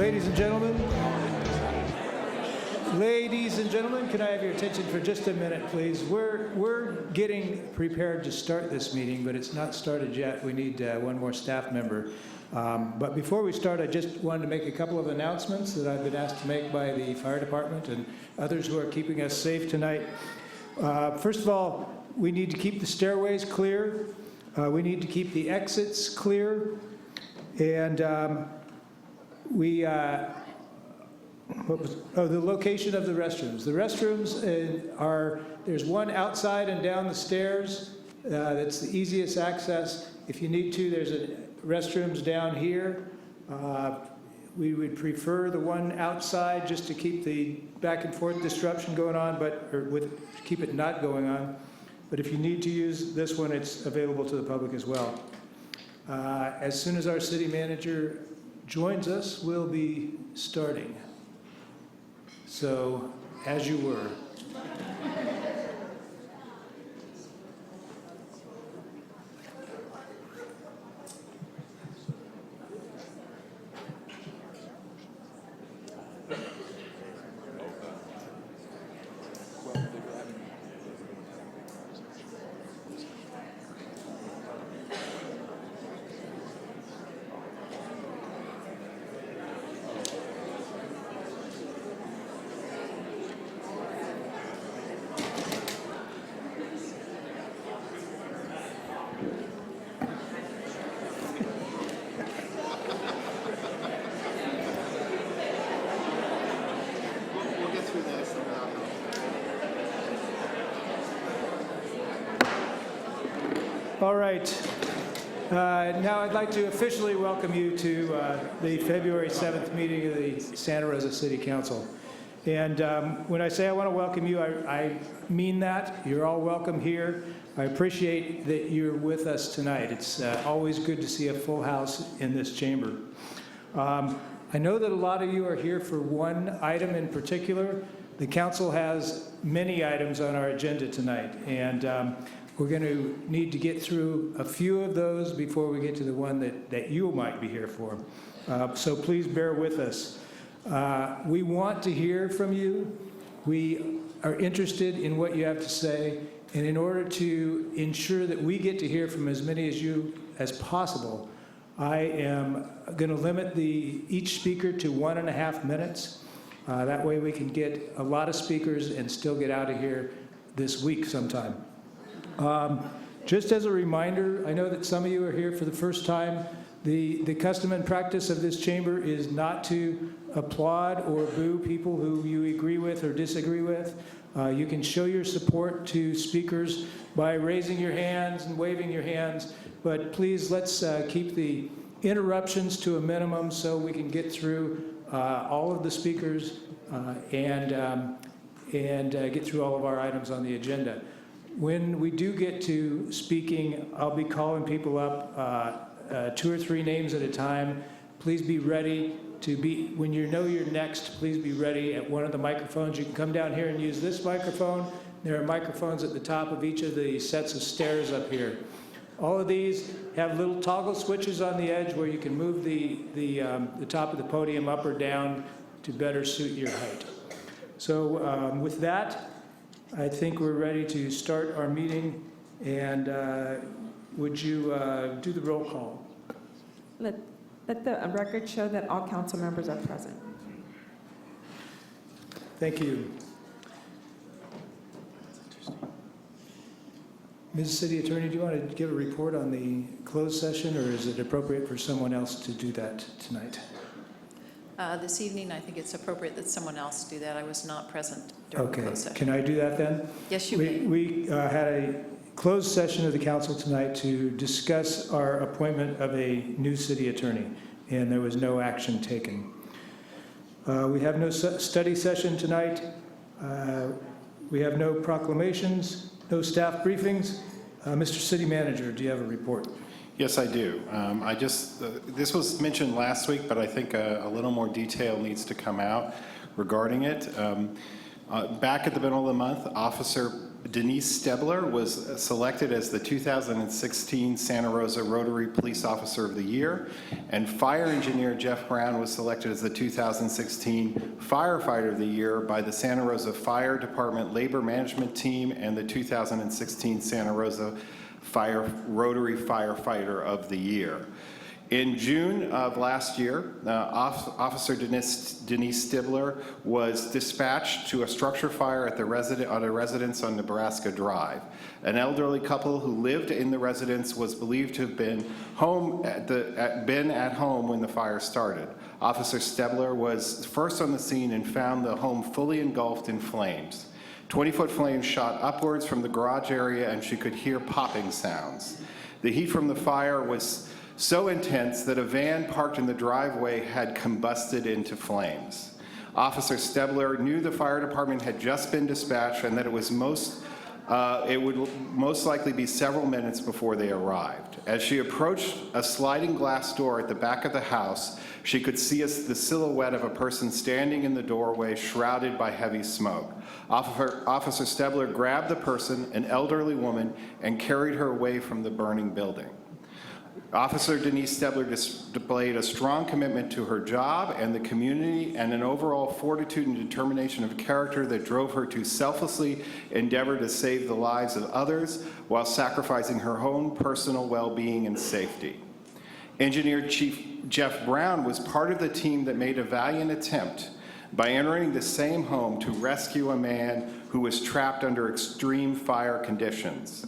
Ladies and gentlemen, can I have your attention for just a minute, please? We're getting prepared to start this meeting, but it's not started yet. We need one more staff member. But before we start, I just wanted to make a couple of announcements that I've been asked to make by the fire department and others who are keeping us safe tonight. First of all, we need to keep the stairways clear. We need to keep the exits clear. And the location of the restrooms. The restrooms there's one outside and down the stairs. That's the easiest access. If you need to, there's restrooms down here. We would prefer the one outside just to keep the back and forth disruption going on, keep it not going on. But if you need to use this one, it's available to the public as well. As soon as our city manager joins us, we'll be starting. So, as you were. All right. Now I'd like to officially welcome you to the February 7th meeting of the Santa Rosa City Council. And when I say I want to welcome you, I mean that. You're all welcome here. I appreciate that you're with us tonight. It's always good to see a full house in this chamber. I know that a lot of you are here for one item in particular. The council has many items on our agenda tonight, and we're going to need to get through a few of those before we get to the one that you might be here for. So please bear with us. We want to hear from you. We are interested in what you have to say. And in order to ensure that we get to hear from as many of you as possible, I am going to limit each speaker to 1.5 minutes. That way we can get a lot of speakers and still get out of here this week sometime. Just as a reminder, I know that some of you are here for the first time. The custom and practice of this chamber is not to applaud or boo people who you agree with or disagree with. You can show your support to speakers by raising your hands and waving your hands, but please let's keep the interruptions to a minimum so we can get through all of the speakers and get through all of our items on the agenda. When we do get to speaking, I'll be calling people up 2 or 3 names at a time. Please be ready when you know you're next, please be ready at one of the microphones. You can come down here and use this microphone. There are microphones at the top of each of the sets of stairs up here. All of these have little toggle switches on the edge where you can move the top of the podium up or down to better suit your height. So with that, I think we're ready to start our meeting. And would you do the roll call? Let the record show that all council members are present. Thank you. Ms. City Attorney, do you want to give a report on the closed session, or is it appropriate for someone else to do that tonight? This evening, I think it's appropriate that someone else do that. I was not present during the closed session. Can I do that then? Yes, you may. We had a closed session of the council tonight to discuss our appointment of a new city attorney, and there was no action taken. We have no study session tonight. We have no proclamations, no staff briefings. Mr. City Manager, do you have a report? Yes, I do. This was mentioned last week, but I think a little more detail needs to come out regarding it. Back at the middle of the month, Officer Denise Stebler was selected as the 2016 Santa Rosa Rotary Police Officer of the Year, and Fire Engineer Jeff Brown was selected as the 2016 Firefighter of the Year by the Santa Rosa Fire Department Labor Management Team and the 2016 Santa Rosa Rotary Firefighter of the Year. In June of last year, Officer Denise Stibler was dispatched to a structure fire at a residence on Nebraska Drive. An elderly couple who lived in the residence was believed to have been at home when the fire started. Officer Stibler was first on the scene and found the home fully engulfed in flames. 20-foot flames shot upwards from the garage area, and she could hear popping sounds. The heat from the fire was so intense that a van parked in the driveway had combusted into flames. Officer Stebler knew the fire department had just been dispatched and that it would most likely be several minutes before they arrived. As she approached a sliding glass door at the back of the house, she could see the silhouette of a person standing in the doorway, shrouded by heavy smoke. Officer Stebler grabbed the person, an elderly woman, and carried her away from the burning building. Officer Denise Stebler displayed a strong commitment to her job and the community, and an overall fortitude and determination of character that drove her to selflessly endeavor to save the lives of others while sacrificing her own personal well-being and safety. Engineer Chief Jeff Brown was part of the team that made a valiant attempt by entering the same home to rescue a man who was trapped under extreme fire conditions.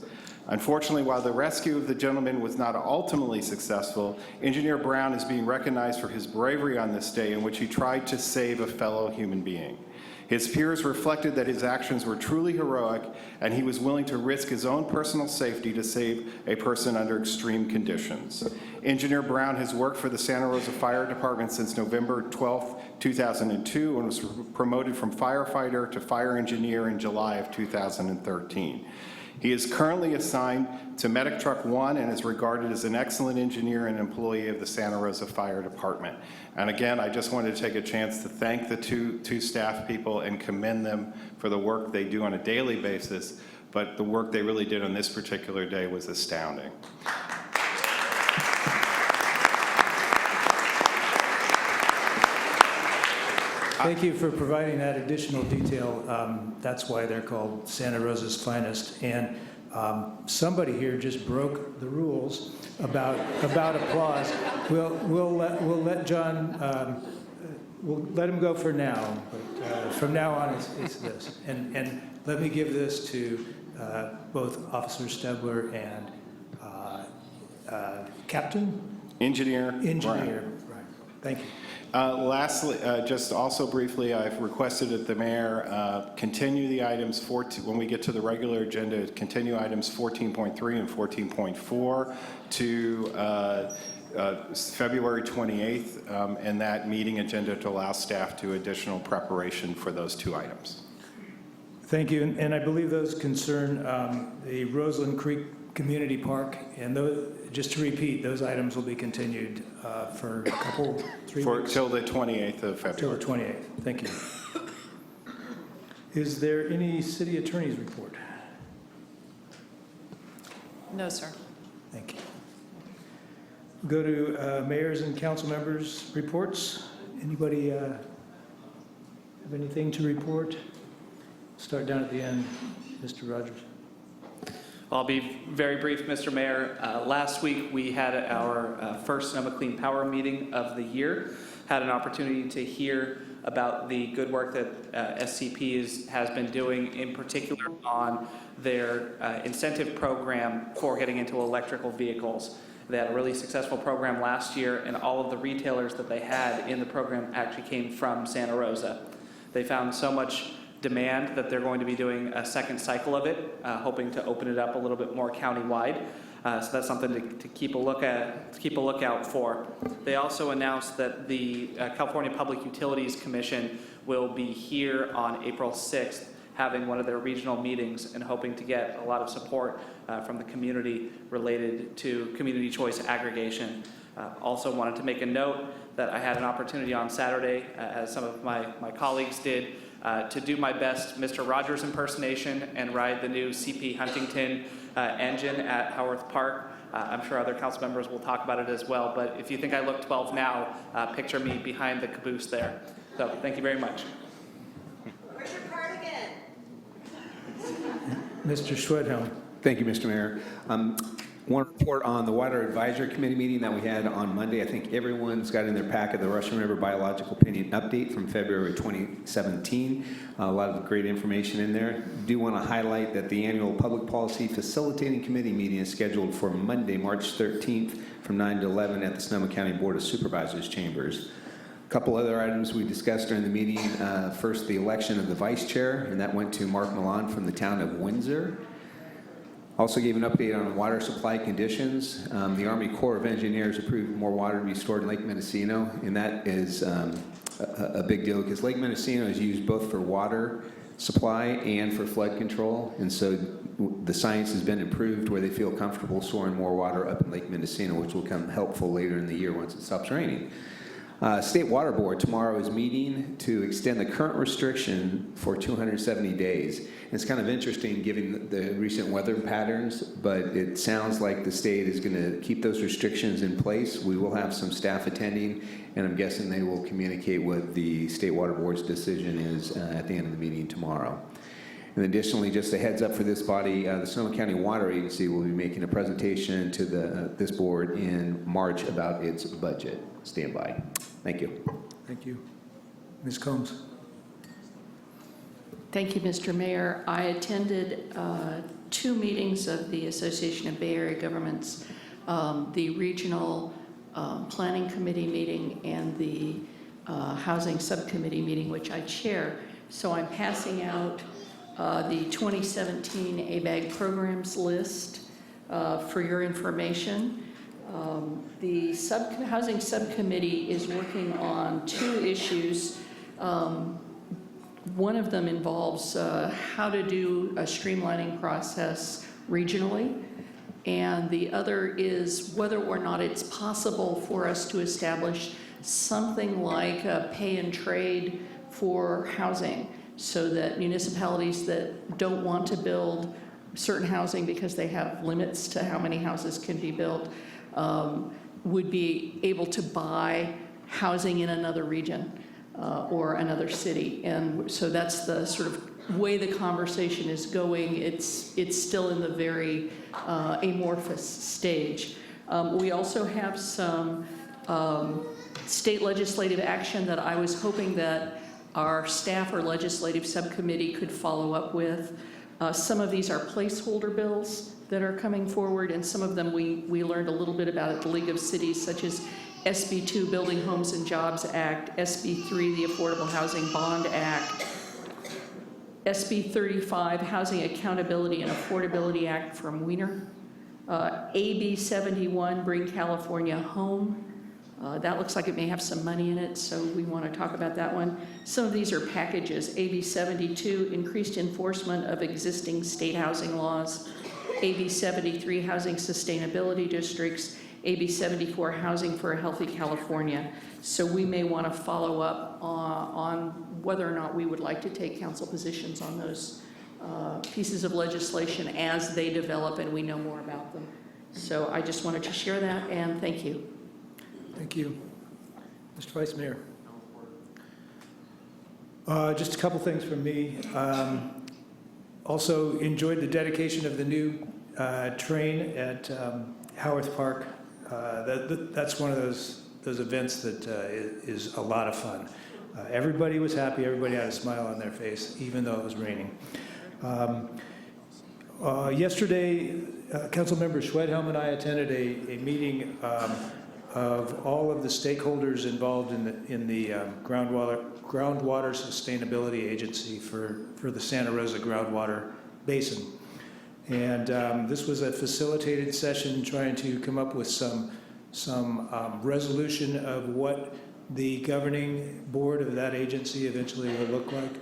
Unfortunately, while the rescue of the gentleman was not ultimately successful, Engineer Brown is being recognized for his bravery on this day in which he tried to save a fellow human being. His peers reflected that his actions were truly heroic, and he was willing to risk his own personal safety to save a person under extreme conditions. Engineer Brown has worked for the Santa Rosa Fire Department since November 12, 2002, and was promoted from firefighter to fire engineer in July of 2013. He is currently assigned to Medic Truck 1 and is regarded as an excellent engineer and employee of the Santa Rosa Fire Department. And again, I just wanted to take a chance to thank the two staff people and commend them for the work they do on a daily basis, but the work they really did on this particular day was astounding. Thank you for providing that additional detail. That's why they're called Santa Rosa's finest. And somebody here just broke the rules about applause. We'll let John. We'll let him go for now. But from now on, it's this. And let me give this to both Officer Stebler and Captain Engineer. Right. Thank you. Lastly, just also briefly, I've requested that the mayor continue the items when we get to the regular agenda, continue items 14.3 and 14.4 to February 28th, and that meeting agenda to allow staff to additional preparation for those two items. Thank you. And I believe those concern the Roseland Creek Community Park, and just to repeat, those items will be continued for a couple, 3 weeks. Till the 28th of February. Till the 28th. Thank you. Is there any city attorney's report? No, sir. Thank you. Go to mayors and council members' reports. Anybody have anything to report? Start down at the end, Mr. Rogers. I'll be very brief, Mr. Mayor. Last week, we had our first Sonoma Clean Power meeting of the year. Had an opportunity to hear about the good work that SCP has been doing, in particular on their incentive program for getting into electrical vehicles. They had a really successful program last year, and all of the retailers that they had in the program actually came from Santa Rosa. They found so much demand that they're going to be doing a second cycle of it, hoping to open it up a little bit more countywide. So that's something to keep a lookout for. They also announced that the California Public Utilities Commission will be here on April 6th, having one of their regional meetings and hoping to get a lot of support from the community related to community choice aggregation. Also wanted to make a note that I had an opportunity on Saturday, as some of my colleagues did, to do my best Mr. Rogers impersonation and ride the new CP Huntington engine at Haworth Park. I'm sure other council members will talk about it as well, but if you think I look 12 now, picture me behind the caboose there. So thank you very much. Where's your cardigan? Mr. Schwedhelm. Thank you, Mr. Mayor. Want to report on the Water Advisory Committee meeting that we had on Monday. I think everyone's got in their packet the Russian River Biological Opinion Update from February 2017. A lot of great information in there. Do want to highlight that the annual Public Policy Facilitating Committee meeting is scheduled for Monday, March 13th from 9 to 11 at the Sonoma County Board of Supervisors chambers. A couple other items we discussed during the meeting. First, the election of the vice chair, and that went to Mark Milan from the town of Windsor. Also gave an update on water supply conditions. The Army Corps of Engineers approved more water to be stored in Lake Mendocino, and that is a big deal because Lake Mendocino is used both for water supply and for flood control, and so the science has been improved where they feel comfortable storing more water up in Lake Mendocino, which will come helpful later in the year once it stops raining. State Water Board tomorrow is meeting to extend the current restriction for 270 days. And it's kind of interesting given the recent weather patterns, but it sounds like the state is going to keep those restrictions in place. We will have some staff attending, and I'm guessing they will communicate what the State Water Board's decision is at the end of the meeting tomorrow. And additionally, just a heads up for this body, the Sonoma County Water Agency will be making a presentation to this board in March about its budget. Stand by. Thank you. Thank you. Ms. Combs. Thank you, Mr. Mayor. I attended 2 meetings of the Association of Bay Area Governments, the Regional Planning Committee meeting and the Housing Subcommittee meeting, which I chair. So I'm passing out the 2017 ABAG programs list for your information. The Housing Subcommittee is working on 2 issues. One of them involves how to do a streamlining process regionally, and the other is whether or not it's possible for us to establish something like a pay and trade for housing, so that municipalities that don't want to build certain housing because they have limits to how many houses can be built would be able to buy housing in another region or another city. And so that's the sort of way the conversation is going. It's still in the very amorphous stage. We also have some state legislative action that I was hoping that our staff or legislative subcommittee could follow up with. Some of these are placeholder bills that are coming forward, and some of them we learned a little bit about at the League of Cities, such as SB 2, Building Homes and Jobs Act, SB 3, the Affordable Housing Bond Act, SB 35, Housing Accountability and Affordability Act from Wiener, AB 71, Bring California Home. That looks like it may have some money in it, so we want to talk about that one. Some of these are packages. AB 72, Increased Enforcement of Existing State Housing Laws. AB 73, Housing Sustainability Districts. AB 74, Housing for a Healthy California. So we may want to follow up on whether or not we would like to take council positions on those pieces of legislation as they develop and we know more about them. So I just wanted to share that, and thank you. Thank you. Mr. Vice Mayor. Just a couple things from me. Also enjoyed the dedication of the new train at Haworth Park. That's one of those events that is a lot of fun. Everybody was happy. Everybody had a smile on their face, even though it was raining. Yesterday, Councilmember Schwedhelm and I attended a meeting of all of the stakeholders involved in the groundwater sustainability agency for the Santa Rosa groundwater basin. And this was a facilitated session trying to come up with some resolution of what the governing board of that agency eventually will look like.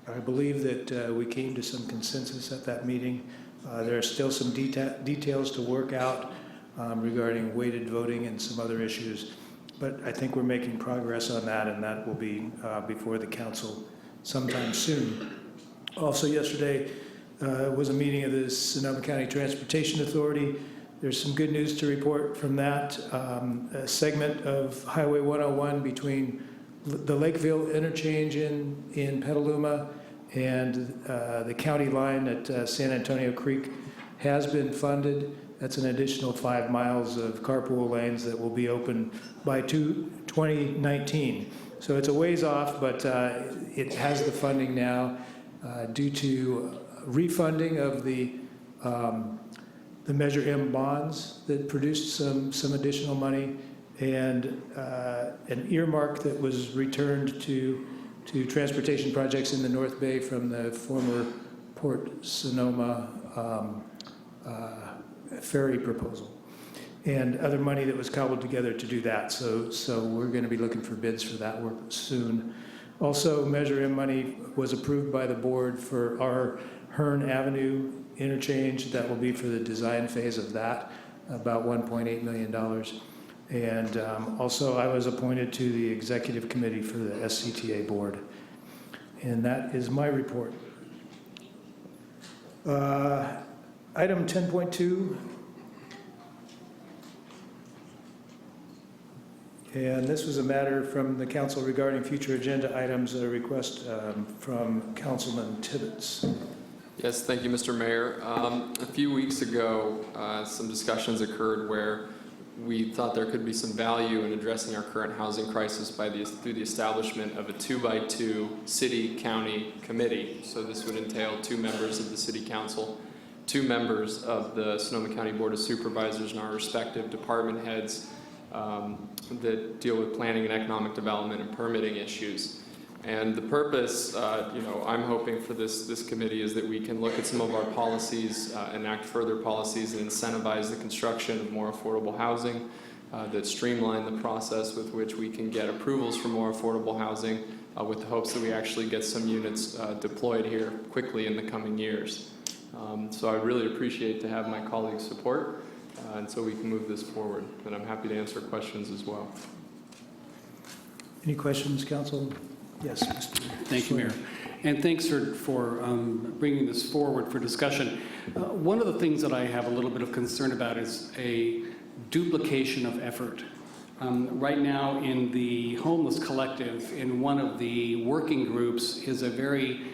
I believe that we came to some consensus at that meeting. There are still some details to work out regarding weighted voting and some other issues. but I think we're making progress on that, and that will be before the council sometime soon. Also yesterday was a meeting of the Sonoma County Transportation Authority. There's some good news to report from that. A segment of Highway 101 between the Lakeville interchange in Petaluma and the county line at San Antonio Creek has been funded. That's an additional 5 miles of carpool lanes that will be open by 2019. So it's a ways off, but it has the funding now due to refunding of the Measure M bonds that produced some additional money, and an earmark that was returned to transportation projects in the North Bay from the former Port Sonoma ferry proposal, and other money that was cobbled together to do that. So we're going to be looking for bids for that work soon. Also, Measure M money was approved by the board for our Hearn Avenue interchange. That will be for the design phase of that, about $1.8 million. And also, I was appointed to the executive committee for the SCTA board. And that is my report. Item 10.2. And this was a matter from the council regarding future agenda items, a request from Councilman Tibbetts. Yes, thank you, Mr. Mayor. A few weeks ago, some discussions occurred where we thought there could be some value in addressing our current housing crisis through the establishment of a 2x2 city-county committee. So this would entail 2 members of the city council, 2 members of the Sonoma County Board of Supervisors, and our respective department heads that deal with planning and economic development and permitting issues. And the purpose, I'm hoping for this committee is that we can look at some of our policies, enact further policies, and incentivize the construction of more affordable housing, that streamline the process with which we can get approvals for more affordable housing, with the hopes that we actually get some units deployed here quickly in the coming years. So I really appreciate to have my colleagues' support, and so we can move this forward. And I'm happy to answer questions as well. Any questions, council? Yes, Mr. Thank you, Mayor. And thanks for bringing this forward for discussion. One of the things that I have a little bit of concern about is a duplication of effort. Right now in the Homeless Collective, in one of the working groups, is a very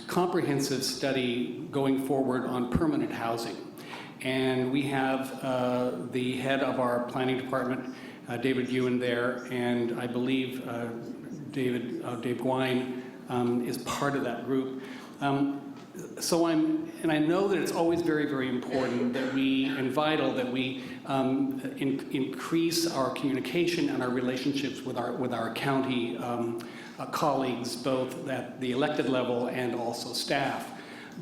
comprehensive study going forward on permanent housing. And we have the head of our planning department, David Ewan, there, and I believe Dave Gwine is part of that group. And I know that it's always very, very important that and vital that we increase our communication and our relationships with our county colleagues, both at the elected level and also staff.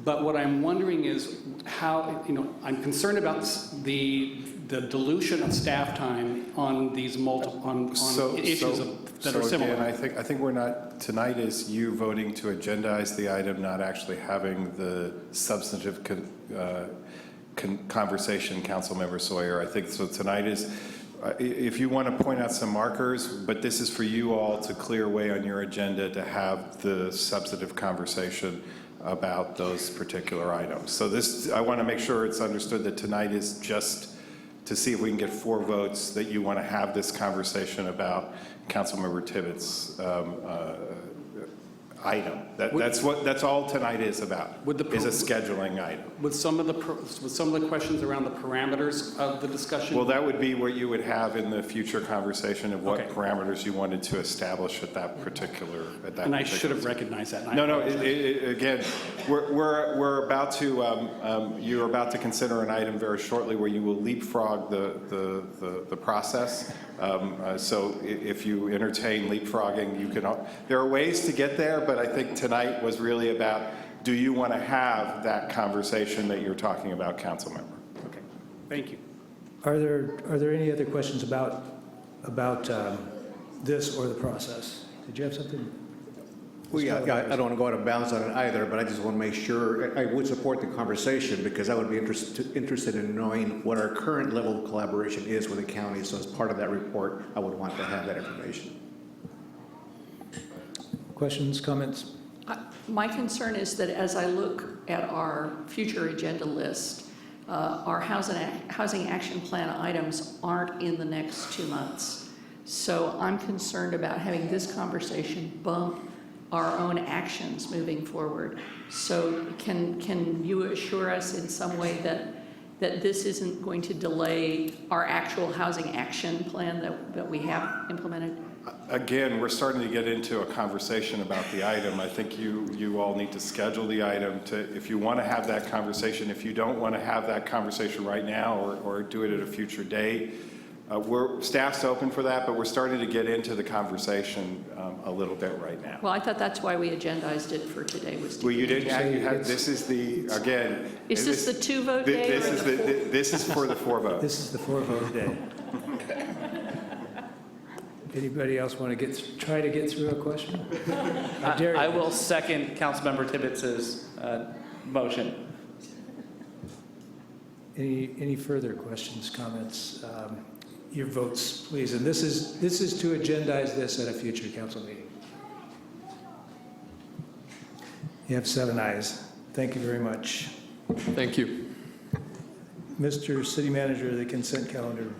But what I'm wondering is how, I'm concerned about the dilution of staff time on these issues that are similar. Again, I think we're not, tonight is you voting to agendize the item, not actually having the substantive conversation, Councilmember Sawyer. I think so. Tonight is, if you want to point out some markers, but this is for you all to clear way on your agenda to have the substantive conversation about those particular items. So I want to make sure it's understood that tonight is just to see if we can get 4 votes that you want to have this conversation about Councilmember Tibbetts' item. That's all tonight is about. Is a scheduling item. With some of the questions around the parameters of the discussion? Well, that would be what you would have in the future conversation of what parameters you wanted to establish at that particular. And I should have recognized that. No. Again, we're about to. You're about to consider an item very shortly where you will leapfrog the process. So if you entertain leapfrogging, you can. There are ways to get there, but I think tonight was really about, do you want to have that conversation that you're talking about, council member? Okay, thank you. Are there any other questions about this or the process? Did you have something? Well, yeah, I don't want to go out of bounds on it either, but I just want to make sure, I would support the conversation because I would be interested in knowing what our current level of collaboration is with the county. So as part of that report, I would want to have that information. Questions, comments? My concern is that as I look at our future agenda list, our housing action plan items aren't in the next 2 months. So I'm concerned about having this conversation bump our own actions moving forward. So can you assure us in some way that this isn't going to delay our actual housing action plan that we have implemented? Again, we're starting to get into a conversation about the item. I think you all need to schedule the item if you want to have that conversation. If you don't want to have that conversation right now or do it at a future date, staff's open for that, but we're starting to get into the conversation a little bit right now. Well, I thought that's why we agendized it for today. Well, you didn't. You have. This is the again. Is this the 2-vote day? This is for the 4-vote. This is the 4-vote day. Anybody else want to try to get through a question? I will second Councilmember Tibbetts' motion. Any further questions, comments? Your votes, please. And this is to agendize this at a future council meeting. You have 7 ayes. Thank you very much. Thank you. Mr. City Manager, the consent calendar.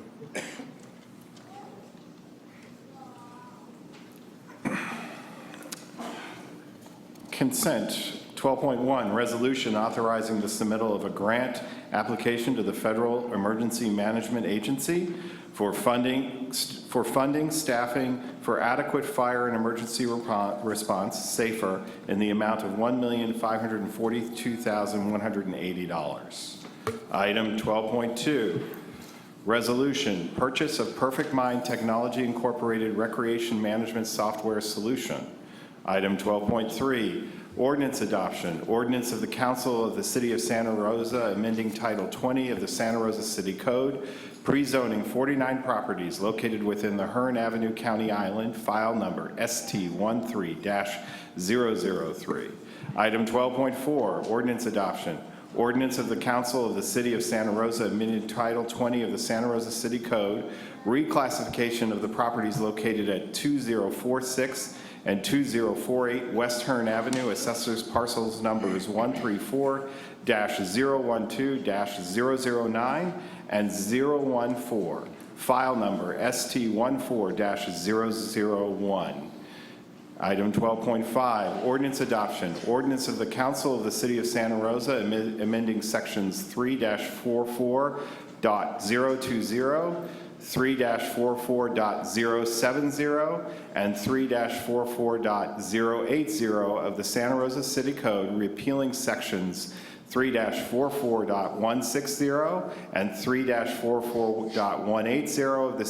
Consent 12.1, resolution authorizing the submittal of a grant application to the Federal Emergency Management Agency for funding, staffing for adequate fire and emergency response, SAFER, in the amount of $1,542,180. Item 12.2, resolution, purchase of Perfect Mind Technology Incorporated Recreation Management Software Solution. Item 12.3, ordinance adoption. Ordinance of the Council of the City of Santa Rosa amending Title 20 of the Santa Rosa City Code, pre-zoning 49 properties located within the Hearn Avenue County Island, file number ST13-003. Item 12.4, ordinance adoption. Ordinance of the Council of the City of Santa Rosa amending Title 20 of the Santa Rosa City Code, reclassification of the properties located at 2046 and 2048 West Hearn Avenue, assessors parcels numbers 134-012-009 and 014, file number ST14-001. Item 12.5, ordinance adoption. Ordinance of the Council of the City of Santa Rosa amending sections 3-44.020, 3-44.070, and 3-44.080 of the Santa Rosa City Code, repealing sections 3-44.160 and 3-44.180 of the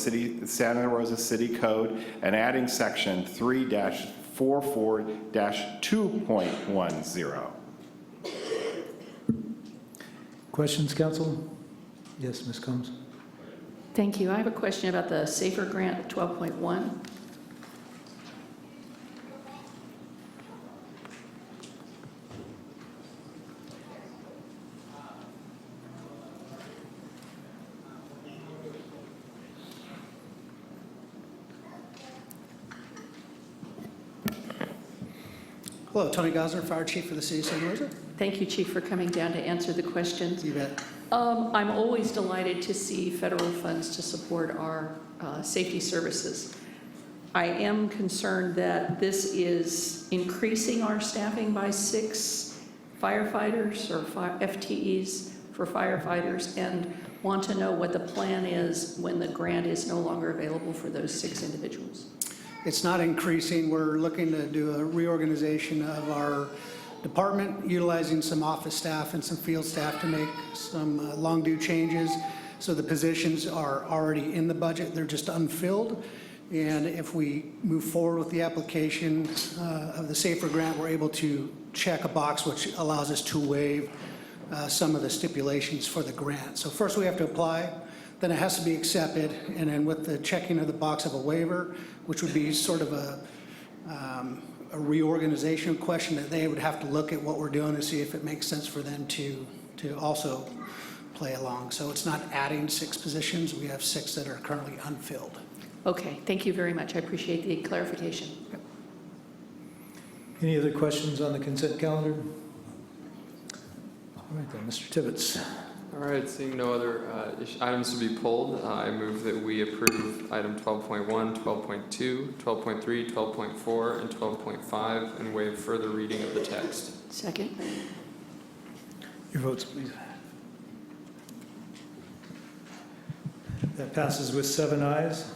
Santa Rosa City Code, and adding section 3-44-2.10. Questions, council? Yes, Ms. Combs. Thank you. I have a question about the SAFER grant 12.1. Hello, Tony Gosner, Fire Chief for the City of Santa Rosa. Thank you, Chief, for coming down to answer the questions. You bet. I'm always delighted to see federal funds to support our safety services. I am concerned that this is increasing our staffing by 6 firefighters or FTEs for firefighters, and want to know what the plan is when the grant is no longer available for those 6 individuals. It's not increasing. We're looking to do a reorganization of our department, utilizing some office staff and some field staff to make some long due changes. So the positions are already in the budget. They're just unfilled. And if we move forward with the application of the SAFER grant, we're able to check a box which allows us to waive some of the stipulations for the grant. So first we have to apply, then it has to be accepted, and then with the checking of the box of a waiver, which would be sort of a a reorganization question that they would have to look at what we're doing to see if it makes sense for them to also play along. So it's not adding 6 positions. We have 6 that are currently unfilled. Okay, thank you very much. I appreciate the clarification. Any other questions on the consent calendar? All right then, Mr. Tibbetts. All right, seeing no other items to be pulled, I move that we approve item 12.1, 12.2, 12.3, 12.4, and 12.5, and waive further reading of the text. Second. Your votes, please. That passes with 7 ayes.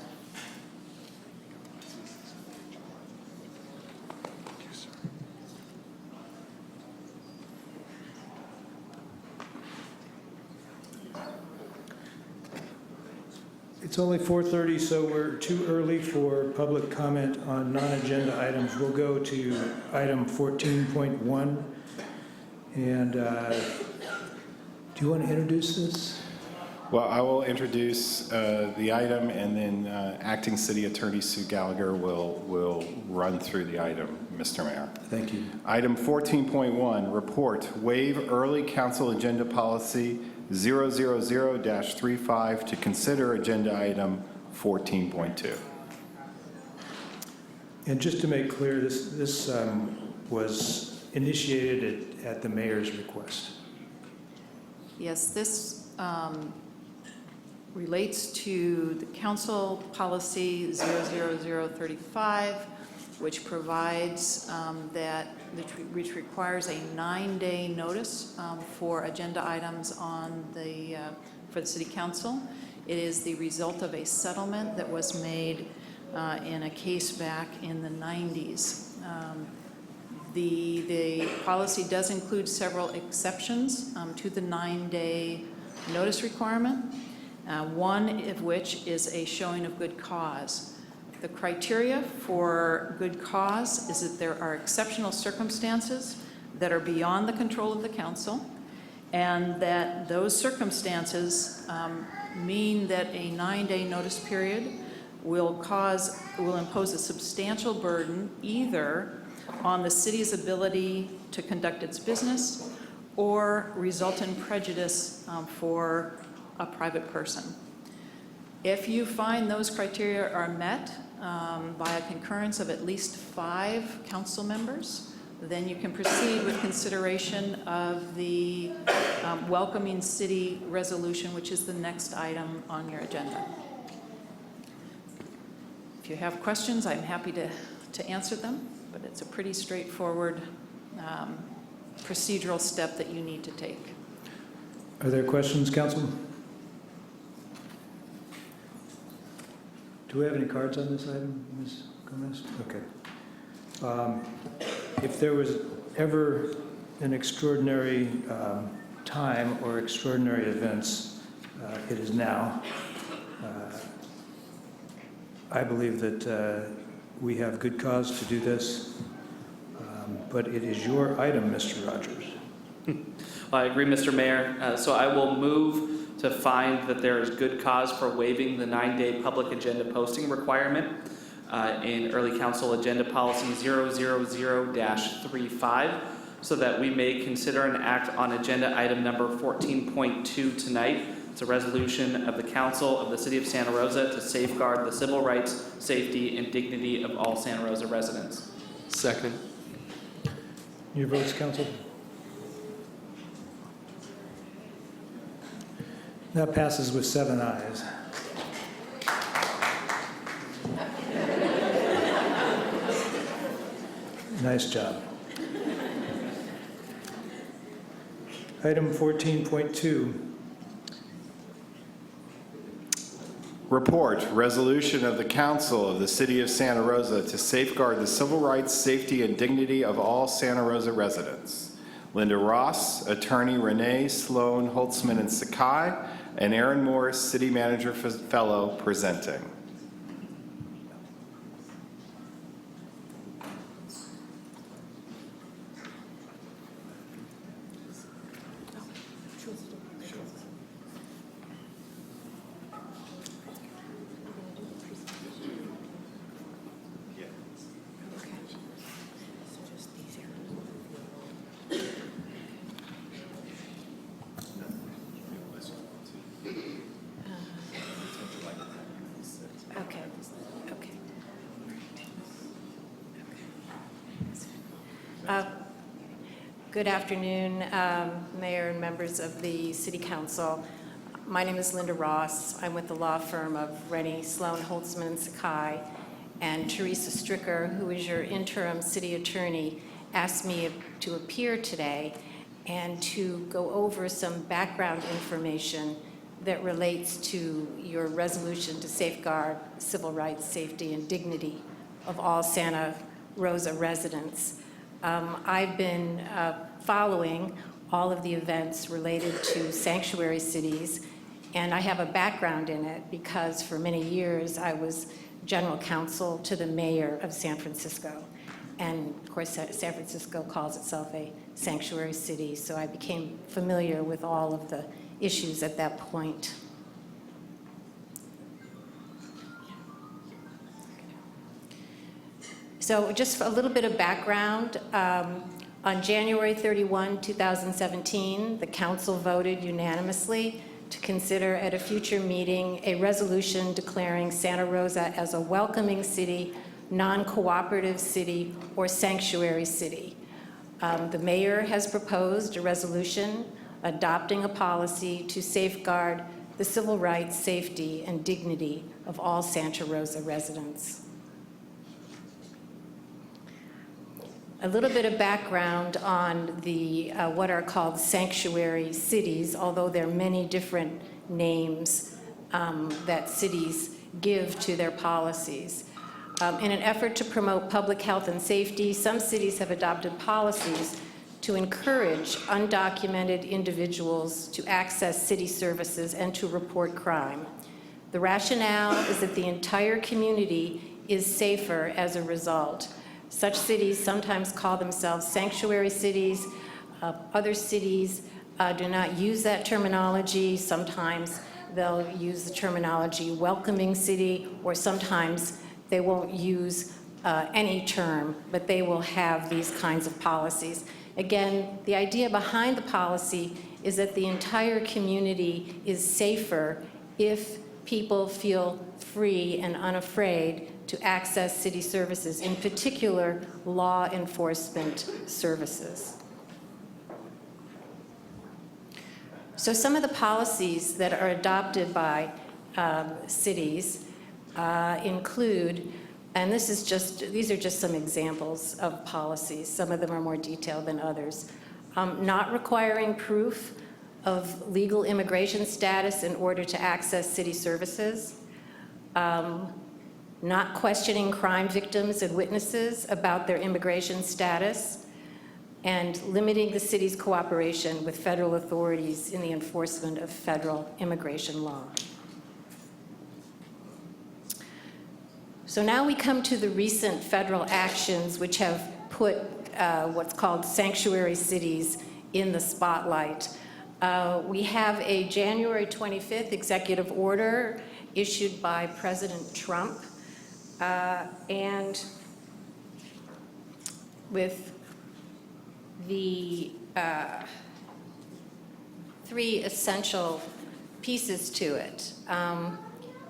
It's only 4:30, so we're too early for public comment on non-agenda items. We'll go to item 14.1. And do you want to introduce this? Well, I will introduce the item, and then Acting City Attorney Sue Gallagher will run through the item, Mr. Mayor. Thank you. Item 14.1, report, waive early council agenda policy 000-35 to consider agenda item 14.2. And just to make clear, this was initiated at the mayor's request. Yes, this relates to the council policy 00035, which provides which requires a 9-day notice for agenda items for the city council. It is the result of a settlement that was made in a case back in the 90s. The policy does include several exceptions to the 9-day notice requirement, one of which is a showing of good cause. The criteria for good cause is that there are exceptional circumstances that are beyond the control of the council, and that those circumstances mean that a 9-day notice period will impose a substantial burden either on the city's ability to conduct its business or result in prejudice for a private person. If you find those criteria are met by a concurrence of at least 5 council members, then you can proceed with consideration of the welcoming city resolution, which is the next item on your agenda. If you have questions, I'm happy to answer them, but it's a pretty straightforward procedural step that you need to take. Are there questions, council? Do we have any cards on this item, Ms. Gomez? Okay. If there was ever an extraordinary time or extraordinary events, it is now. I believe that we have good cause to do this, but it is your item, Mr. Rogers. Well, I agree, Mr. Mayor. So I will move to find that there is good cause for waiving the 9-day public agenda posting requirement in early council agenda policy 000-35, so that we may consider and act on agenda item number 14.2 tonight. It's a resolution of the council of the city of Santa Rosa to safeguard the civil rights, safety, and dignity of all Santa Rosa residents. Second. Your votes, council? That passes with 7 ayes. Nice job. Item 14.2. Report, resolution of the council of the city of Santa Rosa to safeguard the civil rights, safety, and dignity of all Santa Rosa residents. Linda Ross, attorney Renee Sloan Holtzman and Sakai, and Aaron Morris, city manager fellow, presenting. Good afternoon, Mayor and members of the City Council. My name is Linda Ross. I'm with the law firm of Rennie, Sloan, Holtzman, and Sakai. And Teresa Stricker, who is your interim city attorney, asked me to appear today and to go over some background information that relates to your resolution to safeguard civil rights, safety, and dignity of all Santa Rosa residents. I've been following all of the events related to sanctuary cities, and I have a background in it because for many years I was general counsel to the mayor of San Francisco. And of course, San Francisco calls itself a sanctuary city, so I became familiar with all of the issues at that point. So just a little bit of background. On January 31, 2017, the council voted unanimously to consider at a future meeting a resolution declaring Santa Rosa as a welcoming city, non-cooperative city, or sanctuary city. The mayor has proposed a resolution adopting a policy to safeguard the civil rights, safety, and dignity of all Santa Rosa residents. A little bit of background on the what are called sanctuary cities, although there are many different names that cities give to their policies. In an effort to promote public health and safety, some cities have adopted policies to encourage undocumented individuals to access city services and to report crime. The rationale is that the entire community is safer as a result. Such cities sometimes call themselves sanctuary cities. Other cities do not use that terminology. Sometimes they'll use the terminology welcoming city, or sometimes they won't use any term, but they will have these kinds of policies. Again, the idea behind the policy is that the entire community is safer if people feel free and unafraid to access city services, in particular, law enforcement services. So some of the policies that are adopted by cities include, and these are just some examples of policies. Some of them are more detailed than others. Not requiring proof of legal immigration status in order to access city services. Not questioning crime victims and witnesses about their immigration status, and limiting the city's cooperation with federal authorities in the enforcement of federal immigration law. So now we come to the recent federal actions which have put what's called sanctuary cities in the spotlight. We have a January 25th executive order issued by President Trump, and with the three essential pieces to it.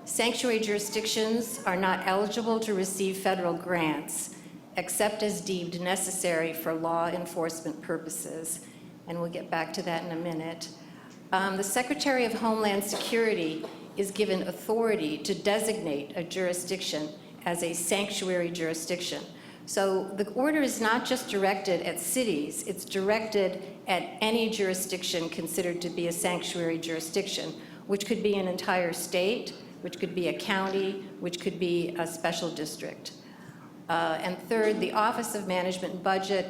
Sanctuary jurisdictions are not eligible to receive federal grants except as deemed necessary for law enforcement purposes, and we'll get back to that in a minute. The Secretary of Homeland Security is given authority to designate a jurisdiction as a sanctuary jurisdiction. So the order is not just directed at cities, it's directed at any jurisdiction considered to be a sanctuary jurisdiction, which could be an entire state, which could be a county, which could be a special district. And third, the Office of Management and Budget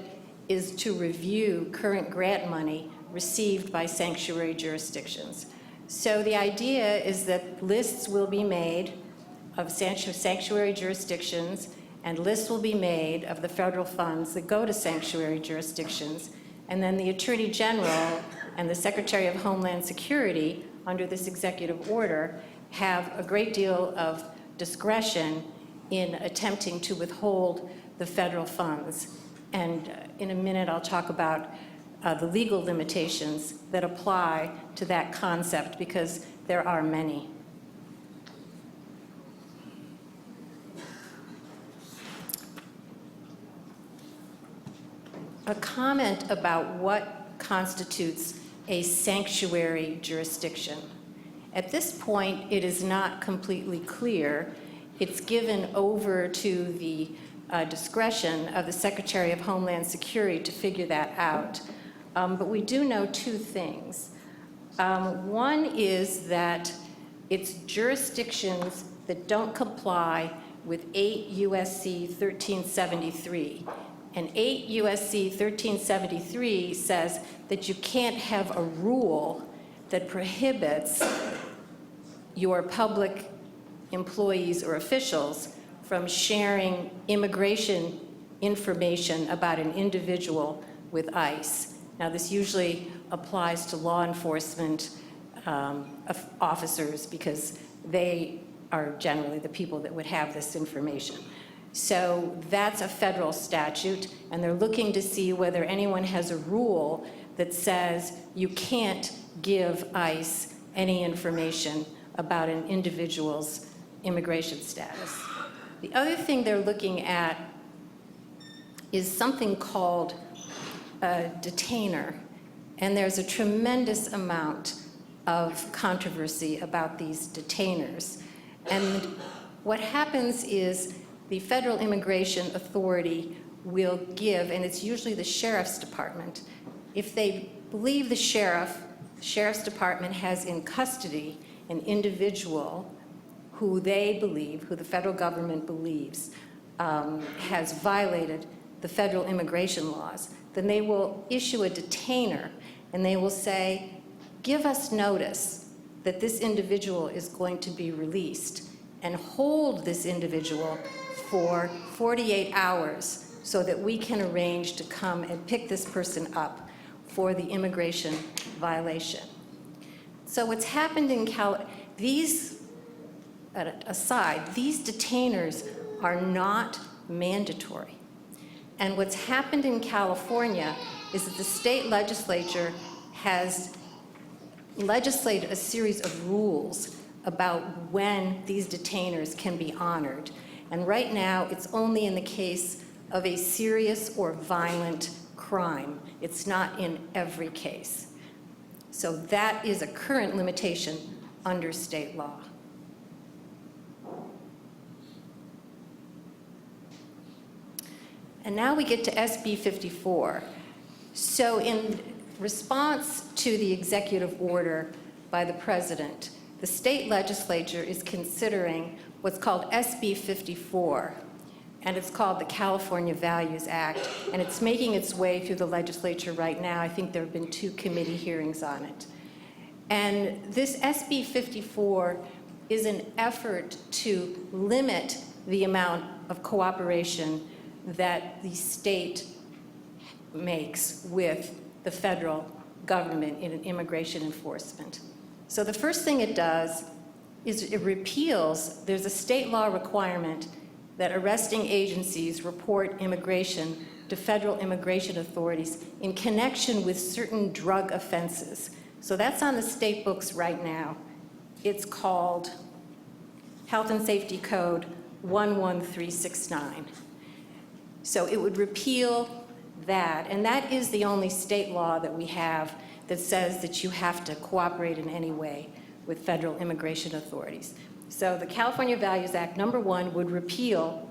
is to review current grant money received by sanctuary jurisdictions. So the idea is that lists will be made of sanctuary jurisdictions, and lists will be made of the federal funds that go to sanctuary jurisdictions, and then the Attorney General and the Secretary of Homeland Security, under this executive order, have a great deal of discretion in attempting to withhold the federal funds. And in a minute, I'll talk about the legal limitations that apply to that concept, because there are many. a comment about what constitutes a sanctuary jurisdiction. At this point, it is not completely clear. It's given over to the discretion of the Secretary of Homeland Security to figure that out. But we do know two things. One is that it's jurisdictions that don't comply with 8 U.S.C. 1373. And 8 U.S.C. 1373 says that you can't have a rule that prohibits your public employees or officials from sharing immigration information about an individual with ICE. Now, this usually applies to law enforcement officers because they are generally the people that would have this information. So that's a federal statute, and they're looking to see whether anyone has a rule that says you can't give ICE any information about an individual's immigration status. The other thing they're looking at is something called a detainer, and there's a tremendous amount of controversy about these detainers. And what happens is the Federal Immigration Authority will give, and it's usually the Sheriff's Department, if they believe the Sheriff's Department has in custody an individual who they believe, who the federal government believes, has violated the federal immigration laws, then they will issue a detainer, and they will say, give us notice that this individual is going to be released, and hold this individual for 48 hours so that we can arrange to come and pick this person up for the immigration violation. So what's happened in these detainers are not mandatory. And what's happened in California is that the state legislature has legislated a series of rules about when these detainers can be honored. And right now, it's only in the case of a serious or violent crime. It's not in every case. So that is a current limitation under state law. And now we get to SB 54. So in response to the executive order by the president, the state legislature is considering what's called SB 54, and it's called the California Values Act, and it's making its way through the legislature right now. I think there have been 2 committee hearings on it. And this SB 54 is an effort to limit the amount of cooperation that the state makes with the federal government in immigration enforcement. So the first thing it does is it repeals, there's a state law requirement that arresting agencies report immigration to federal immigration authorities in connection with certain drug offenses. So that's on the state books right now. It's called Health and Safety Code 11369. So it would repeal that, and that is the only state law that we have that says that you have to cooperate in any way with federal immigration authorities. So the California Values Act, number 1, would repeal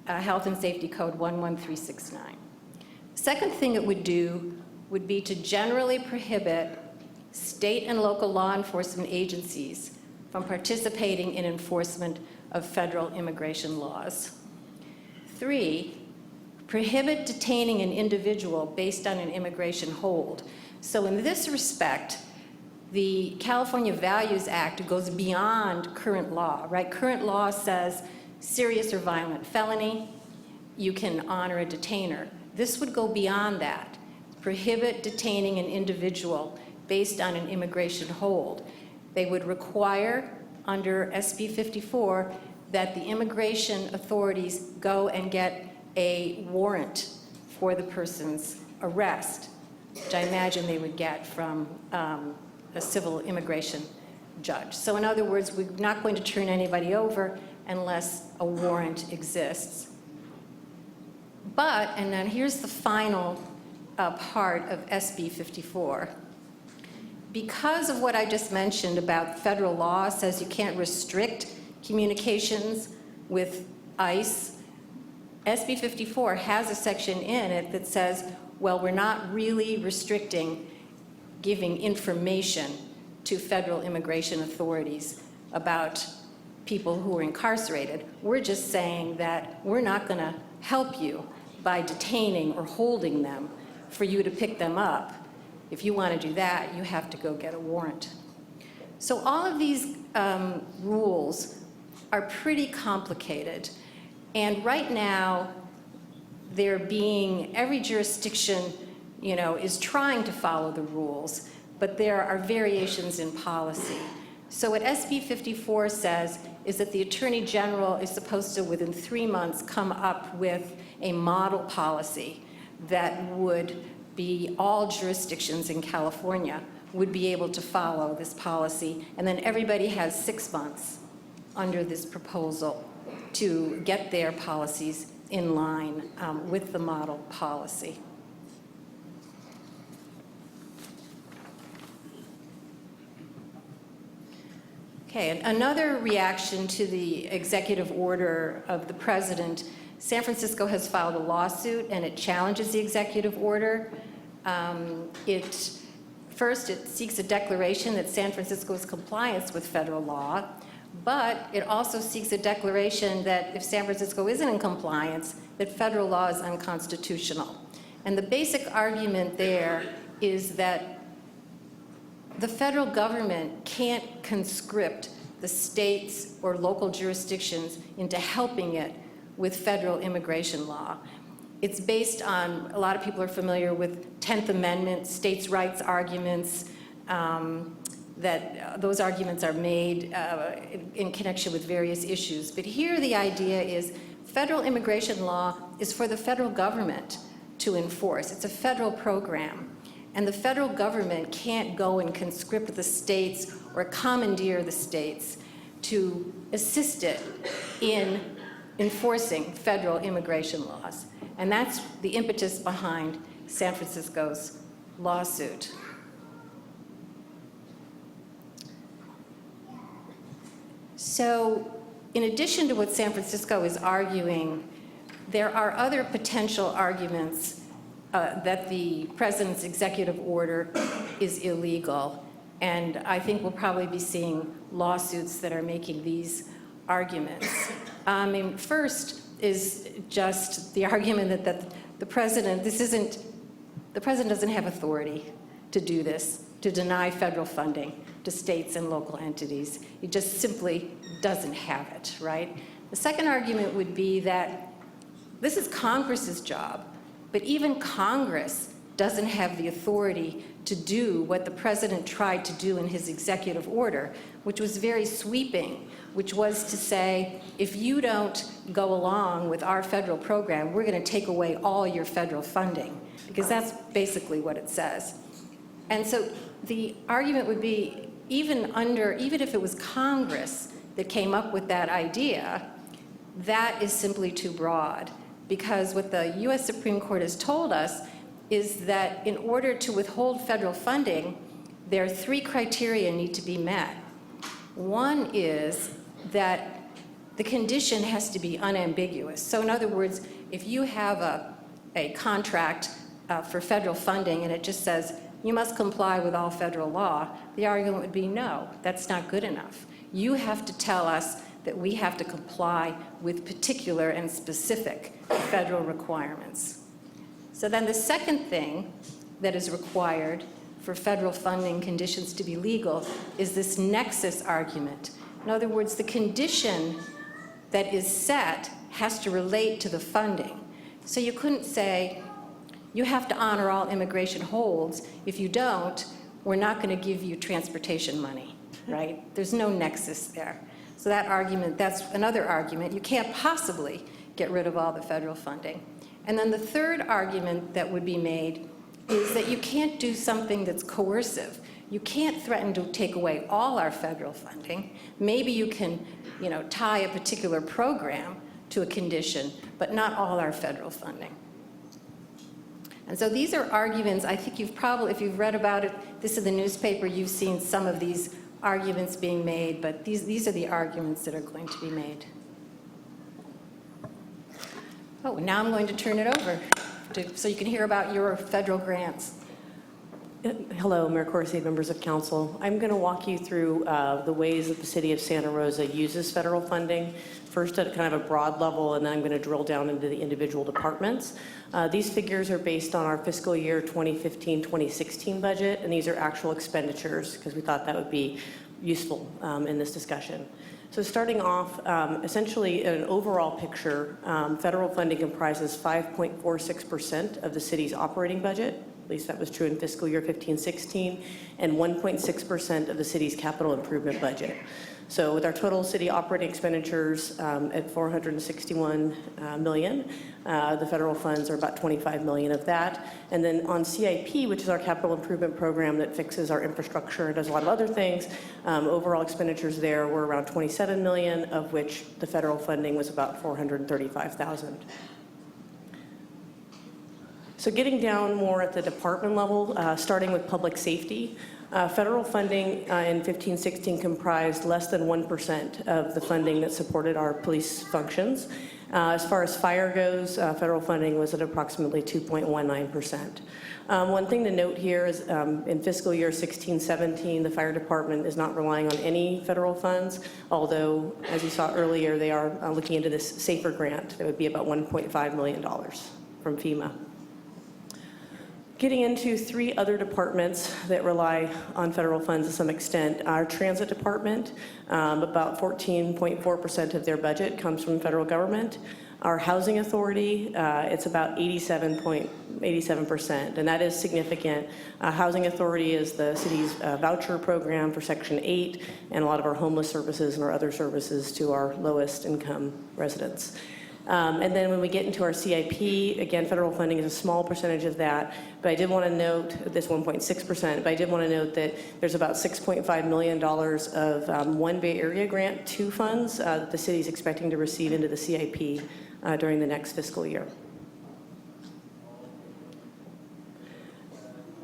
Health and Safety Code 11369. Second thing it would do would be to generally prohibit state and local law enforcement agencies from participating in enforcement of federal immigration laws. 3, prohibit detaining an individual based on an immigration hold. So in this respect, the California Values Act goes beyond current law, right? Current law says serious or violent felony, you can honor a detainer. This would go beyond that. Prohibit detaining an individual based on an immigration hold. They would require, under SB 54, that the immigration authorities go and get a warrant for the person's arrest, which I imagine they would get from a civil immigration judge. So in other words, we're not going to turn anybody over unless a warrant exists. But, and then here's the final a part of SB 54. Because of what I just mentioned about federal law says you can't restrict communications with ICE, SB 54 has a section in it that says, well, we're not really restricting giving information to federal immigration authorities about people who are incarcerated. We're just saying that we're not going to help you by detaining or holding them for you to pick them up. If you want to do that, you have to go get a warrant. So all of these rules are pretty complicated. And right now, every jurisdiction, is trying to follow the rules, but there are variations in policy. So what SB 54 says is that the Attorney General is supposed to, within 3 months, come up with a model policy that would be all jurisdictions in California would be able to follow this policy, and then everybody has 6 months under this proposal to get their policies in line with the model policy. Okay, another reaction to the executive order of the president, San Francisco has filed a lawsuit and it challenges the executive order. First, it seeks a declaration that San Francisco is compliant with federal law, but it also seeks a declaration that if San Francisco isn't in compliance, that federal law is unconstitutional. And the basic argument there is that the federal government can't conscript the states or local jurisdictions into helping it with federal immigration law. It's based on, a lot of people are familiar with 10th Amendment, states' rights arguments, that those arguments are made in connection with various issues. But here the idea is federal immigration law is for the federal government to enforce. It's a federal program. And the federal government can't go and conscript the states or commandeer the states to assist it in enforcing federal immigration laws. And that's the impetus behind San Francisco's lawsuit. So, in addition to what San Francisco is arguing, there are other potential arguments that the president's executive order is illegal. And I think we'll probably be seeing lawsuits that are making these arguments. First is just the argument that the president doesn't have authority to do this, to deny federal funding to states and local entities. He just simply doesn't have it, right? The second argument would be that this is Congress's job, but even Congress doesn't have the authority to do what the president tried to do in his executive order, which was very sweeping, which was to say, if you don't go along with our federal program, we're going to take away all your federal funding, because that's basically what it says. And so the argument would be, even if it was Congress that came up with that idea, that is simply too broad. Because what the US Supreme Court has told us is that in order to withhold federal funding, there are 3 criteria need to be met. One is that the condition has to be unambiguous. So in other words, if you have a contract for federal funding and it just says, you must comply with all federal law, the argument would be no, that's not good enough. You have to tell us that we have to comply with particular and specific federal requirements. So then the second thing that is required for federal funding conditions to be legal is this nexus argument. In other words, the condition that is set has to relate to the funding. So you couldn't say, you have to honor all immigration holds. If you don't, we're not going to give you transportation money, right? There's no nexus there. So that argument, that's another argument. You can't possibly get rid of all the federal funding. And then the third argument that would be made is that you can't do something that's coercive. You can't threaten to take away all our federal funding. Maybe you can, tie a particular program to a condition, but not all our federal funding. And so these are arguments, I think you've probably, if you've read about it, this is the newspaper, you've seen some of these arguments being made, but these are the arguments that are going to be made. Oh, now I'm going to turn it over so you can hear about your federal grants. Hello, Mayor Corsi, members of council. I'm going to walk you through the ways that the city of Santa Rosa uses federal funding, first at kind of a broad level, and then I'm going to drill down into the individual departments. These figures are based on our fiscal year 2015-2016 budget, and these are actual expenditures because we thought that would be useful in this discussion. So starting off, essentially in an overall picture, federal funding comprises 5.46% of the city's operating budget. At least that was true in fiscal year 15-16, and 1.6% of the city's capital improvement budget. So with our total city operating expenditures at $461 million, the federal funds are about $25 million of that. And then on CIP, which is our capital improvement program that fixes our infrastructure and does a lot of other things, overall expenditures there were around $27 million, of which the federal funding was about $435,000. So getting down more at the department level, starting with public safety, federal funding in 15-16 comprised less than 1% of the funding that supported our police functions. As far as fire goes, federal funding was at approximately 2.19%. One thing to note here is in fiscal year 16-17, the fire department is not relying on any federal funds, although, as you saw earlier, they are looking into this SAFER grant. That would be about $1.5 million from FEMA. Getting into three other departments that rely on federal funds to some extent. Our transit department, about 14.4% of their budget comes from federal government. Our housing authority, it's about 87%, and that is significant. Housing authority is the city's voucher program for Section 8 and a lot of our homeless services and our other services to our lowest income residents. And then when we get into our CIP, again, federal funding is a small percentage of that, but I did want to note this 1.6%, but I did want to note that there's about $6.5 million of One Bay Area Grant 2 funds that the city is expecting to receive into the CIP during the next fiscal year.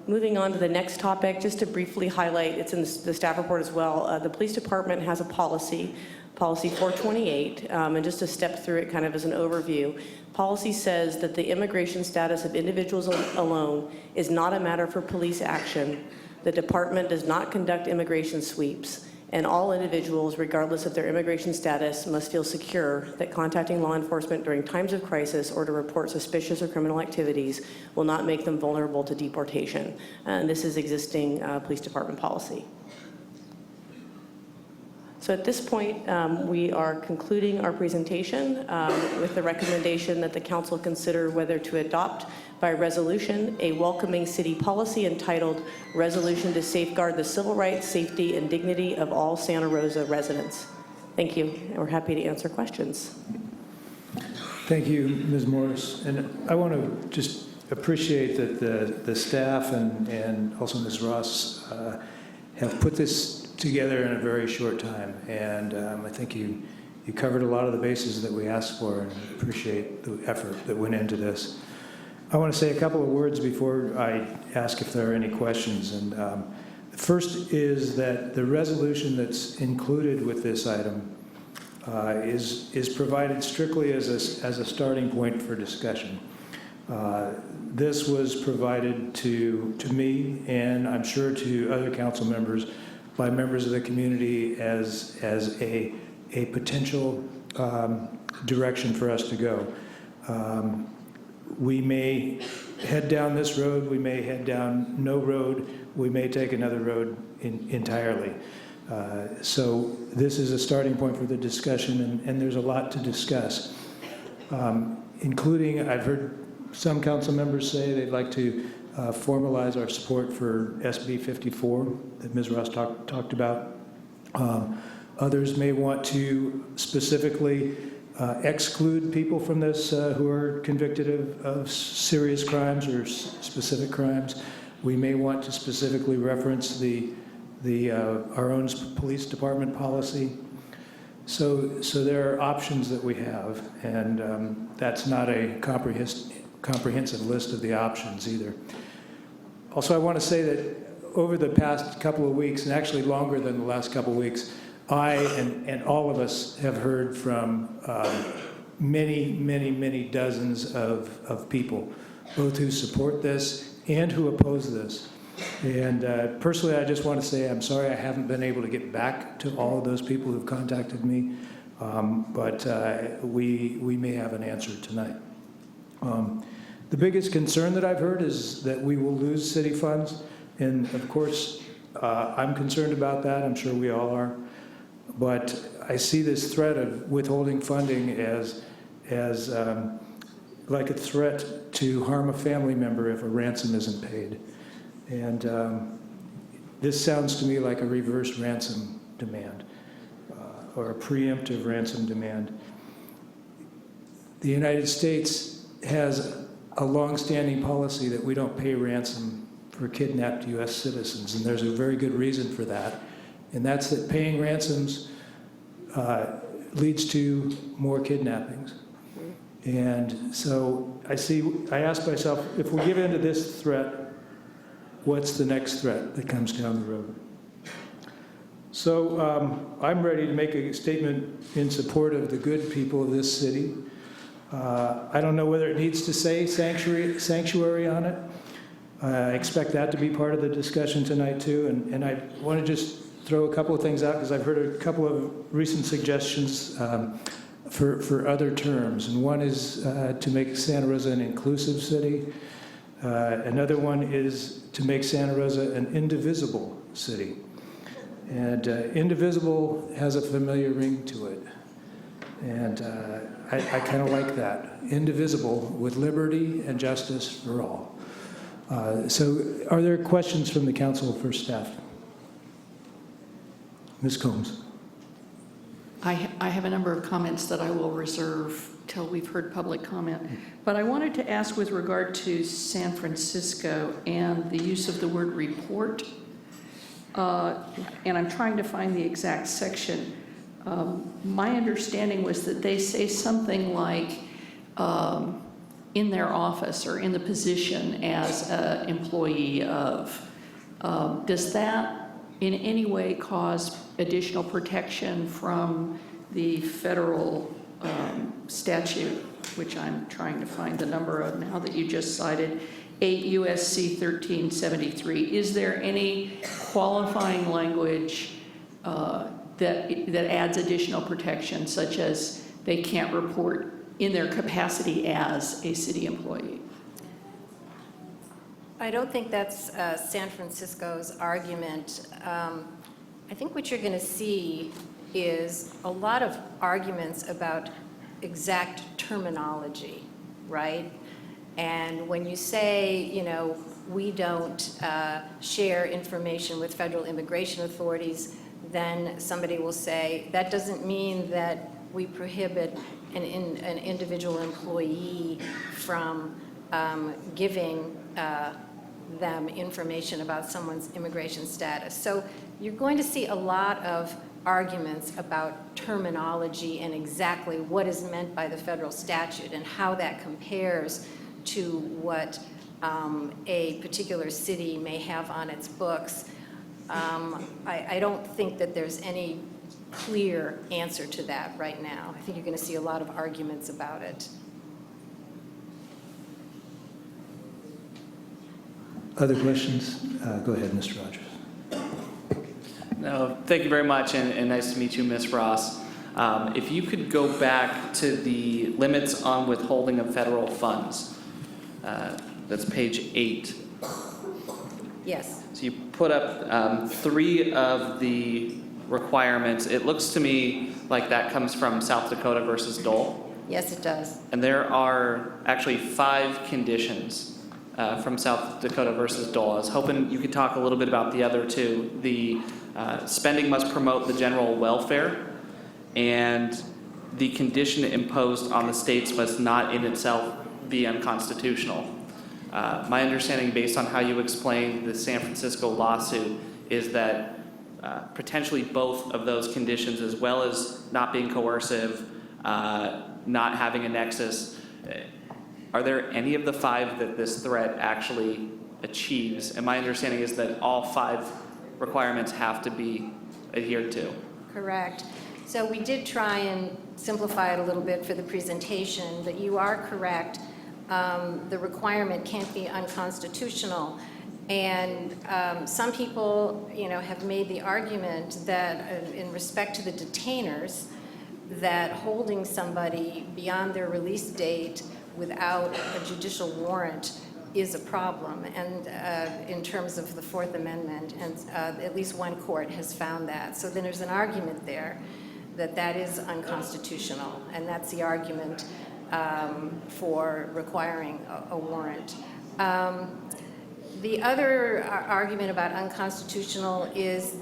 Moving on to the next topic, just to briefly highlight, it's in the staff report as well, the police department has a policy 428, and just to step through it kind of as an overview. Policy says that the immigration status of individuals alone is not a matter for police action. The department does not conduct immigration sweeps, and all individuals, regardless of their immigration status, must feel secure that contacting law enforcement during times of crisis or to report suspicious or criminal activities will not make them vulnerable to deportation. And this is existing police department policy. So at this point, we are concluding our presentation with the recommendation that the council consider whether to adopt by resolution a welcoming city policy entitled Resolution to Safeguard the Civil Rights, Safety, and Dignity of All Santa Rosa Residents. Thank you, and we're happy to answer questions. Thank you, Ms. Morris. And I want to just appreciate that the staff and also Ms. Ross have put this together in a very short time, and I think you covered a lot of the bases that we asked for, and appreciate the effort that went into this. I want to say a couple of words before I ask if there are any questions. And the first is that the resolution that's included with this item is provided strictly as a starting point for discussion. This was provided to me, and I'm sure to other council members, by members of the community as a potential direction for us to go. We may head down this road, we may head down no road, we may take another road entirely. So this is a starting point for the discussion, and there's a lot to discuss, including, I've heard some council members say they'd like to formalize our support for SB 54 that Ms. Ross talked about. Others may want to specifically exclude people from this who are convicted of serious crimes or specific crimes. We may want to specifically reference our own police department policy. So there are options that we have, and that's not a comprehensive list of the options either. Also, I want to say that over the past couple of weeks, and actually longer than the last couple of weeks, I and all of us have heard from many dozens of people, both who support this and who oppose this. And personally, I just want to say I'm sorry I haven't been able to get back to all of those people who've contacted me, but we may have an answer tonight. The biggest concern that I've heard is that we will lose city funds, and of course, I'm concerned about that. I'm sure we all are. But I see this threat of withholding funding as like a threat to harm a family member if a ransom isn't paid. And this sounds to me like a reverse ransom demand or a preemptive ransom demand. The United States has a longstanding policy that we don't pay ransom for kidnapped U.S. citizens, and there's a very good reason for that. And that's that paying ransoms leads to more kidnappings. And so I ask myself, if we give in to this threat, what's the next threat that comes down the road? So I'm ready to make a statement in support of the good people of this city. I don't know whether it needs to say sanctuary on it. I expect that to be part of the discussion tonight too. And I want to just throw a couple of things out because I've heard a couple of recent suggestions for other terms. And one is to make Santa Rosa an inclusive city. Another one is to make Santa Rosa an indivisible city. And indivisible has a familiar ring to it. And I kind of like that. Indivisible with liberty and justice for all. So are there questions from the council for staff? Ms. Combs. I have a number of comments that I will reserve till we've heard public comment. But I wanted to ask with regard to San Francisco and the use of the word report. And I'm trying to find the exact section. My understanding was that they say something like in their office or in the position as an employee of. Does that in any way cause additional protection from the federal statute, which I'm trying to find the number of now that you just cited, 8 U.S.C. 1373. Is there any qualifying language that adds additional protection, such as they can't report in their capacity as a city employee? I don't think that's San Francisco's argument. I think what you're going to see is a lot of arguments about exact terminology, right? And when you say, you know, we don't share information with federal immigration authorities, then somebody will say, that doesn't mean that we prohibit an individual employee from giving them information about someone's immigration status. So you're going to see a lot of arguments about terminology and exactly what is meant by the federal statute and how that compares to what a particular city may have on its books. I don't think that there's any clear answer to that right now. I think you're going to see a lot of arguments about it. Other questions? Go ahead, Mr. Rogers. No, thank you very much, and nice to meet you, Ms. Ross. If you could go back to the limits on withholding of federal funds, that's page 8. Yes. So you put up 3 of the requirements. It looks to me like that comes from South Dakota versus Dole. Yes, it does. And there are actually 5 conditions from South Dakota versus Dole. I was hoping you could talk a little bit about the other 2. The spending must promote the general welfare, and the condition imposed on the states must not in itself be unconstitutional. My understanding, based on how you explained the San Francisco lawsuit, is that potentially both of those conditions, as well as not being coercive, not having a nexus, are there any of the 5 that this threat actually achieves? And my understanding is that all 5 requirements have to be adhered to. Correct. So we did try and simplify it a little bit for the presentation, but you are correct. The requirement can't be unconstitutional. And some people, have made the argument that in respect to the detainers, that holding somebody beyond their release date without a judicial warrant is a problem, and in terms of the Fourth Amendment, and at least one court has found that. So then there's an argument there that is unconstitutional, and that's the argument for requiring a warrant. The other argument about unconstitutional is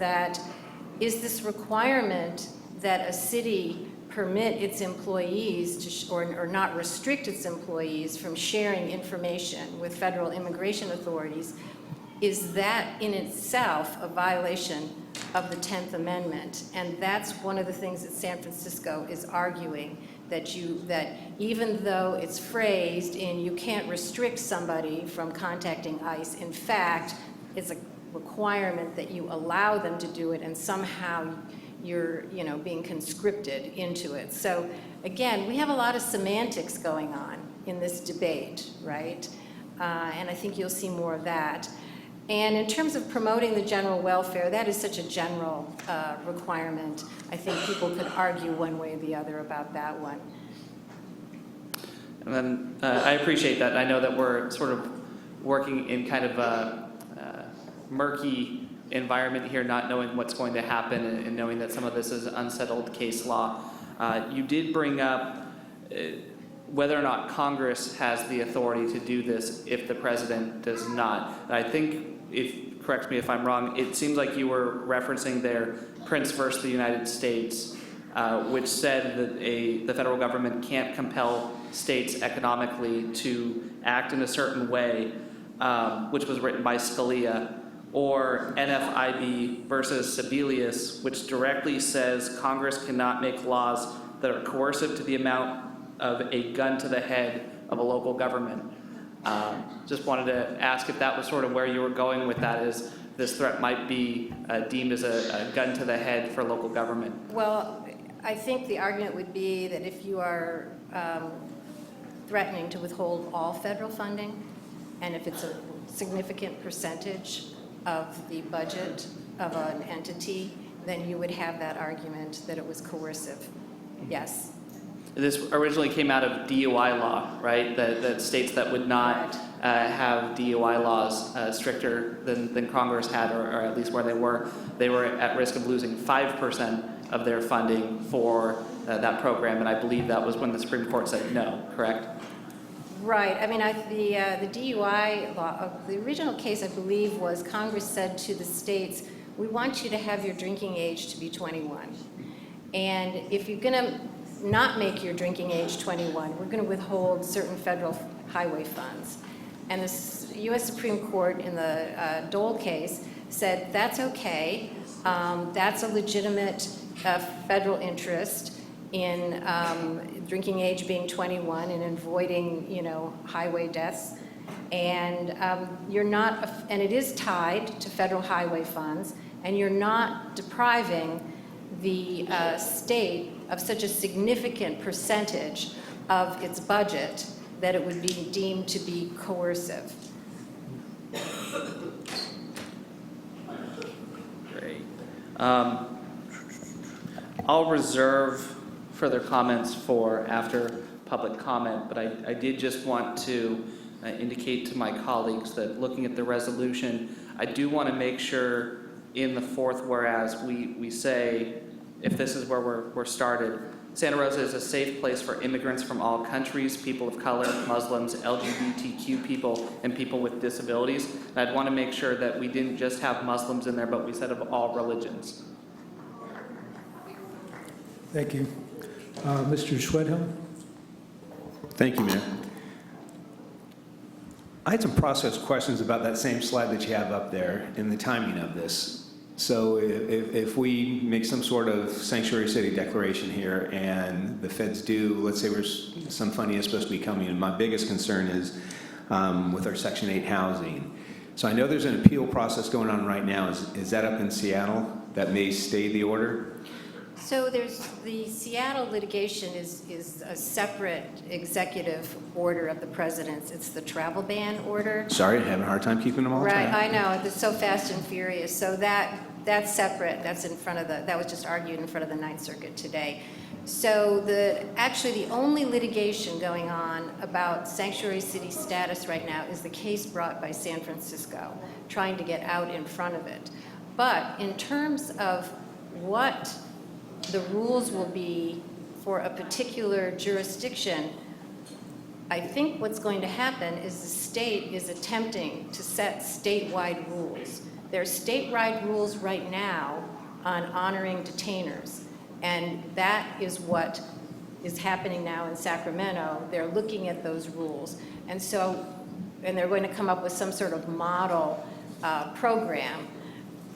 this requirement that a city permit its employees to, or not restrict its employees from sharing information with federal immigration authorities, is that in itself a violation of the 10th Amendment? And that's one of the things that San Francisco is arguing, that even though it's phrased in you can't restrict somebody from contacting ICE, in fact, it's a requirement that you allow them to do it, and somehow you're being conscripted into it. So again, we have a lot of semantics going on in this debate, right? And I think you'll see more of that. And in terms of promoting the general welfare, that is such a general requirement. I think people could argue one way or the other about that one. And then I appreciate that. I know that we're sort of working in kind of a murky environment here, not knowing what's going to happen and knowing that some of this is unsettled case law. You did bring up whether or not Congress has the authority to do this if the president does not. And I think, correct me if I'm wrong, it seems like you were referencing there Prince versus the United States, which said that the federal government can't compel states economically to act in a certain way, which was written by Scalia, or NFIB versus Sebelius, which directly says Congress cannot make laws that are coercive to the amount of a gun to the head of a local government. Just wanted to ask if that was sort of where you were going with that, is this threat might be deemed as a gun to the head for local government. Well, I think the argument would be that if you are threatening to withhold all federal funding, and if it's a significant percentage of the budget of an entity, then you would have that argument that it was coercive. Yes. This originally came out of DUI law, right? That states that would not have DUI laws stricter than Congress had, or at least where they were at risk of losing 5% of their funding for that program, and I believe that was when the Supreme Court said no, correct? Right. I mean, the DUI law, the original case, I believe, was Congress said to the states, we want you to have your drinking age to be 21. And if you're going to not make your drinking age 21, we're going to withhold certain federal highway funds. And the U.S. Supreme Court in the Dole case said that's okay. That's a legitimate federal interest in drinking age being 21 and avoiding, highway deaths. And you're not, and it is tied to federal highway funds, and you're not depriving the state of such a significant percentage of its budget that it would be deemed to be coercive. Great. I'll reserve further comments for after public comment, but I did just want to indicate to my colleagues that looking at the resolution, I do want to make sure in the fourth whereas we say, if this is where we're started, Santa Rosa is a safe place for immigrants from all countries, people of color, Muslims, LGBTQ people, and people with disabilities. And I'd want to make sure that we didn't just have Muslims in there, but we said of all religions. Thank you. Mr. Schwedhelm? Thank you, Mayor. I had some process questions about that same slide that you have up there and the timing of this. So if we make some sort of sanctuary city declaration here and the feds do, let's say some funding is supposed to be coming, and my biggest concern is with our Section 8 housing. So I know there's an appeal process going on right now. Is that up in Seattle that may stay the order? So there's, the Seattle litigation is a separate executive order of the president's. It's the travel ban order. Sorry, I'm having a hard time keeping them all Right, track. I know, it's so fast and furious. So that's separate, that's in front of that was just argued in front of the Ninth Circuit today. So actually the only litigation going on about sanctuary city status right now is the case brought by San Francisco, trying to get out in front of it. But in terms of what the rules will be for a particular jurisdiction, I think what's going to happen is the state is attempting to set statewide rules. There are statewide rules right now on honoring detainers, and that is what is happening now in Sacramento. They're looking at those rules, and they're going to come up with some sort of model program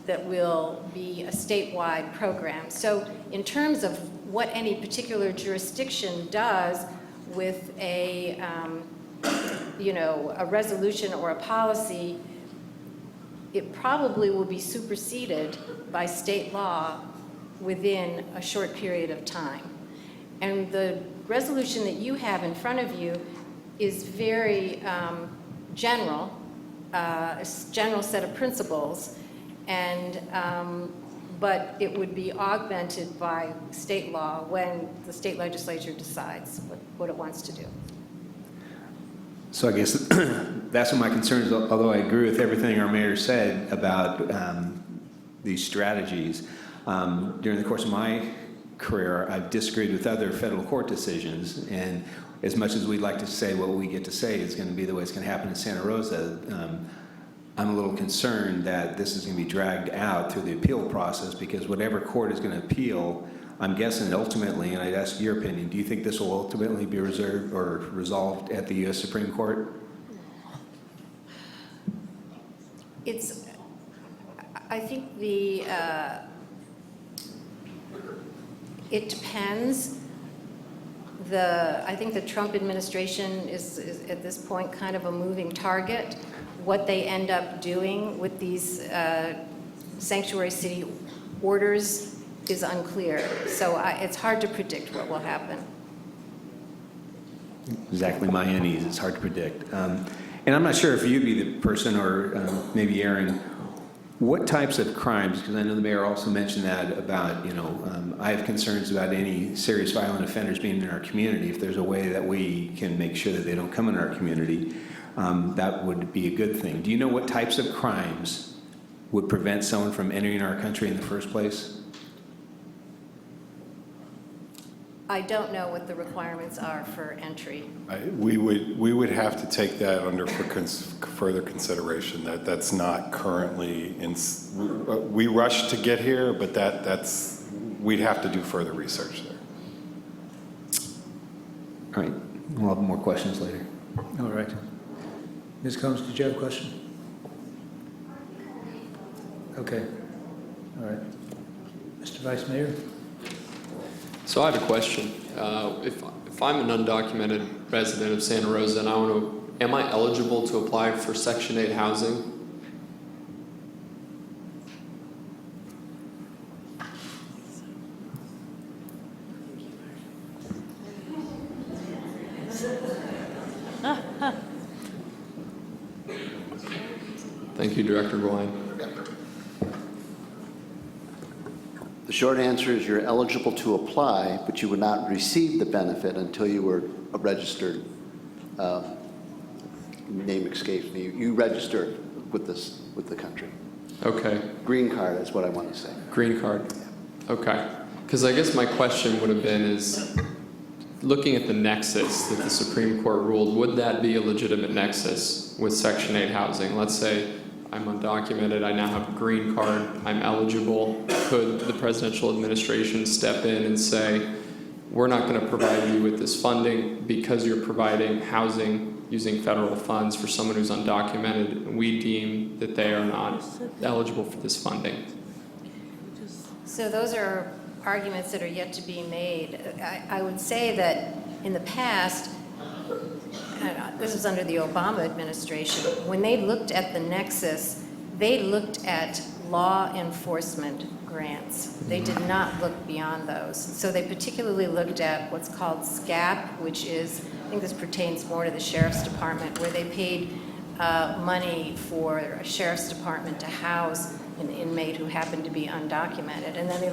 that will be a statewide program. So in terms of what any particular jurisdiction does with a resolution or a policy, it probably will be superseded by state law within a short period of time. And the resolution that you have in front of you is very general, a general set of principles, and but it would be augmented by state law when the state legislature decides what it wants to do. So I guess that's what my concern is, although I agree with everything our mayor said about these strategies. During the course of my career, I've disagreed with other federal court decisions, and as much as we'd like to say what we get to say is going to be the way it's going to happen in Santa Rosa, I'm a little concerned that this is going to be dragged out through the appeal process, because whatever court is going to appeal, I'm guessing ultimately, and I'd ask your opinion, do you think this will ultimately be reserved or resolved at the U.S. Supreme Court? I think it depends. I think the Trump administration is at this point kind of a moving target. What they end up doing with these sanctuary city orders is unclear. So it's hard to predict what will happen. Exactly my unease. It's hard to predict. And I'm not sure if you'd be the person, or maybe Aaron, what types of crimes, because I know the mayor also mentioned that about, I have concerns about any serious violent offenders being in our community. If there's a way that we can make sure that they don't come in our community, that would be a good thing. Do you know what types of crimes would prevent someone from entering our country in the first place? I don't know what the requirements are for entry. We would have to take that under further consideration. That's not currently we rushed to get here, but we'd have to do further research there. All right, we'll have more questions later. All right. Ms. Combs, did you have a question? Okay. All right. Mr. Vice Mayor? So I have a question. If I'm an undocumented resident of Santa Rosa and am I eligible to apply for Section 8 housing? Thank you, Director Gwine. The short answer is you're eligible to apply, but you would not receive the benefit until you were a registered, name escapes me, you registered with the country. Okay. Green card is what I want to say. Green card. Okay. Because I guess my question would have been is, looking at the nexus that the Supreme Court ruled, would that be a legitimate nexus with Section 8 housing? Let's say I'm undocumented, I now have a green card, I'm eligible. Could the presidential administration step in and say, we're not going to provide you with this funding because you're providing housing using federal funds for someone who's undocumented, and we deem that they are not eligible for this funding? So those are arguments that are yet to be made. I would say that in the past, this was under the Obama administration, when they looked at the nexus, they looked at law enforcement grants. They did not look beyond those. So they particularly looked at what's called SCAP, which is, I think this pertains more to the Sheriff's Department, where they paid money for a Sheriff's Department to house an inmate who happened to be undocumented. And then they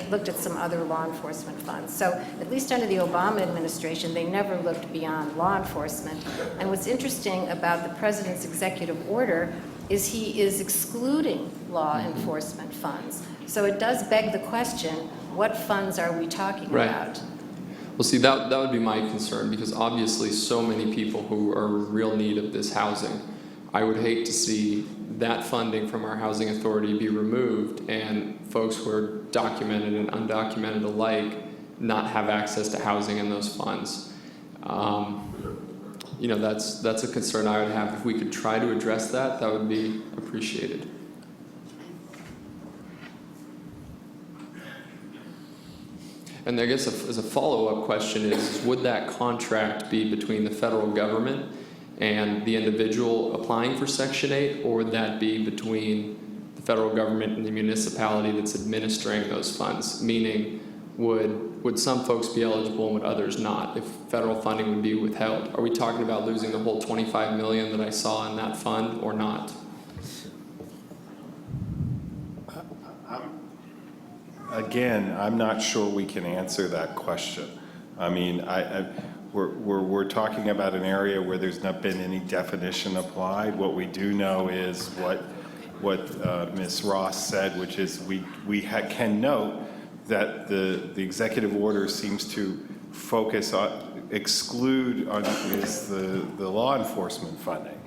looked at some other law enforcement funds. So at least under the Obama administration, they never looked beyond law enforcement. And what's interesting about the president's executive order is he is excluding law enforcement funds. So it does beg the question, what funds are we talking about? Well, see, that would be my concern, because obviously so many people who are in real need of this housing, I would hate to see that funding from our housing authority be removed and folks who are documented and undocumented alike not have access to housing in those funds. You know, that's a concern I would have. If we could try to address that, that would be appreciated. And I guess as a follow-up question is, would that contract be between the federal government and the individual applying for Section 8, or would that be between the federal government and the municipality that's administering those funds? Meaning, would some folks be eligible and would others not, if federal funding would be withheld? Are we talking about losing the whole $25 million that I saw in that fund, or not? Again, I'm not sure we can answer that question. I mean, we're talking about an area where there's not been any definition applied. What we do know is what Ms. Ross said, which is we can note that the executive order seems to focus on, exclude on is the law enforcement funding.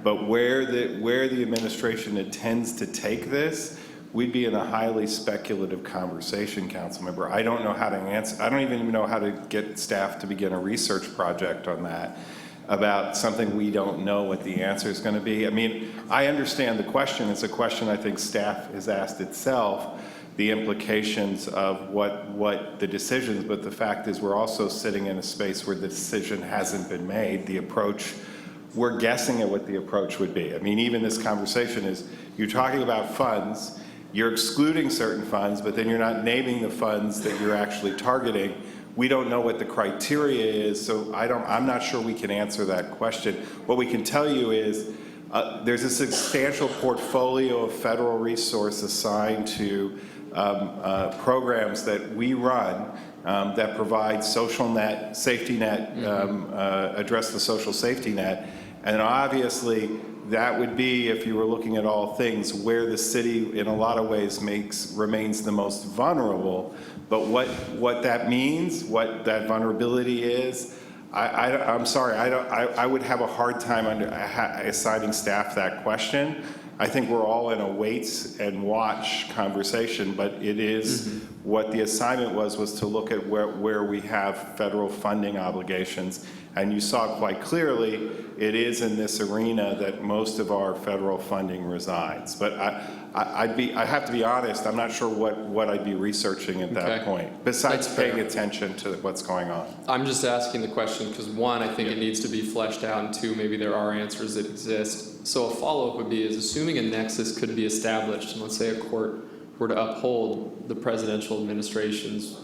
But where the administration intends to take this, we'd be in a highly speculative conversation, council member. I don't know how to answer. I don't even know how to get staff to begin a research project on that about something we don't know what the answer is going to be. I mean, I understand the question. It's a question I think staff has asked itself, the implications of what the decisions, but the fact is we're also sitting in a space where the decision hasn't been made. The approach, we're guessing at what the approach would be. I mean, even this conversation is, you're talking about funds, you're excluding certain funds, but then you're not naming the funds that you're actually targeting. We don't know what the criteria is, so I'm not sure we can answer that question. What we can tell you is there's a substantial portfolio of federal resource assigned to programs that we run that provide social net, safety net, address the social safety net, and obviously that would be, if you were looking at all things, where the city in a lot of ways remains the most vulnerable. But what that means, what that vulnerability is, I'm sorry, I would have a hard time assigning staff that question. I think we're all in a wait and watch conversation, but it is what the assignment was to look at where we have federal funding obligations. And you saw quite clearly it is in this arena that most of our federal funding resides. But I have to be honest, I'm not sure what I'd be researching at that point, besides paying attention to what's going on. I'm just asking the question because, one, I think it needs to be fleshed out, and two, maybe there are answers that exist. So a follow-up would be, is assuming a nexus could be established, and let's say a court were to uphold the presidential administration's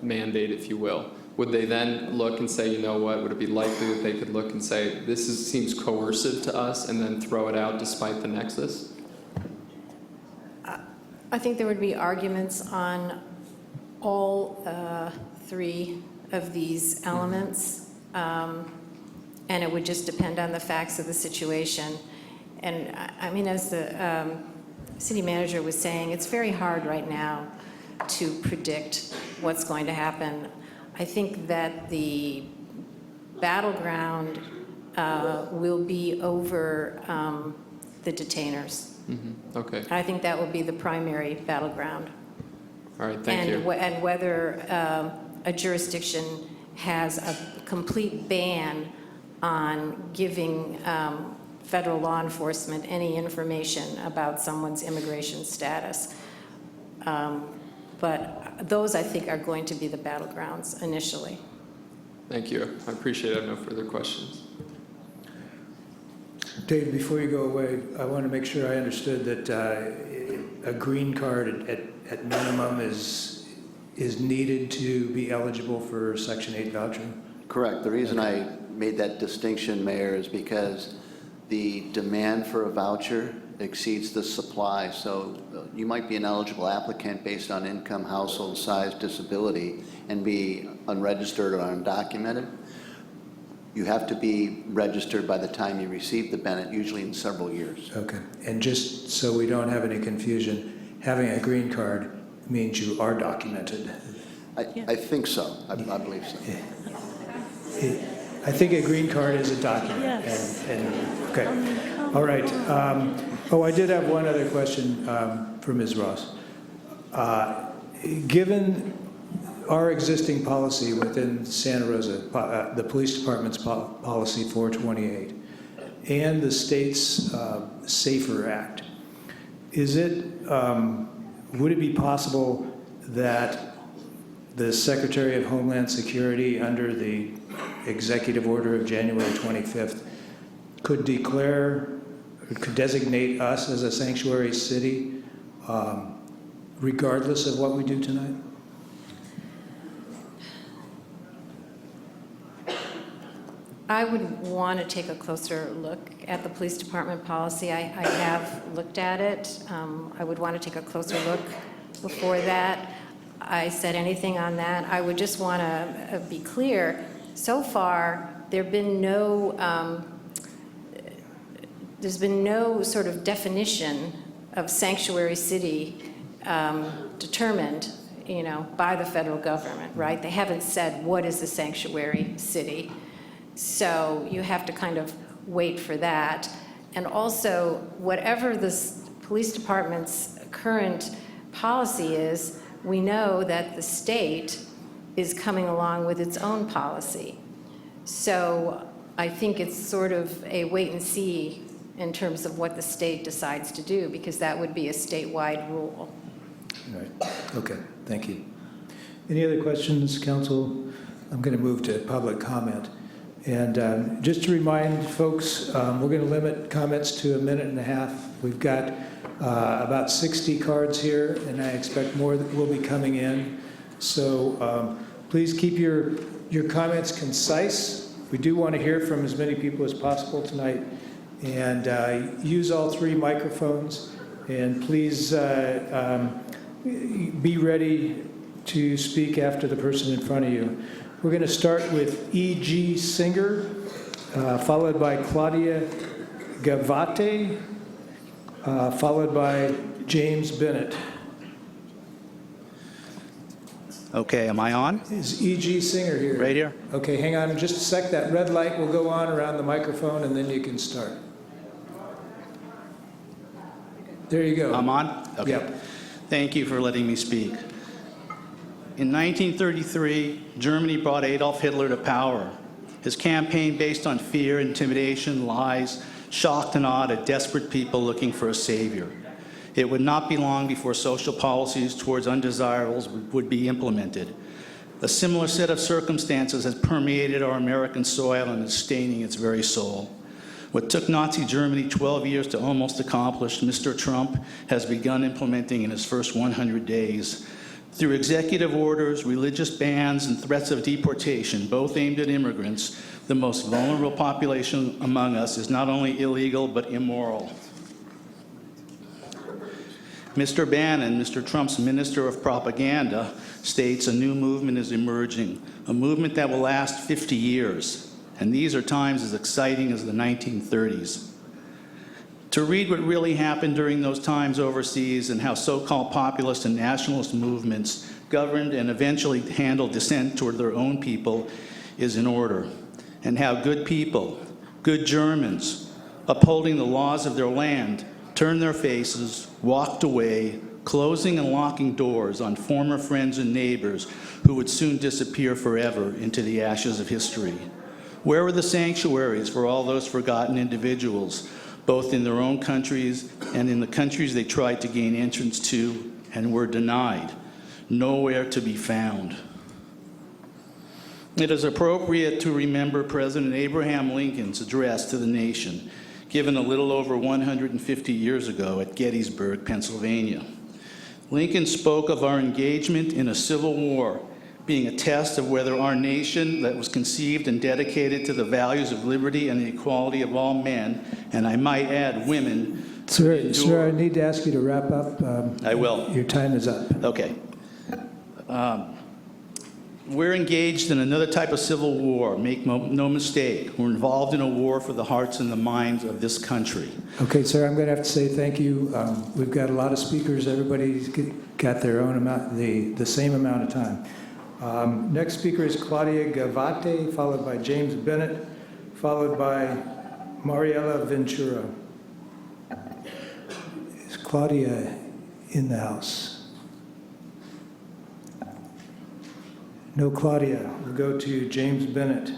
mandate, if you will, would they then look and say, you know what, would it be likely that they could look and say, seems coercive to us, and then throw it out despite the nexus? I think there would be arguments on all three of these elements, and it would just depend on the facts of the situation. And I mean, as the city manager was saying, it's very hard right now to predict what's going to happen. I think that the battleground will be over the detainers. Okay. I think that will be the primary battleground. All right, thank you. And whether a jurisdiction has a complete ban on giving federal law enforcement any information about someone's immigration status. But those, I think, are going to be the battlegrounds initially. Thank you. I appreciate it. I have no further questions. Dave, before you go away, I want to make sure I understood that a green card at minimum is needed to be eligible for Section 8 voucher? Correct. The reason I made that distinction, Mayor, is because the demand for a voucher exceeds the supply. So you might be an eligible applicant based on income, household size, disability, and be unregistered or undocumented. You have to be registered by the time you receive the benefit, usually in several years. Okay. And just so we don't have any confusion, having a green card means you are documented. I think so. I believe so. I think a green card is a document. Yes. Okay. All right. I did have one other question for Ms. Ross. Given our existing policy within Santa Rosa, the police department's policy 428, and the state's SAFER Act, would it be possible that the Secretary of Homeland Security, under the executive order of January 25th, could designate us as a sanctuary city regardless of what we do tonight? I would want to take a closer look at the police department policy. I have looked at it. I would want to take a closer look before that I said anything on that. I would just want to be clear. So far, there's been no sort of definition of sanctuary city determined, by the federal government, right? They haven't said what is a sanctuary city. So you have to kind of wait for that. And also, whatever the police department's current policy is, we know that the state is coming along with its own policy. So I think it's sort of a wait and see in terms of what the state decides to do, because that would be a statewide rule. All right. Okay. Thank you. Any other questions, council? I'm going to move to public comment. And just to remind folks, we're going to limit comments to 1.5 minutes. We've got about 60 cards here, and I expect more that will be coming in. So please keep your comments concise. We do want to hear from as many people as possible tonight. And use all 3 microphones. And please be ready to speak after the person in front of you. We're going to start with E.G. Singer, followed by Claudia Gavate, followed by James Bennett. Okay, am I on? Is E.G. Singer here? Right here. Okay, hang on just a sec. That red light will go on around the microphone, and then you can start. There you go. I'm on? Okay. Yep. Thank you for letting me speak. In 1933, Germany brought Adolf Hitler to power. His campaign, based on fear, intimidation, lies, shocked and awed a desperate people looking for a savior. It would not be long before social policies towards undesirables would be implemented. A similar set of circumstances has permeated our American soil and is staining its very soul. What took Nazi Germany 12 years to almost accomplish, Mr. Trump has begun implementing in his first 100 days. Through executive orders, religious bans, and threats of deportation, both aimed at immigrants, the most vulnerable population among us is not only illegal but immoral. Mr. Bannon, Mr. Trump's Minister of Propaganda, states a new movement is emerging, a movement that will last 50 years. And these are times as exciting as the 1930s. To read what really happened during those times overseas and how so-called populist and nationalist movements governed and eventually handled dissent toward their own people is in order. And how good people, good Germans, upholding the laws of their land, turned their faces, walked away, closing and locking doors on former friends and neighbors who would soon disappear forever into the ashes of history. Where were the sanctuaries for all those forgotten individuals, both in their own countries and in the countries they tried to gain entrance to and were denied? nowhere to be found. It is appropriate to remember President Abraham Lincoln's address to the nation, given a little over 150 years ago at Gettysburg, Pennsylvania. Lincoln spoke of our engagement in a civil war being a test of whether our nation that was conceived and dedicated to the values of liberty and the equality of all men, and I might add women, Sir, I need to ask you to wrap up. I will. Your time is up. Okay. We're engaged in another type of civil war. Make no mistake. We're involved in a war for the hearts and the minds of this country. Okay, sir, I'm going to have to say thank you. We've got a lot of speakers. Everybody's got their own amount, the same amount of time. Next speaker is Claudia Gavate, followed by James Bennett, followed by Mariela Ventura. Is Claudia in the house? No Claudia. We'll go to James Bennett.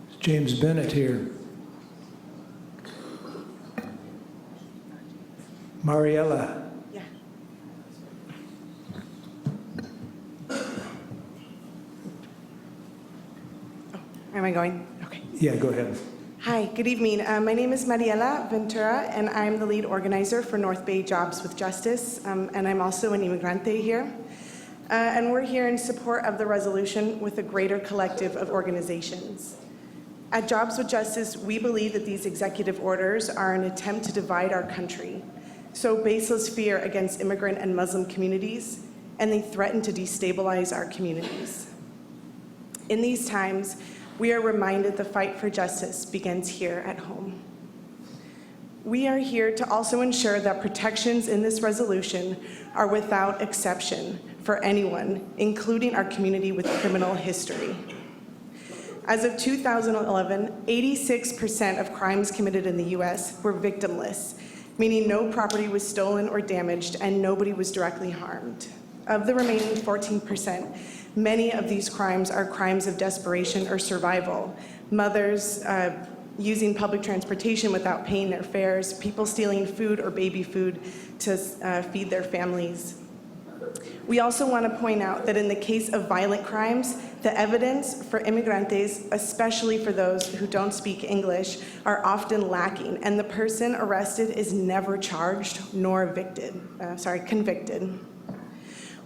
Is James Bennett here? Mariela. Yeah. Where am I going? Okay. Yeah, go ahead. Hi, good evening. My name is Mariela Ventura, and I'm the lead organizer for North Bay Jobs with Justice, and I'm also an immigrante here. And we're here in support of the resolution with a greater collective of organizations. At Jobs with Justice, we believe that these executive orders are an attempt to divide our country, sow baseless fear against immigrant and Muslim communities, and they threaten to destabilize our communities. In these times, we are reminded the fight for justice begins here at home. We are here to also ensure that protections in this resolution are without exception for anyone, including our community with criminal history. As of 2011, 86% of crimes committed in the US were victimless, meaning no property was stolen or damaged and nobody was directly harmed. Of the remaining 14%, many of these crimes are crimes of desperation or survival. Mothers using public transportation without paying their fares, people stealing food or baby food to feed their families. We also want to point out that in the case of violent crimes, the evidence for immigrantes, especially for those who don't speak English, are often lacking, and the person arrested is never charged nor convicted.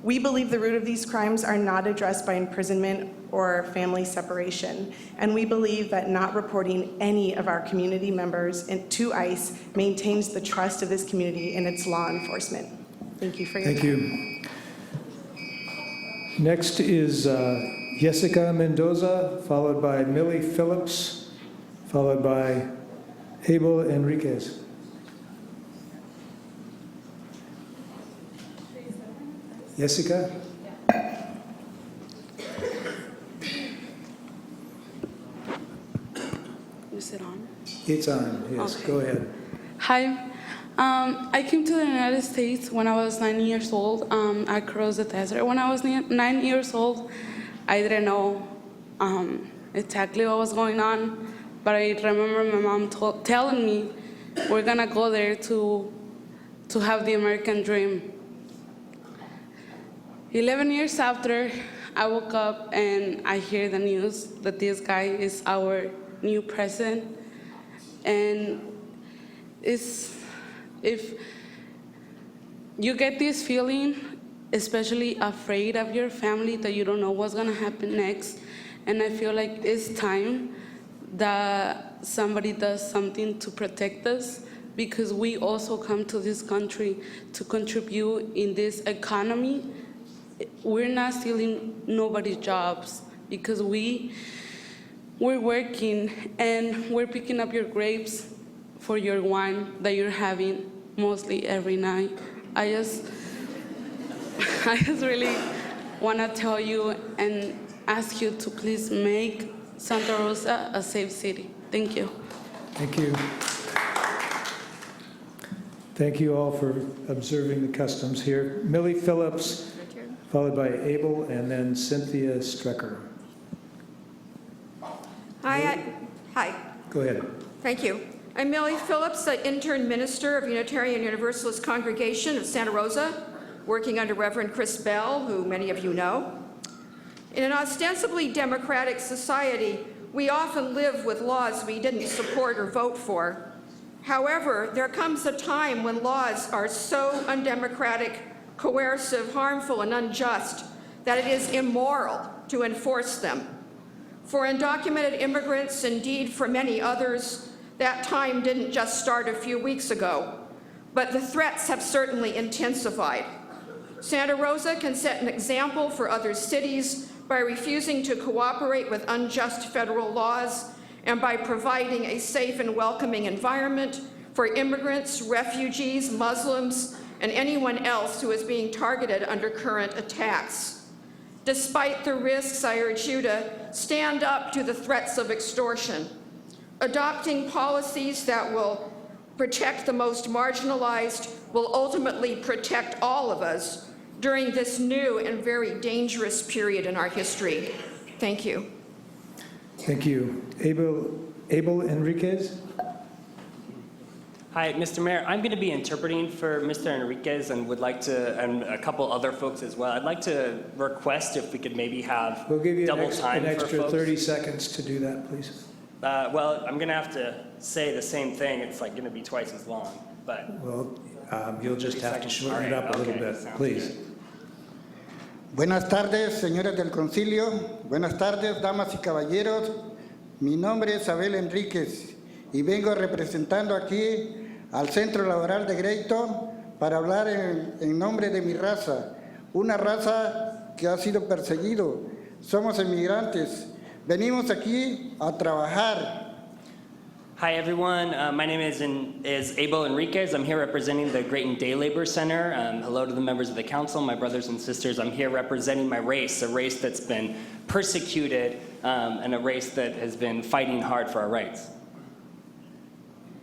We believe the root of these crimes are not addressed by imprisonment or family separation, and we believe that not reporting any of our community members to ICE maintains the trust of this community in its law enforcement. Thank you for your time. Thank you. Next is Jessica Mendoza, followed by Millie Phillips, followed by Abel Enriquez. Jessica? Is it on? It's on, yes. Okay. Go ahead. Hi. I came to the United States when I was 9 years old. I crossed the desert. When I was 9 years old, I didn't know exactly what was going on, but I remember my mom telling me, we're gonna go there to have the American dream. 11 years after, I woke up and I hear the news that this guy is our new president. And if you get this feeling, especially afraid of your family, that you don't know what's gonna happen next, and I feel like it's time that somebody does something to protect us, because we also come to this country to contribute in this economy. We're not stealing nobody's jobs, because we're working and we're picking up your grapes for your wine that you're having mostly every night. I just really want to tell you and ask you to please make Santa Rosa a safe city. Thank you. Thank you. Thank you all for observing the customs here. Millie Phillips, followed by Abel, and then Cynthia Strecker. Hi. Go ahead. Thank you. I'm Millie Phillips, the intern minister of Unitarian Universalist Congregation of Santa Rosa, working under Reverend Chris Bell, who many of you know. In an ostensibly democratic society, we often live with laws we didn't support or vote for. However, there comes a time when laws are so undemocratic, coercive, harmful, and unjust that it is immoral to enforce them. For undocumented immigrants, indeed for many others, that time didn't just start a few weeks ago, but the threats have certainly intensified. Santa Rosa can set an example for other cities by refusing to cooperate with unjust federal laws and by providing a safe and welcoming environment for immigrants, refugees, Muslims, and anyone else who is being targeted under current attacks. Despite the risks, I urge you to stand up to the threats of extortion. Adopting policies that will protect the most marginalized will ultimately protect all of us during this new and very dangerous period in our history. Thank you. Thank you. Abel Enriquez? Hi, Mr. Mayor. I'm going to be interpreting for Mr. Enriquez and would like to, and a couple other folks as well. I'd like to request if we could maybe have We'll give you double time an extra for folks. 30 seconds to do that, please. Well, I'm going to have to say the same thing. It's like going to be twice as long, but. Well, you'll just have to shorten it up a little bit, sounds please. good. Buenas tardes, señores del concilio. Buenas tardes, damas y caballeros. Mi nombre es Abel Enríquez y vengo representando aquí al Centro Laboral de Greyton para hablar en nombre de mi raza, una raza que ha sido perseguido. Somos inmigrantes. Venimos aquí a trabajar. Hi, everyone. My name is Abel Enriquez. I'm here representing the Greyton Day Labor Center. Hello to the members of the council, my brothers and sisters. I'm here representing my race, a race that's been persecuted and a race that has been fighting hard for our rights.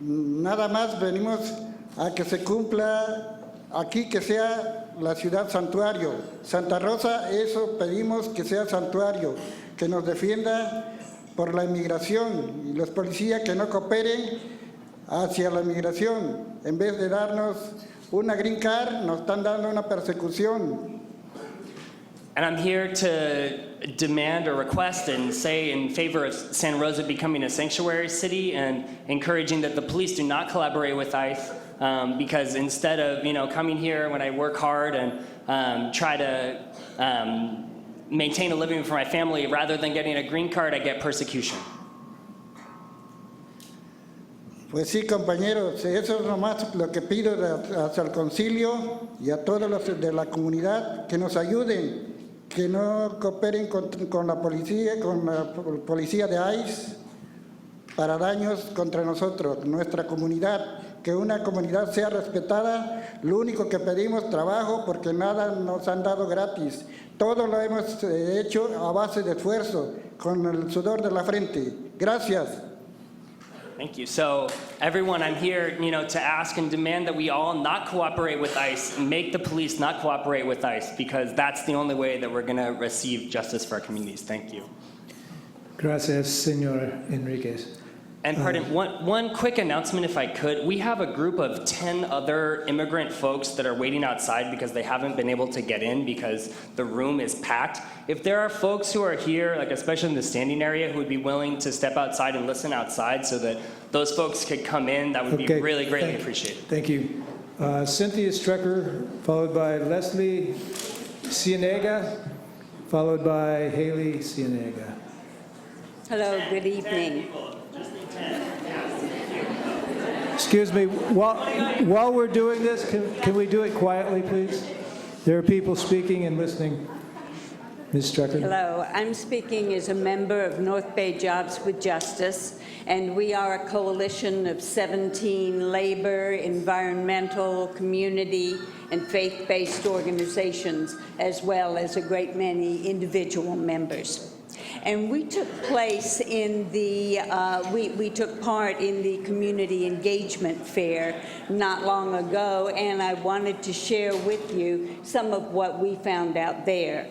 Nada más venimos a que se cumpla aquí, que sea la ciudad santuario. Santa Rosa, eso pedimos que sea santuario, que nos defienda por la inmigración y los policías que no cooperen hacia la inmigración. En vez de darnos una green card, nos están dando una persecución. And I'm here to demand or request and say in favor of Santa Rosa becoming a sanctuary city and encouraging that the police do not collaborate with ICE because instead of coming here when I work hard and try to maintain a living for my family, rather than getting a green card, I get persecution. Pues sí, compañeros, eso es nomás lo que pido hacia el concilio y a todos los de la comunidad que nos ayuden, que no cooperen con la policía de ICE para daños contra nosotros, nuestra comunidad, que una comunidad sea respetada. Lo único que pedimos trabajo porque nada nos han dado gratis. Todo lo hemos hecho a base de esfuerzo, con el sudor de la frente. Gracias. Thank you. So everyone, I'm here, to ask and demand that we all not cooperate with ICE, and make the police not cooperate with ICE, because that's the only way that we're going to receive justice for our communities. Thank you. Gracias, Senor Enriquez. And pardon, one quick announcement if I could. We have a group of 10 other immigrant folks that are waiting outside because they haven't been able to get in because the room is packed. If there are folks who are here, like especially in the standing area, who would be willing to step outside and listen outside so that those folks could come in, that would be really greatly appreciated. Thank you. Cynthia Strecker, followed by Leslie Cienega, followed by Haley Cienega. Hello, good evening. Excuse me, while we're doing this, can we do it quietly, please? There are people speaking and listening. Ms. Strecker. Hello, I'm speaking as a member of North Bay Jobs with Justice, and we are a coalition of 17 labor, environmental, community, and faith-based organizations, as well as a great many individual members. And we took place in the, we took part in the community engagement fair not long ago, and I wanted to share with you some of what we found out there.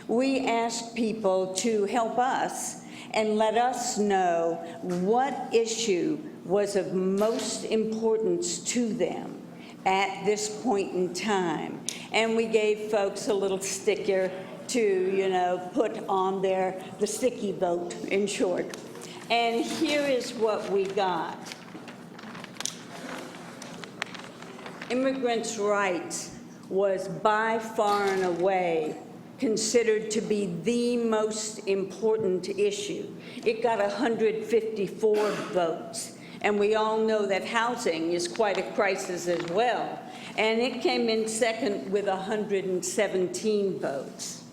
We asked people to help us and let us know what issue was of most importance to them at this point in time. And we gave folks a little sticker to, put on the sticky vote, in short. And here is what we got. Immigrants' rights was by far and away considered to be the most important issue. It got 154 votes. And we all know that housing is quite a crisis as well. And it came in second with 117 votes.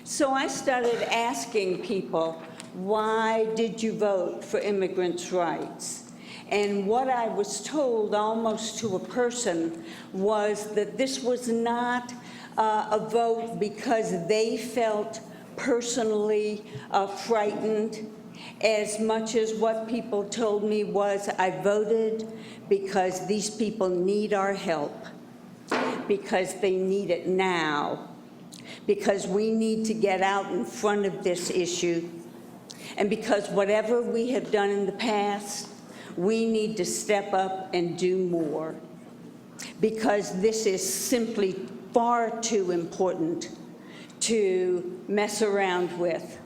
So I started asking people, why did you vote for immigrants' rights? And what I was told almost to a person was that this was not a vote because they felt personally frightened, as much as what people told me was, I voted because these people need our help, because they need it now, because we need to get out in front of this issue, and because whatever we have done in the past, we need to step up and do more, because this is simply far too important to mess around with.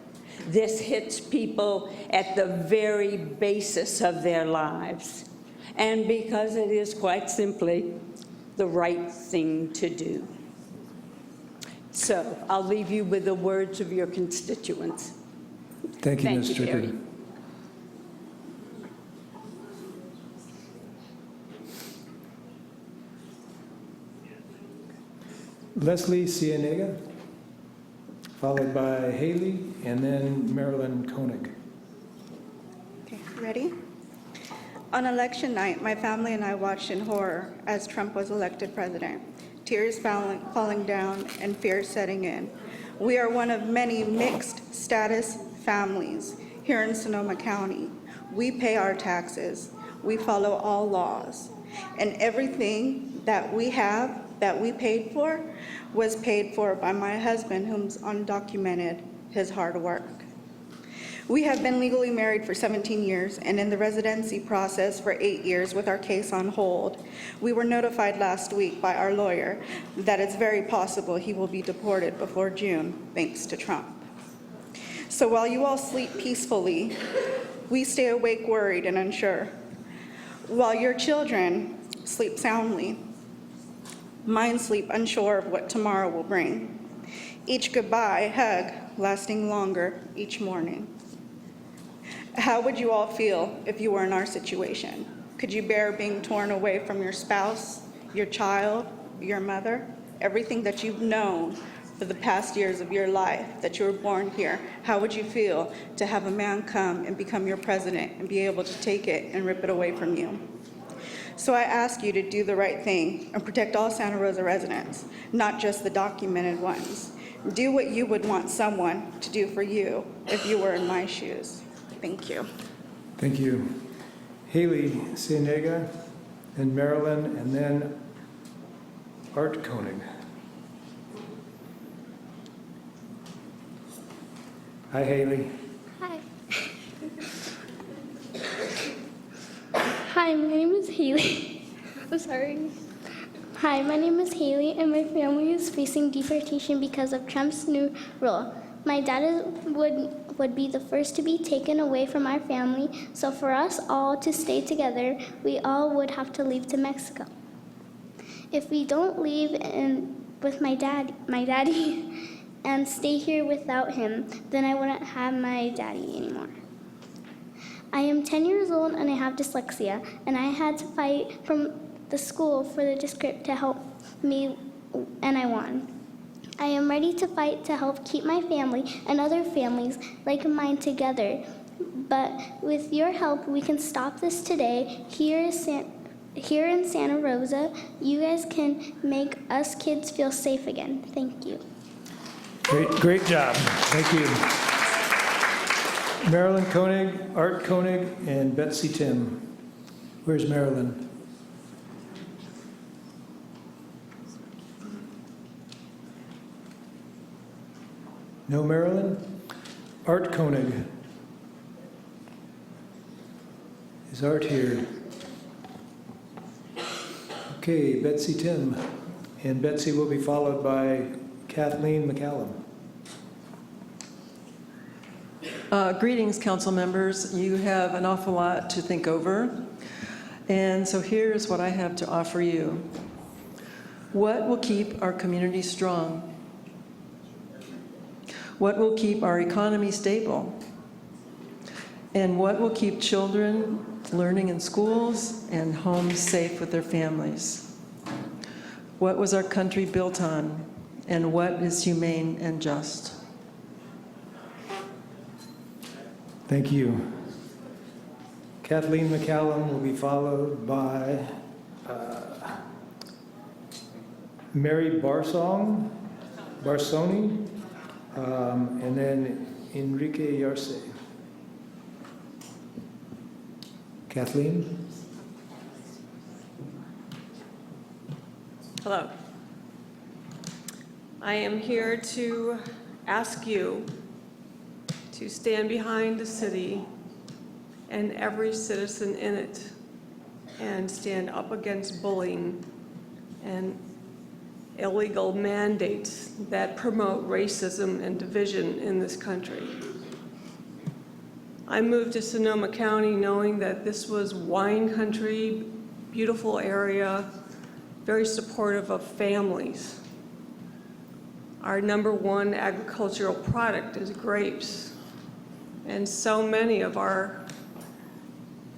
This hits people at the very basis of their lives, and because it is quite simply the right thing to do. So I'll leave you with the words of your constituents. Thank you, Ms. Strickland. Gary. Leslie Cienega, followed by Haley, and then Marilyn Koenig. Okay, ready? On election night, my family and I watched in horror as Trump was elected president, tears falling down and fear setting in. We are one of many mixed status families here in Sonoma County. We pay our taxes. We follow all laws. And everything that we have, that we paid for, was paid for by my husband, whom's undocumented, his hard work. We have been legally married for 17 years and in the residency process for 8 years with our case on hold. We were notified last week by our lawyer that it's very possible he will be deported before June, thanks to Trump. So while you all sleep peacefully, we stay awake worried and unsure. While your children sleep soundly, mine sleep unsure of what tomorrow will bring. Each goodbye hug lasting longer each morning. How would you all feel if you were in our situation? Could you bear being torn away from your spouse, your child, your mother, everything that you've known for the past years of your life, that you were born here? How would you feel to have a man come and become your president and be able to take it and rip it away from you? So I ask you to do the right thing and protect all Santa Rosa residents, not just the documented ones. Do what you would want someone to do for you if you were in my shoes. Thank you. Thank you. Haley Cienega, and Marilyn, and then Art Koenig. Hi, Haley. Hi. Hi, my name is Haley. I'm sorry. Hi, my name is Haley, and my family is facing deportation because of Trump's new rule. My dad would be the first to be taken away from our family, so for us all to stay together, we all would have to leave to Mexico. If we don't leave with my daddy, and stay here without him, then I wouldn't have my daddy anymore. I am 10 years old and I have dyslexia, and I had to fight from the school for the district to help me, and I won. I am ready to fight to help keep my family and other families like mine together. But with your help, we can stop this today. Here in Santa Rosa, you guys can make us kids feel safe again. Thank you. Great job. Thank you. Marilyn Koenig, Art Koenig, and Betsy Tim. Where's Marilyn? No Marilyn? Art Koenig is Is Art here? Okay, Betsy Tim. And Betsy will be followed by Kathleen McCallum. Greetings, council members. You have an awful lot to think over. And so here's what I have to offer you. What will keep our community strong? What will keep our economy stable? And what will keep children learning in schools and homes safe with their families? What was our country built on? And what is humane and just? Thank you. Kathleen McCallum will be followed by Mary Barsoni, and then Enrique Yarse. Kathleen? Hello. I am here to ask you to stand behind the city and every citizen in it and stand up against bullying and illegal mandates that promote racism and division in this country. I moved to Sonoma County knowing that this was wine country, beautiful area, very supportive of families. Our #1 agricultural product is grapes. And so many of our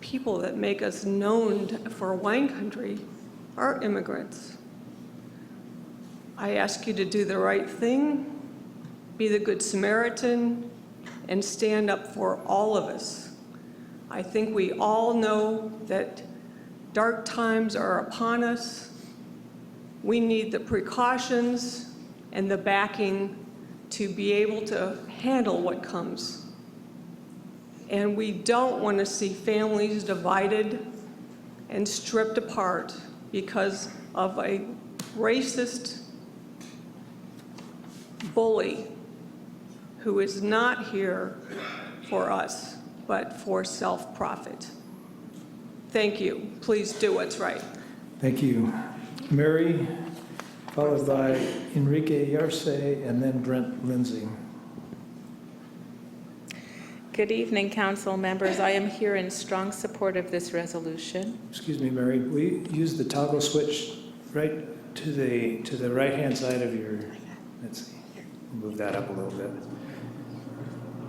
people that make us known for wine country are immigrants. I ask you to do the right thing, be the Good Samaritan, and stand up for all of us. I think we all know that dark times are upon us. We need the precautions and the backing to be able to handle what comes. And we don't want to see families divided and stripped apart because of a racist bully who is not here for us, but for self-profit. Thank you. Please do what's right. Thank you. Mary, followed by Enrique Yarse, and then Brent Lindsay. Good evening, council members. I am here in strong support of this resolution. Excuse me, Mary, we use the toggle switch right to the right-hand side of your, let's see, move that up a little bit.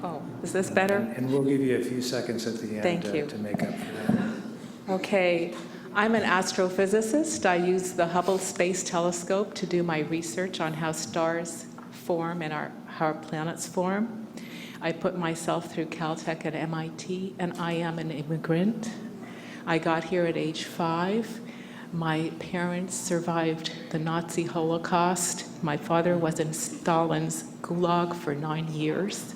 Oh, is this better? And we'll give you a few seconds at the end Thank you. To make up for that. Okay, I'm an astrophysicist. I use the Hubble Space Telescope to do my research on how stars form and how our planets form. I put myself through Caltech at MIT, and I am an immigrant. I got here at age 5. My parents survived the Nazi Holocaust. My father was in Stalin's Gulag for 9 years.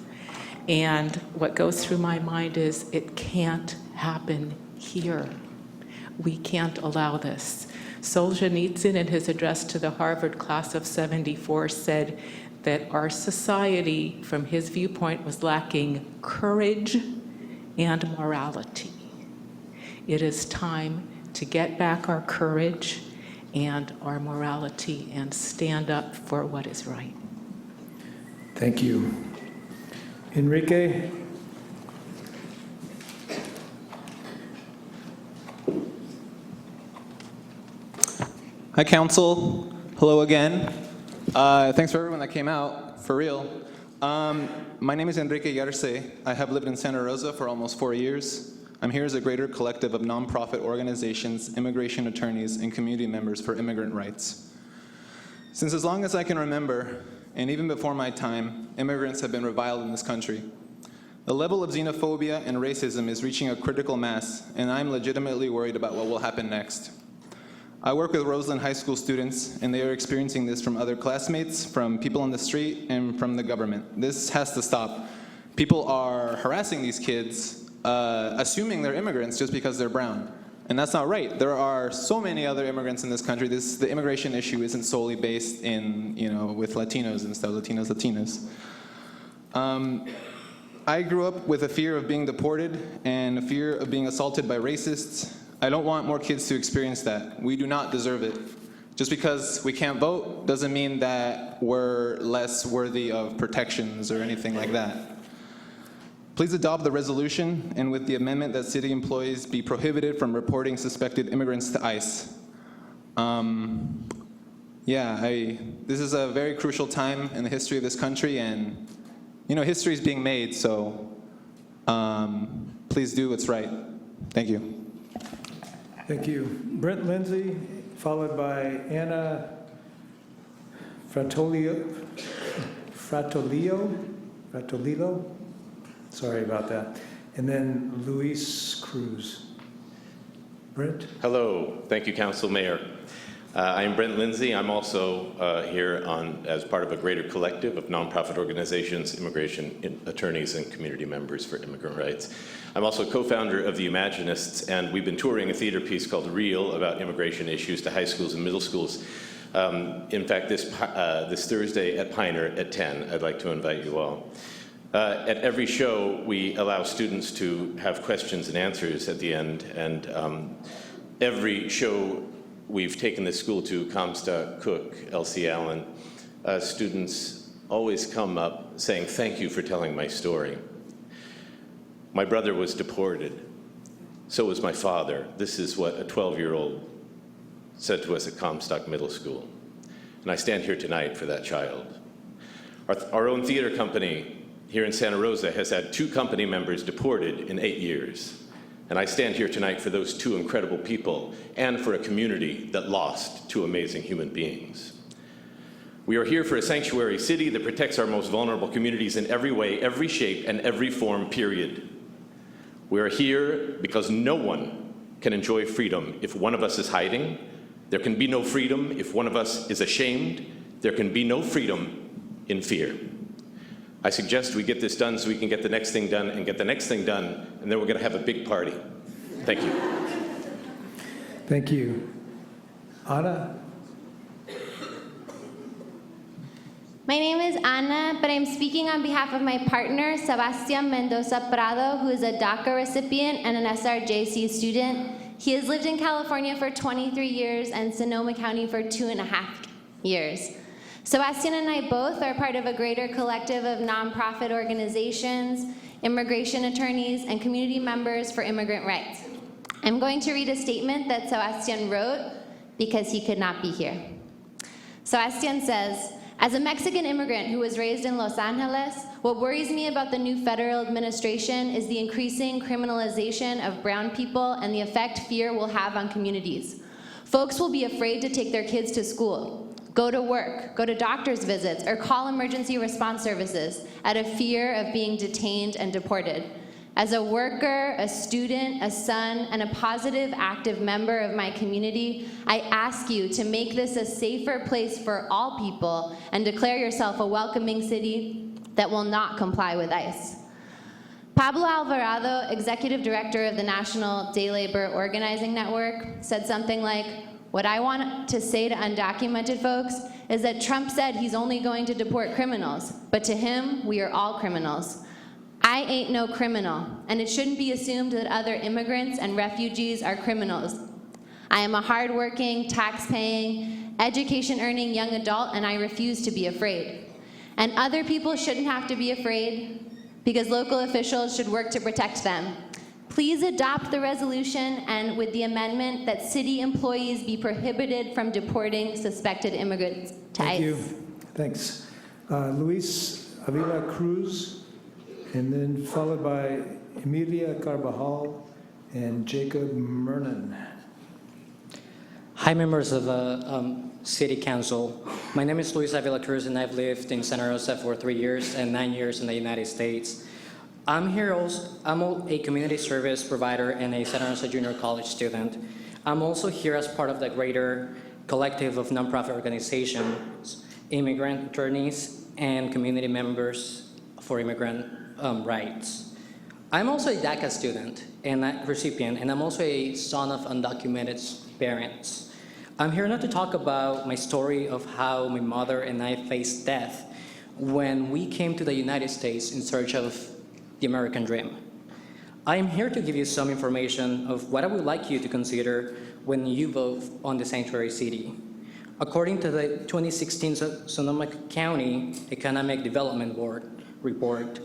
And what goes through my mind is it can't happen here. We can't allow this. Solzhenitsyn, in his address to the Harvard class of '74, said that our society, from his viewpoint, was lacking courage and morality. It is time to get back our courage and our morality and stand up for what is right. Thank you. Enrique? Hi, Council. Hello again. Thanks for everyone that came out, for real. My name is Enrique Yarse. I have lived in Santa Rosa for almost 4 years. I'm here as a greater collective of nonprofit organizations, immigration attorneys, and community members for immigrant rights. Since as long as I can remember, and even before my time, immigrants have been reviled in this country. The level of xenophobia and racism is reaching a critical mass, and I'm legitimately worried about what will happen next. I work with Roseland High School students, and they are experiencing this from other classmates, from people on the street, and from the government. This has to stop. People are harassing these kids, assuming they're immigrants just because they're brown. And that's not right. There are so many other immigrants in this country. The immigration issue isn't solely based in, with Latinos and stuff, Latinas. I grew up with a fear of being deported and a fear of being assaulted by racists. I don't want more kids to experience that. We do not deserve it. Just because we can't vote doesn't mean that we're less worthy of protections or anything like that. Please adopt the resolution, and with the amendment that city employees be prohibited from reporting suspected immigrants to ICE. This is a very crucial time in the history of this country, and history is being made, so please do what's right. Thank you. Thank you. Brent Lindsay, followed by Anna Fratolillo. Sorry about that. And then Luis Cruz. Brent? Hello. Thank you, Council Mayor. I'm Brent Lindsay. I'm also here as part of a greater collective of nonprofit organizations, immigration attorneys, and community members for immigrant rights. I'm also co-founder of the Imaginists, and we've been touring a theater piece called Real about immigration issues to high schools and middle schools. In fact, this Thursday at Piner at 10, I'd like to invite you all. At every show, we allow students to have questions and answers at the end, and every show we've taken this school to, Comstock, Cook, Elsie Allen, students always come up saying, "Thank you for telling my story. My brother was deported. So was my father." This is what a 12-year-old said to us at Comstock Middle School. And I stand here tonight for that child. Our own theater company here in Santa Rosa has had 2 company members deported in 8 years. And I stand here tonight for those 2 incredible people and for a community that lost 2 amazing human beings. We are here for a sanctuary city that protects our most vulnerable communities in every way, every shape, and every form, period. We are here because no one can enjoy freedom if one of us is hiding. There can be no freedom if one of us is ashamed. There can be no freedom in fear. I suggest we get this done so we can get the next thing done and get the next thing done, and then we're going to have a big party. Thank you. Thank you. Anna? My name is Anna, but I'm speaking on behalf of my partner, Sebastian Mendoza Prado, who is a DACA recipient and an SRJC student. He has lived in California for 23 years and Sonoma County for 2.5 years. Sebastian and I both are part of a greater collective of nonprofit organizations, immigration attorneys, and community members for immigrant rights. I'm going to read a statement that Sebastian wrote because he could not be here. Sebastian says, "As a Mexican immigrant who was raised in Los Angeles, what worries me about the new federal administration is the increasing criminalization of brown people and the effect fear will have on communities. Folks will be afraid to take their kids to school, go to work, go to doctor's visits, or call emergency response services out of fear of being detained and deported. As a worker, a student, a son, and a positive, active member of my community, I ask you to make this a safer place for all people and declare yourself a welcoming city that will not comply with ICE." Pablo Alvarado, executive director of the National Day Labor Organizing Network, said something like, "What I want to say to undocumented folks is that Trump said he's only going to deport criminals, but to him, we are all criminals. I ain't no criminal, and it shouldn't be assumed that other immigrants and refugees are criminals. I am a hardworking, tax-paying, education-earning young adult, and I refuse to be afraid. And other people shouldn't have to be afraid because local officials should work to protect them. Please adopt the resolution and with the amendment that city employees be prohibited from deporting suspected immigrants to ICE." Thank you. Thanks. Luis Avila Cruz, and then followed by Emilia Carbajal and Jacob Mernon. Hi, members of the City Council. My name is Luis Avila Cruz, and I've lived in Santa Rosa for 3 years and 9 years in the United States. I'm a community service provider and a Santa Rosa Junior College student. I'm also here as part of the greater collective of nonprofit organizations, immigrant attorneys, and community members for immigrant rights. I'm also a DACA student and a recipient, and I'm also a son of undocumented parents. I'm here not to talk about my story of how my mother and I faced death when we came to the United States in search of the American dream. I am here to give you some information of what I would like you to consider when you vote on the sanctuary city. According to the 2016 Sonoma County Economic Development Board report,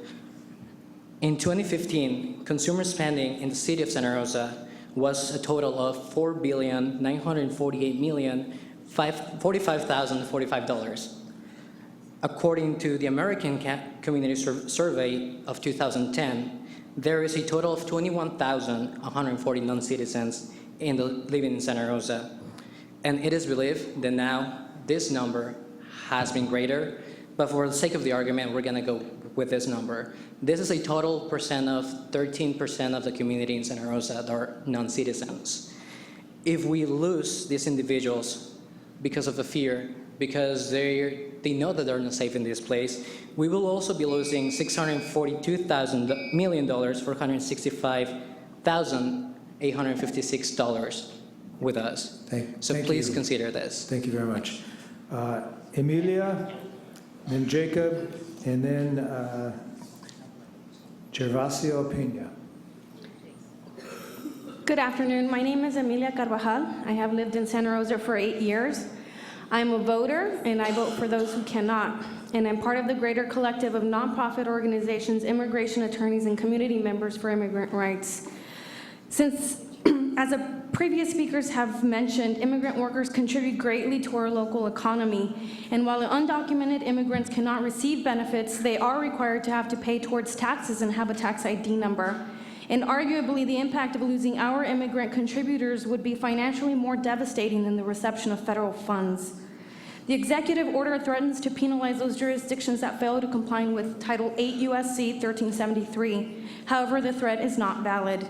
in 2015, consumer spending in the city of Santa Rosa was a total of $4,948,045,045. According to the American Community Survey of 2010, there is a total of 21,140 non-citizens living in Santa Rosa. And it is believed that now this number has been greater, but for the sake of the argument, we're gonna go with this number. This is a total percent of 13% of the community in Santa Rosa that are non-citizens. If we lose these individuals because of the fear, because they know that they're not safe in this place, we will also be losing $642 million for $165,856 with us. So please consider this. Thank you very much. Emilia, then Jacob, and then Gervasio Pena. Good afternoon. My name is Emilia Carvajal. I have lived in Santa Rosa for 8 years. I'm a voter, and I vote for those who cannot. And I'm part of the greater collective of nonprofit organizations, immigration attorneys, and community members for immigrant rights. Since, as the previous speakers have mentioned, immigrant workers contribute greatly to our local economy. And while undocumented immigrants cannot receive benefits, they are required to have to pay towards taxes and have a tax ID number. And arguably, the impact of losing our immigrant contributors would be financially more devastating than the reception of federal funds. The executive order threatens to penalize those jurisdictions that fail to comply with Title 8 U.S.C. 1373. However, the threat is not valid.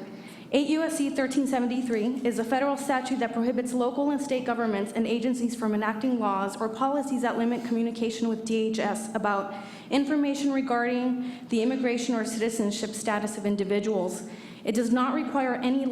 8 U.S.C. 1373 is a federal statute that prohibits local and state governments and agencies from enacting laws or policies that limit communication with DHS about information regarding the immigration or citizenship status of individuals. It does not require any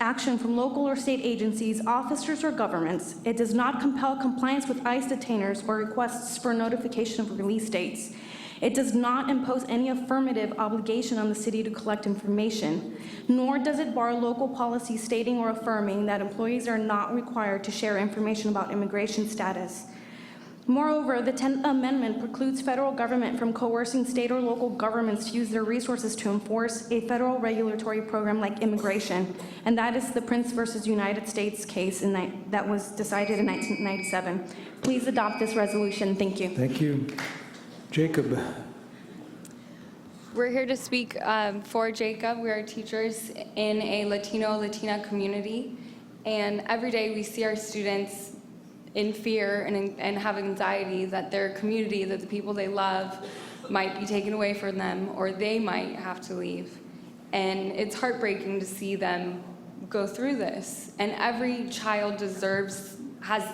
action from local or state agencies, officers, or governments. It does not compel compliance with ICE detainers or requests for notification of release dates. It does not impose any affirmative obligation on the city to collect information, nor does it bar local policy stating or affirming that employees are not required to share information about immigration status. Moreover, the 10th Amendment precludes federal government from coercing state or local governments to use their resources to enforce a federal regulatory program like immigration, and that is the Prince versus United States case that was decided in 1997. Please adopt this resolution. Thank you. Thank you. Jacob. We're here to speak for Jacob. We are teachers in a Latina community, and every day we see our students in fear and have anxiety that their community, that the people they love might be taken away from them, or they might have to leave. And it's heartbreaking to see them go through this. And every child has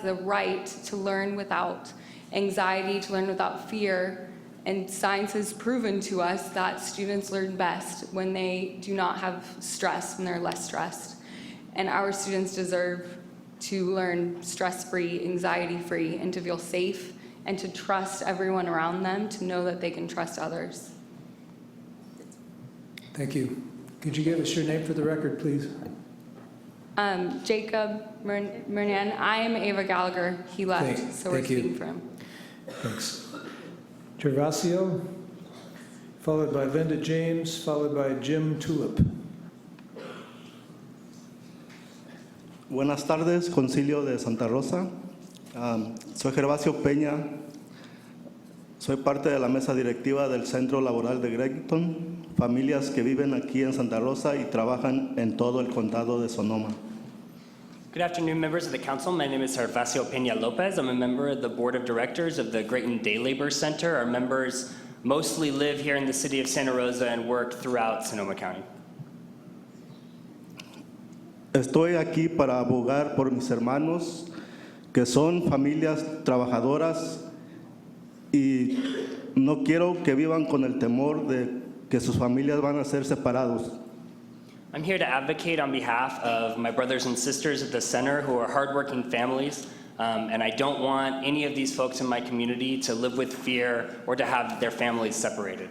the right to learn without anxiety, to learn without fear. And science has proven to us that students learn best when they do not have stress, when they're less stressed. And our students deserve to learn stress-free, anxiety-free, and to feel safe, and to trust everyone around them, to know that they can trust others. Thank you. Could you give us your name for the record, please? Jacob Murnan. I am Ava Gallagher. He left, so we're speaking for him. Thanks. Gervasio, followed by Linda James, followed by Jim Tulip. Buenas tardes, Concilio de Santa Rosa. Soy Gervasio Peña. Soy parte de la mesa directiva del Centro Laboral de Grayton, familias que viven aquí en Santa Rosa y trabajan en todo el condado de Sonoma. Good afternoon, members of the council. My name is Gervasio Peña Lopez. I'm a member of the board of directors of the Grayton Day Labor Center. Our members mostly live here in the city of Santa Rosa and work throughout Sonoma County. Estoy aquí para abogar por mis hermanos, que son familias trabajadoras, y no quiero que vivan con el temor de que sus familias van a ser separados. I'm here to advocate on behalf of my brothers and sisters at the center who are hardworking families, and I don't want any of these folks in my community to live with fear or to have their families separated.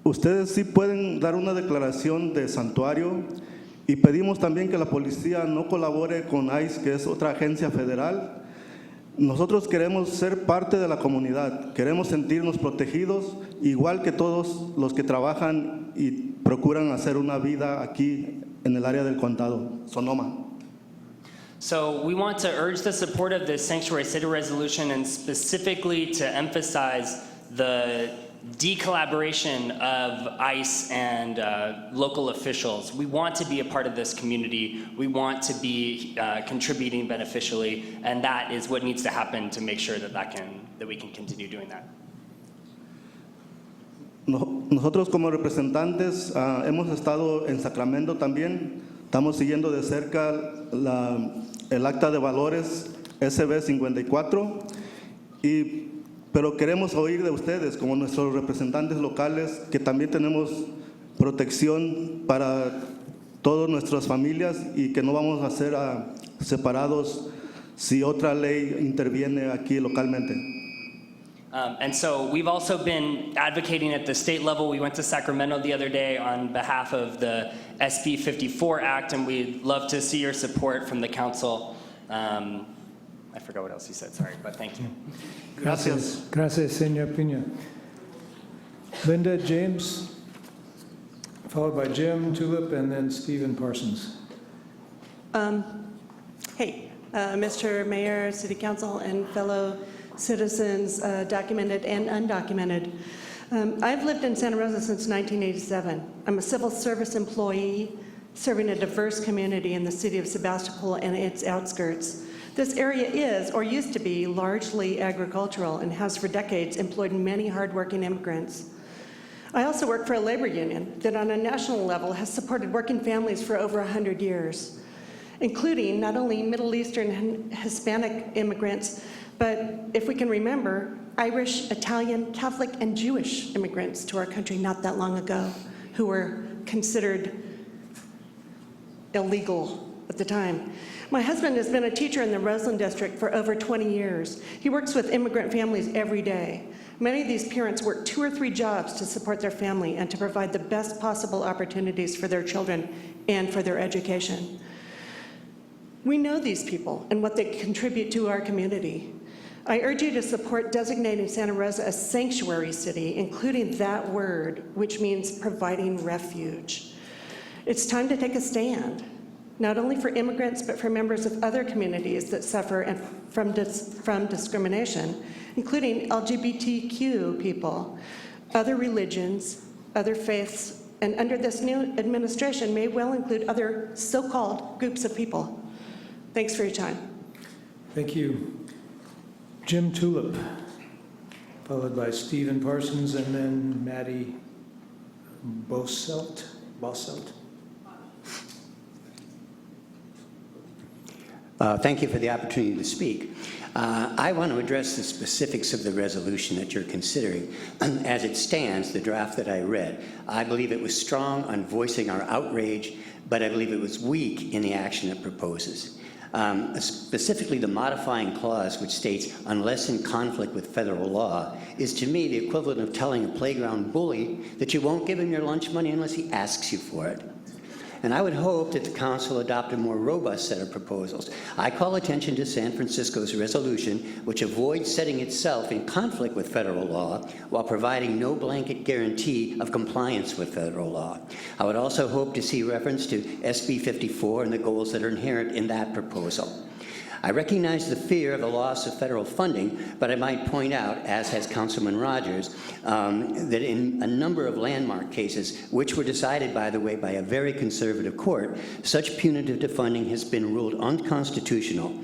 ustedes sí pueden dar una declaración de santuario y pedimos también que la policía no colabore con ICE, que es otra agencia federal. Nosotros queremos ser parte de la comunidad, queremos sentirnos protegidos, igual que todos los que trabajan y procuran hacer una vida aquí en el área del condado, Sonoma. So we want to urge the support of this sanctuary city resolution and specifically to emphasize the de-collaboration of ICE and local officials. We want to be a part of this community. We want to be contributing beneficially, and that is what needs to happen to make sure that we can continue doing that. Nosotros como representantes hemos estado en Sacramento también. Estamos siguiendo de cerca el acta de valores SB 54, pero queremos oír de ustedes como nuestros representantes locales que también tenemos protección para todas nuestras familias y que no vamos a ser separados si otra ley interviene aquí localmente. And so we've also been advocating at the state level. We went to Sacramento the other day on behalf of the SB 54 Act, and we'd love to see your support from the council. I forgot what else you said, sorry, but thank you. Gracias. Gracias, Señor Pina. Linda, James, followed by Jim Tulip, and then Stephen Parsons. Hey, Mr. Mayor, City Council, and fellow citizens, documented and undocumented. I've lived in Santa Rosa since 1987. I'm a civil service employee serving a diverse community in the city of Sebastopol and its outskirts. This area is, or used to be, largely agricultural and has for decades employed many hardworking immigrants. I also work for a labor union that on a national level has supported working families for over 100 years, including not only Middle Eastern and Hispanic immigrants, but if we can remember, Irish, Italian, Catholic, and Jewish immigrants to our country not that long ago who were considered illegal at the time. My husband has been a teacher in the Roseland district for over 20 years. He works with immigrant families every day. Many of these parents work 2 or 3 jobs to support their family and to provide the best possible opportunities for their children and for their education. We know these people and what they contribute to our community. I urge you to support designating Santa Rosa a sanctuary city, including that word, which means providing refuge. It's time to take a stand, not only for immigrants, but for members of other communities that suffer from discrimination, including LGBTQ people, other religions, other faiths, and under this new administration may well include other so-called groups of people. Thanks for your time. Thank you. Jim Tulip, followed by Stephen Parsons, and then Maddie Boselt. Thank you for the opportunity to speak. I want to address the specifics of the resolution that you're considering. As it stands, the draft that I read, I believe it was strong on voicing our outrage, but I believe it was weak in the action it proposes. Specifically, the modifying clause, which states, unless in conflict with federal law, is to me the equivalent of telling a playground bully that you won't give him your lunch money unless he asks you for it. And I would hope that the council adopt a more robust set of proposals. I call attention to San Francisco's resolution, which avoids setting itself in conflict with federal law while providing no blanket guarantee of compliance with federal law. I would also hope to see reference to SB 54 and the goals that are inherent in that proposal. I recognize the fear of the loss of federal funding, but I might point out, as has Councilman Rogers, that in a number of landmark cases, which were decided, by the way, by a very conservative court, such punitive defunding has been ruled unconstitutional.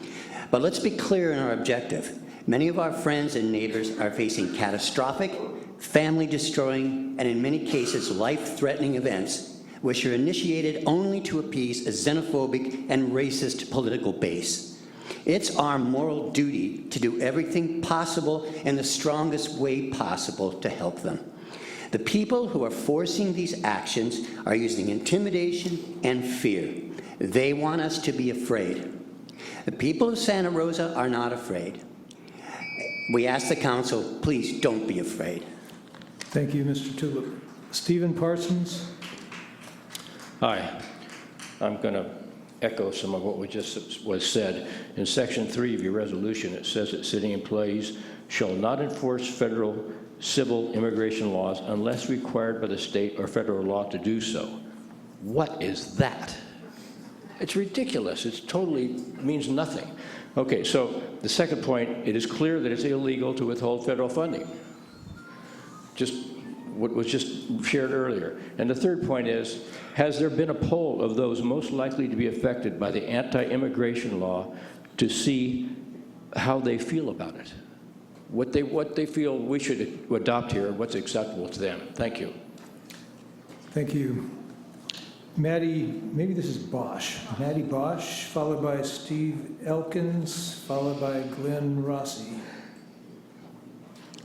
But let's be clear in our objective. Many of our friends and neighbors are facing catastrophic, family-destroying, and in many cases, life-threatening events, which are initiated only to appease a xenophobic and racist political base. It's our moral duty to do everything possible in the strongest way possible to help them. The people who are forcing these actions are using intimidation and fear. They want us to be afraid. The people of Santa Rosa are not afraid. We ask the council, please don't be afraid. Thank you, Mr. Tulip. Stephen Parsons. Hi. I'm going to echo some of what was said. In Section 3 of your resolution, it says that city employees shall not enforce federal civil immigration laws unless required by the state or federal law to do so. What is that? It's ridiculous. It totally means nothing. Okay, so the second point, it is clear that it's illegal to withhold federal funding. Just what was just shared earlier. And the third point is, has there been a poll of those most likely to be affected by the anti-immigration law to see how they feel about it? What they feel we should adopt here, what's acceptable to them? Thank you. Thank you. Maddie, maybe this is Bosch. Maddie Bosch, followed by Steve Elkins, followed by Glenn Rossi.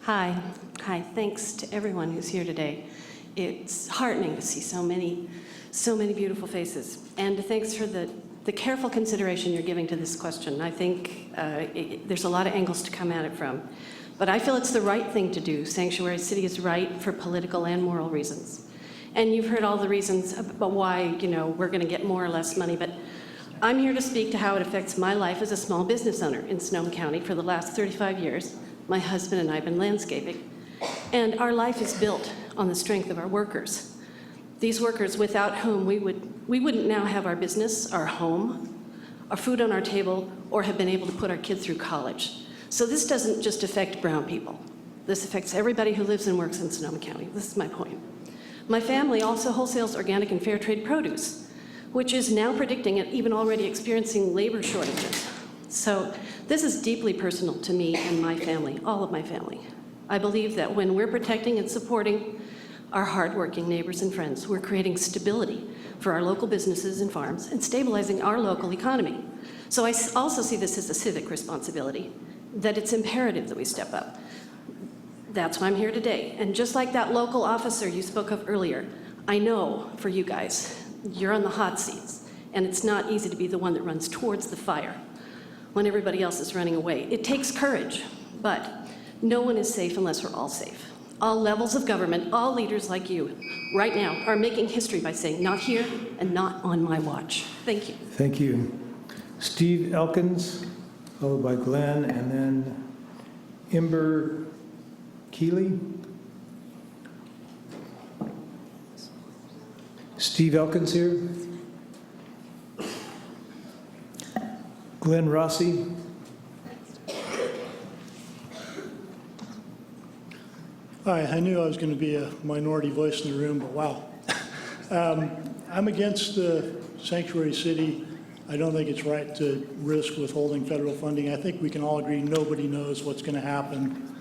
Hi. Thanks to everyone who's here today. It's heartening to see so many beautiful faces. And thanks for the careful consideration you're giving to this question. I think there's a lot of angles to come at it from. But I feel it's the right thing to do. Sanctuary City is right for political and moral reasons. And you've heard all the reasons about why, we're going to get more or less money. But I'm here to speak to how it affects my life as a small business owner in Sonoma County for the last 35 years. My husband and I have been landscaping. And our life is built on the strength of our workers. These workers without whom we wouldn't now have our business, our home, our food on our table, or have been able to put our kids through college. So this doesn't just affect brown people. This affects everybody who lives and works in Sonoma County. This is my point. My family also wholesales organic and fair trade produce, which is now predicting and even already experiencing labor shortages. So this is deeply personal to me and my family, all of my family. I believe that when we're protecting and supporting our hardworking neighbors and friends, we're creating stability for our local businesses and farms and stabilizing our local economy. So I also see this as a civic responsibility, that it's imperative that we step up. That's why I'm here today. And just like that local officer you spoke of earlier, I know for you guys, you're on the hot seats, and it's not easy to be the one that runs towards the fire when everybody else is running away. It takes courage, but no one is safe unless we're all safe. All levels of government, all leaders like you, right now, are making history by saying, not here and not on my watch. Thank you. Thank you. Steve Elkins, followed by Glenn, and then Ember Keeley. Steve Elkins here. Glenn Rossi. Hi, I knew I was going to be a minority voice in the room, but wow. I'm against the Sanctuary City. I don't think it's right to risk withholding federal funding. I think we can all agree nobody knows what's going to happen.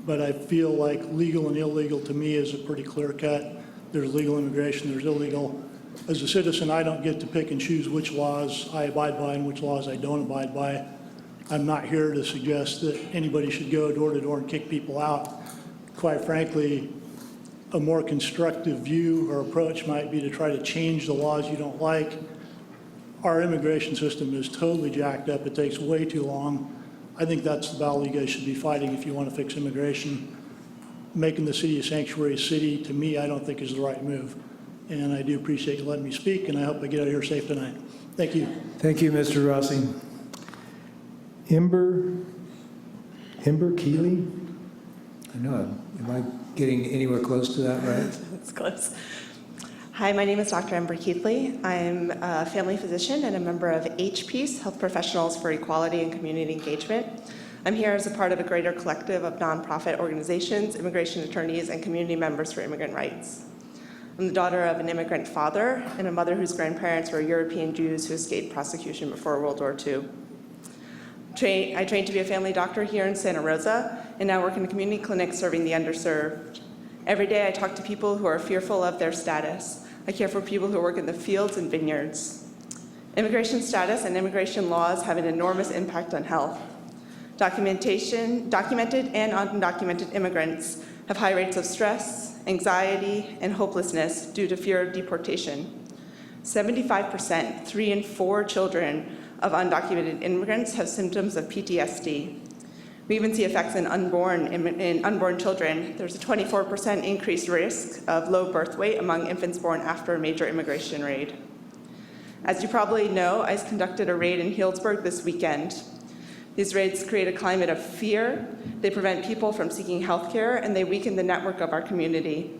But I feel like legal and illegal to me is a pretty clear cut. There's legal immigration, there's illegal. As a citizen, I don't get to pick and choose which laws I abide by and which laws I don't abide by. I'm not here to suggest that anybody should go door to door and kick people out. Quite frankly, a more constructive view or approach might be to try to change the laws you don't like. Our immigration system is totally jacked up. It takes way too long. I think that's the battle you guys should be fighting if you want to fix immigration. Making the city a sanctuary city, to me, I don't think is the right move. And I do appreciate you letting me speak, and I hope I get out of here safe tonight. Thank you. Thank you, Mr. Rossi. Ember Keeley? I know, am I getting anywhere close to that right? That's close. Hi, my name is Dr. Ember Keithley. I'm a family physician and a member of HPEACE, Health Professionals for Equality and Community Engagement. I'm here as a part of a greater collective of nonprofit organizations, immigration attorneys, and community members for immigrant rights. I'm the daughter of an immigrant father and a mother whose grandparents were European Jews who escaped prosecution before World War II. I trained to be a family doctor here in Santa Rosa and now work in a community clinic serving the underserved. Every day I talk to people who are fearful of their status. I care for people who work in the fields and vineyards. Immigration status and immigration laws have an enormous impact on health. Documented and undocumented immigrants have high rates of stress, anxiety, and hopelessness due to fear of deportation. 75%, 3 in 4 children of undocumented immigrants have symptoms of PTSD. We even see effects in unborn children. There's a 24% increased risk of low birth weight among infants born after a major immigration raid. As you probably know, ICE conducted a raid in Healdsburg this weekend. These raids create a climate of fear, they prevent people from seeking health care, and they weaken the network of our community.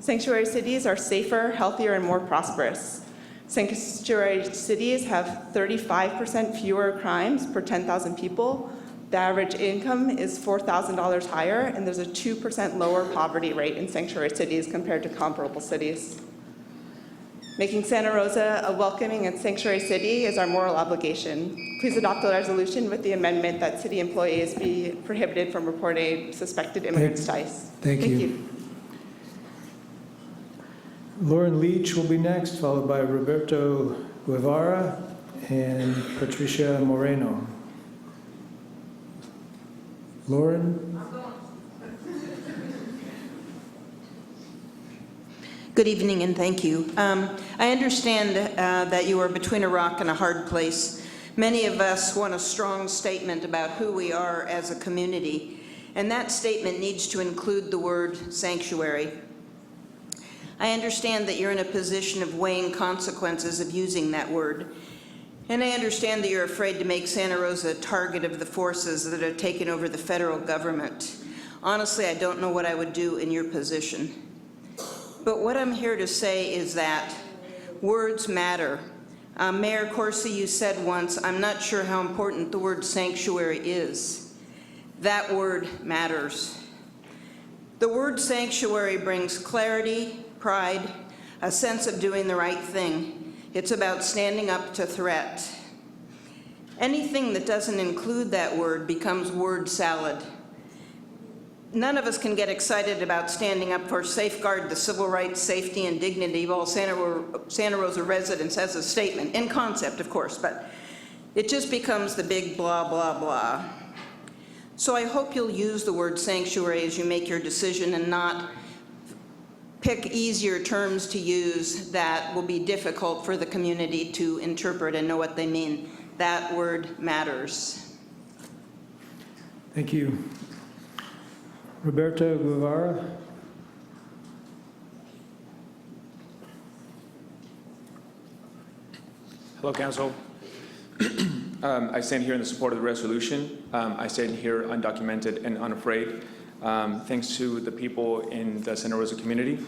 Sanctuary cities are safer, healthier, and more prosperous. Sanctuary cities have 35% fewer crimes per 10,000 people. The average income is $4,000 higher, and there's a 2% lower poverty rate in sanctuary cities compared to comparable cities. Making Santa Rosa a welcoming and sanctuary city is our moral obligation. Please adopt the resolution with the amendment that city employees be prohibited from reporting suspected immigrants to ICE. Thank you. Lauren Leach will be next, followed by Roberto Guevara and Patricia Moreno. Lauren? Good evening and thank you. I understand that you are between a rock and a hard place. Many of us want a strong statement about who we are as a community, and that statement needs to include the word sanctuary. I understand that you're in a position of weighing consequences of using that word, and I understand that you're afraid to make Santa Rosa a target of the forces that have taken over the federal government. Honestly, I don't know what I would do in your position. But what I'm here to say is that words matter. Mayor Corsi, you said once, I'm not sure how important the word sanctuary is. That word matters. The word sanctuary brings clarity, pride, a sense of doing the right thing. It's about standing up to threat. Anything that doesn't include that word becomes word salad. None of us can get excited about standing up for safeguard the civil rights, safety, and dignity of all Santa Rosa residents as a statement, in concept, of course, but it just becomes the big blah, blah, blah. So I hope you'll use the word sanctuary as you make your decision and not pick easier terms to use that will be difficult for the community to interpret and know what they mean. That word matters. Thank you. Roberto Guevara. Hello, Council. I stand here in the support of the resolution. I stand here undocumented and unafraid, thanks to the people in the Santa Rosa community.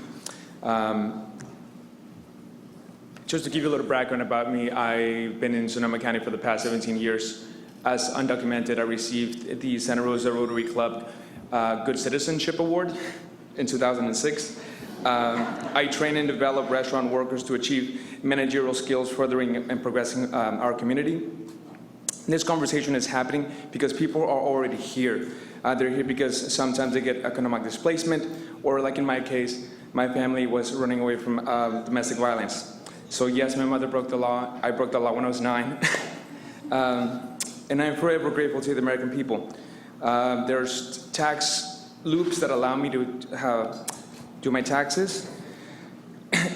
Just to give you a little background about me, I've been in Sonoma County for the past 17 years. As undocumented, I received the Santa Rosa Rotary Club Good Citizenship Award in 2006. I train and develop restaurant workers to achieve managerial skills, furthering and progressing our community. This conversation is happening because people are already here. They're here because sometimes they get economic displacement, or like in my case, my family was running away from domestic violence. So yes, my mother broke the law. I broke the law when I was 9. And I'm forever grateful to the American people. There's tax loops that allow me to do my taxes.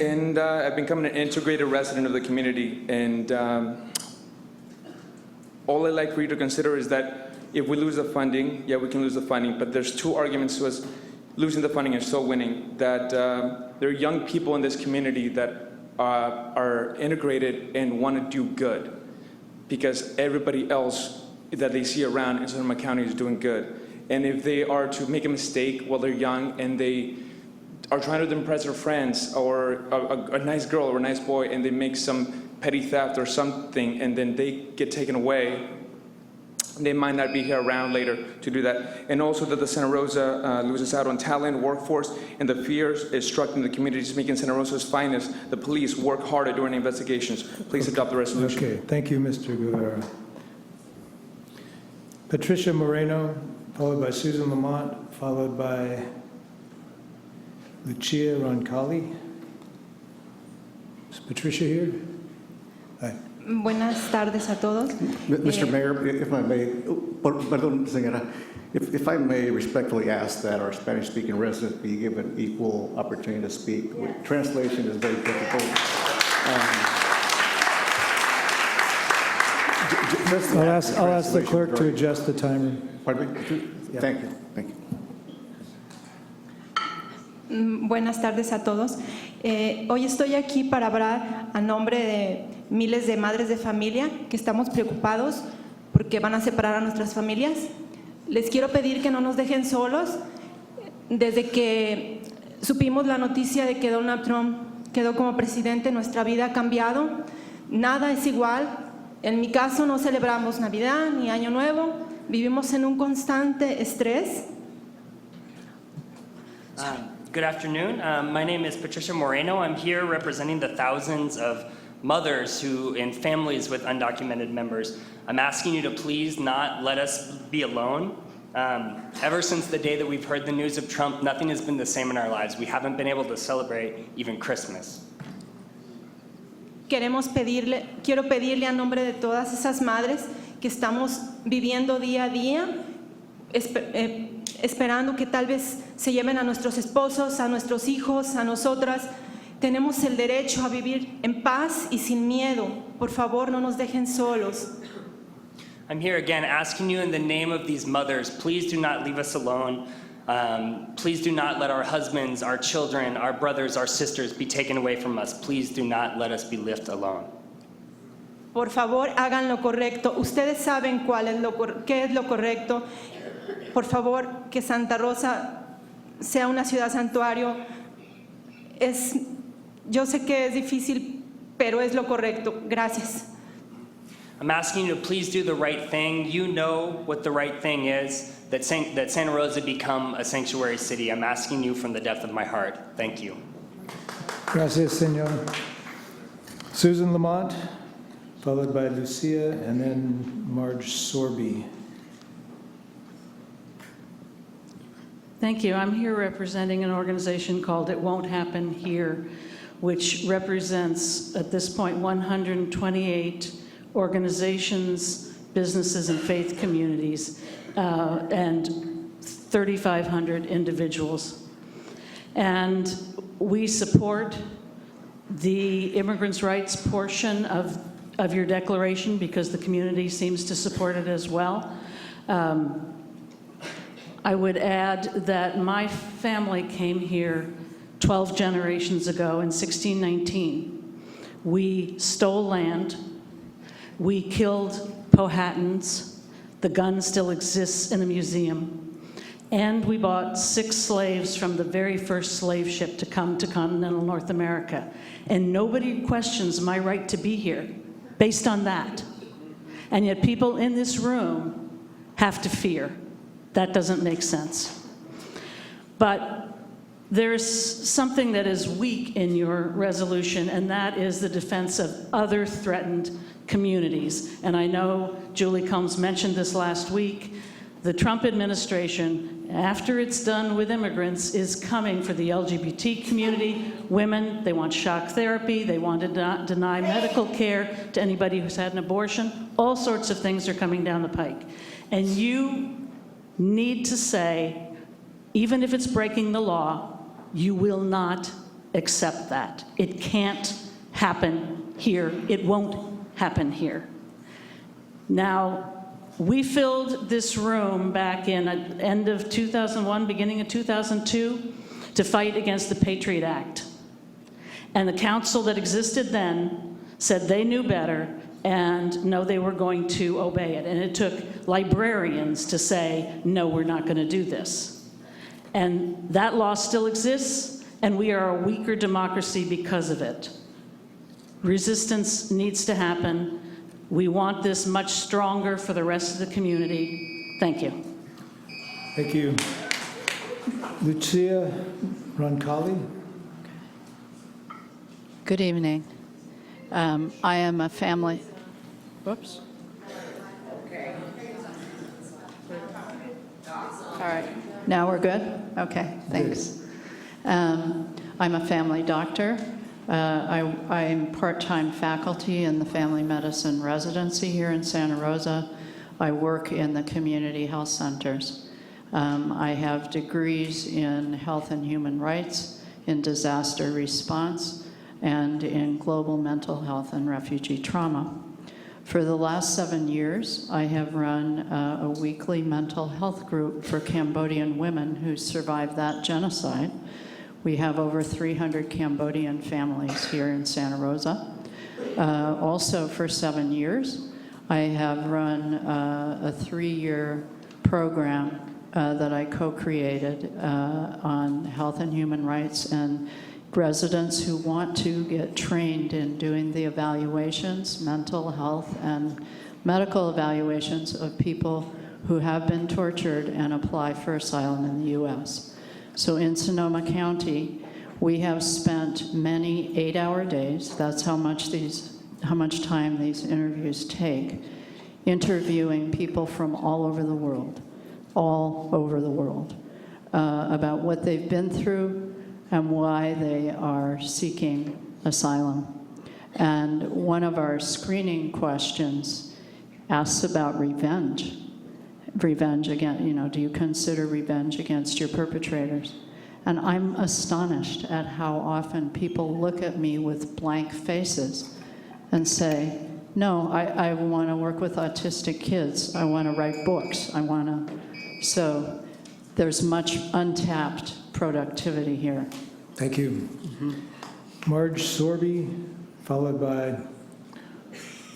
And I've become an integrated resident of the community. And all I'd like for you to consider is that if we lose the funding, yeah, we can lose the funding, but there's two arguments to us losing the funding and still winning. That there are young people in this community that are integrated and want to do good, because everybody else that they see around in Sonoma County is doing good. And if they are to make a mistake while they're young and they are trying to impress their friends or a nice girl or a nice boy, and they make some petty theft or something, and then they get taken away, they might not be here around later to do that. And also that the Santa Rosa loses out on talent, workforce, and the fears is struck in the communities, making Santa Rosa's finest, the police, work harder during investigations. Please adopt the resolution. Okay, thank you, Mr. Guevara. Patricia Moreno, followed by Susan Lamont, followed by Lucia Roncalli. Is Patricia here? Hi. Buenas tardes a todos. Mr. Mayor, if I may, pardon, señora, if I may respectfully ask that our Spanish-speaking residents be given equal opportunity to speak. Translation is very difficult. I'll ask the clerk to adjust the timer. Pardon me? Yeah. Thank you, thank you. Buenas tardes a todos. Hoy estoy aquí para hablar a nombre de miles de madres de familia que estamos preocupados porque van a separar a nuestras familias. Les quiero pedir que no nos dejen solos. Desde que supimos la noticia de que Donald Trump quedó como presidente, nuestra vida ha cambiado. Nada es igual. En mi caso no celebramos Navidad ni Año Nuevo. Vivimos en un constante estrés. Good afternoon. My name is Patricia Moreno. I'm here representing the thousands of mothers and families with undocumented members. I'm asking you to please not let us be alone. Ever since the day that we've heard the news of Trump, nothing has been the same in our lives. We haven't been able to celebrate even Christmas. Quiero pedirle a nombre de todas esas madres que estamos viviendo día a día, esperando que tal vez se lleven a nuestros esposos, a nuestros hijos, a nosotras. Tenemos el derecho a vivir en paz y sin miedo. Por favor, no nos dejen solos. I'm here again asking you in the name of these mothers, please do not leave us alone. Please do not let our husbands, our children, our brothers, our sisters be taken away from us. Please do not let us be left alone. Por favor, hagan lo correcto. Ustedes saben qué es lo correcto. Por favor, que Santa Rosa sea una ciudad santuario. Yo sé que es difícil, pero es lo correcto. Gracias. I'm asking you to please do the right thing. You know what the right thing is, that Santa Rosa become a sanctuary city. I'm asking you from the depth of my heart. Thank you. Gracias, señor. Susan Lamont, followed by Lucia, and then Marge Sorby. Thank you. I'm here representing an organization called It Won't Happen Here, which represents, at this point, 128 organizations, businesses, and faith communities, and 3,500 individuals. And we support the immigrants' rights portion of your declaration because the community seems to support it as well. I would add that my family came here 12 generations ago in 1619. We stole land. We killed Powhatans. The gun still exists in the museum. And we bought 6 slaves from the very first slave ship to come to continental North America. And nobody questions my right to be here based on that. And yet people in this room have to fear. That doesn't make sense. But there's something that is weak in your resolution, and that is the defense of other threatened communities. And I know Julie Combs mentioned this last week. The Trump administration, after it's done with immigrants, is coming for the LGBT community, women. They want shock therapy. They want to deny medical care to anybody who's had an abortion. All sorts of things are coming down the pike. And you need to say, even if it's breaking the law, you will not accept that. It can't happen here. It won't happen here. Now, we filled this room back in end of 2001, beginning of 2002, to fight against the Patriot Act. And the council that existed then said they knew better and no, they were going to obey it. And it took librarians to say, no, we're not going to do this. And that law still exists, and we are a weaker democracy because of it. Resistance needs to happen. We want this much stronger for the rest of the community. Thank you. Thank you. Lucia Roncalli. Good evening. I am a family. Whoops. All right. Now we're good? Okay, thanks. I'm a family doctor. I'm part-time faculty in the family medicine residency here in Santa Rosa. I work in the community health centers. I have degrees in health and human rights, in disaster response, and in global mental health and refugee trauma. For the last 7 years, I have run a weekly mental health group for Cambodian women who survived that genocide. We have over 300 Cambodian families here in Santa Rosa. Also, for 7 years, I have run a 3-year program that I co-created on health and human rights, and residents who want to get trained in doing the evaluations, mental health and medical evaluations of people who have been tortured and apply for asylum in the U.S. So in Sonoma County, we have spent many 8-hour days, that's how much time these interviews take, interviewing people from all over the world, about what they've been through and why they are seeking asylum. And one of our screening questions asks about revenge. Revenge again, do you consider revenge against your perpetrators? And I'm astonished at how often people look at me with blank faces and say, no, I want to work with autistic kids. I want to write books. So there's much untapped productivity here. Thank you. Marge Sorby, followed by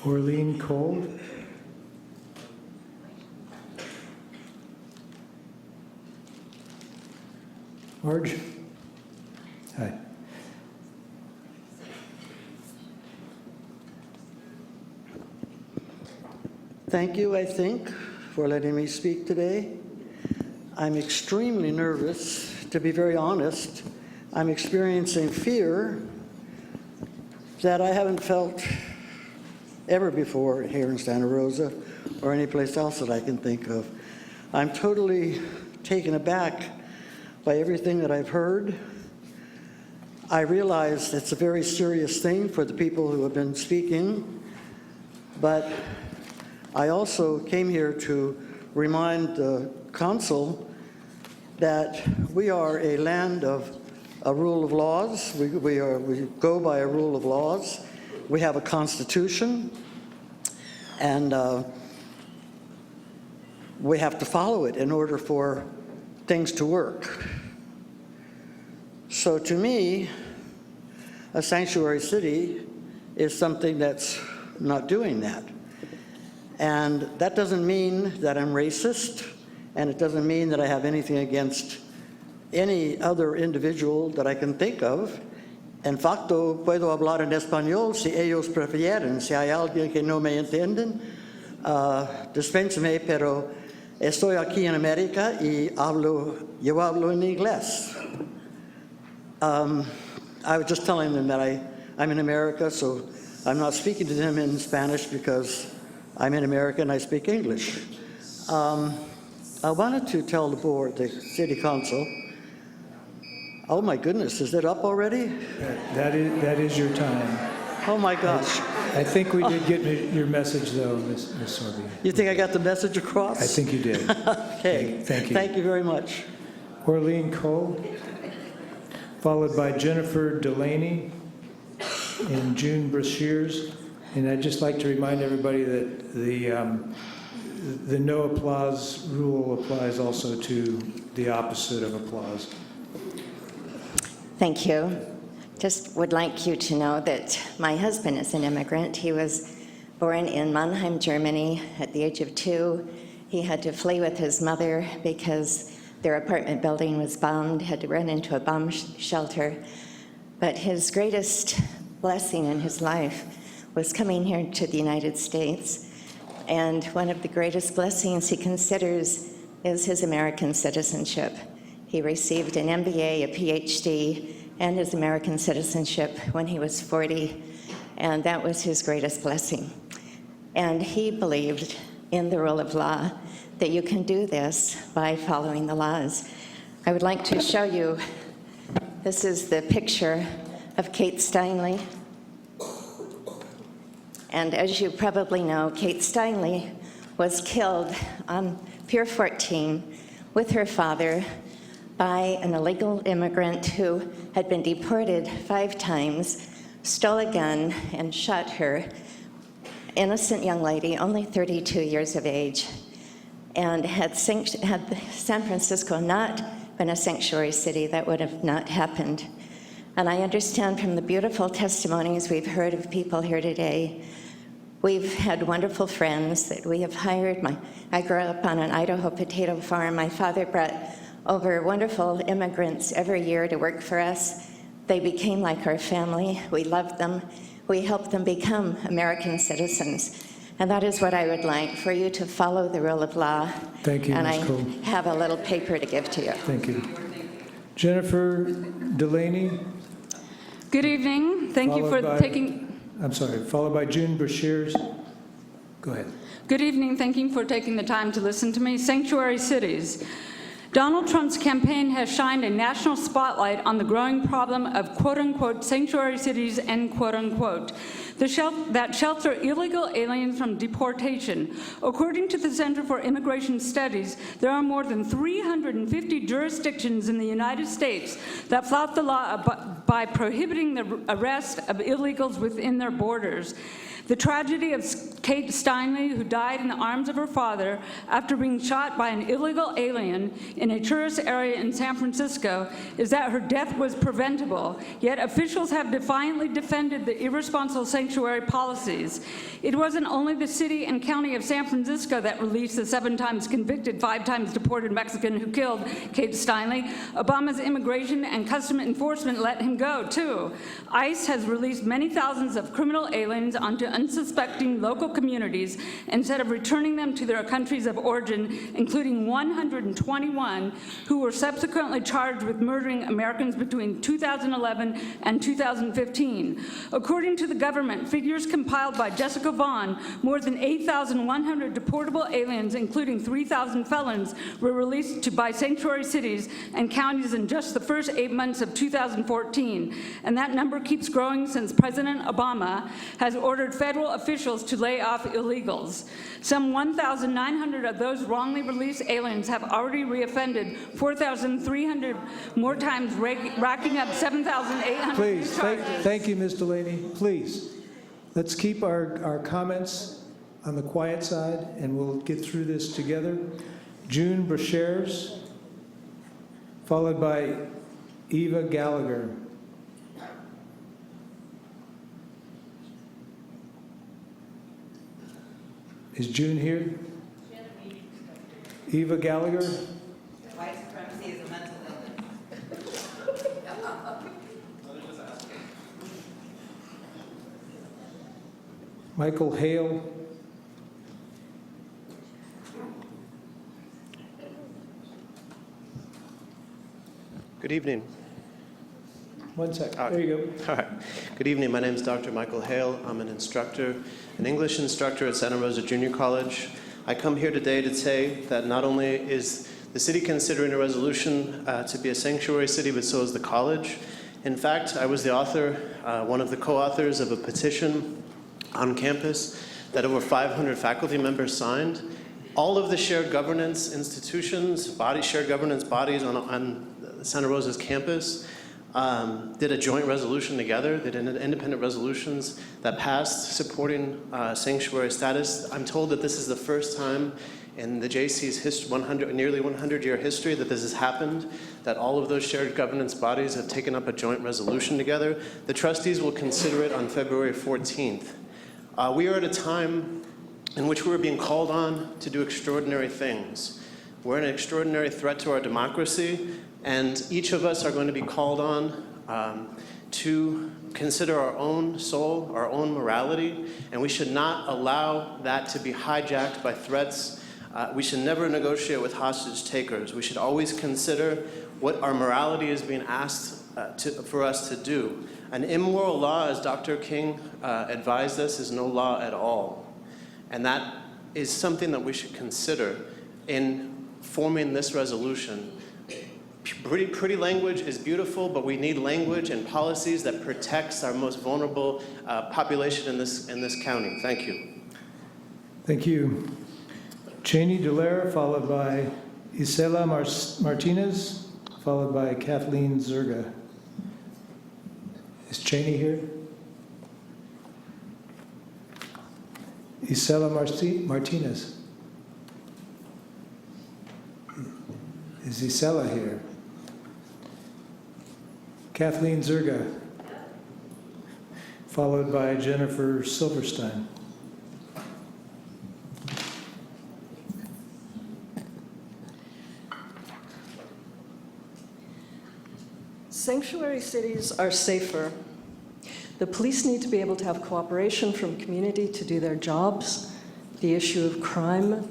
Orlean Cole. Marge? Hi. Thank you, I think, for letting me speak today. I'm extremely nervous. To be very honest, I'm experiencing fear that I haven't felt ever before here in Santa Rosa or any place else that I can think of. I'm totally taken aback by everything that I've heard. I realize it's a very serious thing for the people who have been speaking, but I also came here to remind the council that we are a land of a rule of laws. We go by a rule of laws. We have a constitution, and we have to follow it in order for things to work. So to me, a sanctuary city is something that's not doing that. And that doesn't mean that I'm racist, and it doesn't mean that I have anything against any other individual that I can think of. En facto, puedo hablar en español si ellos prefieren. Si hay alguien que no me entienden, dispénseme, pero estoy aquí en América y yo hablo en inglés. I was just telling them that I'm in America, so I'm not speaking to them in Spanish because I'm in America and I speak English. I wanted to tell the board, the city council, oh my goodness, is it up already? That is your time. Oh my gosh. I think we did get your message though, Ms. Sorby. You think I got the message across? I think you did. Okay. Thank you. Thank you very much. Orlean Cole, followed by Jennifer Delaney and June Brashears. And I'd just like to remind everybody that the no applause rule applies also to the opposite of applause. Thank you. Just would like you to know that my husband is an immigrant. He was born in Mannheim, Germany at the age of 2. He had to flee with his mother because their apartment building was bombed, had to run into a bomb shelter. But his greatest blessing in his life was coming here to the United States. And one of the greatest blessings he considers is his American citizenship. He received an MBA, a PhD, and his American citizenship when he was 40, and that was his greatest blessing. And he believed in the rule of law, that you can do this by following the laws. I would like to show you, this is the picture of Kate Steinle. And as you probably know, Kate Steinle was killed on Pier 14 with her father by an illegal immigrant who had been deported 5 times, stole a gun, and shot her. innocent young lady, only 32 years of age, and had San Francisco not been a sanctuary city, that would have not happened. And I understand from the beautiful testimonies we've heard of people here today, we've had wonderful friends that we have hired. I grew up on an Idaho potato farm. My father brought over wonderful immigrants every year to work for us. They became like our family. We loved them. We helped them become American citizens. And that is what I would like, for you to follow the rule of law. Thank you, And Ms. I Cole. have a little paper to give to you. Thank you. Jennifer Delaney. Good evening. Thank you for Followed by June Brashears. Go ahead. Good evening. Thank you for taking the time to listen to me. Sanctuary cities. Donald Trump's campaign has shined a national spotlight on the growing problem of quote-unquote sanctuary cities, end quote-unquote, that shelter illegal aliens from deportation. According to the Center for Immigration Studies, there are more than 350 jurisdictions in the United States that flout the law by prohibiting the arrest of illegals within their borders. The tragedy of Kate Steinle, who died in the arms of her father after being shot by an illegal alien in a tourist area in San Francisco, is that her death was preventable, yet officials have defiantly defended the irresponsible sanctuary policies. It wasn't only the city and county of San Francisco that released the 7 times convicted, 5 times deported Mexican who killed Kate Steinle. Obama's immigration and custom enforcement let him go, too. ICE has released many thousands of criminal aliens onto unsuspecting local communities instead of returning them to their countries of origin, including 121 who were subsequently charged with murdering Americans between 2011 and 2015. According to the government, figures compiled by Jessica Vaughn, more than 8,100 deportable aliens, including 3,000 felons, were released by sanctuary cities and counties in just the first 8 months of 2014. And that number keeps growing since President Obama has ordered federal officials to lay off illegals. Some 1,900 of those wrongly released aliens have already reoffended 4,300 more times, racking up 7,800 Please, charges. thank you, Ms. Delaney. Please, let's keep our comments on the quiet side, and we'll get through this together. June Brashears, followed by Eva Gallagher. Is June here? Eva Gallagher? White supremacy is a mental illness. Michael Hale? Good evening. One sec. There you go. All right. Good evening. My name is Dr. Michael Hale. I'm an instructor, an English instructor at Santa Rosa Junior College. I come here today to say that not only is the city considering a resolution to be a sanctuary city, but so is the college. In fact, I was the author, one of the co-authors of a petition on campus that over 500 faculty members signed. All of the shared governance institutions, shared governance bodies on Santa Rosa's campus did a joint resolution together. They did independent resolutions that passed supporting sanctuary status. I'm told that this is the first time in the JC's nearly 100-year history that this has happened, that all of those shared governance bodies have taken up a joint resolution together. The trustees will consider it on February 14th. We are at a time in which we're being called on to do extraordinary things. We're an extraordinary threat to our democracy, and each of us are going to be called on to consider our own soul, our own morality, and we should not allow that to be hijacked by threats. We should never negotiate with hostage takers. We should always consider what our morality is being asked for us to do. An immoral law, as Dr. King advised us, is no law at all. And that is something that we should consider in forming this resolution. Pretty language is beautiful, but we need language and policies that protects our most vulnerable population in this county. Thank you. Thank you. Cheney Dallaire, followed by Isela Martinez, followed by Kathleen Zerga. Is Cheney here? Isela Martinez. Is Isela here? Kathleen Zerga, followed by Jennifer Silverstein. Sanctuary cities are safer. The police need to be able to have cooperation from community to do their jobs. The issue of crime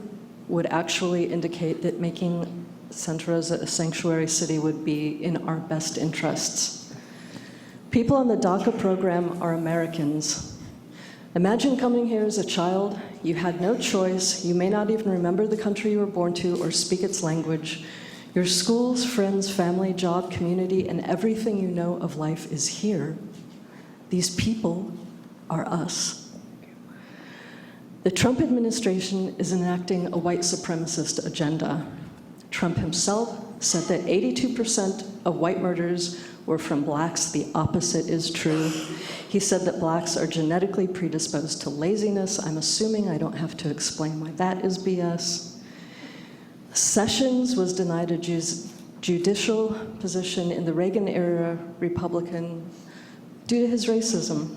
would actually indicate that making Santa Rosa a sanctuary city would be in our best interests. People on the DACA program are Americans. Imagine coming here as a child. You had no choice. You may not even remember the country you were born to or speak its language. Your schools, friends, family, job, community, and everything you know of life is here. These people are us. The Trump administration is enacting a white supremacist agenda. Trump himself said that 82% of white murders were from blacks. The opposite is true. He said that blacks are genetically predisposed to laziness. I'm assuming I don't have to explain why that is BS. Sessions was denied a judicial position in the Reagan-era Republican due to his racism.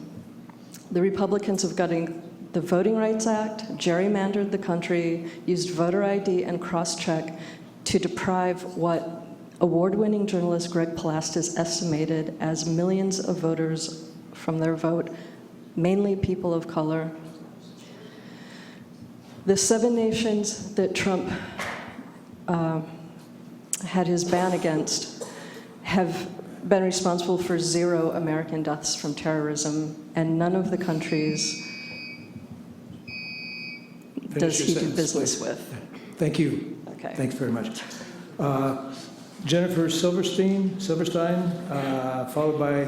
The Republicans have gutted the Voting Rights Act, gerrymandered the country, used voter ID and cross-check to deprive what award-winning journalist Greg Palastis estimated as millions of voters from their vote, mainly people of color. The 7 nations that Trump had his ban against have been responsible for 0 American deaths from terrorism, and none of the countries does he do business with. Thank you. Okay. Thanks very much. Jennifer Silverstein, followed by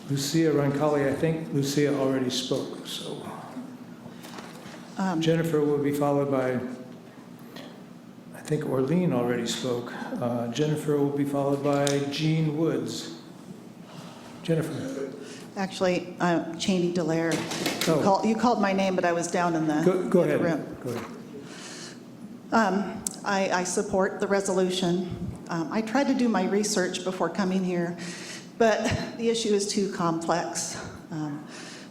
Lucia Roncalli. I think Lucia already spoke, so. Jennifer will be followed by, I think Orlean already spoke. Jennifer will be followed by Jean Woods. Jennifer. Actually, Cheney Dallaire. Oh. You called my name, but I was down in the, Go in the ahead. room. Go ahead. I support the resolution. I tried to do my research before coming here, but the issue is too complex.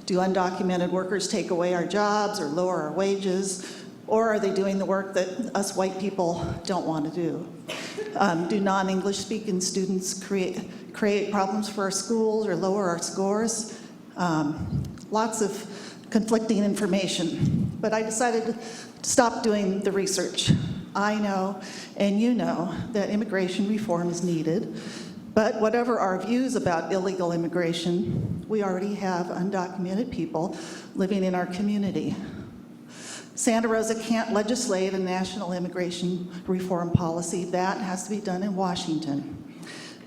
Do undocumented workers take away our jobs or lower our wages? Or are they doing the work that us white people don't want to do? Do non-English speaking students create problems for our schools or lower our scores? Lots of conflicting information. But I decided to stop doing the research. I know, and you know, that immigration reform is needed. But whatever our views about illegal immigration, we already have undocumented people living in our community. Santa Rosa can't legislate a national immigration reform policy. That has to be done in Washington.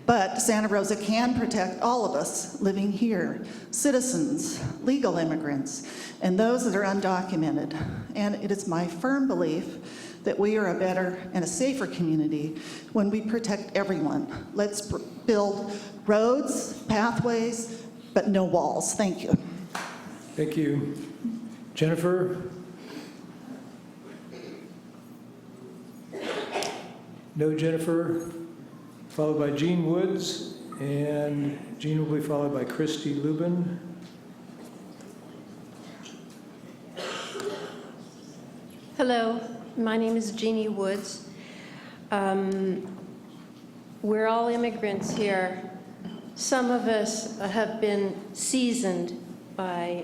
But Santa Rosa can protect all of us living here, citizens, legal immigrants, and those that are undocumented. And it is my firm belief that we are a better and a safer community when we protect everyone. Let's build roads, pathways, but no walls. Thank you. Thank you. Jennifer? No Jennifer, followed by Jean Woods, and Jean will be followed by Christy Lubin. Hello, my name is Jeannie Woods. We're all immigrants here. Some of us have been seasoned by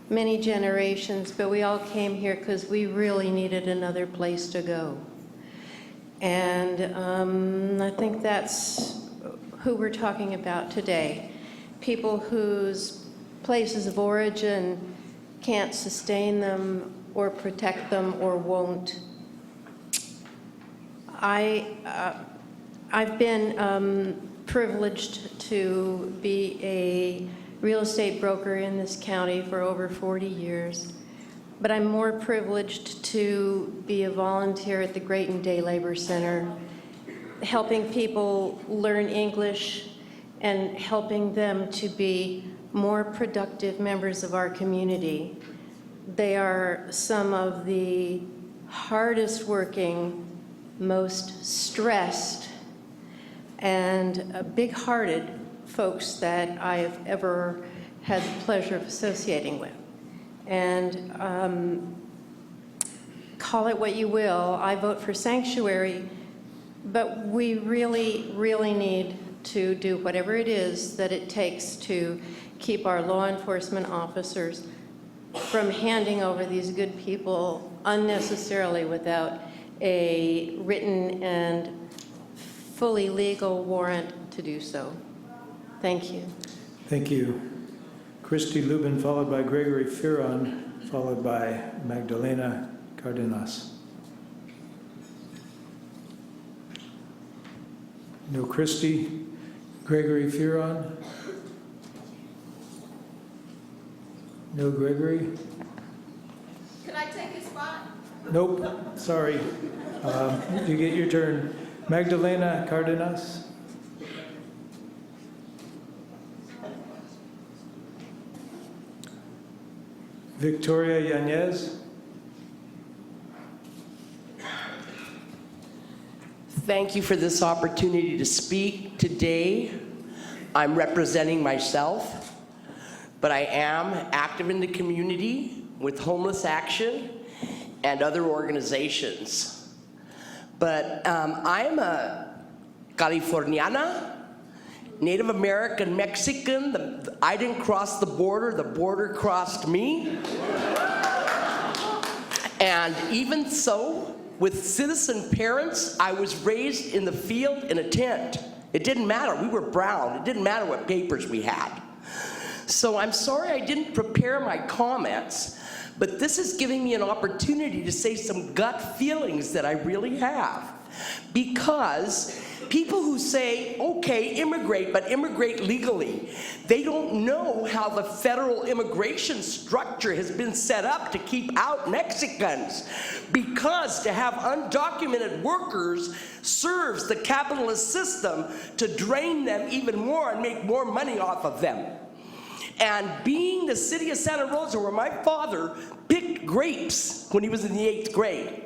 many generations, but we all came here because we really needed another place to go. And I think that's who we're talking about today. People whose places of origin can't sustain them or protect them or won't. I've been privileged to be a real estate broker in this county for over 40 years. But I'm more privileged to be a volunteer at the Grayton Day Labor Center, helping people learn English and helping them to be more productive members of our community. They are some of the hardest working, most stressed, and big-hearted folks that I've ever had the pleasure of associating with. And call it what you will, I vote for sanctuary, but we really, really need to do whatever it is that it takes to keep our law enforcement officers from handing over these good people unnecessarily without a written and fully legal warrant to do so. Thank you. Thank you. Christy Lubin, followed by Gregory Fearon, followed by Magdalena Cardenas. No Christy. Gregory Fearon. No Gregory. Can I take his spot? Nope, sorry. You get your turn. Magdalena Cardenas. Victoria Yanez. Thank you for this opportunity to speak today. I'm representing myself, but I am active in the community with Homeless Action and other organizations. But I'm a Californiana, Native American Mexican. I didn't cross the border crossed me. And even so, with citizen parents, I was raised in the field in a tent. It didn't matter, we were brown. It didn't matter what papers we had. So I'm sorry I didn't prepare my comments, but this is giving me an opportunity to say some gut feelings that I really have. Because people who say, okay, immigrate, but immigrate legally, they don't know how the federal immigration structure has been set up to keep out Mexicans. Because to have undocumented workers serves the capitalist system to drain them even more and make more money off of them. And being the city of Santa Rosa, where my father picked grapes when he was in the 8th grade,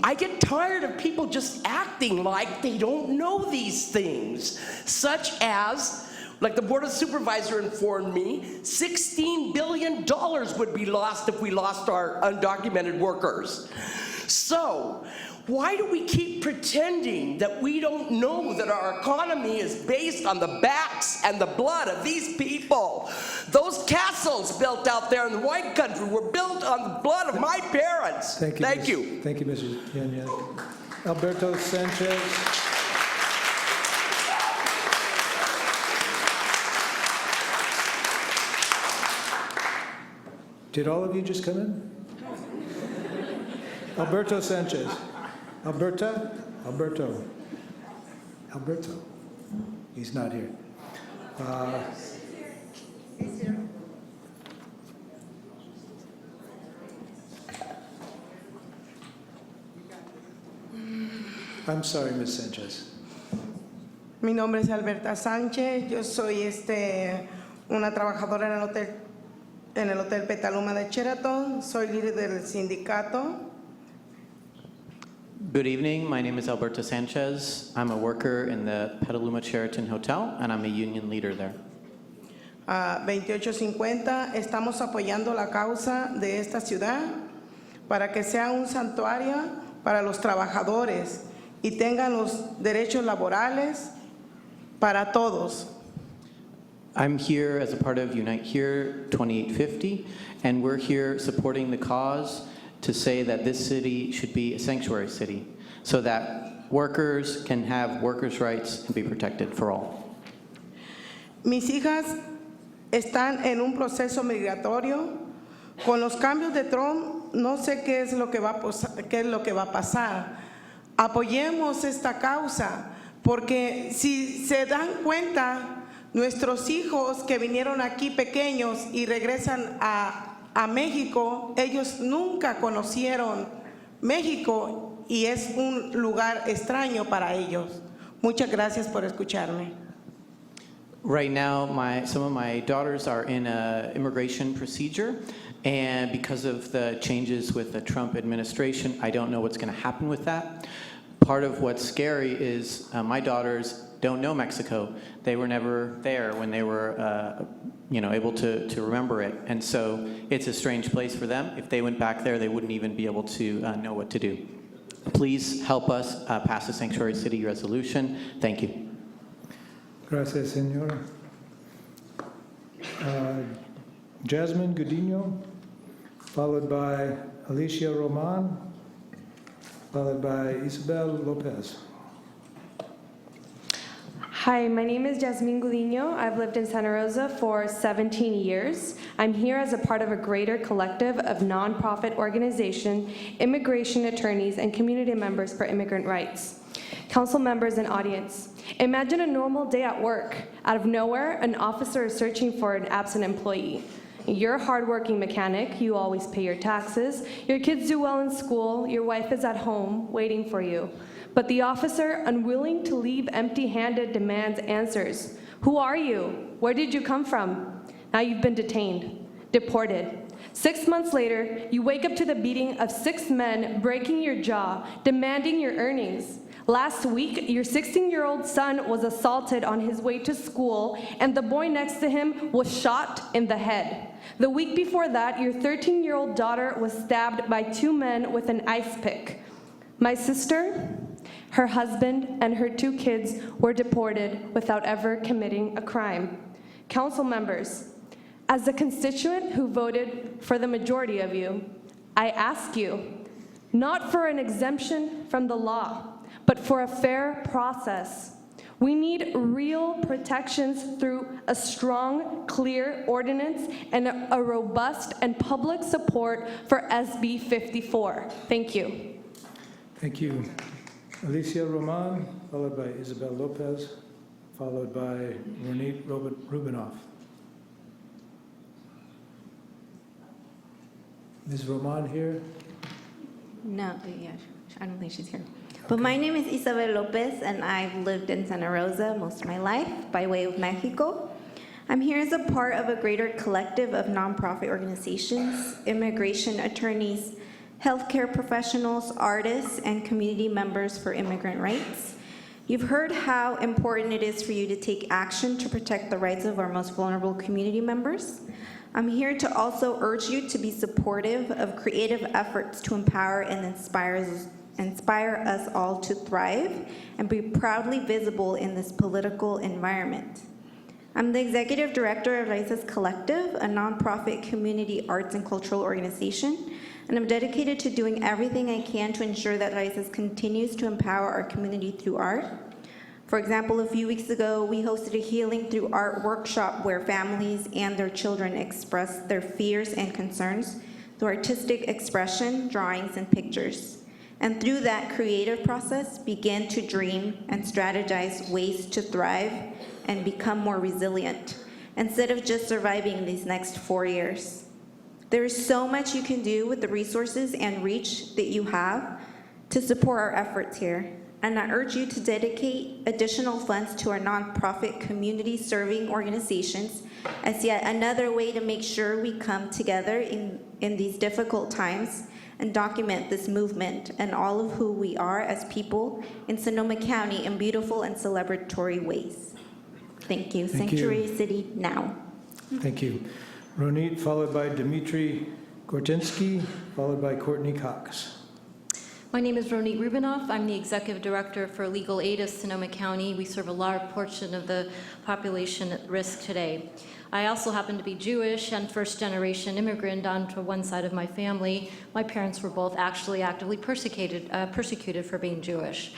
I get tired of people just acting like they don't know these things, such as, like the Board of Supervisors informed me, $16 billion would be lost if we lost our undocumented workers. So, why do we keep pretending that we don't know that our economy is based on the backs and the blood of these people? Those castles built out there in the wine country were built on the blood of my parents. Thank you. Thank you. Thank you, Mrs. Yanez. Alberto Sanchez. Did all of you just come in? Alberto Sanchez. Alberto? He's not here. I'm sorry, Ms. Sanchez. Mi nombre es Alberta Sánchez, yo soy una trabajadora en el Hotel Petaluma de Sheraton, soy líder del sindicato. Good evening, my name is Alberto Sanchez. I'm a worker in the Petaluma Sheraton Hotel and I'm a union leader there. 2850, estamos apoyando la causa de esta ciudad para que sea un santuario para los trabajadores y tengan los derechos laborales para todos. I'm here as a part of Unite Here 2850, and we're here supporting the cause to say that this city should be a sanctuary city so that workers can have workers' rights and be protected for all. Mis hijas están en un proceso migratorio. Con los cambios de Trump, no sé qué es lo que va a pasar. Apoyemos esta causa, porque si se dan cuenta, nuestros hijos que vinieron aquí pequeños y regresan a México, ellos nunca conocieron México y es un lugar extraño para ellos. Muchas gracias por escucharme. Right now, some of my daughters are in an immigration procedure, and because of the changes with the Trump administration, I don't know what's going to happen with that. Part of what's scary is my daughters don't know Mexico. They were never there when they were able to remember it. And so it's a strange place for them. If they went back there, they wouldn't even be able to know what to do. Please help us pass the Sanctuary City resolution. Thank you. Gracias, señora. Jasmine Gudino, followed by Alicia Roman, followed by Isabel Lopez. Hi, my name is Jasmine Gudino. I've lived in Santa Rosa for 17 years. I'm here as a part of a greater collective of nonprofit organization, immigration attorneys, and community members for immigrant rights. Council members and audience, imagine a normal day at work. Out of nowhere, an officer is searching for an absent employee. You're a hardworking mechanic, you always pay your taxes, your kids do well in school, your wife is at home waiting for you. But the officer, unwilling to leave empty-handed, demands answers. Who are you? Where did you come from? Now you've been detained, deported. 6 months later, you wake up to the beating of 6 men breaking your jaw, demanding your earnings. Last week, your 16-year-old son was assaulted on his way to school, and the boy next to him was shot in the head. The week before that, your 13-year-old daughter was stabbed by 2 men with an ice pick. My sister, her husband, and her 2 kids were deported without ever committing a crime. Council members, as a constituent who voted for the majority of you, I ask you, not for an exemption from the law, but for a fair process. We need real protections through a strong, clear ordinance and a robust and public support for SB 54. Thank you. Thank you. Alicia Roman, followed by Isabel Lopez, followed by Ronit Rubinoff. Ms. Roman here? No, yeah, I don't think she's here. But my name is Isabel Lopez, and I've lived in Santa Rosa most of my life by way of Mexico. I'm here as a part of a greater collective of nonprofit organizations, immigration attorneys, healthcare professionals, artists, and community members for immigrant rights. You've heard how important it is for you to take action to protect the rights of our most vulnerable community members. I'm here to also urge you to be supportive of creative efforts to empower and inspire us all to thrive and be proudly visible in this political environment. I'm the executive director of Raices Collective, a nonprofit community arts and cultural organization, and I'm dedicated to doing everything I can to ensure that Raices continues to empower our community through art. For example, a few weeks ago, we hosted a Healing Through Art workshop where families and their children expressed their fears and concerns through artistic expression, drawings, and pictures. And through that creative process, began to dream and strategize ways to thrive and become more resilient, instead of just surviving these next 4 years. There is so much you can do with the resources and reach that you have to support our efforts here. And I urge you to dedicate additional funds to our nonprofit community serving organizations as yet another way to make sure we come together in these difficult times and document this movement and all of who we are as people in Sonoma County in beautiful and celebratory ways. Thank you. Thank Sanctuary you. City now. Thank you. Ronit, followed by Dmitry Gordinsky, followed by Courtney Cox. My name is Ronit Rubinoff. I'm the Executive Director for Legal Aid of Sonoma County. We serve a large portion of the population at risk today. I also happen to be Jewish and first-generation immigrant onto one side of my family. My parents were both actually actively persecuted for being Jewish.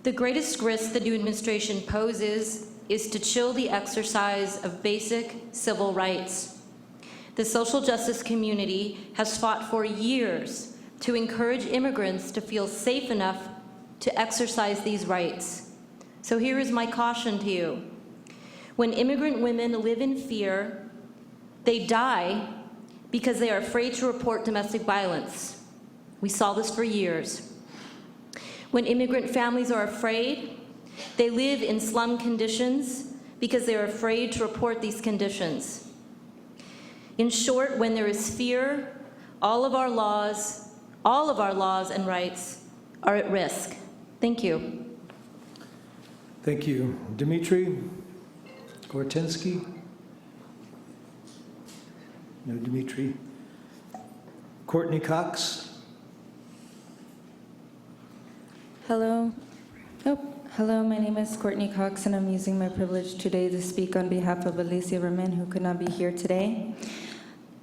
The greatest risk the new administration poses is to chill the exercise of basic civil rights. The social justice community has fought for years to encourage immigrants to feel safe enough to exercise these rights. So here is my caution to you. When immigrant women live in fear, they die because they are afraid to report domestic violence. We saw this for years. When immigrant families are afraid, they live in slum conditions because they're afraid to report these conditions. In short, when there is fear, all of our laws and rights are at risk. Thank you. Thank you. Dmitry Gortinsky? No, Dmitry. Courtney Cox? Hello. Hello, my name is Courtney Cox, and I'm using my privilege today to speak on behalf of Alicia Ramin, who could not be here today.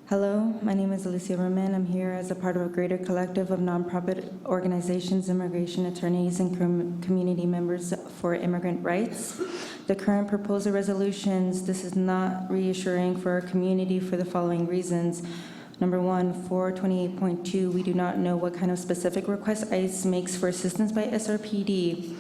Hello, my name is Alicia Ramin. I'm here as a part of a greater collective of nonprofit organizations, immigration attorneys, and community members for immigrant rights. The current proposal resolutions, this is not reassuring for our community for the following reasons. Number one, for 28.2, we do not know what kind of specific request ICE makes for assistance by SRPD.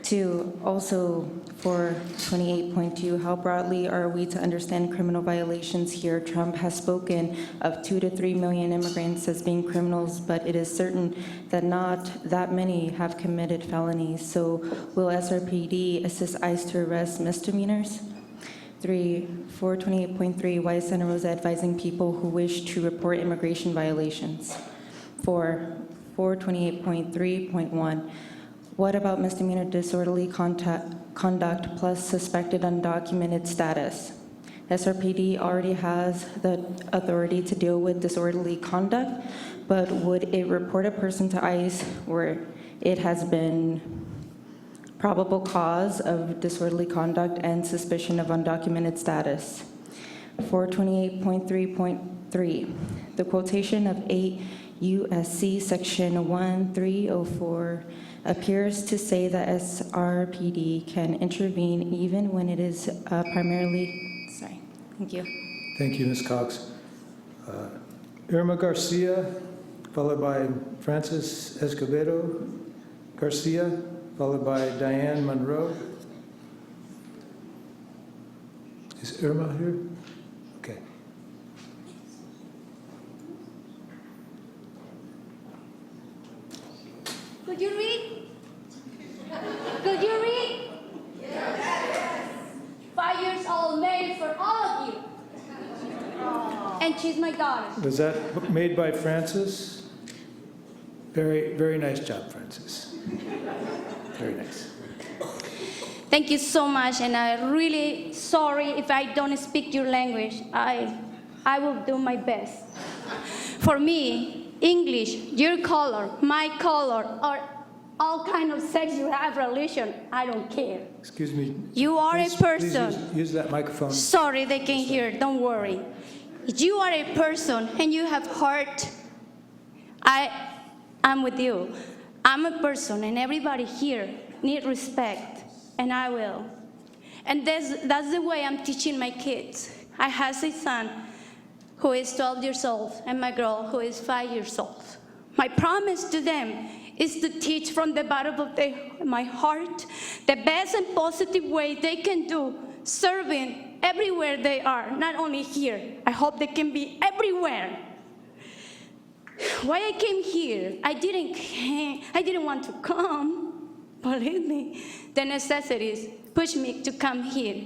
Two, also for 28.2, how broadly are we to understand criminal violations here? Trump has spoken of 2 to 3 million immigrants as being criminals, but it is certain that not that many have committed felonies. So will SRPD assist ICE to arrest misdemeanors? 3, for 28.3, why is Santa Rosa advising people who wish to report immigration violations? 4, for 28.3.1, what about misdemeanor disorderly conduct plus suspected undocumented status? SRPD already has the authority to deal with disorderly conduct, but would it report a person to ICE where it has been probable cause of disorderly conduct and suspicion of undocumented status? 428.3.3, the quotation of 8 USC section 1304 appears to say that SRPD can intervene even when it is primarily, sorry, thank you. Thank you, Ms. Cox. Irma Garcia, followed by Francis Escobedo Garcia, followed by Diane Monroe. Is Irma here? Okay. Could you read? Could you read? Yes. 5 years old, married for all of you. And she's my daughter. Was that made by Francis? Very, very nice job, Francis. Very nice. Thank you so much, and I'm really sorry if I don't speak your language. I will do my best. For me, English, your color, my color, or all kind of sex you have, religion, I don't care. Excuse me. You are a person. Please use that microphone. Sorry, they can't hear. Don't worry. You are a person, and you have heart. I'm with you. I'm a person, and everybody here needs respect, and I will. And that's the way I'm teaching my kids. I have a son who is 12 years old, and my girl who is 5 years old. My promise to them is to teach from the bottom of my heart the best and positive way they can do, serving everywhere they are, not only here. I hope they can be everywhere. Why I came here, I didn't want to come. Believe me, the necessities pushed me to come here.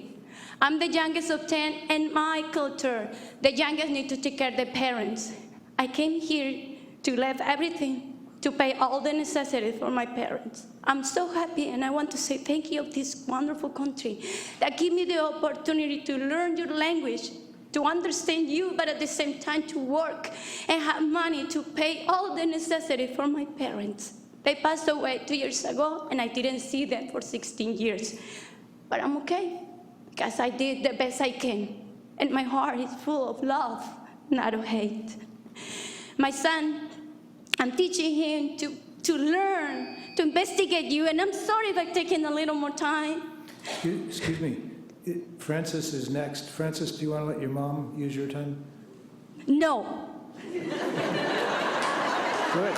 I'm the youngest of 10, and my culture, the youngest need to take care of their parents. I came here to leave everything, to pay all the necessities for my parents. I'm so happy, and I want to say thank you of this wonderful country that give me the opportunity to learn your language, to understand you, but at the same time to work and have money to pay all the necessities for my parents. They passed away 2 years ago, and I didn't see them for 16 years. But I'm okay, because I did the best I can, and my heart is full of love, not of hate. My son, I'm teaching him to learn, to investigate you, and I'm sorry if I've taken a little more time. Excuse me. Francis is next. Francis, do you want to let your mom use your time? No. Good.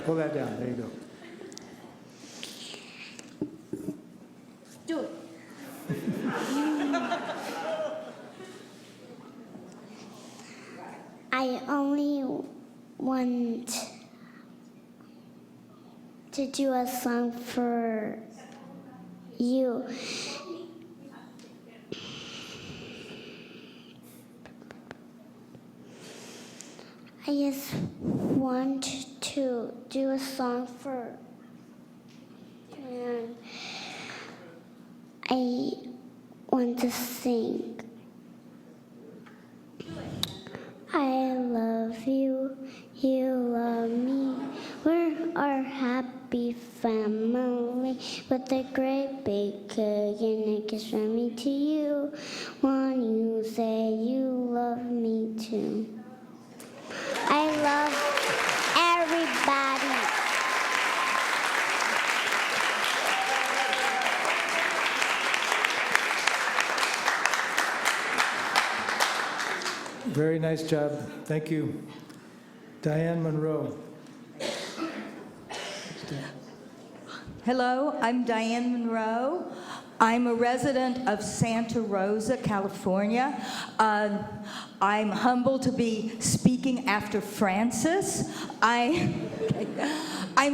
Pull that down. There you go. Do it. I only want to do a song for you. I just want to do a song for, and I want to sing. I love you, you love me. We're our happy family with a great big cake and a kiss from me to you. When you say you love me too. I love everybody. Very nice job. Thank you. Diane Monroe. Hello, I'm Diane Monroe. I'm a resident of Santa Rosa, California. I'm humbled to be speaking after Francis. I'm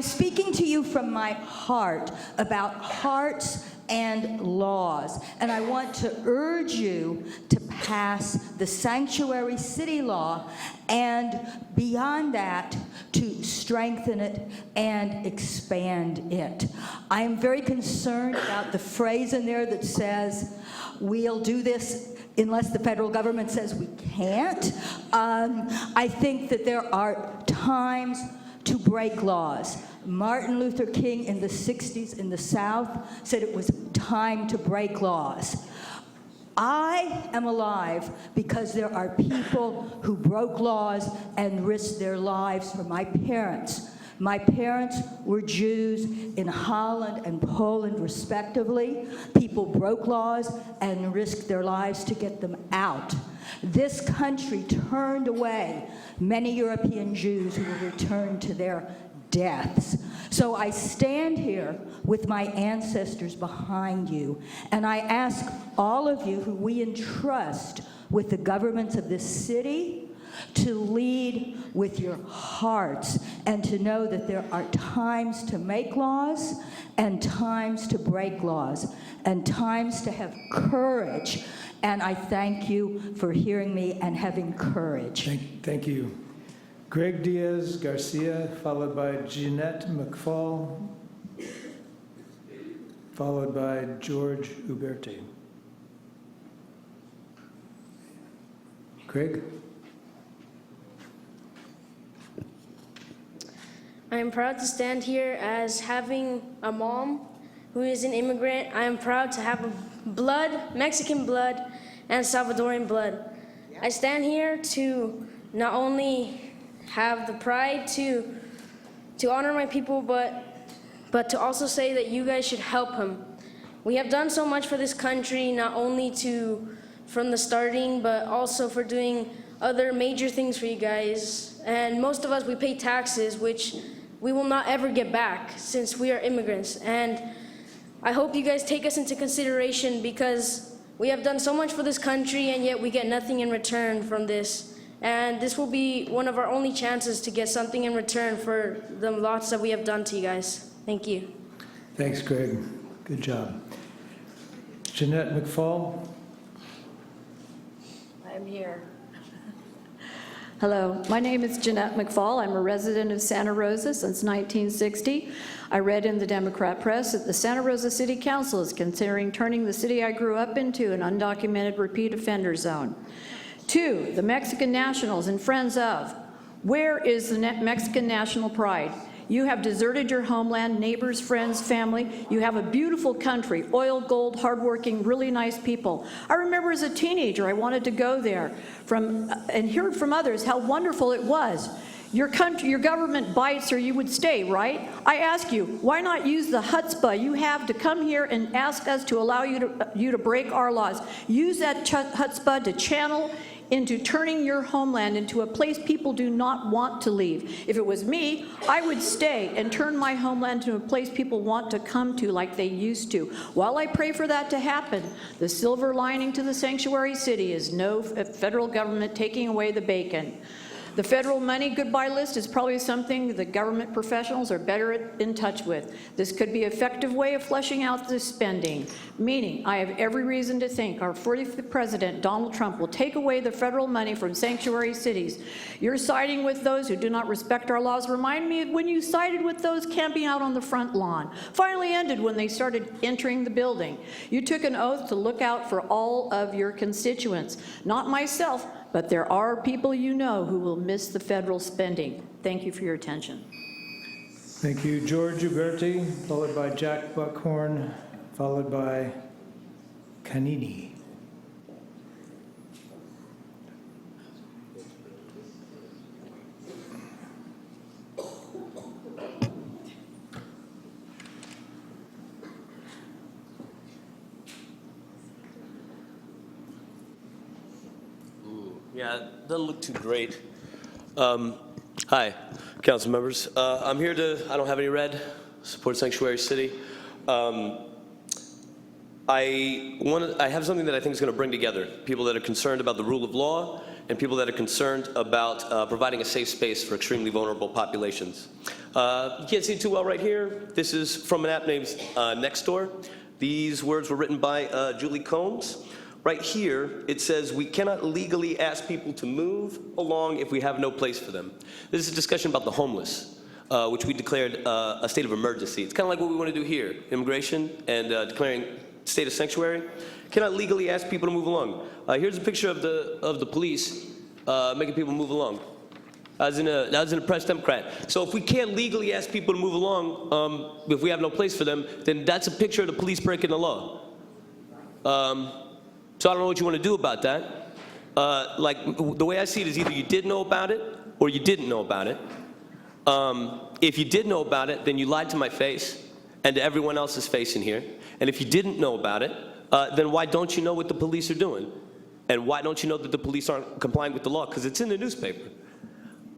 speaking to you from my heart about hearts and laws. And I want to urge you to pass the sanctuary city law and beyond that to strengthen it and expand it. I'm very concerned about the phrase in there that says, we'll do this unless the federal government says we can't. I think that there are times to break laws. Martin Luther King in the 60s in the South said it was time to break laws. I am alive because there are people who broke laws and risked their lives for my parents. My parents were Jews in Holland and Poland, respectively. People broke laws and risked their lives to get them out. This country turned away many European Jews who were returned to their deaths. So I stand here with my ancestors behind you, and I ask all of you who we entrust with the governments of this city to lead with your hearts and to know that there are times to make laws and times to break laws and times to have courage. And I thank you for hearing me and having courage. Thank you. Greg Diaz Garcia, followed by Jeanette McFall, followed by George Uberte. Greg? I am proud to stand here as having a mom who is an immigrant. I am proud to have Mexican blood, and Salvadorian blood. I stand here to not only have the pride to honor my people, but to also say that you guys should help him. We have done so much for this country, not only from the starting, but also for doing other major things for you guys. And most of us, we pay taxes, which we will not ever get back since we are immigrants. And I hope you guys take us into consideration because we have done so much for this country and yet we get nothing in return from this. And this will be one of our only chances to get something in return for the lots that we have done to you guys. Thank you. Thanks, Greg. Good job. Jeanette McFall. I'm here. Hello, my name is Jeanette McFall. I'm a resident of Santa Rosa since 1960. I read in the Democrat press that the Santa Rosa City Council is considering turning the city I grew up into an undocumented repeat offender zone. 2, the Mexican nationals and friends of. Where is the Mexican national pride? You have deserted your homeland, neighbors, friends, family. You have a beautiful country, oil, gold, hardworking, really nice people. I remember as a teenager, I wanted to go there and hear from others how wonderful it was. Your country, your government bites or you would stay, right? I ask you, why not use the chutzpah you have to come here and ask us to allow you to break our laws? Use that chutzpah to channel into turning your homeland into a place people do not want to leave. If it was me, I would stay and turn my homeland into a place people want to come to like they used to. While I pray for that to happen, the silver lining to the sanctuary city is no federal government taking away the bacon. The federal money goodbye list is probably something the government professionals are better in touch with. This could be an effective way of fleshing out this spending, meaning I have every reason to think our 45th president, Donald Trump, will take away the federal money from sanctuary cities. You're siding with those who do not respect our laws. Remind me of when you sided with those camping out on the front lawn. Finally ended when they started entering the building. You took an oath to look out for all of your constituents. Not myself, but there are people you know who will miss the federal spending. Thank you for your attention. Thank you, George Uberti, followed by Jack Buckhorn, followed by Canini. Yeah, it doesn't look too great. Hi, council members. I'm here to, I don't have any red, support Sanctuary City. I have something that I think is going to bring together people that are concerned about the rule of law and people that are concerned about providing a safe space for extremely vulnerable populations. You can't see it too well right here. This is from an app named Nextdoor. These words were written by Julie Combs. Right here, it says we cannot legally ask people to move along if we have no place for them. This is a discussion about the homeless, which we declared a state of emergency. It's kind of like what we want to do here, immigration and declaring state of sanctuary. Cannot legally ask people to move along. Here's a picture of the police making people move along. That was in a press Democrat. So if we can't legally ask people to move along, if we have no place for them, then that's a picture of the police breaking the law. So I don't know what you want to do about that. Like, the way I see it is either you did know about it or you didn't know about it. If you did know about it, then you lied to my face and to everyone else's face in here. And if you didn't know about it, then why don't you know what the police are doing? And why don't you know that the police aren't complying with the law? Because it's in the newspaper.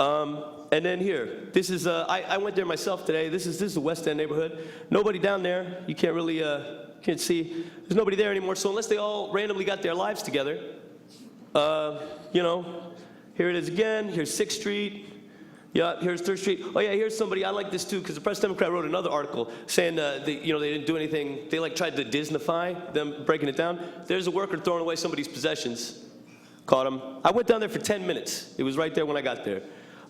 And then here, this is, I went there myself today. This is the West End neighborhood. Nobody down there. You can't really, can't see. There's nobody there anymore. So unless they all randomly got their lives together, you know, here it is again. Here's 6th Street. Yeah, here's 3rd Street. Oh yeah, here's somebody, I like this too, because the Press Democrat wrote another article saying they didn't do anything. They like tried to Disneyfy them breaking it down. There's a worker throwing away somebody's possessions. Caught him. I went down there for 10 minutes. It was right there when I got there.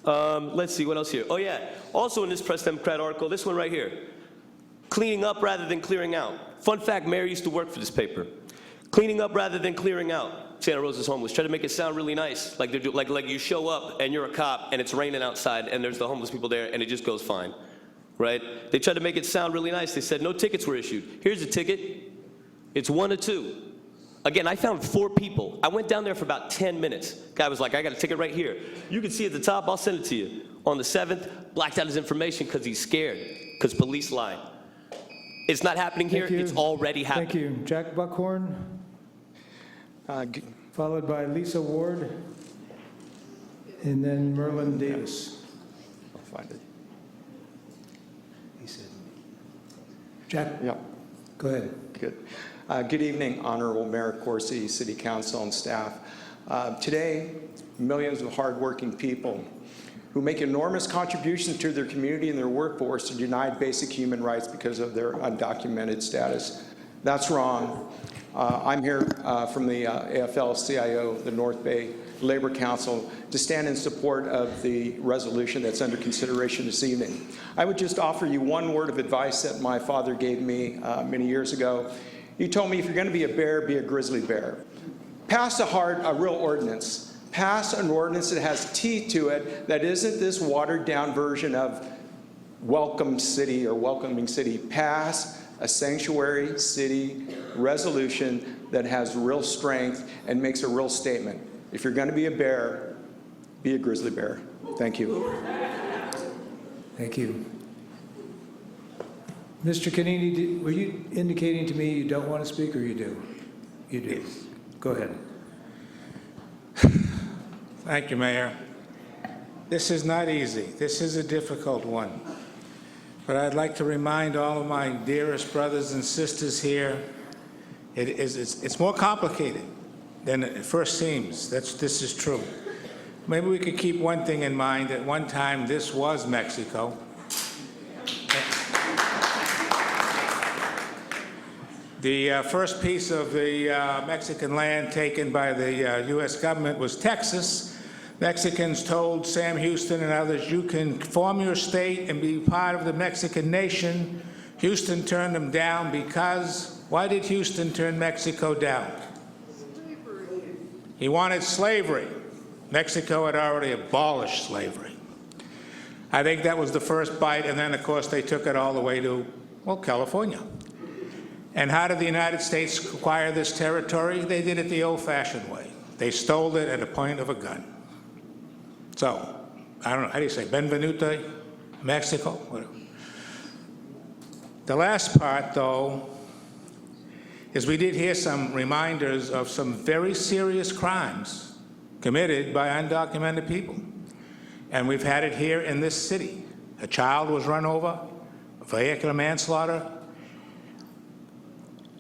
Let's see, what else here? Oh yeah, also in this Press Democrat article, this one right here. Cleaning up rather than clearing out. Fun fact, Mayor used to work for this paper. Cleaning up rather than clearing out. Santa Rosa's homeless. Try to make it sound really nice, like like you show up and you're a cop and it's raining outside and there's the homeless people there and it just goes fine, right? They tried to make it sound really nice. They said no tickets were issued. Here's a ticket. It's 1 or 2. Again, I found 4 people. I went down there for about 10 minutes. Guy was like, I got a ticket right here. You can see at the top, I'll send it to you. On the 7th, blacked out his information because he's scared, because police lied. It's not happening here. It's already happening. Thank you. Jack Buckhorn, followed by Lisa Ward, and then Merlin Davis. I'll find it. He said, Jack? Yeah. Go ahead. Good. Good evening, Honorable Mayor Corsi, City Council, and staff. Today, millions of hardworking people who make enormous contributions to their community and their workforce are denied basic human rights because of their undocumented status. That's wrong. I'm here from the AFL-CIO, the North Bay Labor Council, to stand in support of the resolution that's under consideration this evening. I would just offer you one word of advice that my father gave me many years ago. He told me, if you're going to be a bear, be a grizzly bear. Pass a real ordinance. Pass an ordinance that has teeth to it, that isn't this watered-down version of welcome city or welcoming city. Pass a sanctuary city resolution that has real strength and makes a real statement. If you're going to be a bear, be a grizzly bear. Thank you. Thank you. Mr. Canini, were you indicating to me you don't want to speak, or you do? You do. Yes. Go ahead. Thank you, Mayor. This is not easy. This is a difficult one. But I'd like to remind all of my dearest brothers and sisters here, it's more complicated than it first seems. This is true. maybe we could keep one thing in mind. At one time, this was Mexico. The first piece of the Mexican land taken by the U.S. government was Texas. Mexicans told Sam Houston and others, you can form your state and be part of the Mexican nation. Houston turned them down because, why did Houston turn Mexico down? He wanted slavery. Mexico had already abolished slavery. I think that was the first bite, and then, of course, they took it all the way to, well, California. And how did the United States acquire this territory? They did it the old-fashioned way. They stole it at the point of a gun. So, I don't know, how do you say, Benvenute, Mexico? Whatever. The last part, though, is we did hear some reminders of some very serious crimes committed by undocumented people. And we've had it here in this city. A child was run over, vehicular manslaughter.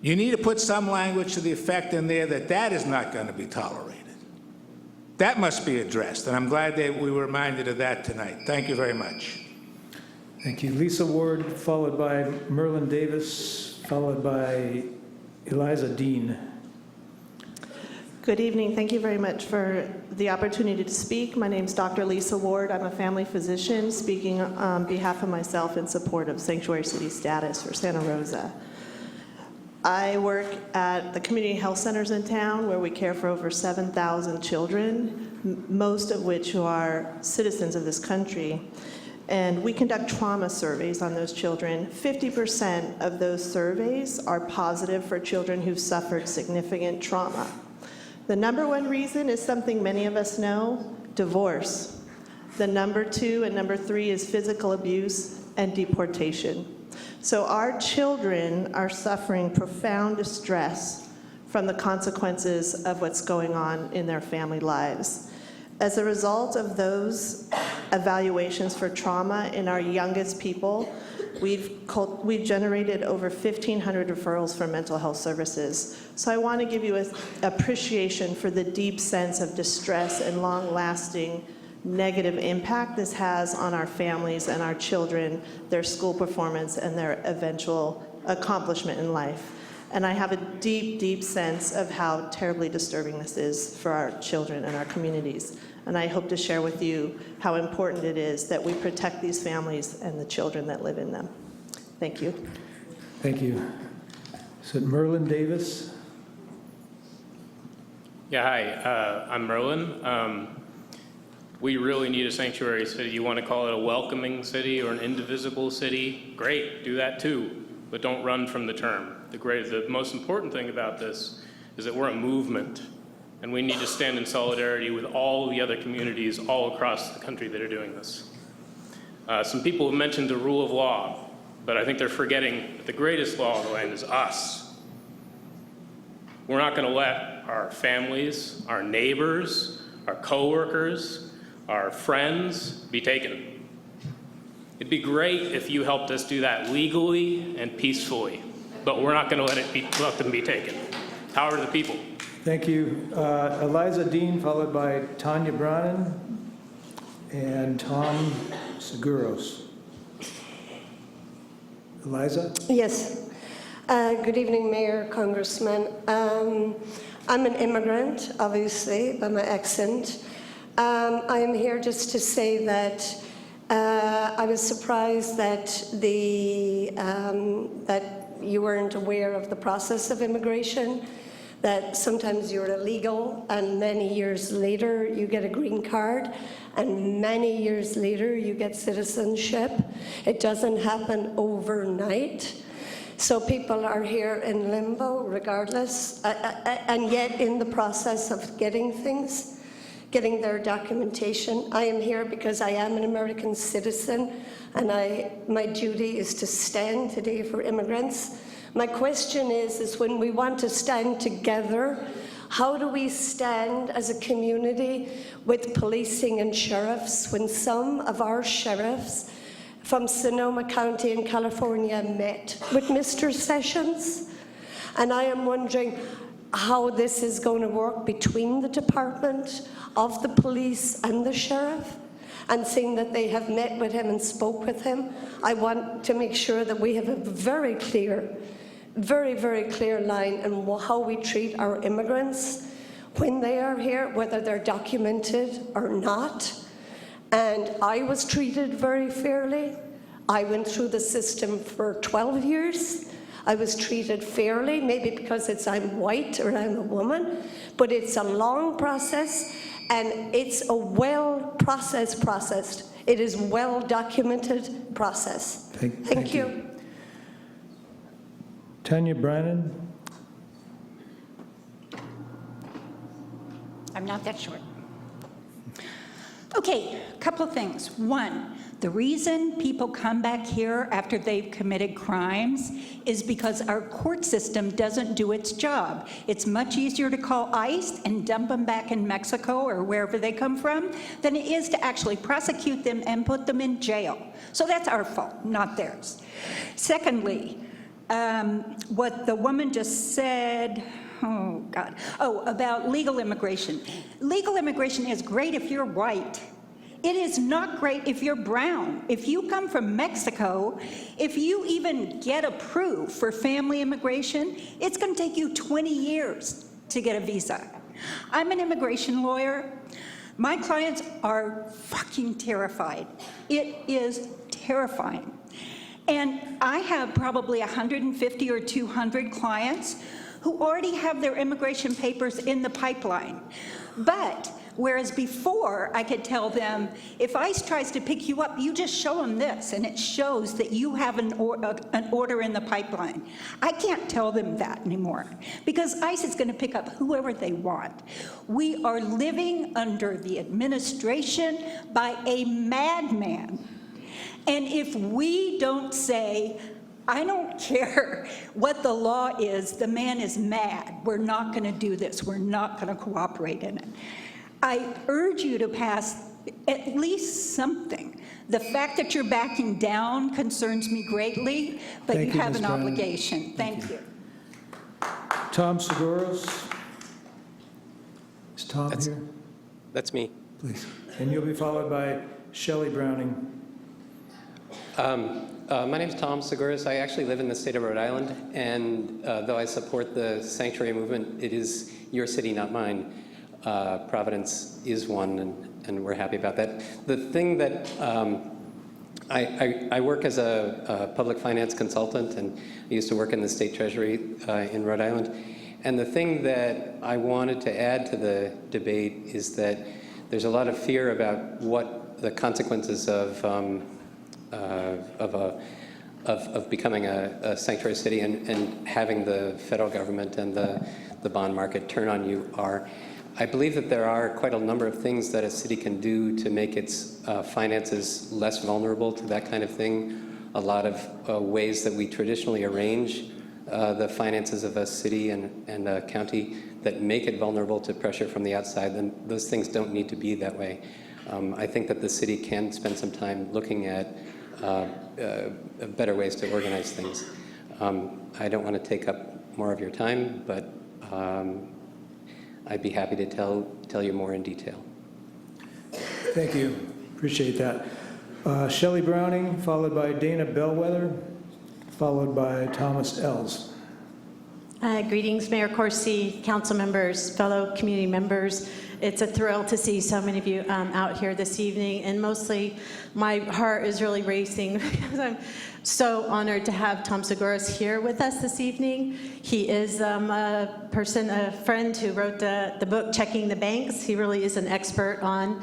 You need to put some language to the effect in there that that is not going to be tolerated. That must be addressed, and I'm glad that we were reminded of that tonight. Thank you very much. Thank you. Lisa Ward, followed by Merlin Davis, followed by Eliza Dean. Good evening. Thank you very much for the opportunity to speak. My name is Dr. Lisa Ward. I'm a family physician speaking on behalf of myself in support of sanctuary city status for Santa Rosa. I work at the community health centers in town where we care for over 7,000 children, most of which are citizens of this country. And we conduct trauma surveys on those children. 50% of those surveys are positive for children who've suffered significant trauma. The number one reason is something many of us know, divorce. The number two and number three is physical abuse and deportation. So our children are suffering profound distress from the consequences of what's going on in their family lives. As a result of those evaluations for trauma in our youngest people, we've generated over 1,500 referrals for mental health services. So I want to give you an appreciation for the deep sense of distress and long-lasting negative impact this has on our families and our children, their school performance, and their eventual accomplishment in life. And I have a deep, deep sense of how terribly disturbing this is for our children and our communities. And I hope to share with you how important it is that we protect these families and the children that live in them. Thank you. Thank you. Is it Merlin Davis? Yeah, hi, I'm Merlin. We really need a sanctuary city. You want to call it a welcoming city or an indivisible city? Great, do that too, but don't run from the term. The most important thing about this is that we're a movement, and we need to stand in solidarity with all the other communities all across the country that are doing this. Some people have mentioned the rule of law, but I think they're forgetting that the greatest law of the land is us. We're not going to let our families, our neighbors, our coworkers, our friends be taken. It'd be great if you helped us do that legally and peacefully, but we're not going to let them be taken. Power to the people. Thank you. Eliza Dean, followed by Tanya Brannan and Tom Seguros. Eliza? Yes. Good evening, Mayor, Congressman. I'm an immigrant, obviously, by my accent. I am here just to say that I was surprised that that you weren't aware of the process of immigration, that sometimes you're illegal and many years later you get a green card and many years later you get citizenship. It doesn't happen overnight. So people are here in limbo regardless, and yet in the process of getting things, getting their documentation. I am here because I am an American citizen, and my duty is to stand today for immigrants. My question is when we want to stand together, how do we stand as a community with policing and sheriffs when some of our sheriffs from Sonoma County in California met with Mr. Sessions? And I am wondering, how this is going to work between the department of the police and the sheriff, and seeing that they have met with him and spoke with him. I want to make sure that we have a very clear, very, very clear line on how we treat our immigrants when they are here, whether they're documented or not. And I was treated very fairly. I went through the system for 12 years. I was treated fairly, maybe because I'm white or I'm a woman, but it's a long process, and it's a processed. It is well-documented process. Thank you. Tanya Brannon. I'm not that short. Okay, a couple of things. One, the reason people come back here after they've committed crimes is because our court system doesn't do its job. It's much easier to call ICE and dump them back in Mexico or wherever they come from than it is to actually prosecute them and put them in jail. So that's our fault, not theirs. Secondly, what the woman just said, about legal immigration. Legal immigration is great if you're white. It is not great if you're brown. If you come from Mexico, if you even get approved for family immigration, it's going to take you 20 years to get a visa. I'm an immigration lawyer. My clients are fucking terrified. It is terrifying. And I have probably 150 or 200 clients who already have their immigration papers in the pipeline. But whereas before I could tell them, if ICE tries to pick you up, you just show them this, and it shows that you have an order in the pipeline. I can't tell them that anymore, because ICE is going to pick up whoever they want. We are living under the administration by a madman. And if we don't say, I don't care what the law is, the man is mad, we're not going to do this, we're not going to cooperate in it. I urge you to pass at least something. The fact that you're backing down concerns me greatly, but you have an obligation. Thank you. Tom Seguros. Is Tom here? That's me. Please. And you'll be followed by Shelley Browning. My name is Tom Seguros. I actually live in the state of Rhode Island, and though I support the sanctuary movement, it is your city, not mine. Providence is one, and we're happy about that. The thing that I work as a public finance consultant, and I used to work in the state treasury in Rhode Island. And the thing that I wanted to add to the debate is that there's a lot of fear about what the consequences of becoming a sanctuary city and having the federal government and the bond market turn on you are. I believe that there are quite a number of things that a city can do to make its finances less vulnerable to that kind of thing. A lot of ways that we traditionally arrange the finances of a city and a county that make it vulnerable to pressure from the outside, then those things don't need to be that way. I think that the city can spend some time looking at better ways to organize things. I don't want to take up more of your time, but I'd be happy to tell you more in detail. Thank you. Appreciate that. Shelley Browning, followed by Dana Bellwether, followed by Thomas Ells. Greetings, Mayor Corsi, council members, fellow community members. It's a thrill to see so many of you out here this evening, and mostly my heart is really racing because I'm so honored to have Tom Seguros here with us this evening. He is a friend who wrote the book, Checking the Banks. He really is an expert on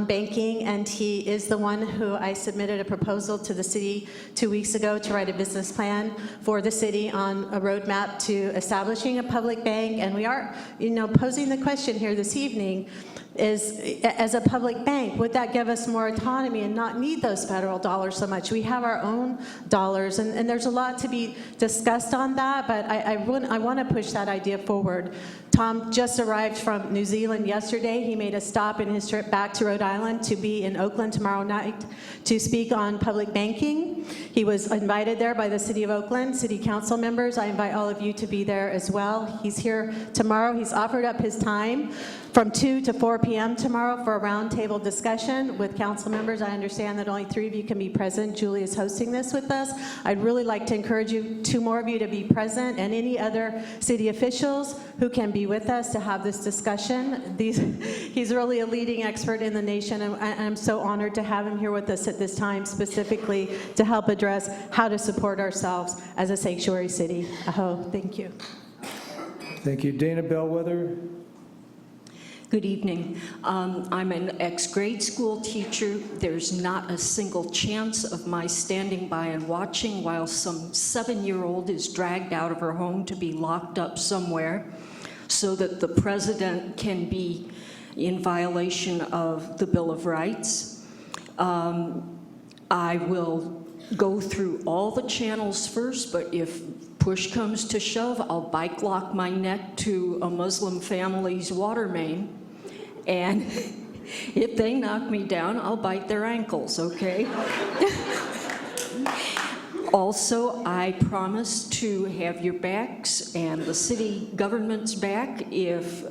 banking, and he is the one who I submitted a proposal to the city 2 weeks ago to write a business plan for the city on a roadmap to establishing a public bank. And we are, posing the question here this evening, as a public bank, would that give us more autonomy and not need those federal dollars so much? We have our own dollars, and there's a lot to be discussed on that, but I want to push that idea forward. Tom just arrived from New Zealand yesterday. He made a stop in his trip back to Rhode Island to be in Oakland tomorrow night to speak on public banking. He was invited there by the City of Oakland, City Council members. I invite all of you to be there as well. He's here tomorrow. He's offered up his time from 2 to 4 p.m. tomorrow for a roundtable discussion with council members. I understand that only 3 of you can be present. Julie is hosting this with us. I'd really like to encourage you, 2 more of you to be present, and any other city officials who can be with us to have this discussion. He's really a leading expert in the nation, and I'm so honored to have him here with us at this time, specifically to help address how to support ourselves as a sanctuary city. Aho, thank you. Thank you. Dana Bellwether. Good evening. I'm an ex-grade school teacher. There's not a single chance of my standing by and watching while some 7-year-old is dragged out of her home to be locked up somewhere so that the president can be in violation of the Bill of Rights. I will go through all the channels first, but if push comes to shove, I'll bike lock my neck to a Muslim family's water main. And if they knock me down, I'll bite their ankles, okay? Also, I promise to have your backs and the city government's back if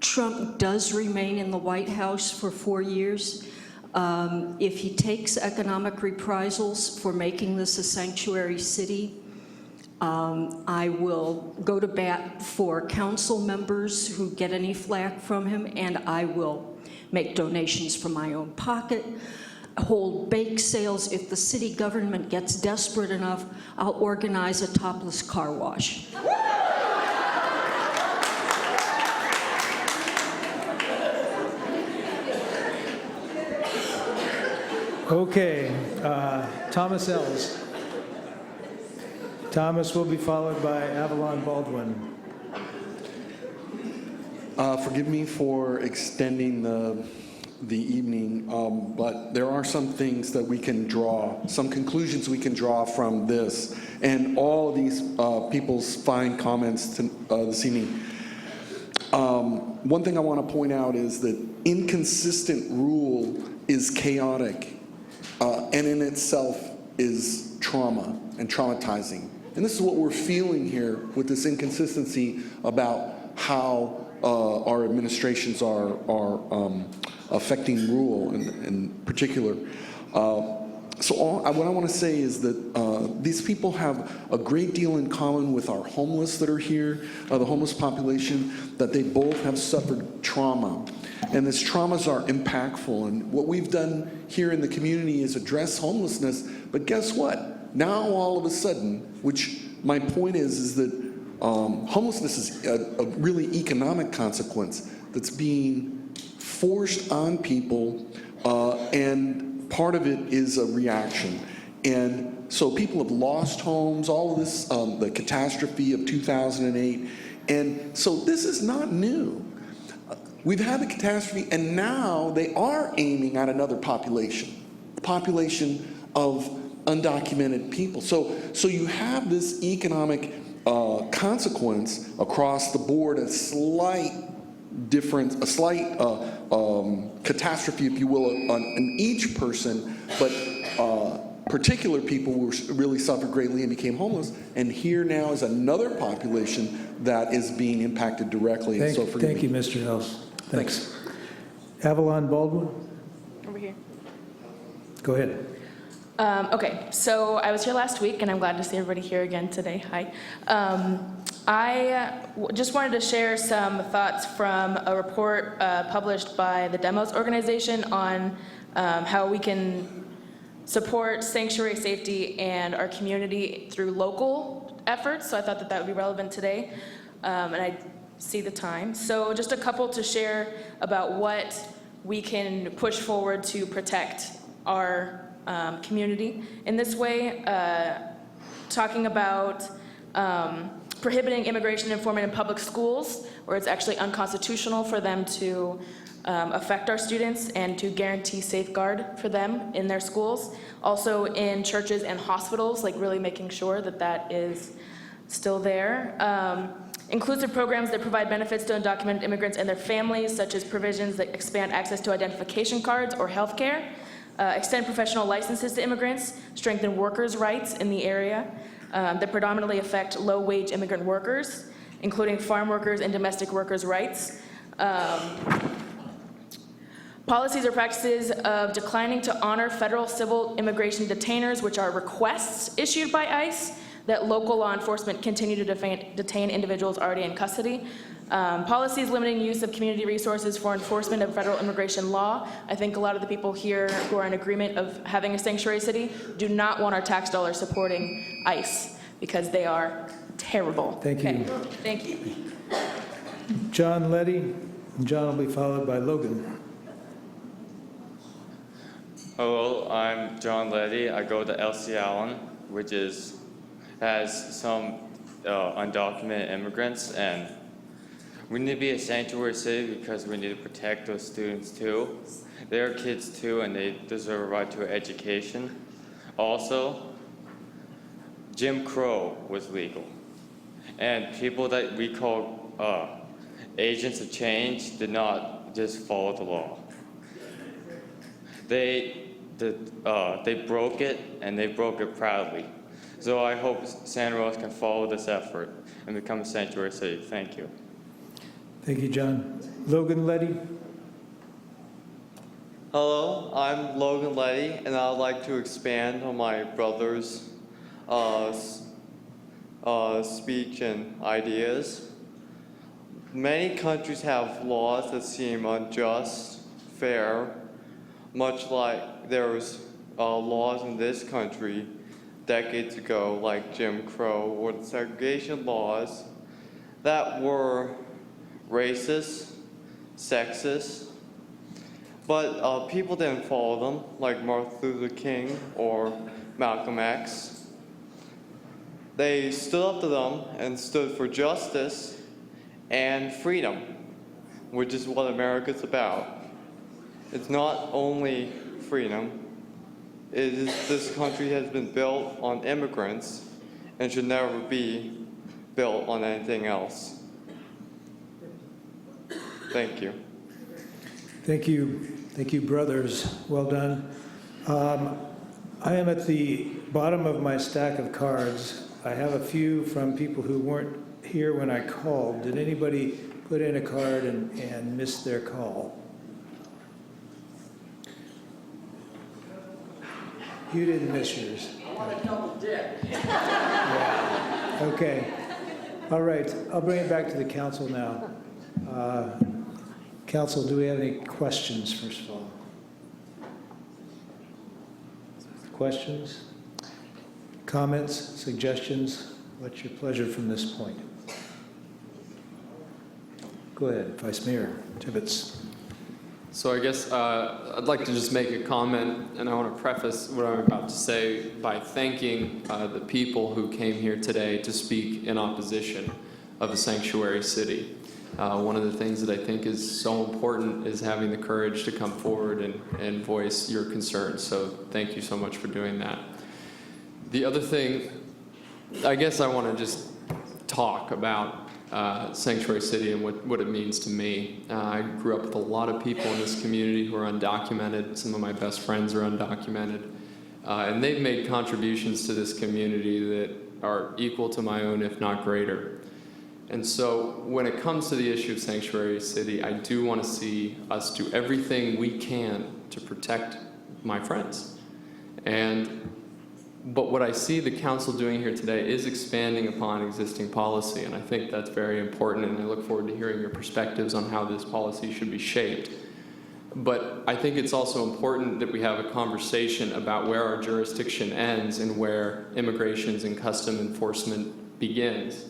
Trump does remain in the White House for 4 years. If he takes economic reprisals for making this a sanctuary city, I will go to bat for council members who get any flack from him, and I will make donations from my own pocket, hold bake sales. If the city government gets desperate enough, I'll organize a topless car wash. Okay, Thomas Ells. Thomas will be followed by Avalon Baldwin. Forgive me for extending the evening, but there are some things that we can draw, some conclusions we can draw from this, and all of these people's fine comments this evening. One thing I want to point out is that inconsistent rule is chaotic, and in itself is trauma and traumatizing. And this is what we're feeling here with this inconsistency about how our administrations are affecting rule in particular. So what I want to say is that these people have a great deal in common with our homeless that are here, the homeless population, that they both have suffered trauma. And these traumas are impactful. And what we've done here in the community is address homelessness. But guess what? Now all of a sudden, which my point is that homelessness is a really economic consequence that's being forced on people, and part of it is a reaction. And so people have lost homes, all of this, the catastrophe of 2008. And so this is not new. We've had the catastrophe, and now they are aiming at another population, the population of undocumented people. So you have this economic consequence across the board, a slight difference, a slight catastrophe, if you will, on each person, but particular people who really suffered greatly and became homeless. And here now is another population that is being impacted directly. Thank you, Mr. Ells. Thanks. Avalon Baldwin? Over here. Go ahead. Okay, so I was here last week, and I'm glad to see everybody here again today. Hi. I just wanted to share some thoughts from a report published by the Demos organization on how we can support sanctuary safety and our community through local efforts. So I thought that would be relevant today, and I see the time. So just a couple to share about what we can push forward to protect our community in this way, talking about prohibiting immigration enforcement in public schools, where it's actually unconstitutional for them to affect our students and to guarantee safeguard for them in their schools. Also in churches and hospitals, like really making sure that that is still there. Inclusive programs that provide benefits to undocumented immigrants and their families, such as provisions that expand access to identification cards or health care, extend professional licenses to immigrants, strengthen workers' rights in the area that predominantly affect low-wage immigrant workers, including farm workers and domestic workers' rights. Policies or practices of declining to honor federal civil immigration detainers, which are requests issued by ICE, that local law enforcement continue to detain individuals already in custody. Policies limiting use of community resources for enforcement of federal immigration law. I think a lot of the people here who are in agreement of having a sanctuary city do not want our tax dollars supporting ICE because they are terrible. Thank you. Okay. Thank you. John Letty, and John will be followed by Logan. Hello, I'm John Letty. I go to LC Allen, which has some undocumented immigrants, and we need to be a sanctuary city because we need to protect those students too. They're kids too, and they deserve a right to an education. Also, Jim Crow was legal, and people that we call agents of change did not just follow the law. They broke it, and they broke it proudly. So I hope Santa Rosa can follow this effort and become a sanctuary city. Thank you. Thank you, John. Logan Letty. Hello, I'm Logan Letty, and I'd like to expand on my brother's speech and ideas. Many countries have laws that seem unjust, fair, much like there was laws in this country decades ago, like Jim Crow, or the segregation laws that were racist, sexist, but people didn't follow them, like Martin Luther King or Malcolm X. They stood up to them and stood for justice and freedom, which is what America's about. It's not only freedom. This country has been built on immigrants and should never be built on anything else. Thank you. Thank you. Thank you, brothers. Well done. I am at the bottom of my stack of cards. I have a few from people who weren't here when I called. Did anybody put in a card and miss their call? You didn't miss yours. Yeah. Okay. All right. I'll bring it back to the council now. Council, do we have any questions, first of all? Questions? Comments? Suggestions? What's your pleasure from this point? Go ahead, Vice Mayor Tibbetts. So I guess I'd like to just make a comment, and I want to preface what I'm about to say by thanking the people who came here today to speak in opposition of a sanctuary city. One of the things that I think is so important is having the courage to come forward and voice your concerns. So thank you so much for doing that. The other thing, I guess I want to just talk about Sanctuary City and what it means to me. I grew up with a lot of people in this community who are undocumented. Some of my best friends are undocumented. And they've made contributions to this community that are equal to my own, if not greater. And so when it comes to the issue of Sanctuary City, I do want to see us do everything we can to protect my friends. But what I see the council doing here today is expanding upon existing policy, and I think that's very important, and I look forward to hearing your perspectives on how this policy should be shaped. But I think it's also important that we have a conversation about where our jurisdiction ends and where immigrations and custom enforcement begins.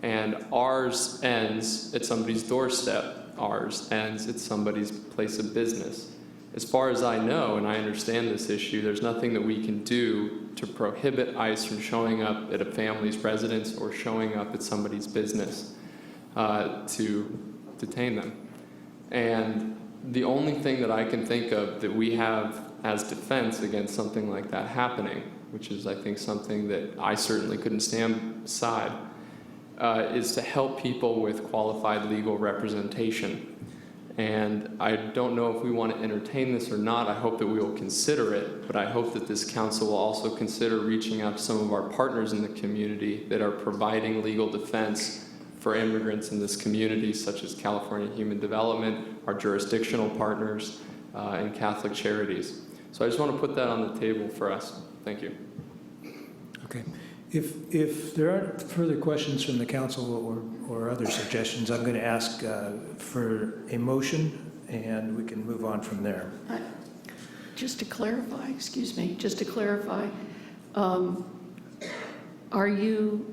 And ours ends at somebody's doorstep. Ours ends at somebody's place of business. As far as I know, and I understand this issue, there's nothing that we can do to prohibit ICE from showing up at a family's residence or showing up at somebody's business to detain them. And the only thing that I can think of that we have as defense against something like that happening, which is, I think, something that I certainly couldn't stand aside, is to help people with qualified legal representation. And I don't know if we want to entertain this or not. I hope that we will consider it, but I hope that this council will also consider reaching out to some of our partners in the community that are providing legal defense for immigrants in this community, such as California Human Development, our jurisdictional partners, and Catholic Charities. So I just want to put that on the table for us. Thank you. Okay. If there aren't further questions from the council or other suggestions, I'm going to ask for a motion, and we can move on from there. Just to clarify, are you,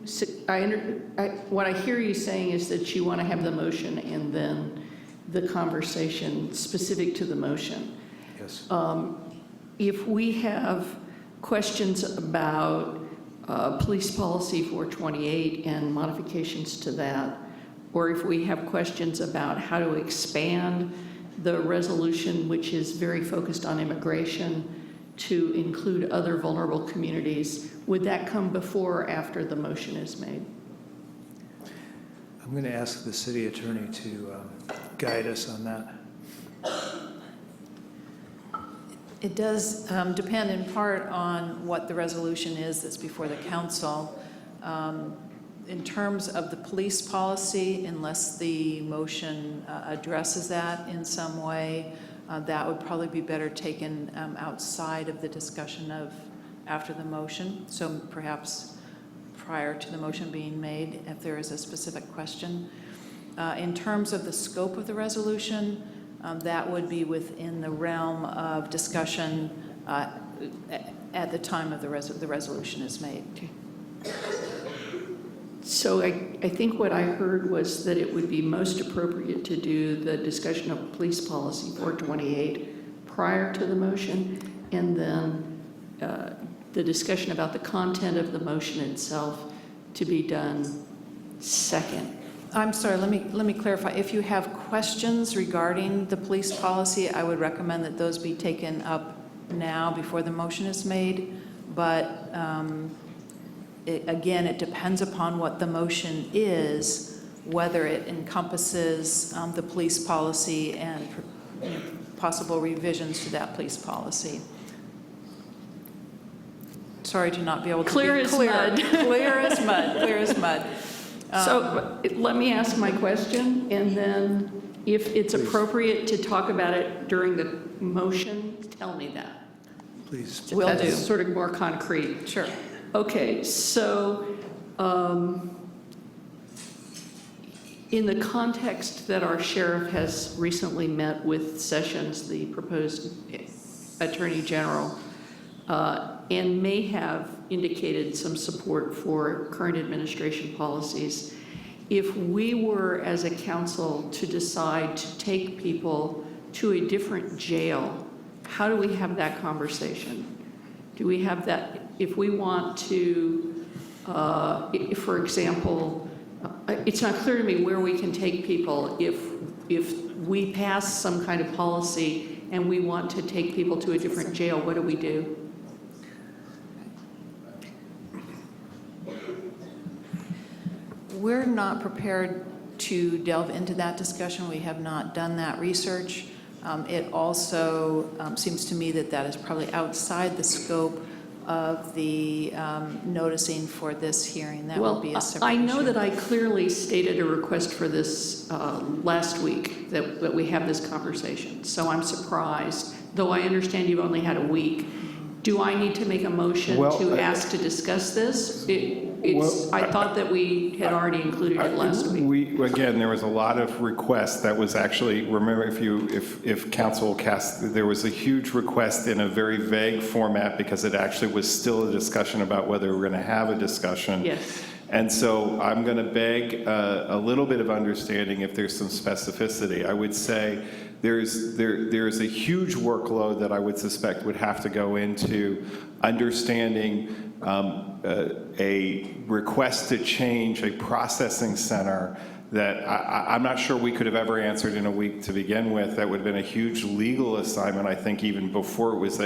what I hear you saying is that you want to have the motion and then the conversation specific to the motion. Yes. If we have questions about police policy 428 and modifications to that, or if we have questions about how to expand the resolution, which is very focused on immigration, to include other vulnerable communities, would that come before or after the motion is made? I'm going to ask the city attorney to guide us on that. It does depend in part on what the resolution is that's before the council. In terms of the police policy, unless the motion addresses that in some way, that would probably be better taken outside of the discussion of after the motion. So perhaps prior to the motion being made, if there is a specific question. In terms of the scope of the resolution, that would be within the realm of discussion at the time of the resolution is made. So I think what I heard was that it would be most appropriate to do the discussion of police policy 428 prior to the motion, and then the discussion about the content of the motion itself to be done second. I'm sorry, let me clarify. If you have questions regarding the police policy, I would recommend that those be taken up now before the motion is made. But again, it depends upon what the motion is, whether it encompasses the police policy and possible revisions to that police policy. Sorry to not be able to Clear be as clear. mud. Clear as mud. Clear as mud. So let me ask my question, and then if it's appropriate to talk about it during the motion, tell me that. Please. Will do. do. Sort of more concrete. Sure. Okay, so in the context that our sheriff has recently met with Sessions, the proposed Attorney General, and may have indicated some support for current administration policies, if we were as a council to decide to take people to a different jail, how do we have that conversation? Do we have that, if we want to, if, for example, it's not clear to me where we can take people if we pass some kind of policy and we want to take people to a different jail, what do we do? We're not prepared to delve into that discussion. We have not done that research. It also seems to me that that is probably outside the scope of the noticing for this hearing. That will be a separate issue. I know that I clearly stated a request for this last week, that we have this conversation. So I'm surprised, though I understand you've only had a week. Do I need to make a motion to ask to discuss this? I thought that we had already included it last week. Again, there was a lot of requests that was actually, remember if council cast, there was a huge request in a very vague format because it actually was still a discussion about whether we're going to have a discussion. Yes. And so I'm going to beg a little bit of understanding if there's some specificity. I would say there's a huge workload that I would suspect would have to go into understanding a request to change a processing center that I'm not sure we could have ever answered in a week to begin with. That would have been a huge legal assignment, I think, even before it was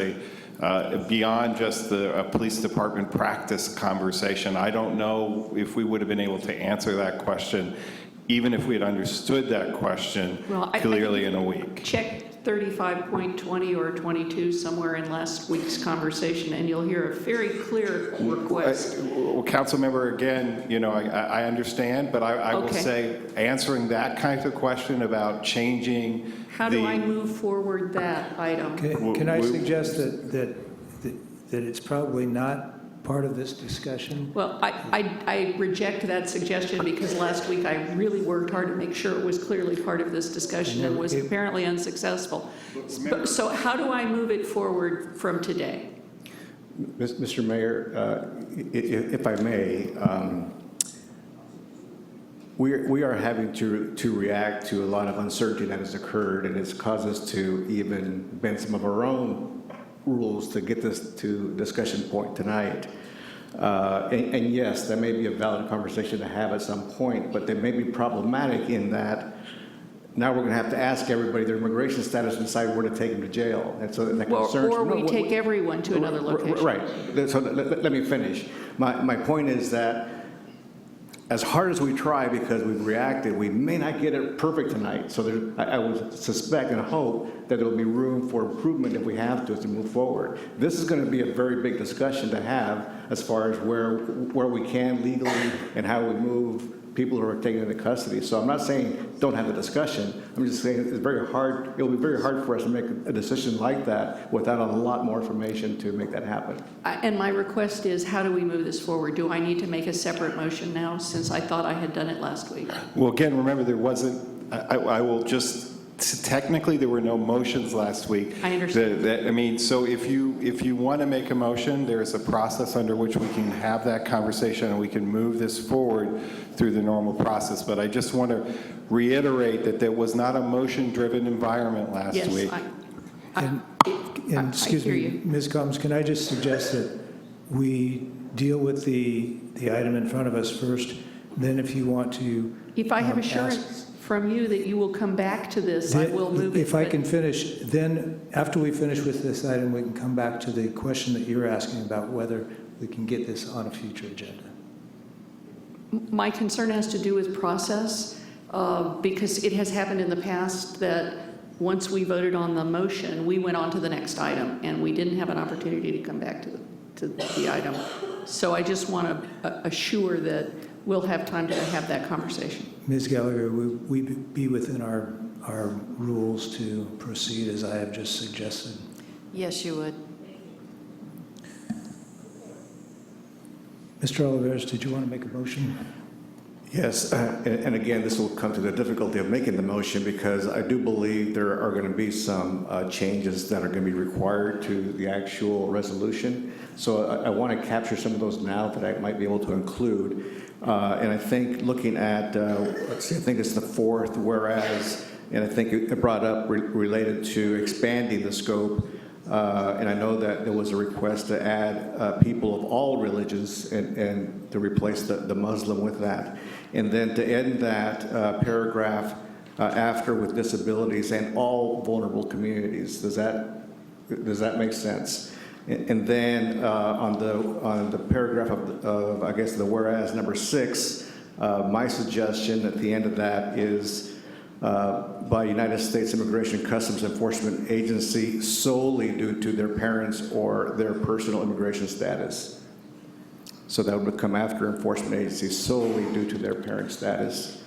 beyond just the police department practice conversation. I don't know if we would have been able to answer that question, even if we had understood that question clearly in a week. Check 35.20 or 22 somewhere in last week's conversation, and you'll hear a very clear request. Well, council member, again, I understand, but I will say answering that kind of question about changing How do I move forward that item? Can I suggest that it's probably not part of this discussion? Well, I reject that suggestion because last week I really worked hard to make sure it was clearly part of this discussion and was apparently unsuccessful. So how do I move it forward from today? Mr. Mayor, if I may, we are having to react to a lot of uncertainty that has occurred, and it's caused us to even bend some of our own rules to get this to discussion point tonight. And yes, that may be a valid conversation to have at some point, but they may be problematic in that now we're going to have to ask everybody their immigration status and decide where to take them to jail. And so that concerns or we take everyone to another location. Right. So let me finish. My point is that as hard as we try, because we've reacted, we may not get it perfect tonight. So I would suspect and hope that there will be room for improvement if we have to move forward. This is going to be a very big discussion to have as far as where we can legally and how we move people who are taken into custody. So I'm not saying don't have the discussion. I'm just saying it's very hard. It'll be very hard for us to make a decision like that without a lot more information to make that happen. And my request is, how do we move this forward? Do I need to make a separate motion now, since I thought I had done it last week? Well, again, remember, there wasn't, I will just, technically there were no motions last week. I understand. So if you want to make a motion, there's a process under which we can have that conversation and we can move this forward through the normal process. But I just want to reiterate that there was not a motion-driven environment last week. And excuse me, Ms. Combs, can I just suggest that we deal with the item in front of us first, then if you want to If I have assurance from you that you will come back to this, I will move it. If I can finish, then after we finish with this item, we can come back to the question that you're asking about whether we can get this on a future agenda. My concern has to do with process, because it has happened in the past that once we voted on the motion, we went on to the next item, and we didn't have an opportunity to come back to the item. So I just want to assure that we'll have time to have that conversation. Ms. Gallagher, would we be within our rules to proceed as I have just suggested? Yes, you would. Mr. Oliveras, did you want to make a motion? Yes, and again, this will come to the difficulty of making the motion because I do believe there are going to be some changes that are going to be required to the actual resolution. So I want to capture some of those now that I might be able to include. And I think looking at, let's see, I think it's the fourth whereas, and I think it brought up related to expanding the scope. And I know that there was a request to add people of all religions and to replace the Muslim with that. And then to end that paragraph after with disabilities and all vulnerable communities. Does that make sense? And then on the paragraph of I guess the whereas number 6, my suggestion at the end of that is by United States Immigration and Customs Enforcement Agency solely due to their parents or their personal immigration status. So that would come after enforcement agency solely due to their parent status.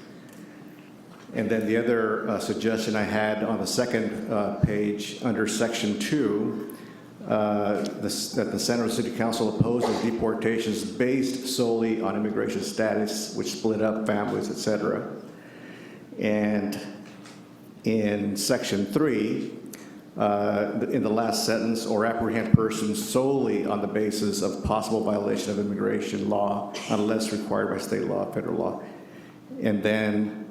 And then the other suggestion I had on the second page under section 2, that the Santa Rosa City Council opposes deportations based solely on immigration status, which split up families, etc. And in section 3, in the last sentence, or apprehend persons solely on the basis of possible violation of immigration law unless required by state law, federal law. And then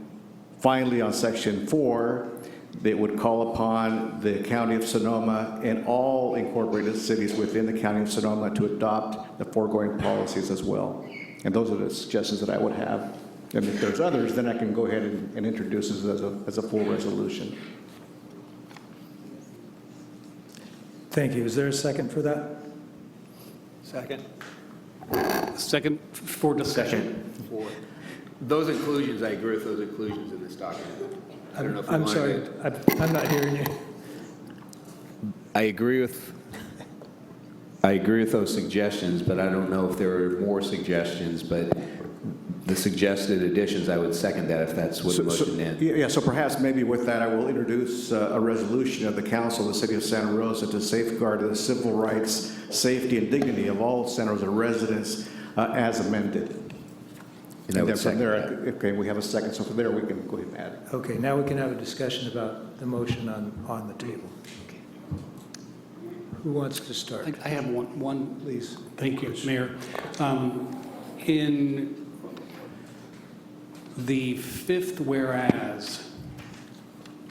finally on section 4, that would call upon the County of Sonoma and all incorporated cities within the County of Sonoma to adopt the foregoing policies as well. And those are the suggestions that I would have. And if there's others, then I can go ahead and introduce this as a full resolution. Thank you. Is there a second for that? Second. Second for discussion. For those inclusions, I agree with those inclusions in this document. I don't know if you I'm want sorry, to- I'm not hearing you. I agree with those suggestions, but I don't know if there are more suggestions, but the suggested additions, I would second that if that's what the motion is. Yeah, so perhaps maybe with that, I will introduce a resolution of the Council of the City of Santa Rosa to safeguard the civil rights, safety, and dignity of all Santa Rosa residents as amended. And I would then from second there, that. okay, we have a second, so from there, we can go ahead and add it. Okay, now we can have a discussion about the motion on the table. Who wants to start? I have one. Please. Thank you, Mayor. In the fifth whereas,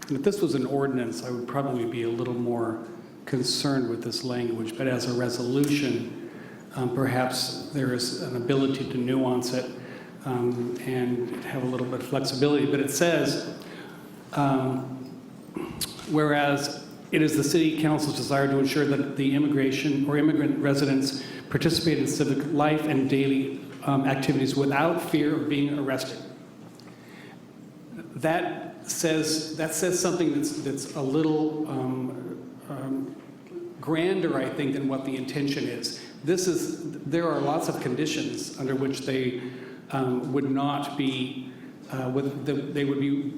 and if this was an ordinance, I would probably be a little more concerned with this language, but as a resolution, perhaps there is an ability to nuance it and have a little bit of flexibility. But it says, whereas it is the City Council's desire to ensure that the immigration or immigrant residents participate in civic life and daily activities without fear of being arrested. That says something that's a little grander, I think, than what the intention is. There are lots of conditions under which they would not be, they would be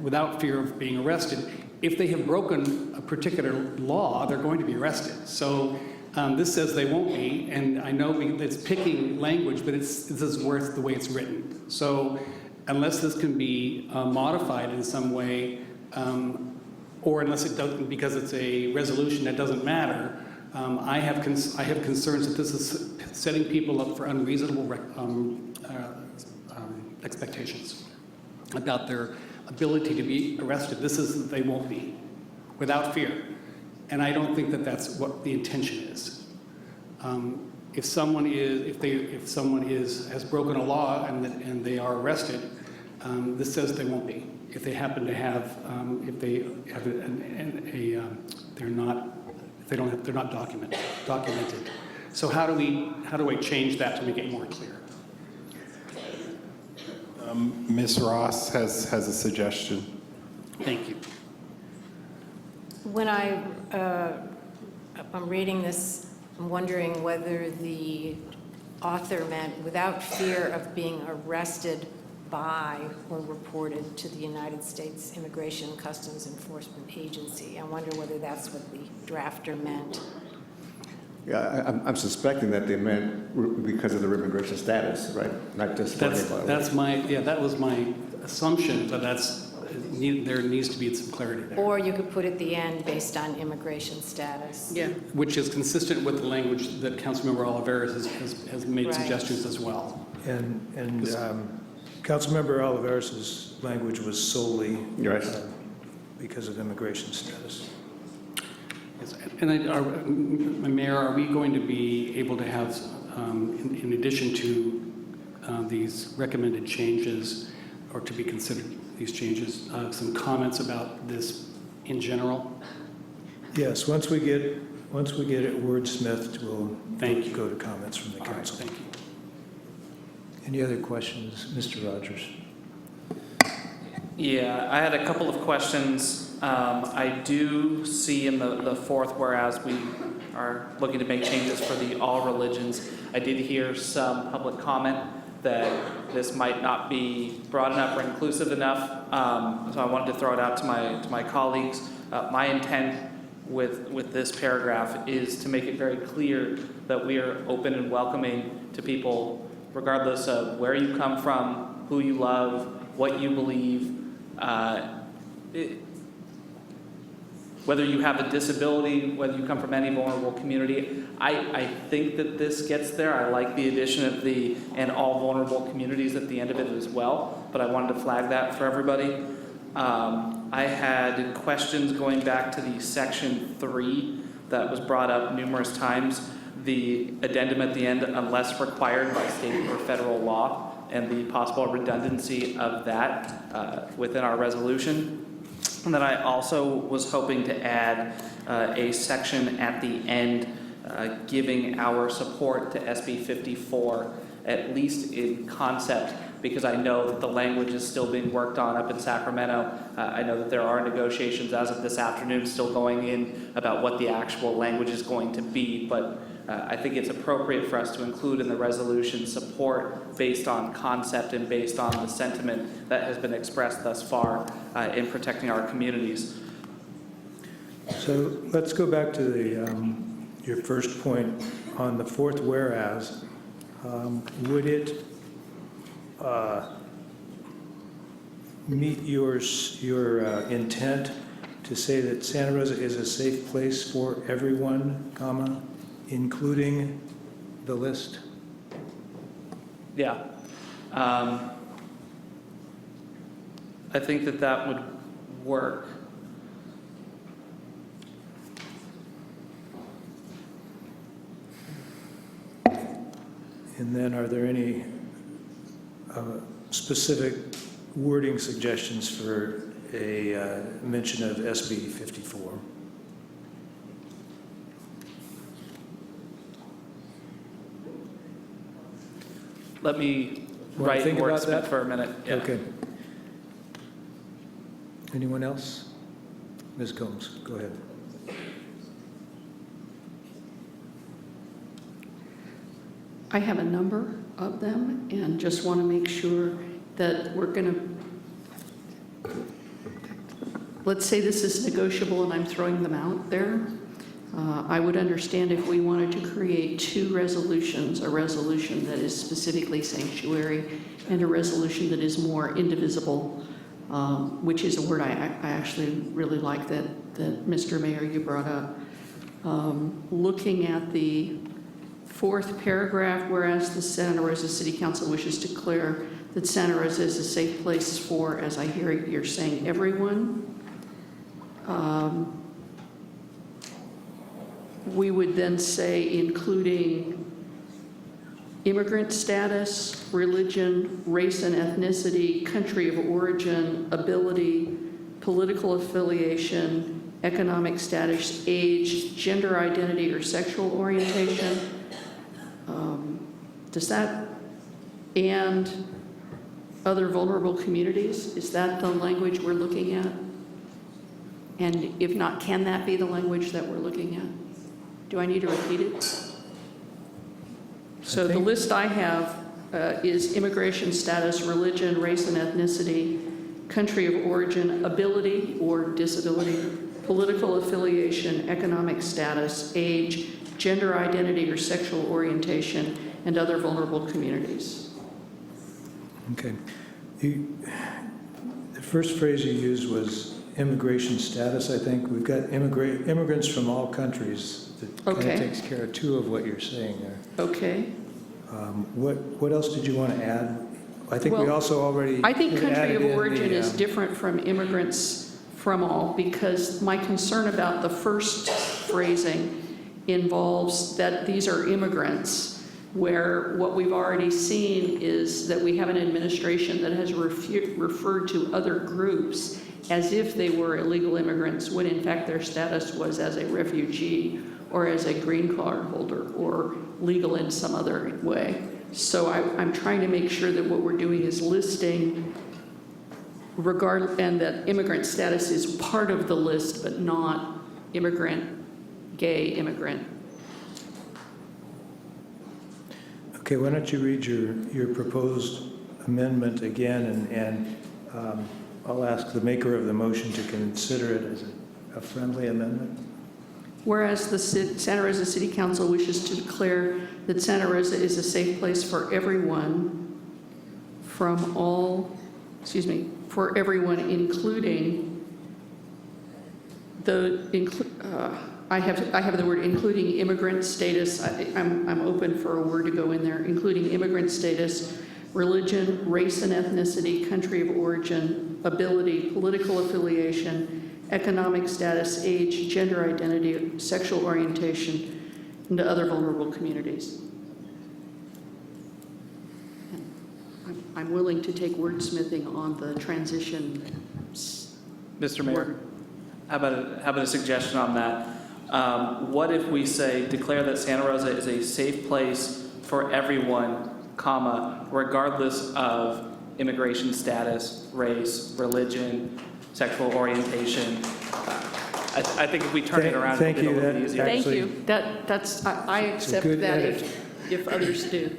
without fear of being arrested. If they have broken a particular law, they're going to be arrested. So this says they won't be, and I know it's picking language, but this is worth the way it's written. So unless this can be modified in some way, or unless it doesn't, because it's a resolution that doesn't matter, I have concerns that this is setting people up for unreasonable expectations about their ability to be arrested. This is they won't be, without fear. And I don't think that that's what the intention is. If someone has broken a law and they are arrested, this says they won't be. If they happen to have, they're not documented. So how do I change that to make it more clear? Ms. Ross has a suggestion. Thank you. When I'm reading this, I'm wondering whether the author meant without fear of being arrested by or reported to the United States Immigration and Customs Enforcement Agency. I wonder whether that's what the drafter meant. Yeah, I'm suspecting that they meant because of their immigration status, right? Not just for anybody. That was my assumption, but there needs to be some clarity there. Or you could put at the end based on immigration status. Yeah. Which is consistent with the language that Councilmember Oliveras has made Right. suggestions as well. And Councilmember Oliveras' language was solely because of immigration status. Yes. And Mayor, are we going to be able to have, in addition to these recommended changes, or to be considered these changes, some comments about this in general? Yes, once we get it wordsmithed, we'll go to comments from the council. Thank you. Any other questions? Mr. Rogers. Yeah, I had a couple of questions. I do see in the fourth whereas we are looking to make changes for the all religions. I did hear some public comment that this might not be broad enough or inclusive enough. So I wanted to throw it out to my colleagues. My intent with this paragraph is to make it very clear that we are open and welcoming to people regardless of where you come from, who you love, what you believe, whether you have a disability, whether you come from any vulnerable community. I think that this gets there. I like the addition of the and all vulnerable communities at the end of it as well, but I wanted to flag that for everybody. I had questions going back to the section 3 that was brought up numerous times. The addendum at the end, unless required by state or federal law, and the possible redundancy of that within our resolution. And then I also was hoping to add a section at the end giving our support to SB 54, at least in concept, because I know that the language is still being worked on up in Sacramento. I know that there are negotiations as of this afternoon still going in about what the actual language is going to be, but I think it's appropriate for us to include in the resolution support based on concept and based on the sentiment that has been expressed thus far in protecting our communities. So let's go back to the your first point on the fourth whereas. Would it meet your intent to say that Santa Rosa is a safe place for everyone, comma, including the list? Yeah. I think that that would work. And then are there any specific wording suggestions for a mention of SB 54? Let me Wanna write think about wordsmith that? for a minute. Yeah. Okay. Anyone else? Ms. Combs, go ahead. I have a number of them and just want to make sure that we're going to, let's say this is negotiable and I'm throwing them out there. I would understand if we wanted to create two resolutions, a resolution that is specifically sanctuary and a resolution that is more indivisible, which is a word I actually really like that Mr. Mayor, you brought up. Looking at the fourth paragraph, whereas the Santa Rosa City Council wishes to declare that Santa Rosa is a safe place for, as I hear you're saying, everyone. We would then say including immigrant status, religion, race and ethnicity, country of origin, ability, political affiliation, economic status, age, gender identity, or sexual orientation. Does that, and other vulnerable communities, is that the language we're looking at? And if not, can that be the language that we're looking at? Do I need to repeat it? So the list I have is immigration status, religion, race and ethnicity, country of origin, ability or disability, political affiliation, economic status, age, gender identity or sexual orientation, and other vulnerable communities. Okay. The first phrase you used was immigration status, I think. We've got immigrants from all countries. That kind of takes care of two of what you're saying there. Okay. What else did you want to add? I think we also already I think country added of in origin the, is different from immigrants from all, because my concern about the first phrasing involves that these are immigrants, where what we've already seen is that we have an administration that has referred to other groups as if they were illegal immigrants, when in fact their status was as a refugee or as a green card holder or legal in some other way. So I'm trying to make sure that what we're doing is listing and that immigrant status is part of the list, but not immigrant, gay immigrant. Okay, why don't you read your proposed amendment again, and I'll ask the maker of the motion to consider it as a friendly amendment. Whereas the Santa Rosa City Council wishes to declare that Santa Rosa is a safe place for everyone for everyone, including I have the word including immigrant status. I'm open for a word to go in there, including immigrant status, religion, race and ethnicity, country of origin, ability, political affiliation, economic status, age, gender identity, sexual orientation, and to other vulnerable communities. I'm willing to take wordsmithing on the transition. Mr. Mayor, how about a suggestion on that? What if we say, declare that Santa Rosa is a safe place for everyone, comma, regardless of immigration status, race, religion, sexual orientation? I think if we turn it around, it'll be a little bit easier. Thank you. I accept that if others do.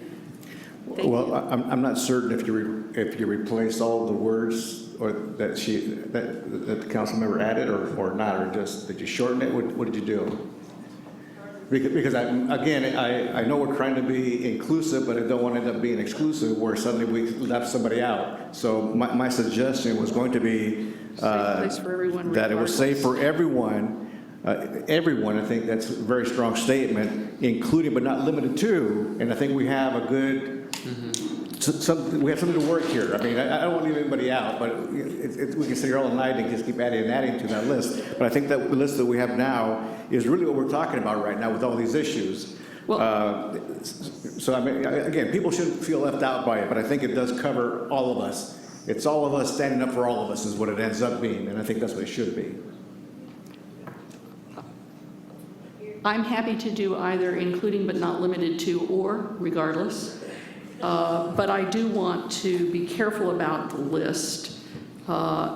Well, I'm not certain if you replace all the words or that the council member added or not, or just did you shorten it? What did you do? Because I know we're trying to be inclusive, but I don't want to end up being exclusive where suddenly we left somebody out. So my suggestion was going to be that it was safe for everyone. Everyone, I think that's a very strong statement, including but not limited to, and I think we have a good, we have something to work here. I mean, I don't want to leave anybody out, but we can sit here all night and just keep adding and adding to that list. But I think that the list that we have now is really what we're talking about right now with all these issues. So I mean, again, people shouldn't feel left out by it, but I think it does cover all of us. It's all of us standing up for all of us is what it ends up being, and I think that's what it should be. I'm happy to do either including but not limited to or regardless. But I do want to be careful about the list,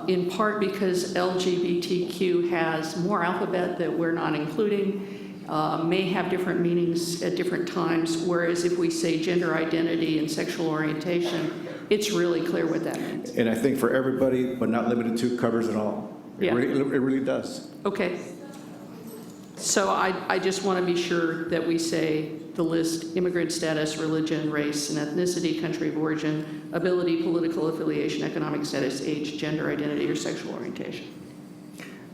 in part because LGBTQ has more alphabet that we're not including, may have different meanings at different times, whereas if we say gender identity and sexual orientation, it's really clear what that means. And I think for everybody, but not limited to, covers it all. Yeah. It really does. Okay. So I just want to be sure that we say the list: immigrant status, religion, race and ethnicity, country of origin, ability, political affiliation, economic status, age, gender identity, or sexual orientation.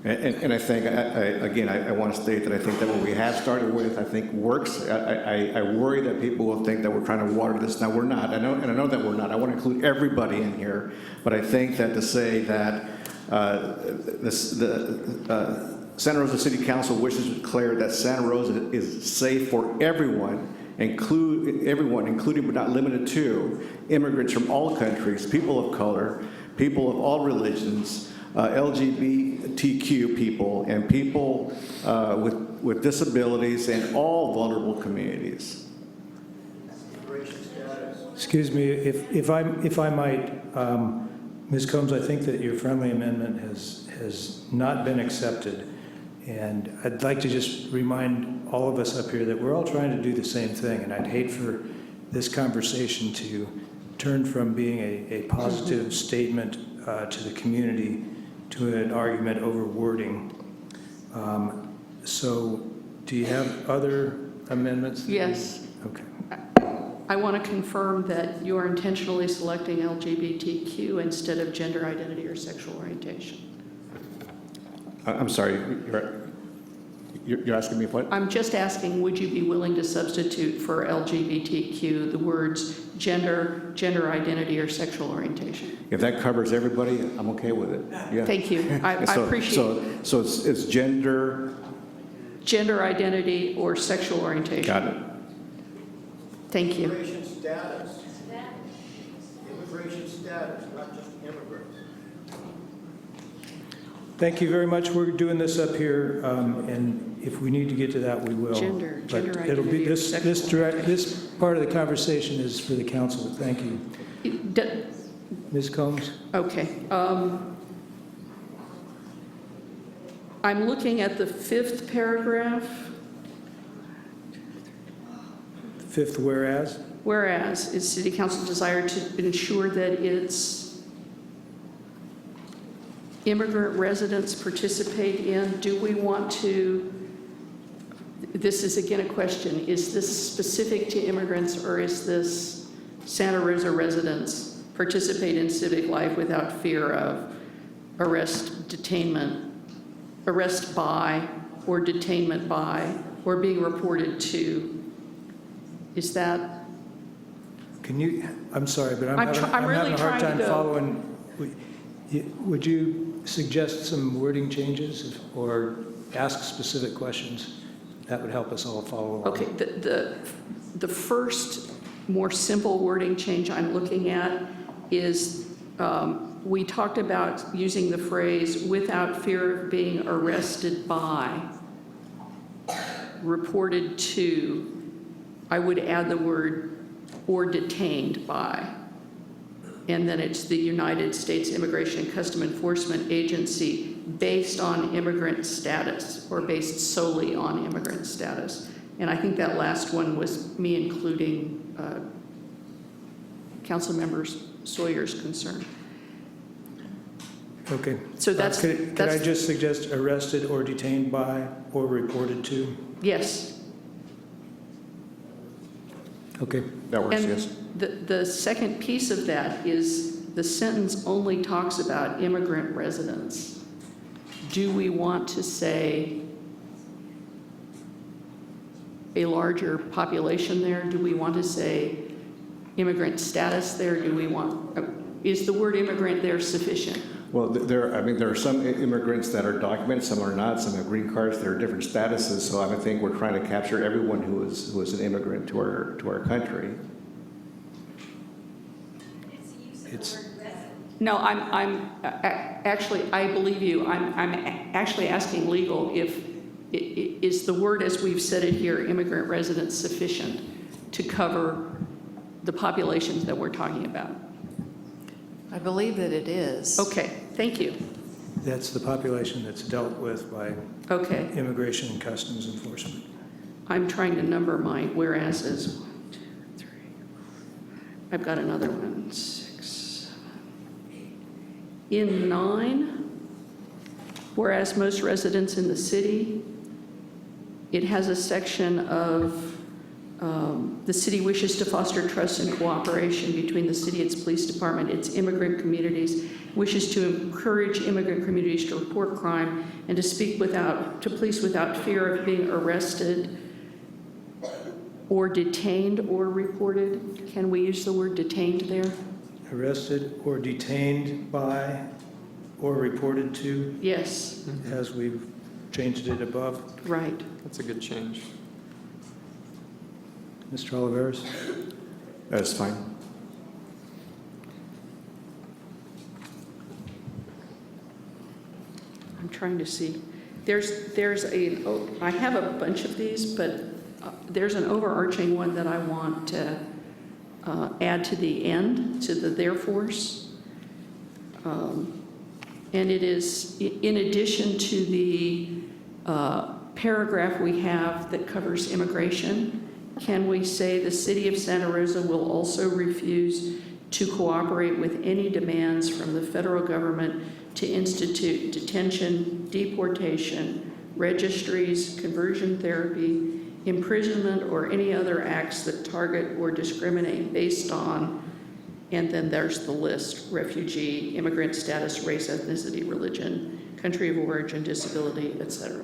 And I think, I want to state that I think that what we have started with, I think works. I worry that people will think that we're trying to water this. Now, we're not. I know that we're not. I want to include everybody in here. But I think that to say that Santa Rosa City Council wishes to declare that Santa Rosa is safe for everyone, including but not limited to immigrants from all countries, people of color, people of all religions, LGBTQ people, and people with disabilities, and all vulnerable communities. Excuse me, if I might, Ms. Combs, I think that your friendly amendment has not been accepted. And I'd like to just remind all of us up here that we're all trying to do the same thing. And I'd hate for this conversation to turn from being a positive statement to the community to an argument over wording. So do you have other amendments? Yes. Okay. I want to confirm that you are intentionally selecting LGBTQ instead of gender identity or sexual orientation. I'm sorry, you're asking me what? I'm just asking, would you be willing to substitute for LGBTQ the words gender, gender identity, or sexual orientation? If that covers everybody, I'm okay with it. Yeah. Thant you. I appreciate it. So it's gender. Gender identity or sexual orientation. Got it. Thank you. Immigration status. Immigration status, not just immigrants. Thank you very much. We're doing this up here, and if we need to get to that, we will. Gender But it'll be this part of the conversation is for the council. Thank you. Ms. Combs? Okay. I'm looking at the 5th paragraph. Fifth whereas? Whereas, is City Council desire to ensure that its immigrant residents participate in, do we want to, this is again a question, is this specific to immigrants or is this Santa Rosa residents participate in civic life without fear of arrest by, or detainment by, or being reported to? Is that Can you, I'm sorry, but I'm I'm really having a hard trying time to go. following. Would you suggest some wording changes or ask specific questions? That would help us all follow along. Okay, the first more simple wording change I'm looking at is, we talked about using the phrase "without fear of being arrested by," reported to. I would add the word "or detained by." And then it's the United States Immigration and Custom Enforcement Agency based on immigrant status or based solely on immigrant status. And I think that last one was me including Councilmember Sawyer's concern. Okay. So that's- Could I just suggest arrested or detained by or reported to? Yes. Okay. That works, And yes. the second piece of that is the sentence only talks about immigrant residents. Do we want to say a larger population there? Do we want to say immigrant status there? Do we want, is the word immigrant there sufficient? Well, there are some immigrants that are documented, some are not, some have green cards, there are different statuses, so I think we're trying to capture everyone who is an immigrant to our country. No, I'm actually, I believe you. I'm actually asking legal if, is the word as we've said it here, immigrant residents, sufficient to cover the populations that we're talking about? I believe that it is. Okay, thank you. That's the population that's dealt with by Okay. Immigration and Customs Enforcement. I'm trying to number my whereases. 1, 2, 3. I've got another one. 6, 7, 8. In 9, whereas most residents in the city, it has a section of the city wishes to foster trust and cooperation between the city, its police department, its immigrant communities, wishes to encourage immigrant communities to report crime and to speak to police without fear of being arrested or detained or reported. Can we use the word detained there? Arrested or detained by or reported to, Yes, as we've changed it above. right. That's a good change. Mr. Oliveris? That's fine. I'm trying to see. I have a bunch of these, but there's an overarching one that I want to add to the end, to the therefores. And it is, in addition to the paragraph we have that covers immigration, can we say the city of Santa Rosa will also refuse to cooperate with any demands from the federal government to institute detention, deportation, registries, conversion therapy, imprisonment, or any other acts that target or discriminate based on, and then there's the list: refugee, immigrant status, race, ethnicity, religion, country of origin, disability, etc.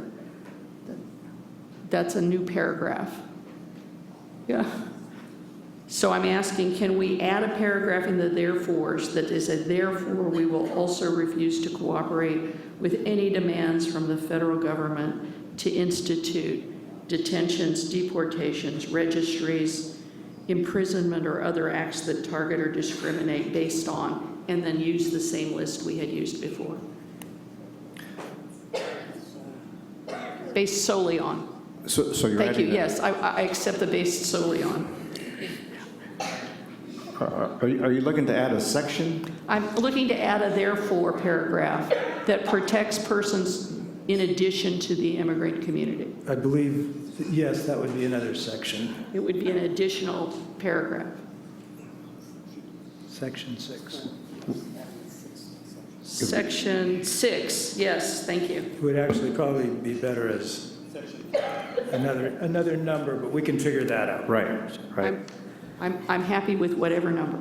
That's a new paragraph. Yeah. So I'm asking, can we add a paragraph in the therefores that is a therefore we will also refuse to cooperate with any demands from the federal government to institute detentions, deportations, registries, imprisonment, or other acts that target or discriminate based on, and then use the same list we had used before? Based solely on. So you're Thank you, adding that. yes, I accept the based solely on. Are you looking to add a section? I'm looking to add a therefore paragraph that protects persons in addition to the immigrant community. I believe, yes, that would be another section. It would be an additional paragraph. Section 6. Section 6, yes, thank you. It would actually probably be better as another number, but we can figure that out. Right. I'm happy with whatever number.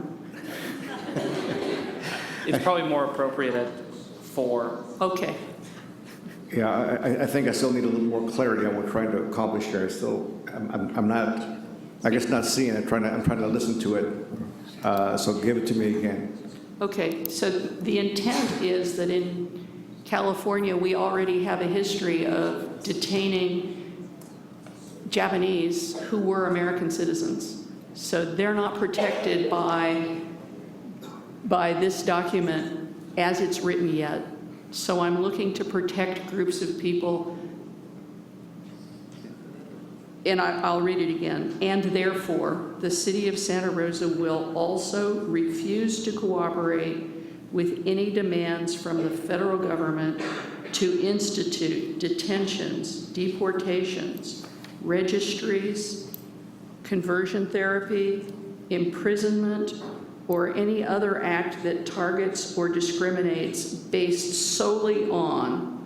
It's probably more appropriate at 4. Okay. Yeah, I think I still need a little more clarity on what we're trying to accomplish here. I'm not I guess not seeing it, I'm trying to listen to it. So give it to me again. Okay, so the intent is that in California, we already have a history of detaining Japanese who were American citizens. So they're not protected by this document as it's written yet. So I'm looking to protect groups of people, and I'll read it again. And therefore, the city of Santa Rosa will also refuse to cooperate with any demands from the federal government to institute detentions, deportations, registries, conversion therapy, imprisonment, or any other act that targets or discriminates based solely on,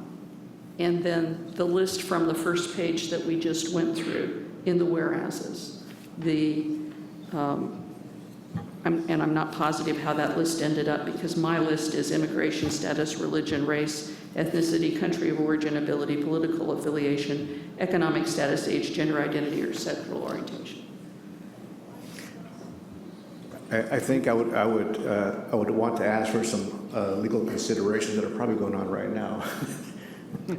and then the list from the first page that we just went through in the whereases. I'm not positive how that list ended up, because my list is immigration status, religion, race, ethnicity, country of origin, ability, political affiliation, economic status, age, gender identity, or sexual orientation. I think I would want to ask for some legal considerations that are probably going on right now.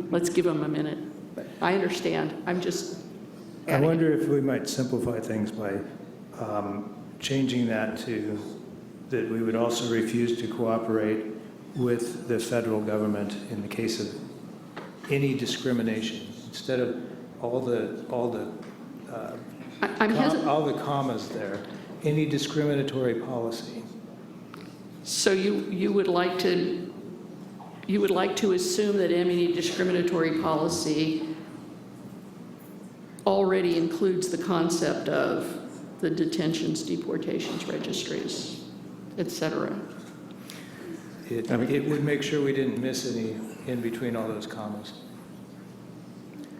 Let's give them a minute. I understand. I'm just. I wonder if we might simplify things by changing that to that we would also refuse to cooperate with the federal government in the case of any discrimination, instead of all the commas there. Any discriminatory policy. So you would like to assume that any discriminatory policy already includes the concept of the detentions, deportations, registries, et cetera. It would make sure we didn't miss any in between all those commas.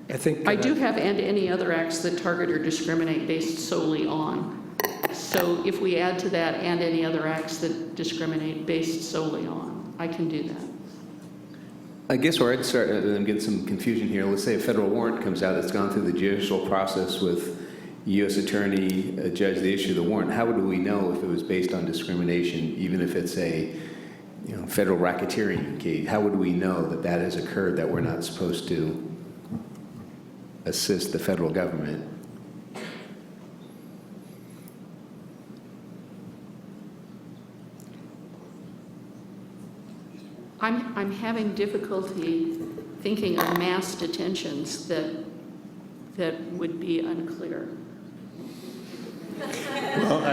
I think I do have and any other acts that target or discriminate based solely on. So if we add to that and any other acts that discriminate based solely on, I can do that. I guess where I'd start, and I'm getting some confusion here, let's say a federal warrant comes out that's gone through the judicial process with U.S. attorney, a judge, they issue the warrant. How would we know if it was based on discrimination, even if it's a federal racketeering case? How would we know that that has occurred, that we're not supposed to assist the federal government? I'm having difficulty thinking of mass detentions that would be unclear. Well,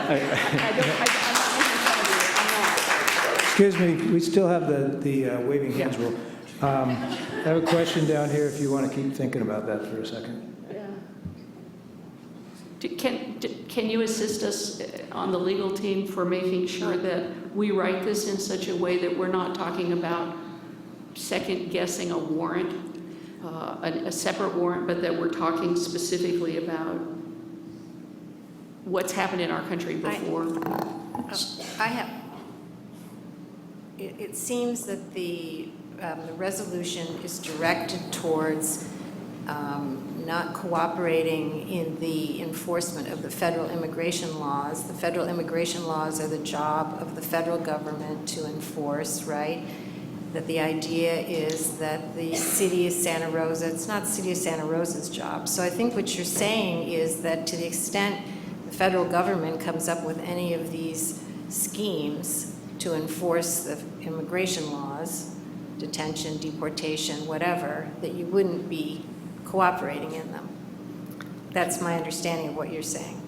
excuse me, we still have the waving hands rule. I have a question down here if you want to keep thinking about that for a second. Can you assist us on the legal team for making sure that we write this in such a way that we're not talking about second guessing a warrant, a separate warrant, but that we're talking specifically about what's happened in our country before? It seems that the resolution is directed towards not cooperating in the enforcement of the federal immigration laws. The federal immigration laws are the job of the federal government to enforce, right? That the idea is that the city of Santa Rosa, it's not the city of Santa Rosa's job. So I think what you're saying is that to the extent the federal government comes up with any of these schemes to enforce the immigration laws, detention, deportation, whatever, that you wouldn't be cooperating in them. That's my understanding of what you're saying.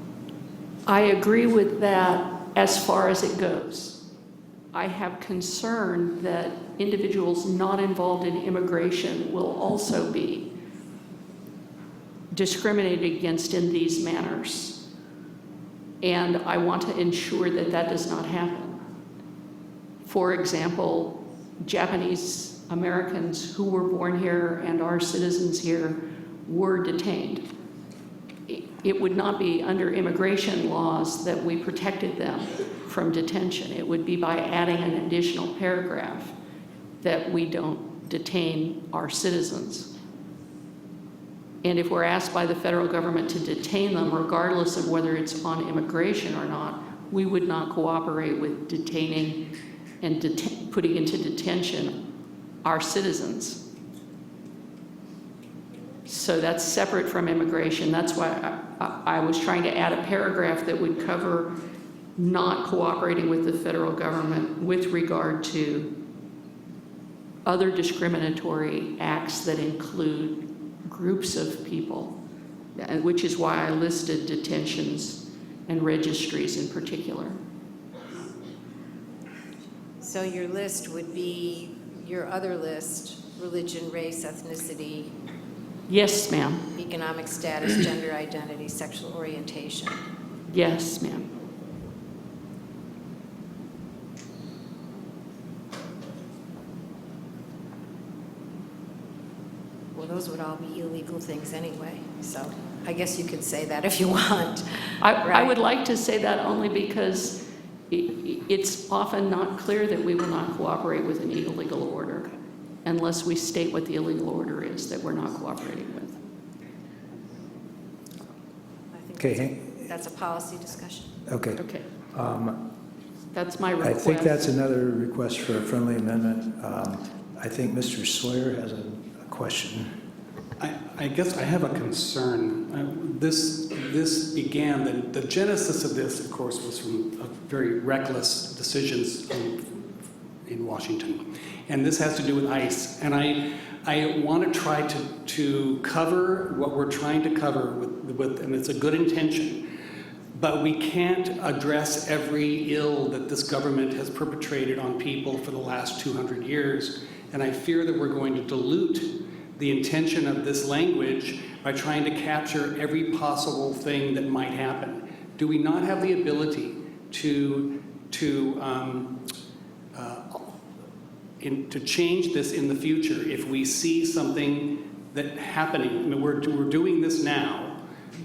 I agree with that as far as it goes. I have concern that individuals not involved in immigration will also be discriminated against in these manners. And I want to ensure that that does not happen. For example, Japanese Americans who were born here and are citizens here were detained. It would not be under immigration laws that we protected them from detention. It would be by adding an additional paragraph that we don't detain our citizens. And if we're asked by the federal government to detain them, regardless of whether it's on immigration or not, we would not cooperate with detaining and putting into detention our citizens. So that's separate from immigration. That's why I was trying to add a paragraph that would cover not cooperating with the federal government with regard to other discriminatory acts that include groups of people, which is why I listed detentions and registries in particular. So your list would be your other list: religion, race, ethnicity. Yes, ma'am. Economic status, gender identity, sexual orientation. Yes, ma'am. Well, those would all be illegal things anyway, so I guess you could say that if you want. I would like to say that only because it's often not clear that we will not cooperate with an illegal order unless we state what the illegal order is that we're not cooperating with. Okay. That's a policy discussion. Okay. Okay. That's my request. I think that's another request for a friendly amendment. I think Mr. Sawyer has a question. I guess I have a concern. This began, the genesis of this, of course, was from very reckless decisions in Washington. And this has to do with ICE. And I want to try to cover what we're trying to cover with, and it's a good intention, but we can't address every ill that this government has perpetrated on people for the last 200 years. And I fear that we're going to dilute the intention of this language by trying to capture every possible thing that might happen. Do we not have the ability to change this in the future if we see something that happening? I mean, we're doing this now.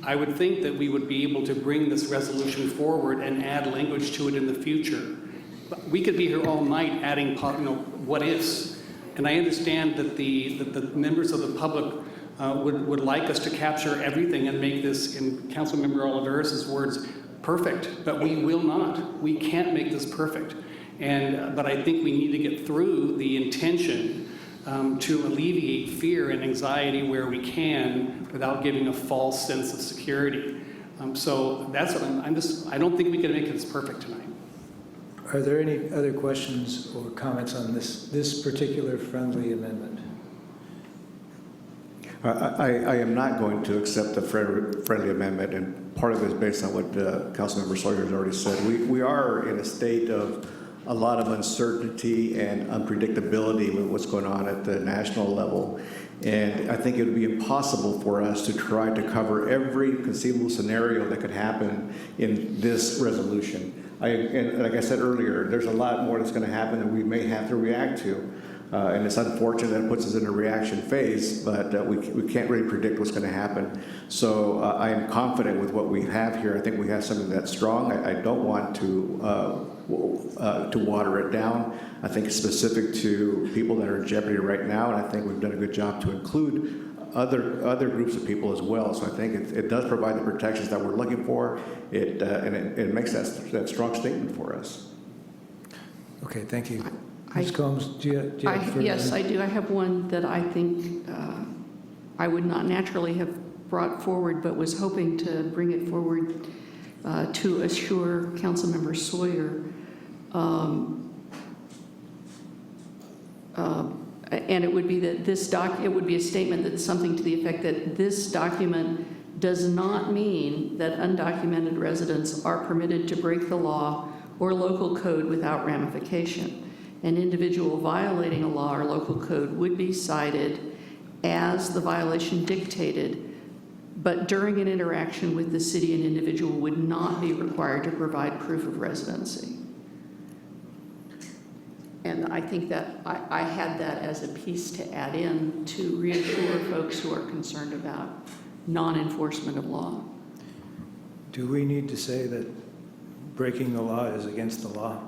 I would think that we would be able to bring this resolution forward and add language to it in the future. But we could be here all night adding, what ifs. And I understand that the members of the public would like us to capture everything and make this, in Councilmember Oliveris' words, perfect, but we will not. We can't make this perfect. But I think we need to get through the intention to alleviate fear and anxiety where we can without giving a false sense of security. So that's what I don't think we can make this perfect tonight. Are there any other questions or comments on this particular friendly amendment? I am not going to accept the friendly amendment, and part of it is based on what Councilmember Sawyer has already said. We are in a state of a lot of uncertainty and unpredictability with what's going on at the national level. And I think it would be impossible for us to try to cover every conceivable scenario that could happen in this resolution. And like I said earlier, there's a lot more that's going to happen that we may have to react to. And it's unfortunate that it puts us in a reaction phase, but we can't really predict what's going to happen. So I am confident with what we have here. I think we have something that's strong. I don't want to water it down. I think it's specific to people that are in jeopardy right now, and I think we've done a good job to include other groups of people as well. So I think it does provide the protections that we're looking for. It makes that strong statement for us. Okay, thank you. Ms. Combs, do you have further? Yes, I do. I have one that I think I would not naturally have brought forward, but was hoping to bring it forward to assure Councilmember Sawyer. And it would be that it would be a statement that's something to the effect that this document does not mean that undocumented residents are permitted to break the law or local code without ramification. An individual violating a law or local code would be cited as the violation dictated, but during an interaction with the city, an individual would not be required to provide proof of residency. And I think that I had that as a piece to add in to reassure folks who are concerned about non-enforcement of law. Do we need to say that breaking the law is against the law?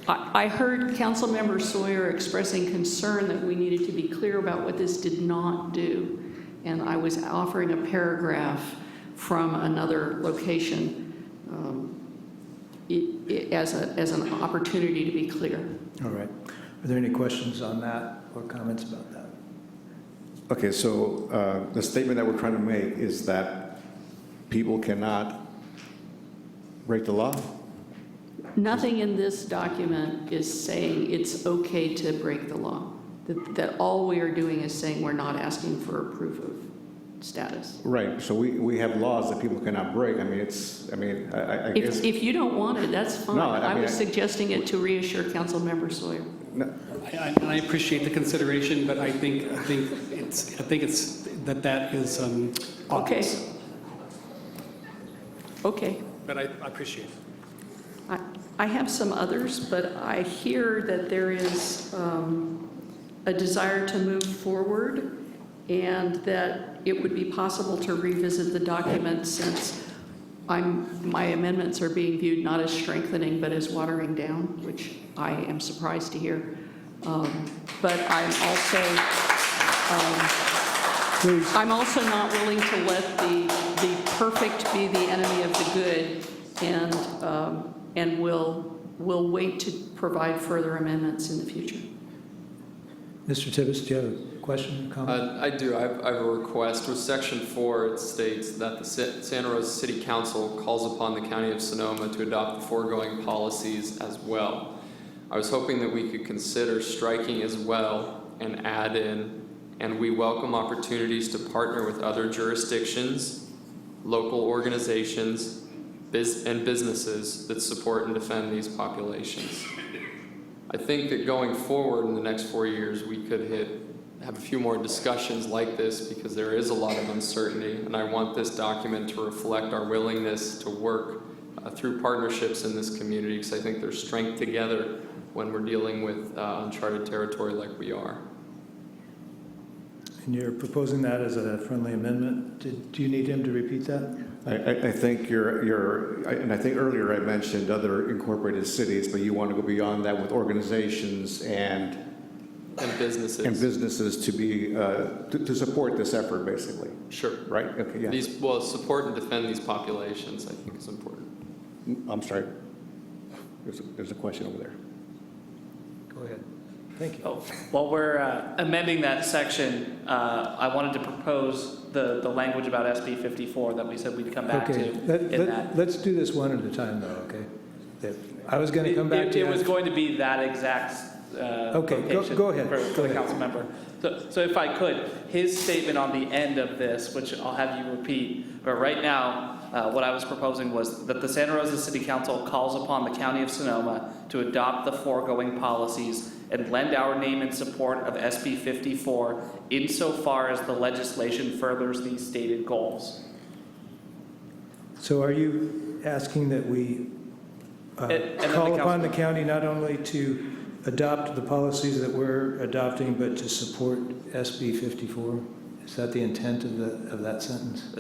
I heard Councilmember Sawyer expressing concern that we needed to be clear about what this did not do. and I was offering a paragraph from another location as an opportunity to be clear. All right. Are there any questions on that or comments about that? Okay, so the statement that we're trying to make is that people cannot break the law? Nothing in this document is saying it's okay to break the law. That all we are doing is saying we're not asking for a proof of status. Right, so we have laws that people cannot break. I mean, I guess. If you don't want it, that's fine. No, I was suggesting it to reassure Councilmember Sawyer. No. I appreciate the consideration, but I think it's that is obvious. Okay. But I appreciate it. I have some others, but I hear that there is a desire to move forward and that it would be possible to revisit the document since my amendments are being viewed not as strengthening but as watering down, which I am surprised to hear. But I'm also not willing to let the perfect be the enemy of the good, and we'll wait to provide further amendments in the future. Mr. Tibbetts, do you have a question, comment? I do. I have a request. With Section 4, it states that the Santa Rosa City Council calls upon the County of Sonoma to adopt the foregoing policies as well. I was hoping that we could consider striking as well and add in, and we welcome opportunities to partner with other jurisdictions, local organizations, and businesses that support and defend these populations. I think that going forward in the next 4 years, we could have a few more discussions like this because there is a lot of uncertainty, and I want this document to reflect our willingness to work through partnerships in this community because I think there's strength together when we're dealing with uncharted territory like we are. And you're proposing that as a friendly amendment. Do you need him to repeat that? I think and I think earlier I mentioned other incorporated cities, but you want to go beyond that with organizations and businesses to be to support this effort, basically. Sure. Right. Okay. Yeah. Support and defend these populations, I think, is important. I'm sorry. There's a question over there. Go ahead. Thank you. While we're amending that section, I wanted to propose the language about SB 54 that we said we'd come back to in that. Let's do this one at a time, though, okay? I was going to come back to you. It was going to be that exact okay, go ahead. For the council member. So if I could, his statement on the end of this, which I'll have you repeat, but right now, what I was proposing was that the Santa Rosa City Council calls upon the County of Sonoma to adopt the foregoing policies and lend our name in support of SB 54 insofar as the legislation furthers these stated goals. So are you asking that we call upon the county not only to adopt the policies that we're adopting, but to support SB 54? Is that the intent of that sentence?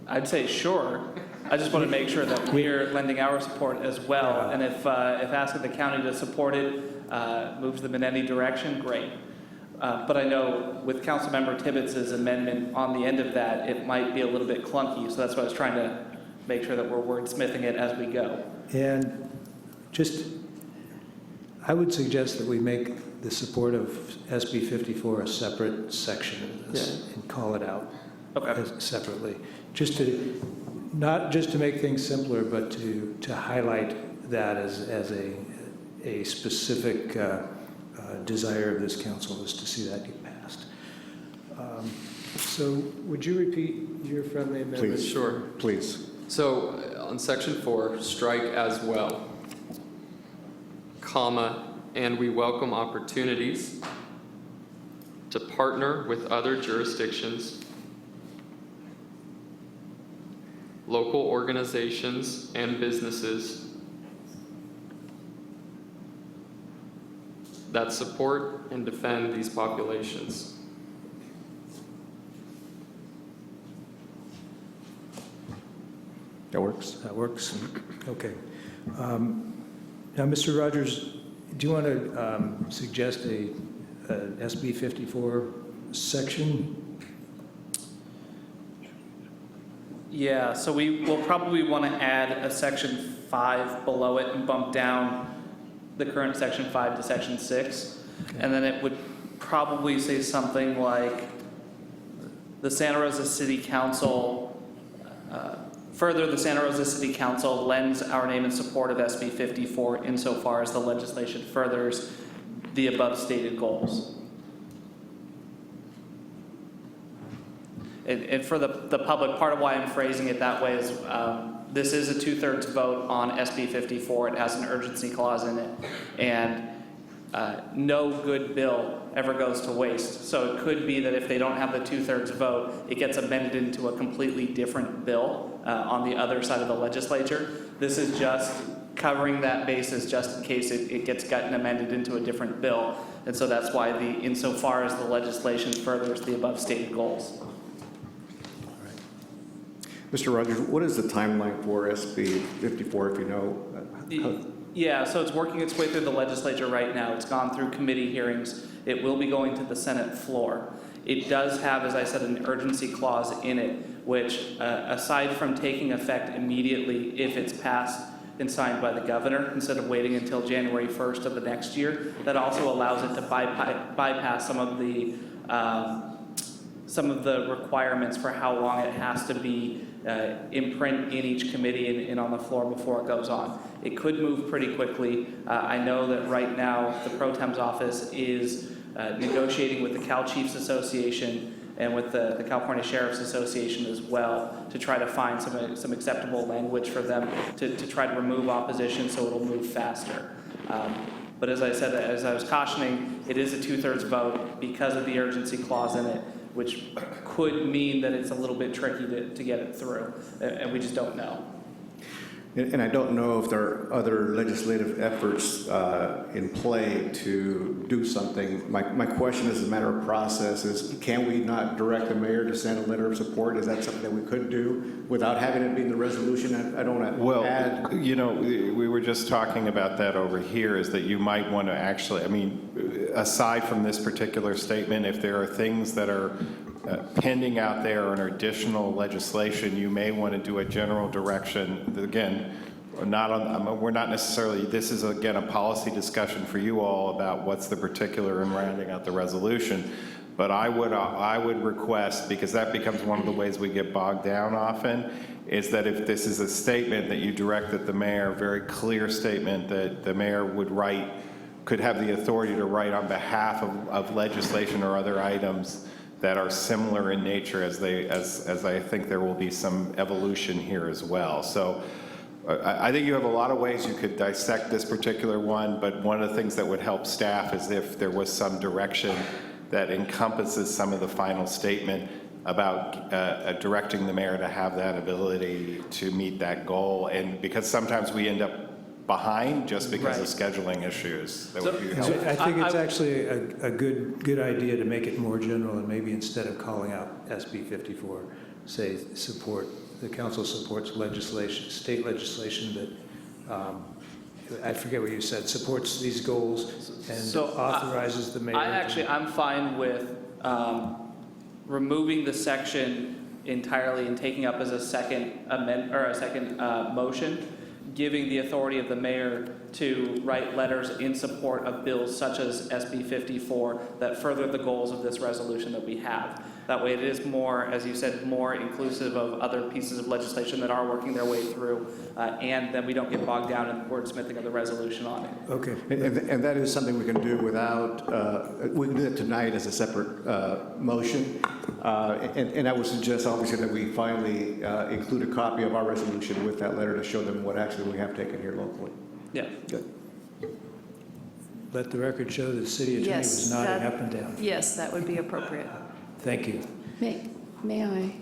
I'd say sure. I just want to make sure that we're lending our support as well. And if asking the county to support it moves them in any direction, great. But I know with Councilmember Tibbetts' amendment on the end of that, it might be a little bit clunky. So that's why I was trying to make sure that we're wordsmithing it as we go. And I would suggest that we make the support of SB 54 a separate section of this and call it out separately. Not just to make things simpler, but to highlight that as a specific desire of this council is to see that get passed. So would you repeat your friendly amendment? Please. Sure. Please. So on Section 4, strike as well, comma, and we welcome opportunities to partner with other jurisdictions, local organizations, and businesses that support and defend these populations. That works? That works. Okay. Now, Mr. Rogers, do you want to suggest a SB 54 section? Yeah, so we will probably want to add a section 5 below it and bump down the current section 5 to section 6. And then it would probably say something like, the Santa Rosa City Council, further, the Santa Rosa City Council lends our name in support of SB 54 insofar as the legislation furthers the above stated goals. And for the public, part of why I'm phrasing it that way is this is a 2/3 vote on SB 54. It has an urgency clause in it. And no good bill ever goes to waste. So it could be that if they don't have the 2/3 vote, it gets amended into a completely different bill on the other side of the legislature. This is just covering that basis just in case it gets gotten amended into a different bill. And so that's why insofar as the legislation furthers the above stated goals. Mr. Rogers, what is the timeline for SB 54, if you know? Yeah, so it's working its way through the legislature right now. It's gone through committee hearings. It will be going to the Senate floor. It does have, as I said, an urgency clause in it, which, aside from taking effect immediately if it's passed and signed by the governor, instead of waiting until January 1st of the next year, that also allows it to bypass some of the requirements for how long it has to be in print in each committee and on the floor before it goes on. It could move pretty quickly. I know that right now the Pro Tem's office is negotiating with the Cal Chiefs Association and with the California Sheriff's Association as well to try to find some acceptable language for them to try to remove opposition so it'll move faster. But as I said, as I was cautioning, it is a 2/3 vote because of the urgency clause in it, which could mean that it's a little bit tricky to get it through, and we just don't know. And I don't know if there are other legislative efforts in play to do something. My question as a matter of process is, can we not direct the mayor to send a letter of support? Is that something that we could do without having it be in the resolution? I don't want to add. Well, you know, we were just talking about that over here, is that you might want to actually, I mean, aside from this particular statement, if there are things that are pending out there or additional legislation, you may want to do a general direction. Again, we're not necessarily, this is again a policy discussion for you all about what's the particular in rounding out the resolution. But I would request, because that becomes one of the ways we get bogged down often, is that if this is a statement that you direct at the mayor, a very clear statement that the mayor could have the authority to write on behalf of legislation or other items that are similar in nature, as I think there will be some evolution here as well. So I think you have a lot of ways you could dissect this particular one, but one of the things that would help staff is if there was some direction that encompasses some of the final statement about directing the mayor to have that ability to meet that goal. And because sometimes we end up behind just because of scheduling issues. That would be helpful. I think it's actually a good idea to make it more general, and maybe instead of calling out SB 54, say the council supports legislation, state legislation that, I forget what you said, supports these goals and authorizes the mayor. I'm fine with removing the section entirely and taking up as a second motion, giving the authority of the mayor to write letters in support of bills such as SB 54 that further the goals of this resolution that we have. That way it is more, as you said, more inclusive of other pieces of legislation that are working their way through, and then we don't get bogged down in the wordsmithing of the resolution on it. Okay, and that is something we can do without, we can do it tonight as a separate motion. And I would suggest, obviously, that we finally include a copy of our resolution with that letter to show them what actually we have taken here locally. Yeah. Good. Let the record show that the city attorney was nodding up and down. Yes, that would be appropriate. Thank you. May I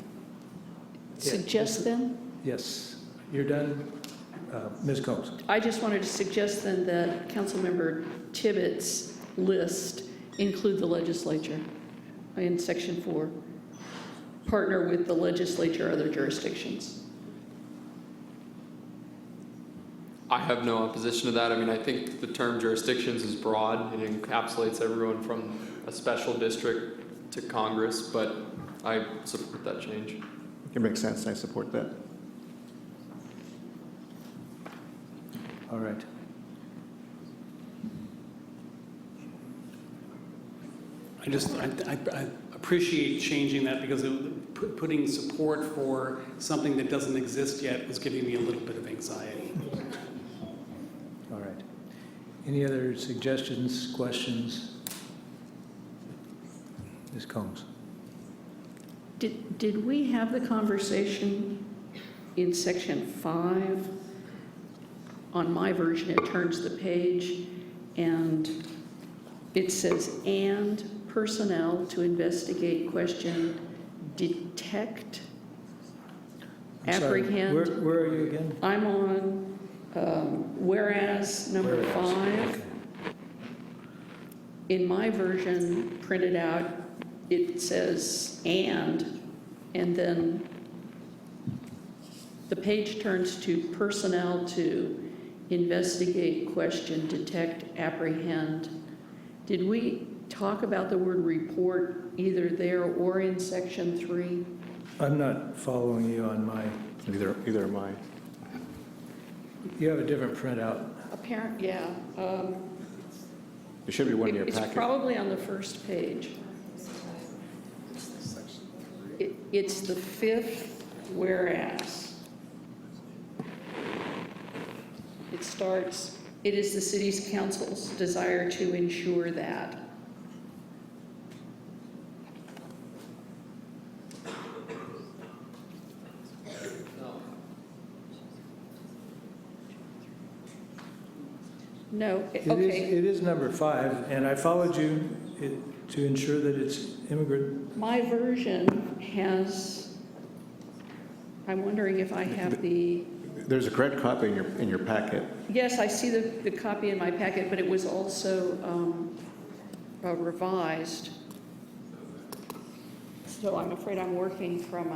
suggest then? Yes. You're done? Ms. Combs. I just wanted to suggest then that Councilmember Tibbetts' list include the legislature in Section 4. Partner with the legislature or other jurisdictions. I have no opposition to that. I mean, I think the term jurisdictions is broad. It encapsulates everyone from a special district to Congress, but I support that change. It makes sense. I support that. All right. I appreciate changing that because putting support for something that doesn't exist yet was giving me a little bit of anxiety. All right. Any other suggestions, questions? Ms. Combs. Did we have the conversation in section 5? On my version, it turns the page and it says, and personnel to investigate, question, detect, I'm sorry, apprehend. where are you again? I'm on whereas number 5. In my version printed out, it says and then the page turns to personnel to investigate, question, detect, apprehend. Did we talk about the word report either there or in section 3? I'm not following you on my. Either am I. You have a different printout. Yeah. There should be one in your packet. It's probably on the first page. It's the 5th whereas. It starts, it is the city's council's desire to ensure that. No, okay. It is number 5, and I followed you to ensure that it's immigrant. My version has, I'm wondering if I have the, There's a correct copy in your packet. yes, I see the copy in my packet, but it was also revised. So I'm afraid I'm working from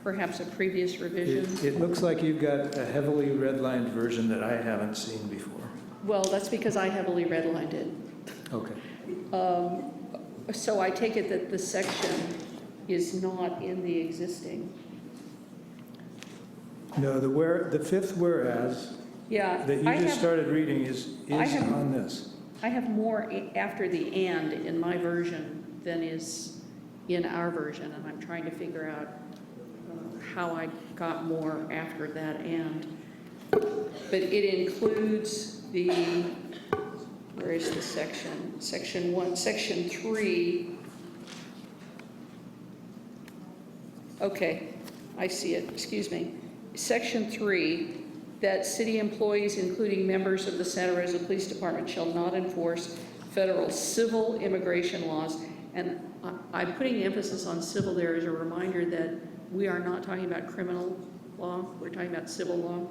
perhaps a previous revision. It looks like you've got a heavily redlined version that I haven't seen before. Well, that's because I heavily redlined it. Okay. So I take it that the section is not in the existing. No, the 5th whereas Yeah. that you just started reading is on this. I have more after the and in my version than is in our version, and I'm trying to figure out how I got more after that and. But it includes the, where is the section? Section 1, section 3. Okay, I see it, excuse me. Section 3, that city employees, including members of the Santa Rosa Police Department, shall not enforce federal civil immigration laws. And I'm putting emphasis on civil there as a reminder that we are not talking about criminal law, we're talking about civil law.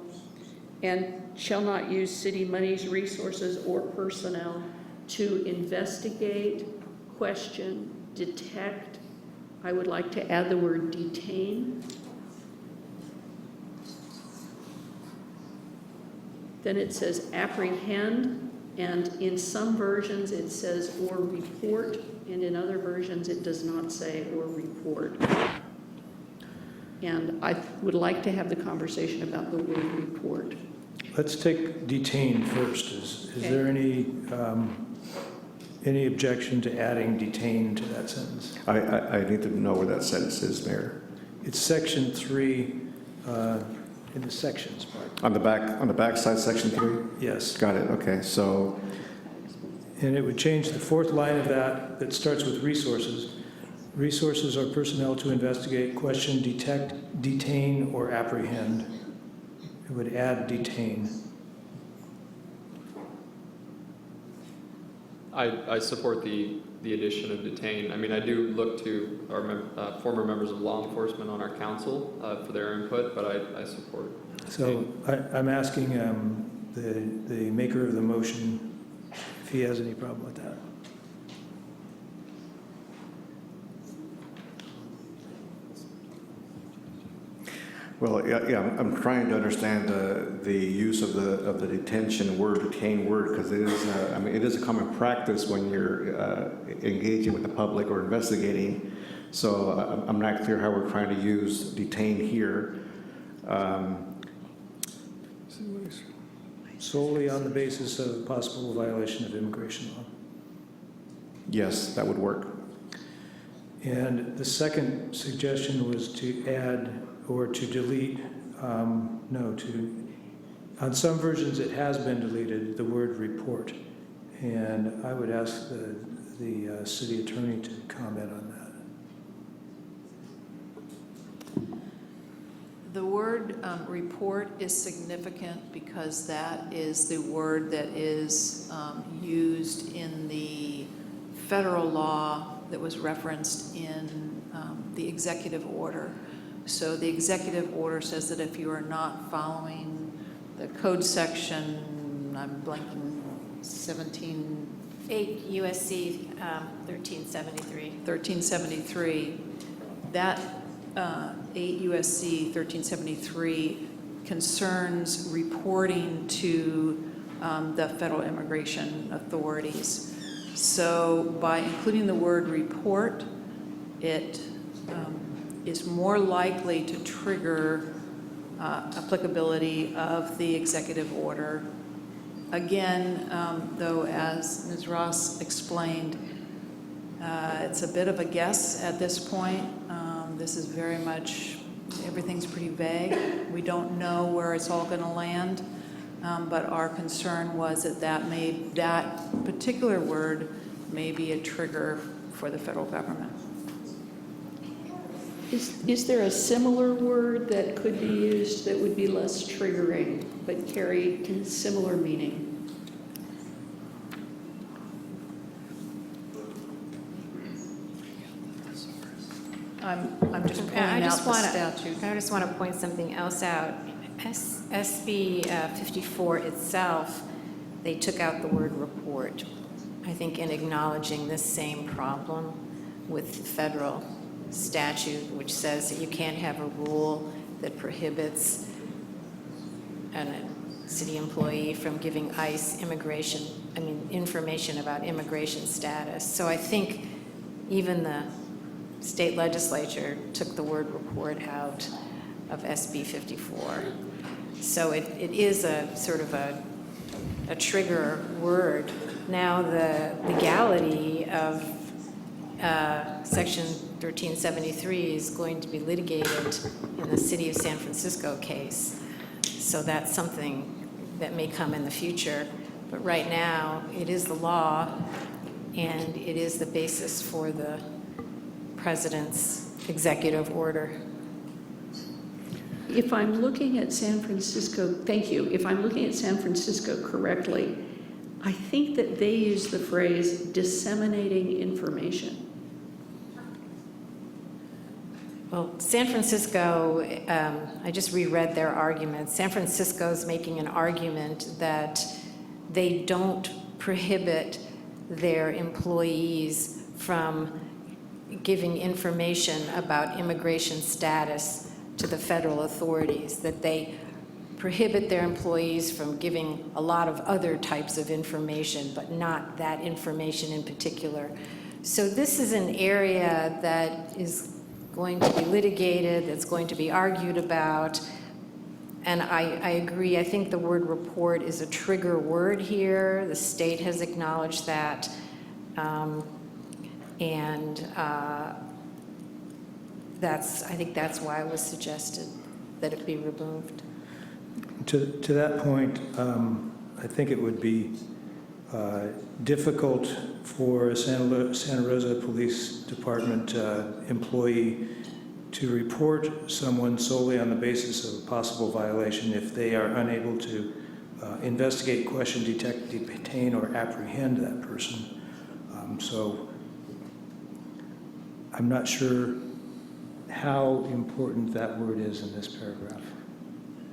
And shall not use city monies, resources, or personnel to investigate, question, detect. I would like to add the word detain. Then it says apprehend, and in some versions it says or report, and in other versions it does not say or report. And I would like to have the conversation about the word report. Let's take detain first. Is Okay. there any objection to adding detain to that sentence? I need to know where that sentence is, Mayor. It's section 3 in the sections part. On the back side, section 3? Yes. Got it, okay, so. And it would change the 4th line of that starts with resources. Resources are personnel to investigate, question, detect, detain, or apprehend. It would add detain. I support the addition of detain. I mean, I do look to our former members of law enforcement on our council for their input, but I support So I'm asking the maker of the motion if he has any problem with that. Well, yeah, I'm trying to understand the use of the detention word, detain word, because it is, it is a common practice when you're engaging with the public or investigating. So I'm not clear how we're trying to use detain here. Solely on the basis of possible violation of immigration law. Yes, that would work. And the second suggestion was to add or to delete, on some versions it has been deleted, the word report. And I would ask the city attorney to comment on that. The word report is significant because that is the word that is used in the federal law that was referenced in the executive order. So the executive order says that if you are not following the code section, I'm blanking, 8 USC 1373. 1373, that 8 USC 1373 concerns reporting to the federal immigration authorities. So by including the word report, it is more likely to trigger applicability of the executive order. Again, though, as Ms. Ross explained, it's a bit of a guess at this point. This is very much, everything's pretty vague. We don't know where it's all going to land, but our concern was that that particular word may be a trigger for the federal government. Is there a similar word that could be used that would be less triggering but carry similar meaning? I'm just pointing out the statute. I just want to point something else out. SB 54 itself, they took out the word report, I think in acknowledging this same problem with the federal statute, which says that you can't have a rule that prohibits a city employee from giving ICE information about immigration status. So I think even the state legislature took the word report out of SB 54. So it is a sort of a trigger word. Now the legality of Section 1373 is going to be litigated in the City of San Francisco case. So that's something that may come in the future. But right now, it is the law, and it is the basis for the president's executive order. If I'm looking at San Francisco, thank you, if I'm looking at San Francisco correctly, I think that they use the phrase disseminating information. Well, San Francisco, I just reread their argument. San Francisco's making an argument that they don't prohibit their employees from giving information about immigration status to the federal authorities, that they prohibit their employees from giving a lot of other types of information, but not that information in particular. So this is an area that is going to be litigated, that's going to be argued about, and I agree. I think the word report is a trigger word here. The state has acknowledged that, I think that's why it was suggested that it be removed. To that point, I think it would be difficult for a Santa Rosa Police Department employee to report someone solely on the basis of a possible violation if they are unable to investigate, question, detect, detain, or apprehend that person. So I'm not sure how important that word is in this paragraph.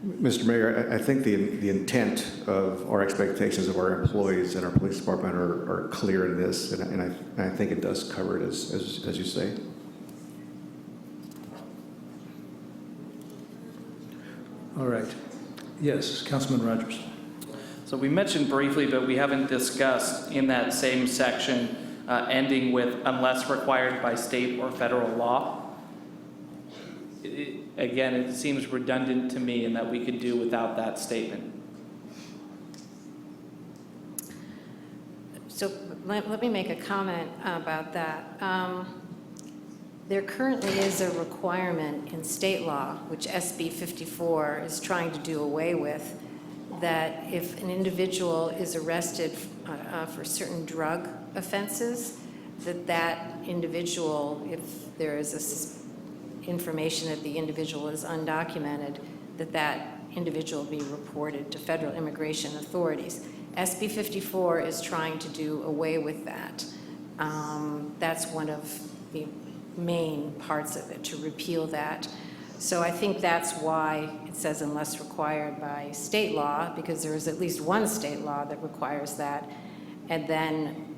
Mr. Mayor, I think the intent of our expectations of our employees and our police department are clear in this, and I think it does cover it as you say. All right. Yes, Councilman Rogers. So we mentioned briefly, but we haven't discussed in that same section, ending with unless required by state or federal law. Again, it seems redundant to me in that we could do without that statement. So let me make a comment about that. There currently is a requirement in state law, which SB 54 is trying to do away with, that if an individual is arrested for certain drug offenses, that individual, if there is information that the individual is undocumented, that individual be reported to federal immigration authorities. SB 54 is trying to do away with that. That's one of the main parts of it, to repeal that. So I think that's why it says unless required by state law, because there is at least one state law that requires that. And then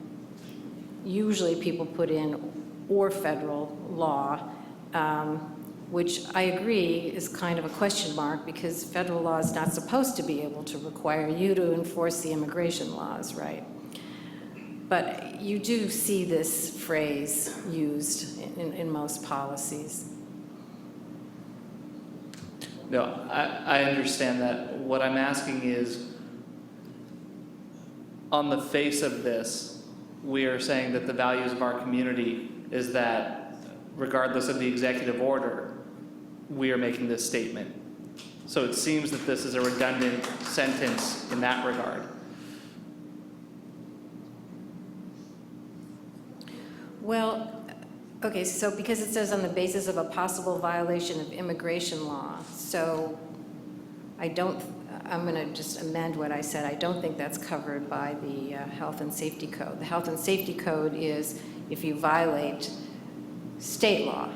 usually people put in or federal law, which I agree is kind of a question mark, because federal law is not supposed to be able to require you to enforce the immigration laws, right? But you do see this phrase used in most policies. No, I understand that. What I'm asking is, on the face of this, we are saying that the values of our community is that regardless of the executive order, we are making this statement. So it seems that this is a redundant sentence in that regard. Well, okay, so because it says on the basis of a possible violation of immigration law, so I'm going to just amend what I said. I don't think that's covered by the Health and Safety Code. The Health and Safety Code is if you violate state law.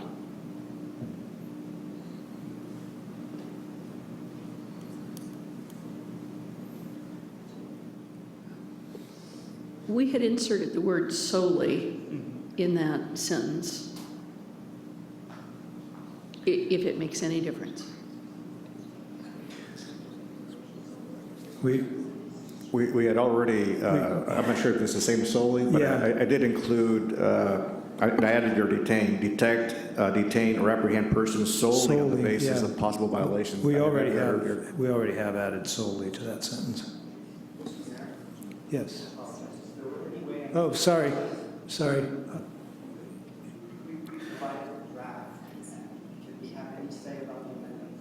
We had inserted the word solely in that sentence, if it makes any difference. We had already, I'm not sure if it's the same solely, but Yeah. I did include, I added your detain or apprehend persons solely on the basis of possible violations. We already have added solely to that sentence. Yes. Oh, sorry.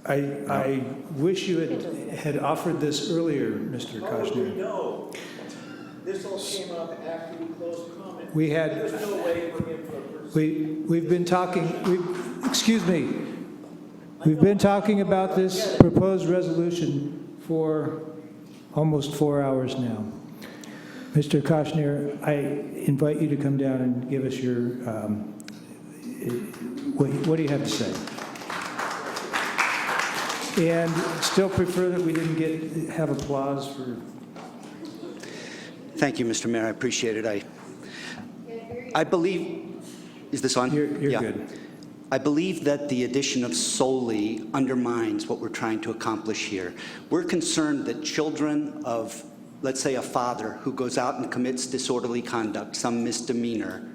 I wish you had offered this earlier, Mr. Koshner. No. This all came up after we closed comment. We had. There's no way for him to. We've been talking. Excuse me. We've been talking about this proposed resolution for almost 4 hours now. Mr. Koshner, I invite you to come down and give us your. What do you have to say? And still prefer that we didn't have applause for. Thank you, Mr. Mayor. I appreciate it. I believe, is this on? You're good. I believe that the addition of solely undermines what we're trying to accomplish here. We're concerned that children of, let's say, a father who goes out and commits disorderly conduct, some misdemeanor,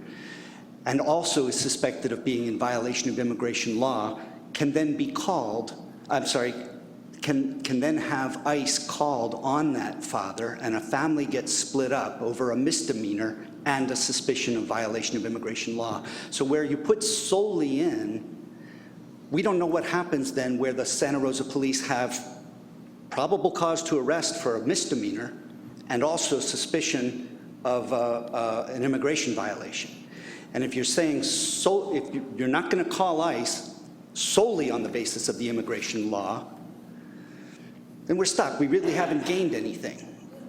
and also is suspected of being in violation of immigration law, can then be called, can then have ICE called on that father, and a family gets split up over a misdemeanor and a suspicion of violation of immigration law. So where you put solely in, we don't know what happens then where the Santa Rosa police have probable cause to arrest for a misdemeanor and also suspicion of an immigration violation. And if you're saying, if you're not going to call ICE solely on the basis of the immigration law, then we're stuck. We really haven't gained anything.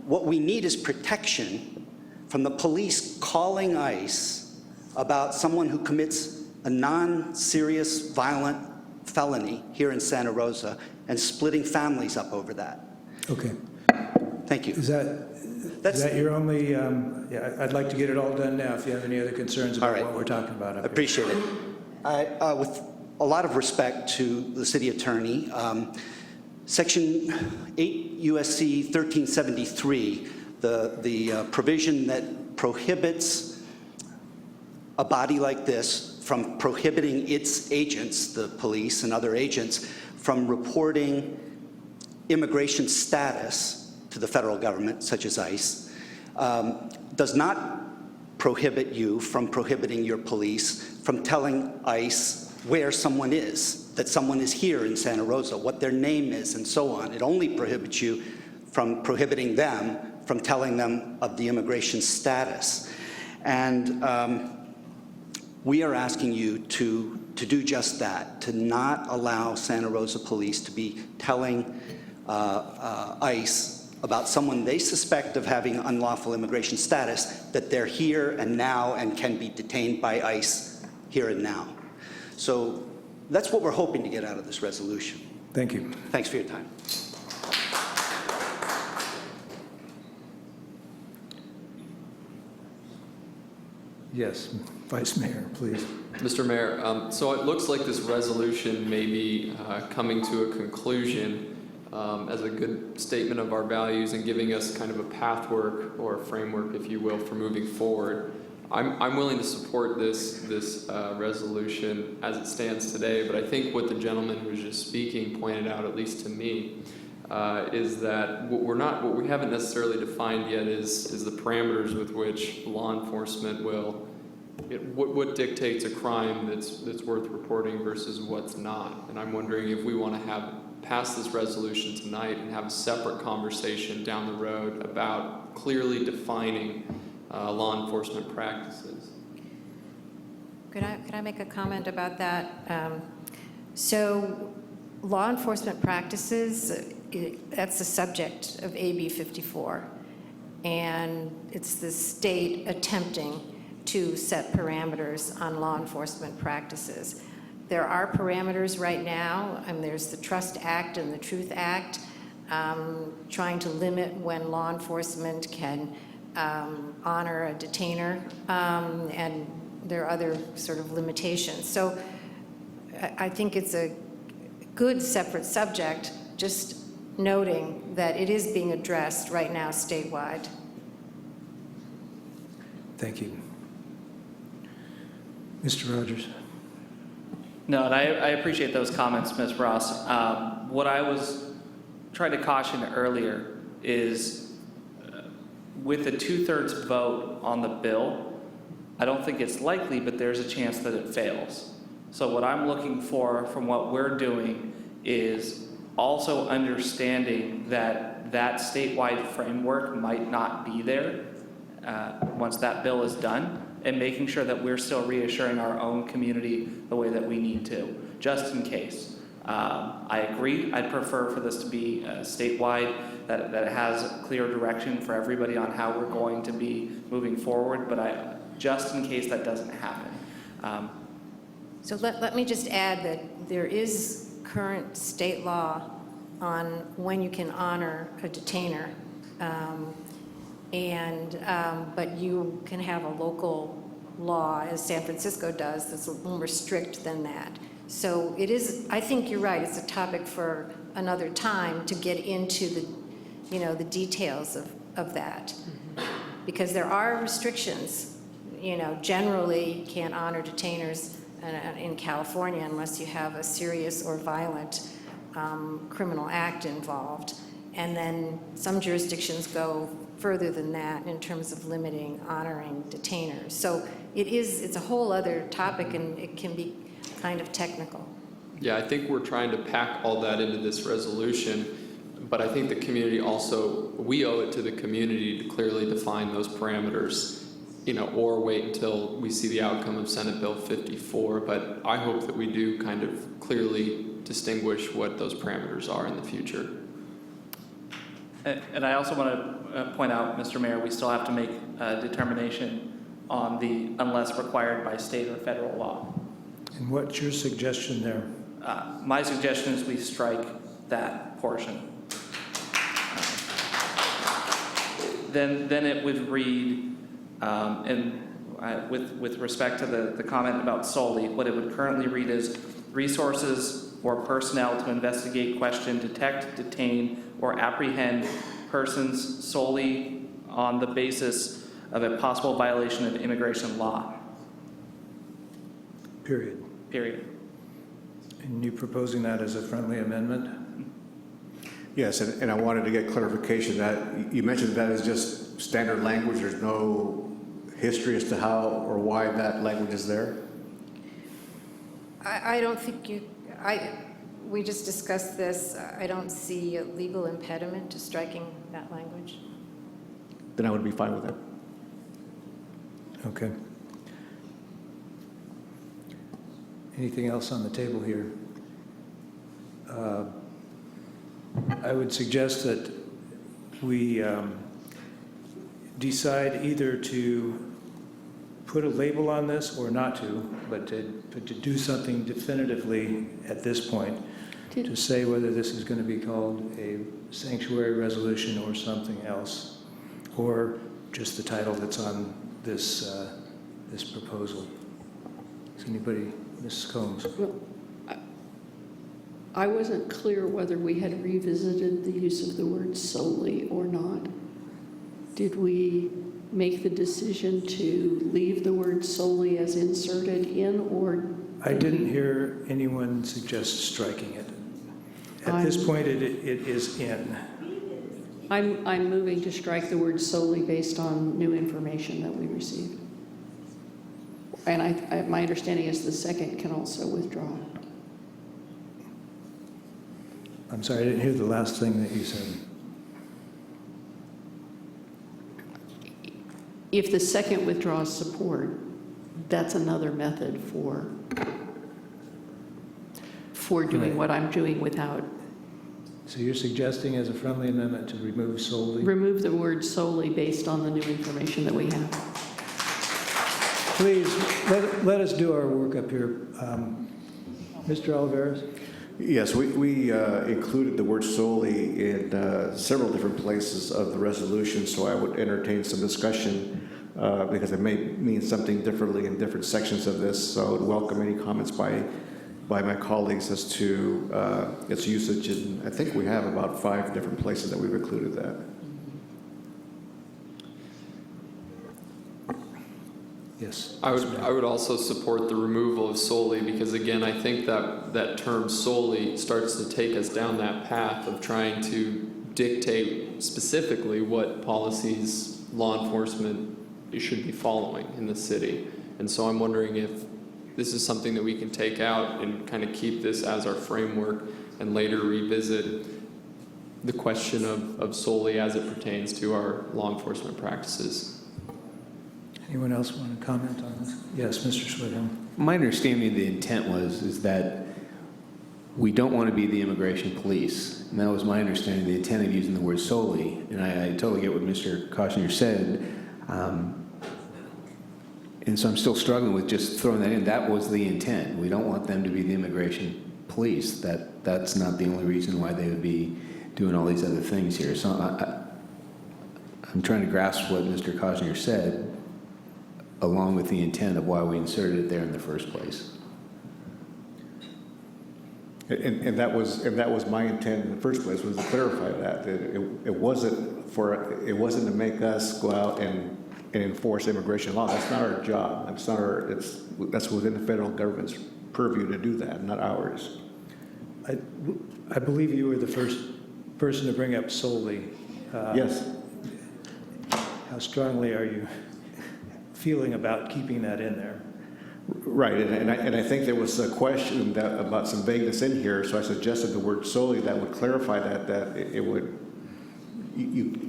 What we need is protection from the police calling ICE about someone who commits a non-serious violent felony here in Santa Rosa and splitting families up over that. Okay. Thank you. Is that your only, yeah, I'd like to get it all done now if you have any other concerns about what we're talking about. I appreciate it. With a lot of respect to the city attorney, Section 8 USC 1373, the provision that prohibits a body like this from prohibiting its agents, the police and other agents, from reporting immigration status to the federal government, such as ICE, does not prohibit you from prohibiting your police from telling ICE where someone is, that someone is here in Santa Rosa, what their name is, and so on. It only prohibits you from prohibiting them from telling them of the immigration status. And we are asking you to do just that, to not allow Santa Rosa police to be telling ICE about someone they suspect of having unlawful immigration status, that they're here and now and can be detained by ICE here and now. So that's what we're hoping to get out of this resolution. Thank you. Thanks for your time. Yes, Vice Mayor, please. Mr. Mayor, so it looks like this resolution may be coming to a conclusion as a good statement of our values and giving us kind of a pathwork or a framework, if you will, for moving forward. I'm willing to support this resolution as it stands today, but I think what the gentleman who was just speaking pointed out, at least to me, is that what we haven't necessarily defined yet is the parameters with which law enforcement will, what dictates a crime that's worth reporting versus what's not. And I'm wondering if we want to pass this resolution tonight and have a separate conversation down the road about clearly defining law enforcement practices. Could I make a comment about that? So law enforcement practices, that's the subject of AB 54. And it's the state attempting to set parameters on law enforcement practices. There are parameters right now, and there's the Trust Act and the Truth Act, trying to limit when law enforcement can honor a detainer, and there are other sort of limitations. So I think it's a good separate subject, just noting that it is being addressed right now statewide. Thank you. Mr. Rogers. No, and I appreciate those comments, Ms. Ross. What I was trying to caution earlier is with a 2/3 vote on the bill, I don't think it's likely, but there's a chance that it fails. So what I'm looking for from what we're doing is also understanding that that statewide framework might not be there once that bill is done, and making sure that we're still reassuring our own community the way that we need to, just in case. I agree. I'd prefer for this to be statewide, that it has clear direction for everybody on how we're going to be moving forward, but just in case that doesn't happen. So let me just add that there is current state law on when you can honor a detainer, but you can have a local law, as San Francisco does, that's a little more strict than that. So it is, I think you're right, it's a topic for another time to get into the details of that. Because there are restrictions, generally you can't honor detainers in California unless you have a serious or violent criminal act involved. And then some jurisdictions go further than that in terms of limiting honoring detainers. So it's a whole other topic, and it can be kind of technical. Yeah, I think we're trying to pack all that into this resolution, but I think the community also, we owe it to the community to clearly define those parameters, or wait until we see the outcome of Senate Bill 54. But I hope that we do kind of clearly distinguish what those parameters are in the future. And I also want to point out, Mr. Mayor, we still have to make a determination on the unless required by state or federal law. And what's your suggestion there? My suggestion is we strike that portion. Then it would read, with respect to the comment about solely, what it would currently read is resources or personnel to investigate, question, detect, detain, or apprehend persons solely on the basis of a possible violation of immigration law. Period. Period. And you proposing that as a friendly amendment? Yes, and I wanted to get clarification that you mentioned that is just standard language. There's no history as to how or why that language is there? I don't think we just discussed this. I don't see a legal impediment to striking that language. Then I would be fine with that. Okay. Anything else on the table here? I would suggest that we decide either to put a label on this or not to, but to do something definitively at this point to say whether this is going to be called a sanctuary resolution or something else, or just the title that's on this this proposal. Is anybody, Mrs. Combs? Well, I wasn't clear whether we had revisited the use of the word solely or not. Did we make the decision to leave the word solely as inserted in, or? I didn't hear anyone suggest striking it. At this point, it is in. I'm moving to strike the word solely based on new information that we received. And my understanding is the second can also withdraw. I'm sorry, I didn't hear the last thing that you said. If the second withdraws support, that's another method for doing what I'm doing without. So you're suggesting as a friendly amendment to remove solely? Remove the word solely based on the new information that we have. Please, let us do our work up here. Mr. Oliveras? Yes, we included the word solely in several different places of the resolution, so I would entertain some discussion because it may mean something differently in different sections of this. So I would welcome any comments by my colleagues as to its usage. And I think we have about 5 different places that we've included that. Yes. I would also support the removal of solely, because again, I think that term solely starts to take us down that path of trying to dictate specifically what policies law enforcement should be following in the city. And so I'm wondering if this is something that we can take out and kind of keep this as our framework and later revisit the question of solely as it pertains to our law enforcement practices. Anyone else want to comment on this? Yes, Mr. Swidham. My understanding of the intent is that we don't want to be the immigration police. And that was my understanding, the intent of using the word solely. And I totally get what Mr. Koshner said. And so I'm still struggling with just throwing that in. That was the intent. We don't want them to be the immigration police. That's not the only reason why they would be doing all these other things here. So I'm trying to grasp what Mr. Koshner said, along with the intent of why we inserted it there in the first place. And that was my intent in the first place, was to clarify that it wasn't to make us go out and enforce immigration law. That's not our job. That's within the federal government's purview to do that, not ours. I believe you were the first person to bring up solely. Yes. How strongly are you feeling about keeping that in there? Right, and I think there was a question about some vagueness in here, so I suggested the word solely that would clarify that it would,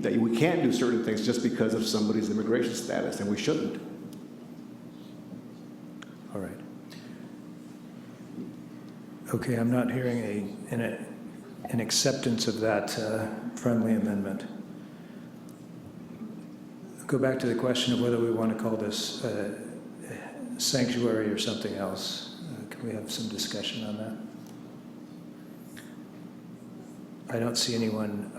that we can't do certain things just because of somebody's immigration status, and we shouldn't. All right. Okay, I'm not hearing an acceptance of that friendly amendment. Go back to the question of whether we want to call this sanctuary or something else. Can we have some discussion on that? I don't see anyone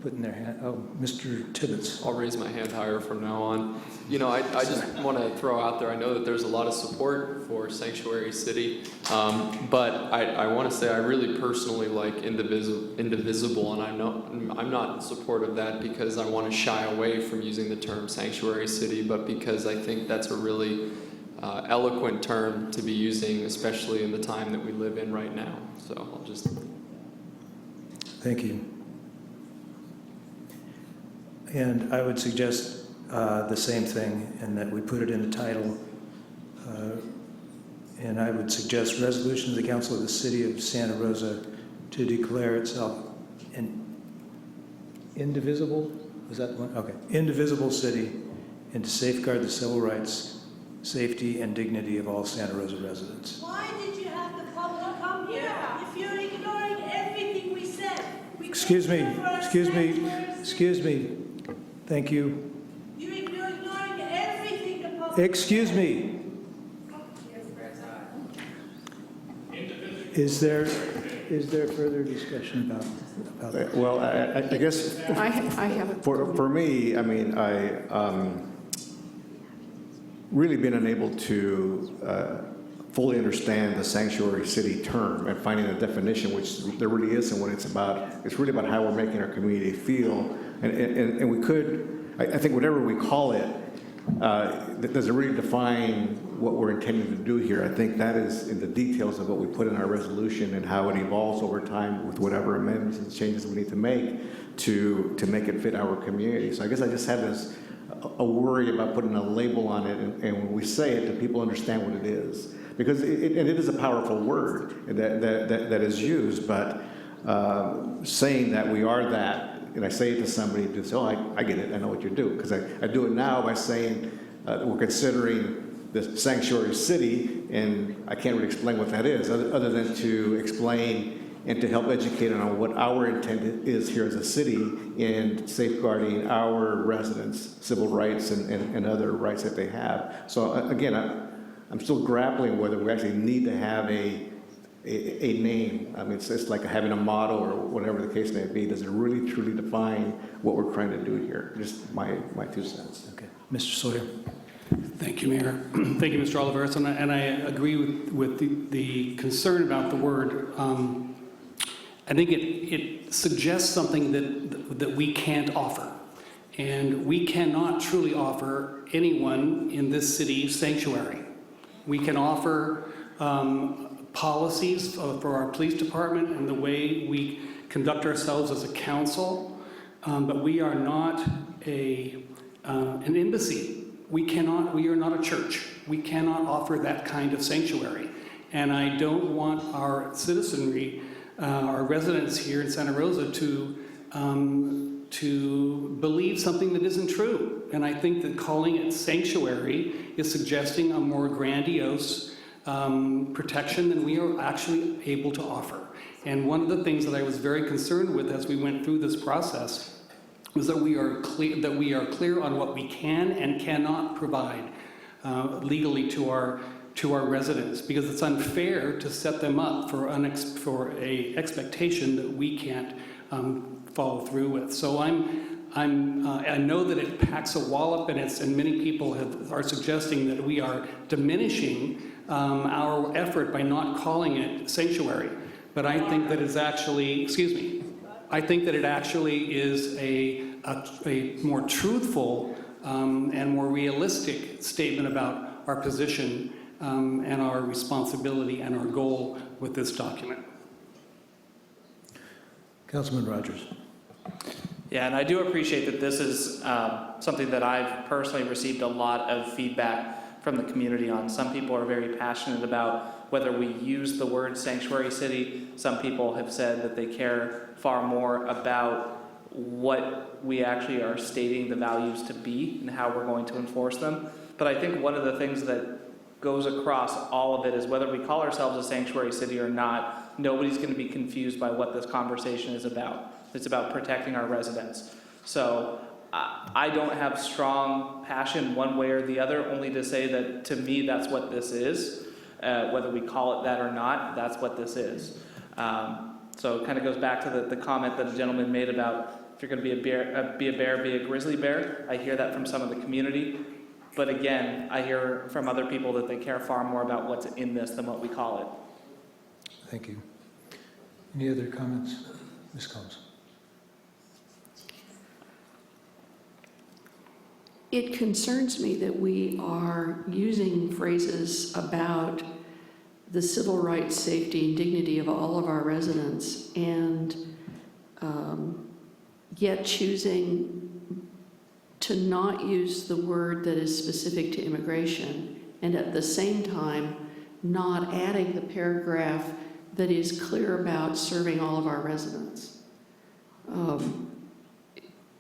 putting their hand, oh, Mr. Tibbetts. I'll raise my hand higher from now on. You know, I just want to throw out there, I know that there's a lot of support for Sanctuary City, but I want to say I really personally like indivisible, and I'm not in support of that because I want to shy away from using the term Sanctuary City, but because I think that's a really eloquent term to be using, especially in the time that we live in right now. So I'll just... Thank you. And I would suggest the same thing, and that we put it in the title. And I would suggest resolution of the Council of the City of Santa Rosa to declare itself an indivisible, was that the one? Okay. Indivisible city, and to safeguard the civil rights, safety, and dignity of all Santa Rosa residents. Why did you have the public come here if you're ignoring everything we said? Excuse me. Thank you. You're ignoring everything the public Excuse me. Is there further discussion about that? Well, I guess I have it. for me, I mean, I really been unable to fully understand the sanctuary city term and finding a definition, which there really isn't what it's about. It's really about how we're making our community feel. And we could, I think whatever we call it, does it really define what we're intending to do here? I think that is in the details of what we put in our resolution and how it evolves over time with whatever amendments and changes we need to make to make it fit our community. So I guess I just have a worry about putting a label on it, and when we say it, do people understand what it is? Because it is a powerful word that is used, but saying that we are that, and I say it to somebody, to say, oh, I get it, I know what you do. Because I do it now by saying we're considering the sanctuary city, and I can't really explain what that is, other than to explain and to help educate on what our intent is here as a city in safeguarding our residents' civil rights and other rights that they have. So again, I'm still grappling whether we actually need to have a name. I mean, it's like having a motto or whatever the case may be. Does it really truly define what we're trying to do here? Just my 2 cents. Okay. Mr. Sawyer. Thank you, Mayor. Thank you, Mr. Oliveros, and I agree with the concern about the word. I think it suggests something that we can't offer. And we cannot truly offer anyone in this city sanctuary. We can offer policies for our police department and the way we conduct ourselves as a council, but we are not an embassy. We are not a church. We cannot offer that kind of sanctuary. And I don't want our citizenry, our residents here in Santa Rosa to believe something that isn't true. And I think that calling it sanctuary is suggesting a more grandiose protection than we are actually able to offer. And one of the things that I was very concerned with as we went through this process was that we are clear on what we can and cannot provide legally to our residents, because it's unfair to set them up for a expectation that we can't follow through with. So I know that it packs a wallop, and many people are suggesting that we are diminishing our effort by not calling it sanctuary. But I think that it's actually, I think that it actually is a more truthful and more realistic statement about our position and our responsibility and our goal with this document. Councilman Rogers. Yeah, and I do appreciate that this is something that I've personally received a lot of feedback from the community on. Some people are very passionate about whether we use the word sanctuary city. Some people have said that they care far more about what we actually are stating the values to be and how we're going to enforce them. But I think one of the things that goes across all of it is whether we call ourselves a sanctuary city or not, nobody's going to be confused by what this conversation is about. It's about protecting our residents. So I don't have strong passion one way or the other, only to say that to me that's what this is. Whether we call it that or not, that's what this is. So it kind of goes back to the comment that a gentleman made about if you're going to be a bear, be a grizzly bear. I hear that from some of the community. But again, I hear from other people that they care far more about what's in this than what we call it. Thank you. Any other comments? Ms. Combs? It concerns me that we are using phrases about the civil rights, safety, and dignity of all of our residents, and yet choosing to not use the word that is specific to immigration, and at the same time not adding the paragraph that is clear about serving all of our residents.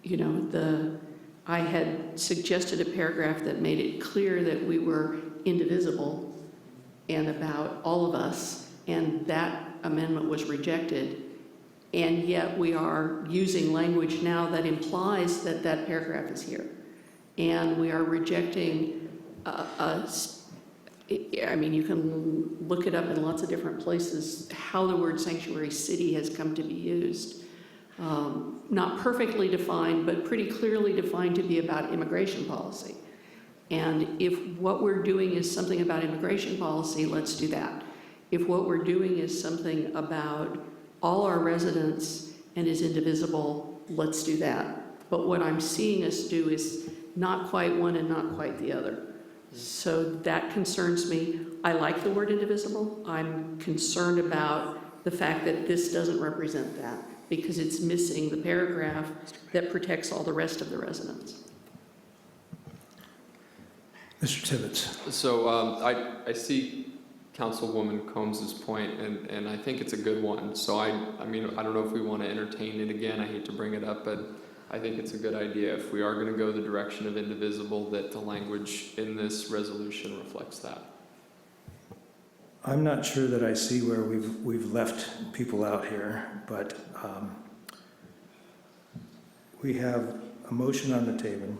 You know, I had suggested a paragraph that made it clear that we were indivisible and about all of us, and that amendment was rejected. And yet we are using language now that implies that that paragraph is here. And we are rejecting, I mean, you can look it up in lots of different places, how the word sanctuary city has come to be used. Not perfectly defined, but pretty clearly defined to be about immigration policy. And if what we're doing is something about immigration policy, let's do that. If what we're doing is something about all our residents and is indivisible, let's do that. But what I'm seeing us do is not quite one and not quite the other. So that concerns me. I like the word indivisible. I'm concerned about the fact that this doesn't represent that, because it's missing the paragraph that protects all the rest of the residents. Mr. Tibbetts. So I see Councilwoman Combs's point, and I think it's a good one. So I mean, I don't know if we want to entertain it again. I hate to bring it up, but I think it's a good idea. If we are going to go the direction of indivisible, that the language in this resolution reflects that. I'm not sure that I see where we've left people out here, but we have a motion on the table.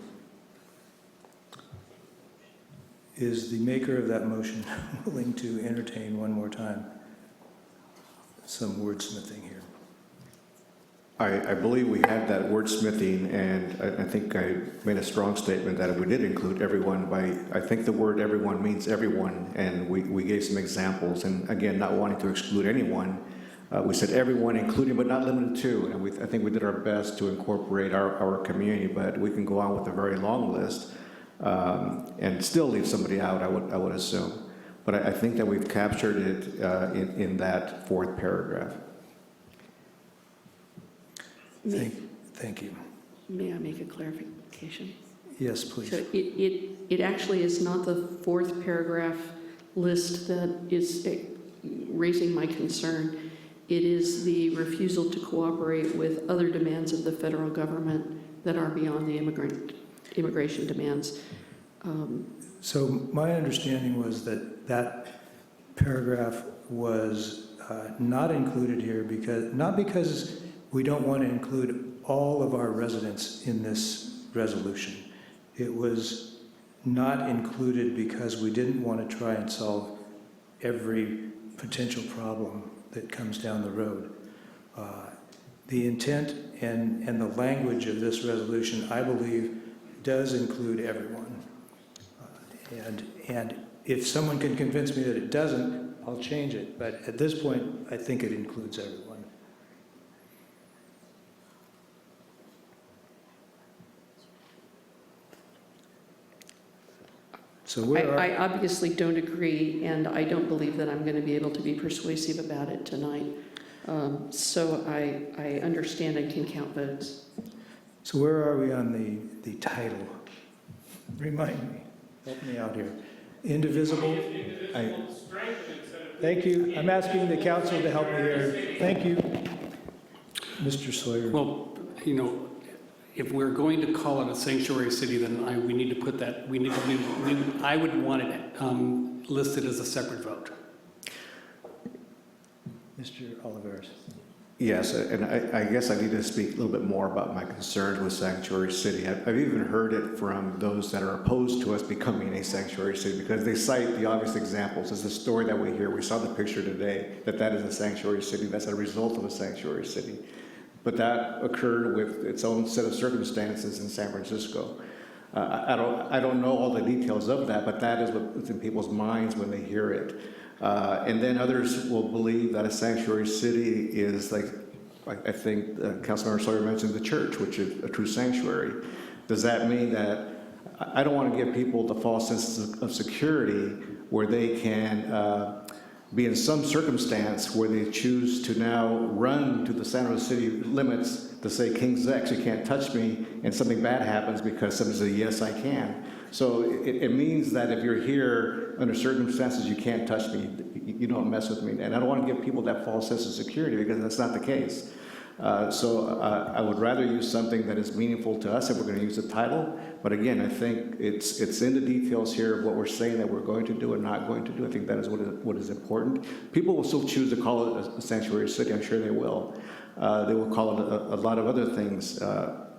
Is the maker of that motion willing to entertain one more time some wordsmithing here? I believe we had that wordsmithing, and I think I made a strong statement that we did include everyone. I think the word everyone means everyone, and we gave some examples. And again, not wanting to exclude anyone, we said everyone, including but not limited to. And I think we did our best to incorporate our community, but we can go on with a very long list and still leave somebody out, I would assume. But I think that we've captured it in that fourth paragraph. Thank you. May I make a clarification? Yes, please. So it actually is not the fourth paragraph list that is raising my concern. It is the refusal to cooperate with other demands of the federal government that are beyond the immigration demands. So my understanding was that paragraph was not included here not because we don't want to include all of our residents in this resolution. It was not included because we didn't want to try and solve every potential problem that comes down the road. The intent and the language of this resolution, I believe, does include everyone. And if someone can convince me that it doesn't, I'll change it. But at this point, I think it includes everyone. So I obviously don't agree, and I don't believe that I'm going to be able to be persuasive about it tonight. So I understand and can count votes. So where are we on the title? Remind me. Help me out here. Indivisible? Thank you. I'm asking the council to help me here. Thank you. Mr. Sawyer. Well, you know, if we're going to call it a sanctuary city, then we need to put that, I would want it listed as a separate vote. Mr. Oliveris. Yes, and I guess I need to speak a little bit more about my concerns with sanctuary city. I've even heard it from those that are opposed to us becoming a sanctuary city, because they cite the obvious examples. As the story that we hear, we saw the picture today, that is a sanctuary city, that's a result of a sanctuary city. but that occurred with its own set of circumstances in San Francisco. I don't know all the details of that, but that is what's in people's minds when they hear it. And then others will believe that a sanctuary city is like I think Councilmember Sawyer mentioned the church, which is a true sanctuary. Does that mean that I don't want to give people the false sense of security where they can be in some circumstance where they choose to now run to the San Jose city limits to say, King's X, you can't touch me, and something bad happens because somebody says, yes, I can. So it means that if you're here under circumstances, you can't touch me, you don't mess with me. And I don't want to give people that false sense of security because that's not the case. So I would rather use something that is meaningful to us if we're going to use the title. But again, I think it's in the details here of what we're saying that we're going to do and not going to do. I think that is what is important. People will still choose to call it a sanctuary city. I'm sure they will. They will call it a lot of other things,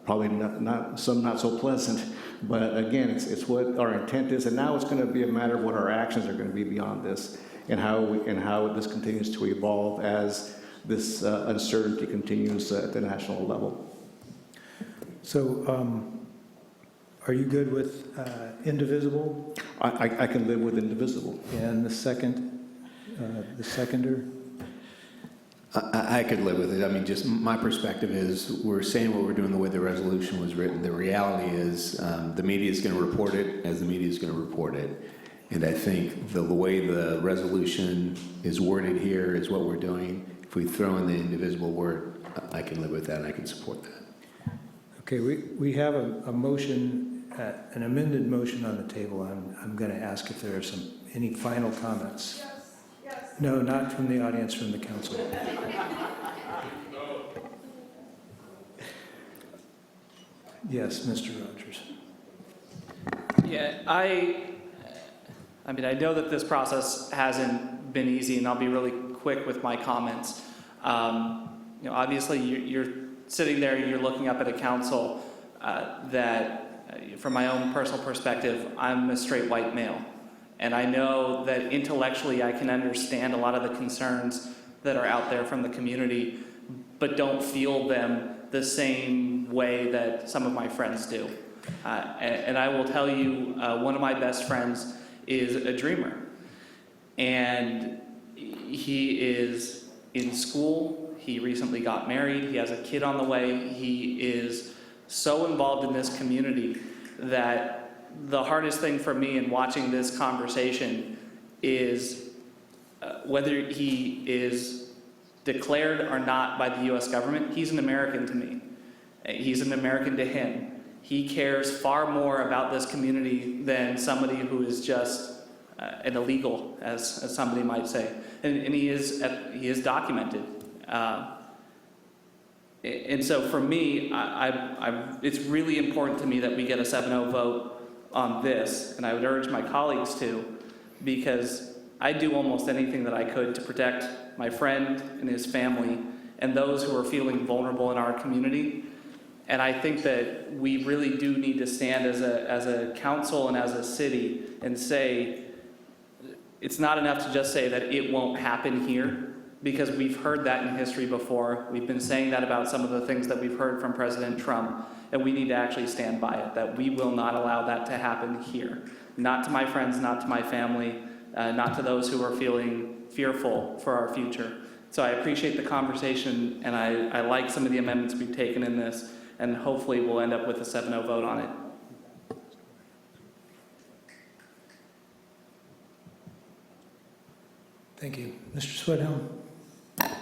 probably not some not so pleasant. But again, it's what our intent is. And now it's going to be a matter of what our actions are going to be beyond this and how this continues to evolve as this uncertainty continues at the national level. So are you good with indivisible? I can live with indivisible. And the seconder? I could live with it. I mean, just my perspective is we're saying what we're doing the way the resolution was written. The reality is the media is going to report it as the media is going to report it. And I think the way the resolution is worded here is what we're doing. If we throw in the indivisible word, I can live with that and I can support that. Okay, we have a motion, an amended motion on the table. I'm going to ask if there are any final comments. Yes. No, not from the audience, from the council. Yes, Mr. Rogers. Yeah, I mean, I know that this process hasn't been easy, and I'll be really quick with my comments. Obviously, you're sitting there, you're looking up at a council that, from my own personal perspective, I'm a straight white male. And I know that intellectually I can understand a lot of the concerns that are out there from the community, but don't feel them the same way that some of my friends do. And I will tell you, one of my best friends is a dreamer. And he is in school, he recently got married, he has a kid on the way, he is so involved in this community that the hardest thing for me in watching this conversation is whether he is declared or not by the US government, he's an American to me. He's an American to him. He cares far more about this community than somebody who is just an illegal, as somebody might say. And he is documented. And so for me, it's really important to me that we get a 7-0 vote on this, and I would urge my colleagues to, because I do almost anything that I could to protect my friend and his family and those who are feeling vulnerable in our community. And I think that we really do need to stand as a council and as a city and say, it's not enough to just say that it won't happen here, because we've heard that in history before. We've been saying that about some of the things that we've heard from President Trump, and we need to actually stand by it, that we will not allow that to happen here. Not to my friends, not to my family, not to those who are feeling fearful for our future. So I appreciate the conversation, and I like some of the amendments we've taken in this, and hopefully we'll end up with a 7-0 vote on it. Thank you. Mr. Swedhelm.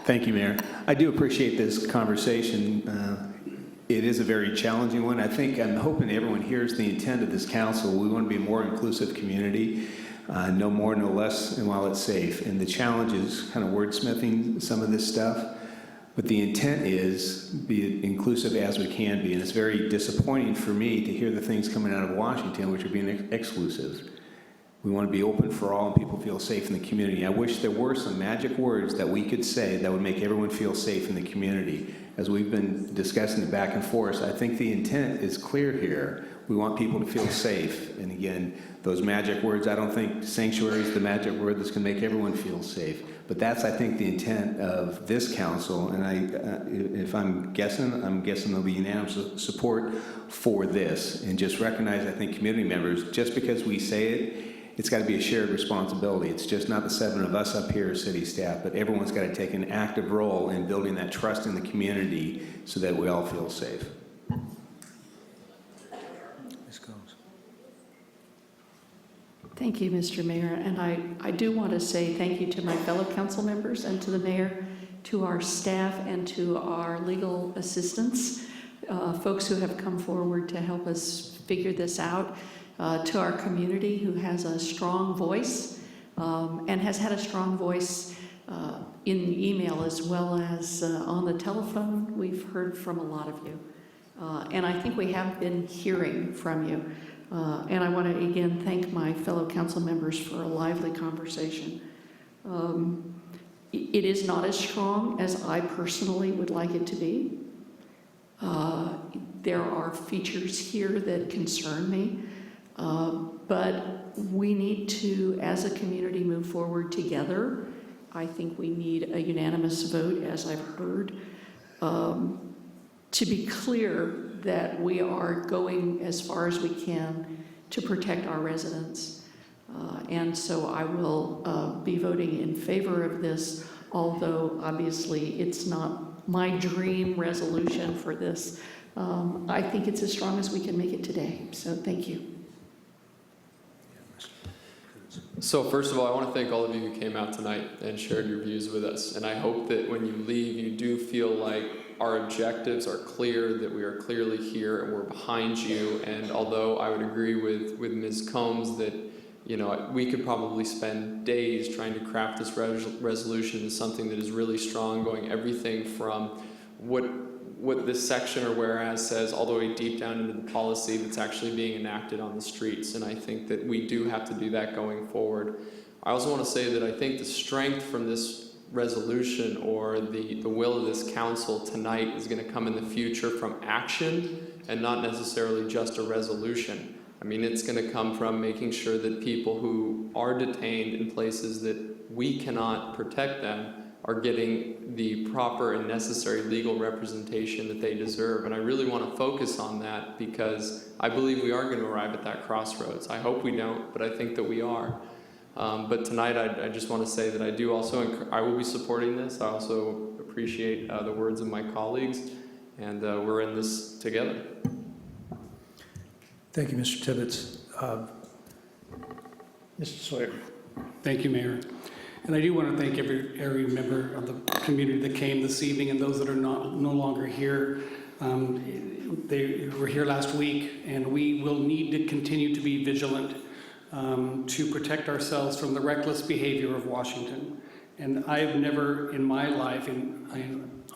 Thank you, Mayor. I do appreciate this conversation. It is a very challenging one. I'm hoping everyone hears the intent of this council. We want to be a more inclusive community, no more, no less, and while it's safe. And the challenge is kind of wordsmithing some of this stuff. But the intent is be inclusive as we can be. And it's very disappointing for me to hear the things coming out of Washington which are being exclusive. We want to be open for all and people feel safe in the community. I wish there were some magic words that we could say that would make everyone feel safe in the community. As we've been discussing it back and forth, I think the intent is clear here. We want people to feel safe. And again, those magic words, I don't think sanctuary is the magic word that's going to make everyone feel safe. But that's, I think, the intent of this council, and if I'm guessing there'll be unanimous support for this. And just recognize, I think, community members, just because we say it, it's got to be a shared responsibility. It's just not the 7 of us up here as city staff, but everyone's got to take an active role in building that trust in the community so that we all feel safe. Thank you, Mr. Mayor. And I do want to say thank you to my fellow council members and to the mayor, to our staff, and to our legal assistants, folks who have come forward to help us figure this out, to our community who has a strong voice and has had a strong voice in email as well as on the telephone. We've heard from a lot of you. And I think we have been hearing from you. And I want to again thank my fellow council members for a lively conversation. It is not as strong as I personally would like it to be. There are features here that concern me, but we need to, as a community, move forward together. I think we need a unanimous vote, as I've heard, to be clear that we are going as far as we can to protect our residents. And so I will be voting in favor of this, although obviously it's not my dream resolution for this. I think it's as strong as we can make it today. So thank you. So first of all, I want to thank all of you who came out tonight and shared your views with us. And I hope that when you leave, you do feel like our objectives are clear, that we are clearly here and we're behind you. And although I would agree with Ms. Combs that, you know, we could probably spend days trying to craft this resolution as something that is really strong, going everything from what this section or whereas says all the way deep down into the policy that's actually being enacted on the streets. And I think that we do have to do that going forward. I also want to say that I think the strength from this resolution or the will of this council tonight is going to come in the future from action and not necessarily just a resolution. I mean, it's going to come from making sure that people who are detained in places that we cannot protect them are getting the proper and necessary legal representation that they deserve. And I really want to focus on that because I believe we are going to arrive at that crossroads. I hope we don't, but I think that we are. But tonight, I just want to say that I will be supporting this. I also appreciate the words of my colleagues, and we're in this together. Thank you, Mr. Tibbetts. Mr. Sawyer. Thank you, Mayor. And I do want to thank every member of the community that came this evening and those that are no longer here. They were here last week, and we will need to continue to be vigilant to protect ourselves from the reckless behavior of Washington. And I've never in my life,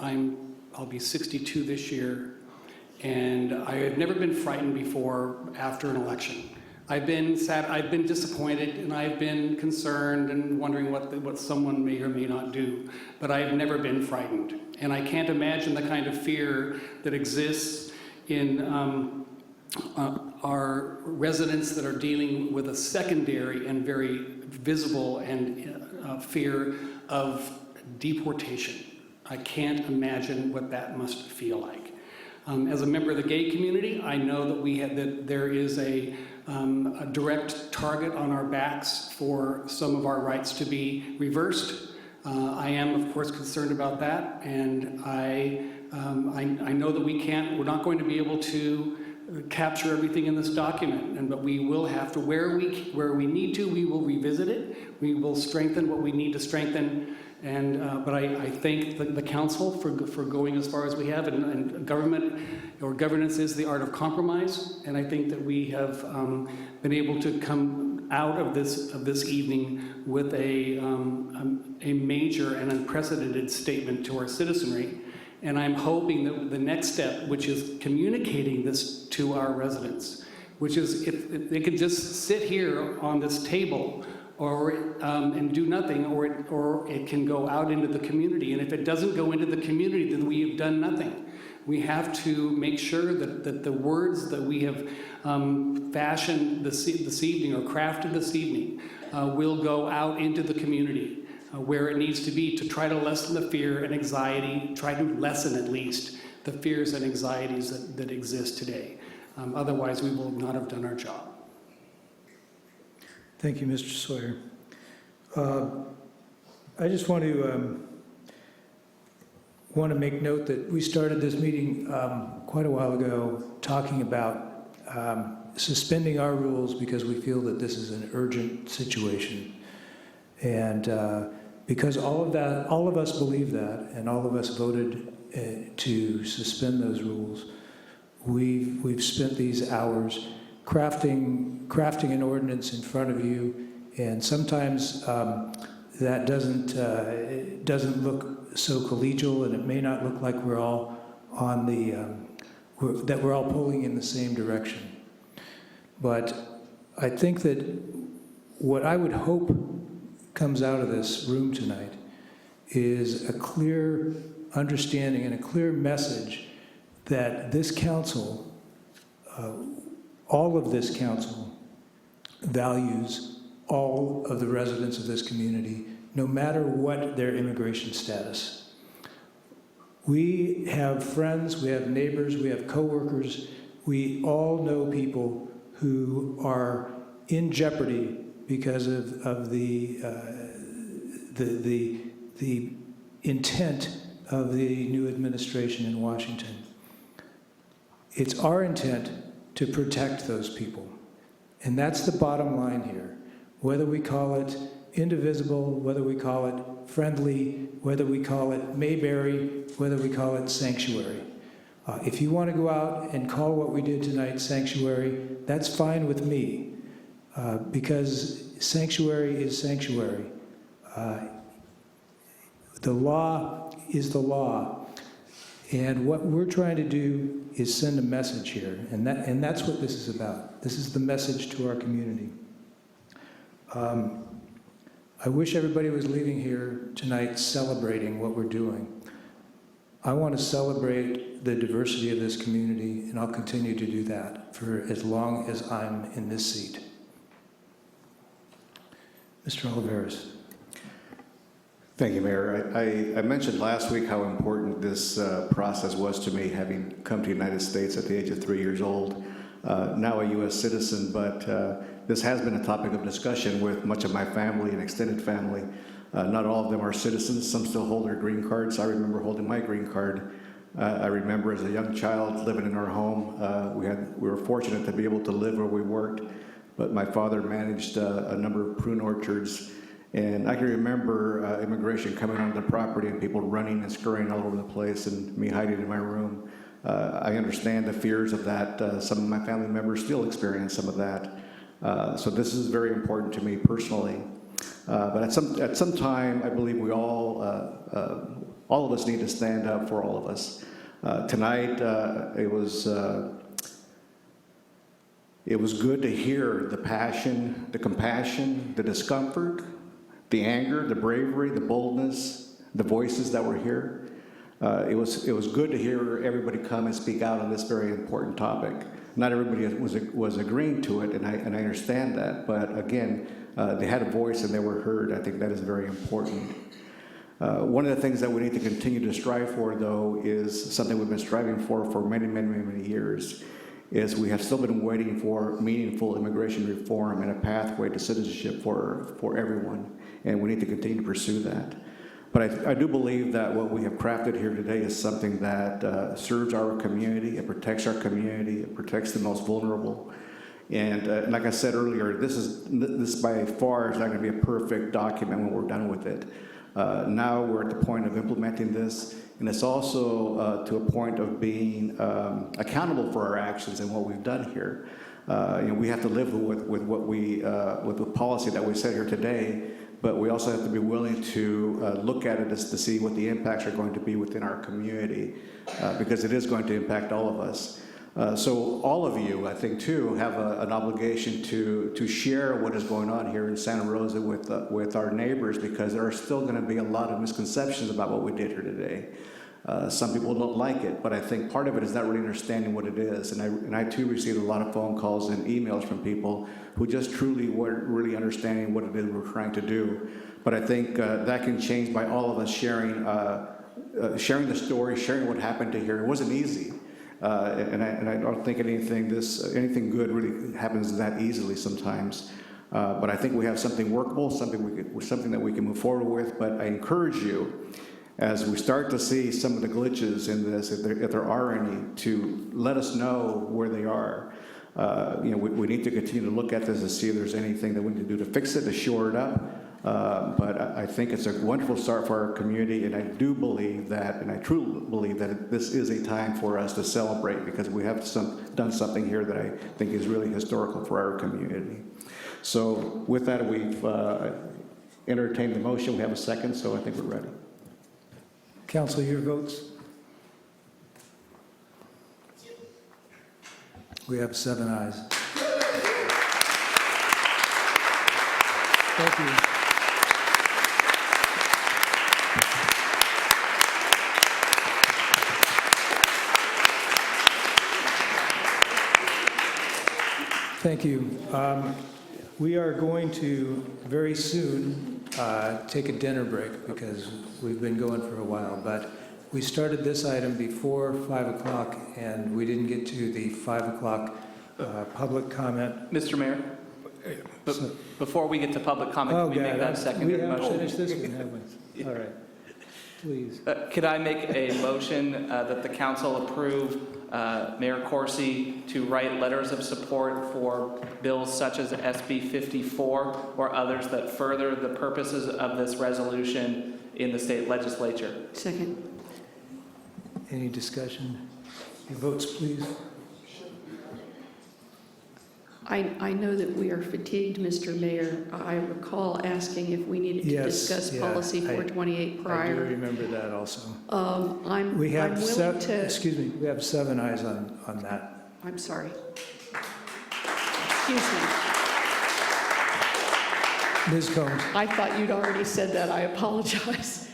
I'll be 62 this year, and I have never been frightened before after an election. I've been sad, I've been disappointed, and I've been concerned and wondering what someone may or may not do, but I've never been frightened. And I can't imagine the kind of fear that exists in our residents that are dealing with a secondary and very visible and fear of deportation. I can't imagine what that must feel like. As a member of the gay community, I know that there is a direct target on our backs for some of our rights to be reversed. I am, of course, concerned about that, and I know that we're not going to be able to capture everything in this document, but we will have to, where we need to, we will revisit it. We will strengthen what we need to strengthen. And but I thank the council for going as far as we have, and government or governance is the art of compromise. And I think that we have been able to come out of this evening with a major and unprecedented statement to our citizenry. And I'm hoping that the next step, which is communicating this to our residents, which is if they could just sit here on this table and do nothing, or it can go out into the community. And if it doesn't go into the community, then we have done nothing. We have to make sure that the words that we have fashioned this evening or crafted this evening will go out into the community. where it needs to be to try to lessen the fear and anxiety, try to lessen at least the fears and anxieties that exist today. Otherwise, we will not have done our job. Thank you, Mr. Sawyer. I just want to make note that we started this meeting quite a while ago talking about suspending our rules because we feel that this is an urgent situation. And because all of us believe that, and all of us voted to suspend those rules, we've spent these hours crafting an ordinance in front of you, and sometimes that doesn't look so collegial, and it may not look like we're all on that we're all pulling in the same direction. But I think that what I would hope comes out of this room tonight is a clear understanding and a clear message that this council, all of this council, values all of the residents of this community, no matter what their immigration status. We have friends, we have neighbors, we have coworkers. We all know people who are in jeopardy because of the intent of the new administration in Washington. It's our intent to protect those people. And that's the bottom line here. Whether we call it indivisible, whether we call it friendly, whether we call it Mayberry, whether we call it sanctuary. If you want to go out and call what we did tonight sanctuary, that's fine with me, because sanctuary is sanctuary. The law is the law. And what we're trying to do is send a message here, and that's what this is about. This is the message to our community. I wish everybody was leaving here tonight celebrating what we're doing. I want to celebrate the diversity of this community, and I'll continue to do that for as long as I'm in this seat. Mr. Oliveras. Thank you, Mayor. I mentioned last week how important this process was to me, having come to the United States at the age of 3 years old, now a U.S. citizen, but this has been a topic of discussion with much of my family and extended family. Not all of them are citizens. Some still hold their green cards. I remember holding my green card. I remember as a young child living in our home. We were fortunate to be able to live where we worked, but my father managed a number of prune orchards. And I can remember immigration coming onto the property and people running and scurrying all over the place and me hiding in my room. I understand the fears of that. Some of my family members still experience some of that. So this is very important to me personally. But at some time, I believe we all of us need to stand up for all of us. Tonight, it was good to hear the passion, the compassion, the discomfort, the anger, the bravery, the boldness, the voices that were here. It was good to hear everybody come and speak out on this very important topic. Not everybody was agreeing to it, and I understand that. But again, they had a voice and they were heard. I think that is very important. One of the things that we need to continue to strive for, though, is something we've been striving for many, many, many years, is we have still been waiting for meaningful immigration reform and a pathway to citizenship for everyone, and we need to continue to pursue that. But I do believe that what we have crafted here today is something that serves our community, it protects our community, it protects the most vulnerable. And like I said earlier, this by far is not going to be a perfect document when we're done with it. Now we're at the point of implementing this, and it's also to a point of being accountable for our actions and what we've done here. We have to live with with the policy that we set here today, but we also have to be willing to look at it to see what the impacts are going to be within our community, because it is going to impact all of us. So all of you, I think, too, have an obligation to share what is going on here in Santa Rosa with our neighbors, because there are still going to be a lot of misconceptions about what we did here today. Some people don't like it, but I think part of it is not really understanding what it is. And I too received a lot of phone calls and emails from people who just truly weren't really understanding what it is we're trying to do. But I think that can change by all of us sharing the story, sharing what happened to here. It wasn't easy. And I don't think anything good really happens that easily sometimes. But I think we have something workable, something that we can move forward with. But I encourage you, as we start to see some of the glitches in this, if there are any, to let us know where they are. We need to continue to look at this and see if there's anything that we need to do to fix it, to shore it up. But I think it's a wonderful start for our community, and I do believe that, and I truly believe that this is a time for us to celebrate, because we have done something here that I think is really historical for our community. So with that, we've entertained the motion. We have a second, so I think we're ready. Council, your votes? We have 7 ayes. Thank you. Thank you. We are going to very soon take a dinner break because we've been going for a while, but we started this item before 5 o'clock and we didn't get to the 5 o'clock public comment. Mr. Mayor, before we get to public comment, can we make that secondary motion? We haven't finished this one, have we? All right. Please. Could I make a motion that the council approve Mayor Corsi to write letters of support for bills such as SB 54 or others that further the purposes of this resolution in the state legislature? Second. Any discussion? Your votes, please. I know that we are fatigued, Mr. Mayor. I recall asking if we needed to discuss policy 428 prior. I do remember that also. I'm We have willing to... Excuse me, we have 7 ayes on that. I'm sorry. Excuse me. Ms. Combs. I thought you'd already said that. I apologize.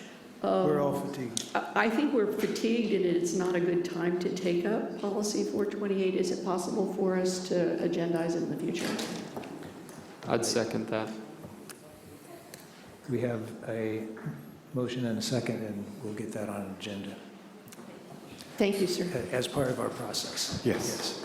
We're all fatigued. I think we're fatigued and it's not a good time to take up policy 428. Is it possible for us to agendize it in the future? I'd second that. We have a motion and a second, and we'll get that on an agenda. Thank you, sir. As part of our process. Yes.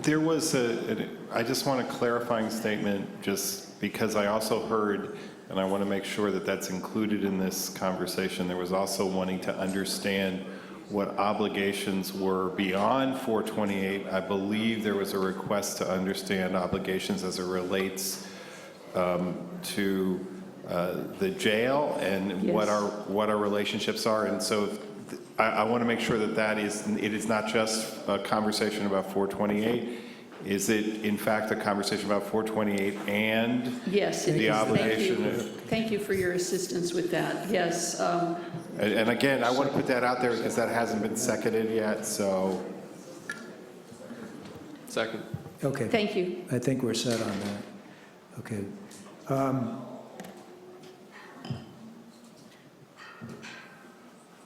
There was I just want a clarifying statement, just because I also heard, and I want to make sure that that's included in this conversation, there was also wanting to understand what obligations were beyond 428. I believe there was a request to understand obligations as it relates to the jail and Yes. what our relationships are. And so I want to make sure that it is not just a conversation about 428. Is it, in fact, a conversation about 428 and Yes, it the is. obligation? Thank you for your assistance with that. Yes. And again, I want to put that out there because that hasn't been seconded yet, so. Second. Okay. Thank you. I think we're set on that. Okay.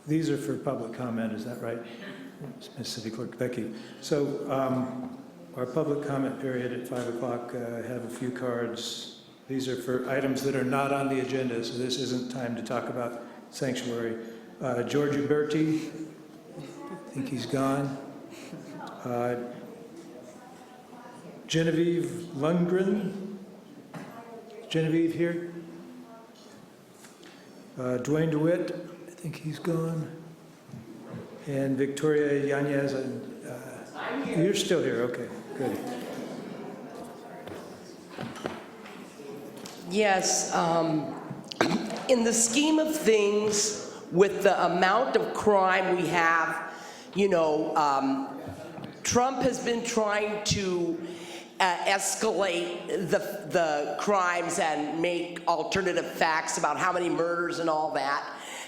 These are for public comment, is that right? Ms. City Clerk, thank you. So our public comment period at 5 o'clock, I have a few cards. These are for items that are not on the agenda, so this isn't time to talk about sanctuary. George Uberti, I think he's gone. Genevieve Lundgren. Genevieve here? Dwayne DeWitt, I think he's gone. And Victoria Yanez, you're still here, okay, good. Yes, in the scheme of things, with the amount of crime we have, Trump has been trying to escalate the crimes and make alternative facts about how many murders and all that.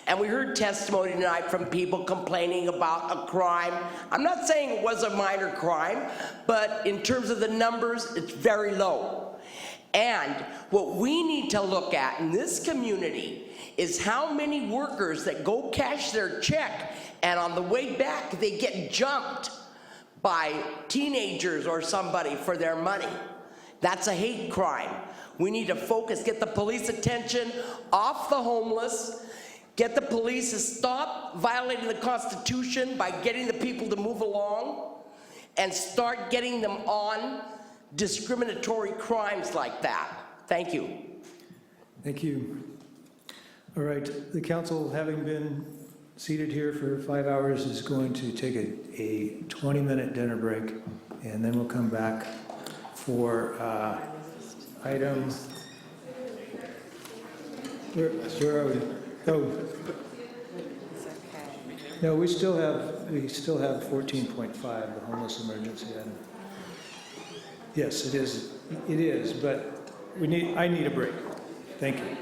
And we heard testimony tonight from people complaining about a crime. I'm not saying it was a minor crime, but in terms of the numbers, it's very low. And what we need to look at in this community is how many workers that go cash their check and on the way back they get jumped by teenagers or somebody for their money. That's a hate crime. We need to focus, get the police attention off the homeless, get the police to stop violating the Constitution by getting the people to move along, and start getting them on discriminatory crimes like that. Thank you. Thank you. All right, the council, having been seated here for 5 hours, is going to take a 20-minute dinner break, and then we'll come back for item, where are we? Oh. No, we still have 14.5, the homeless emergency item. Yes, it is, but I need a break. Thank you.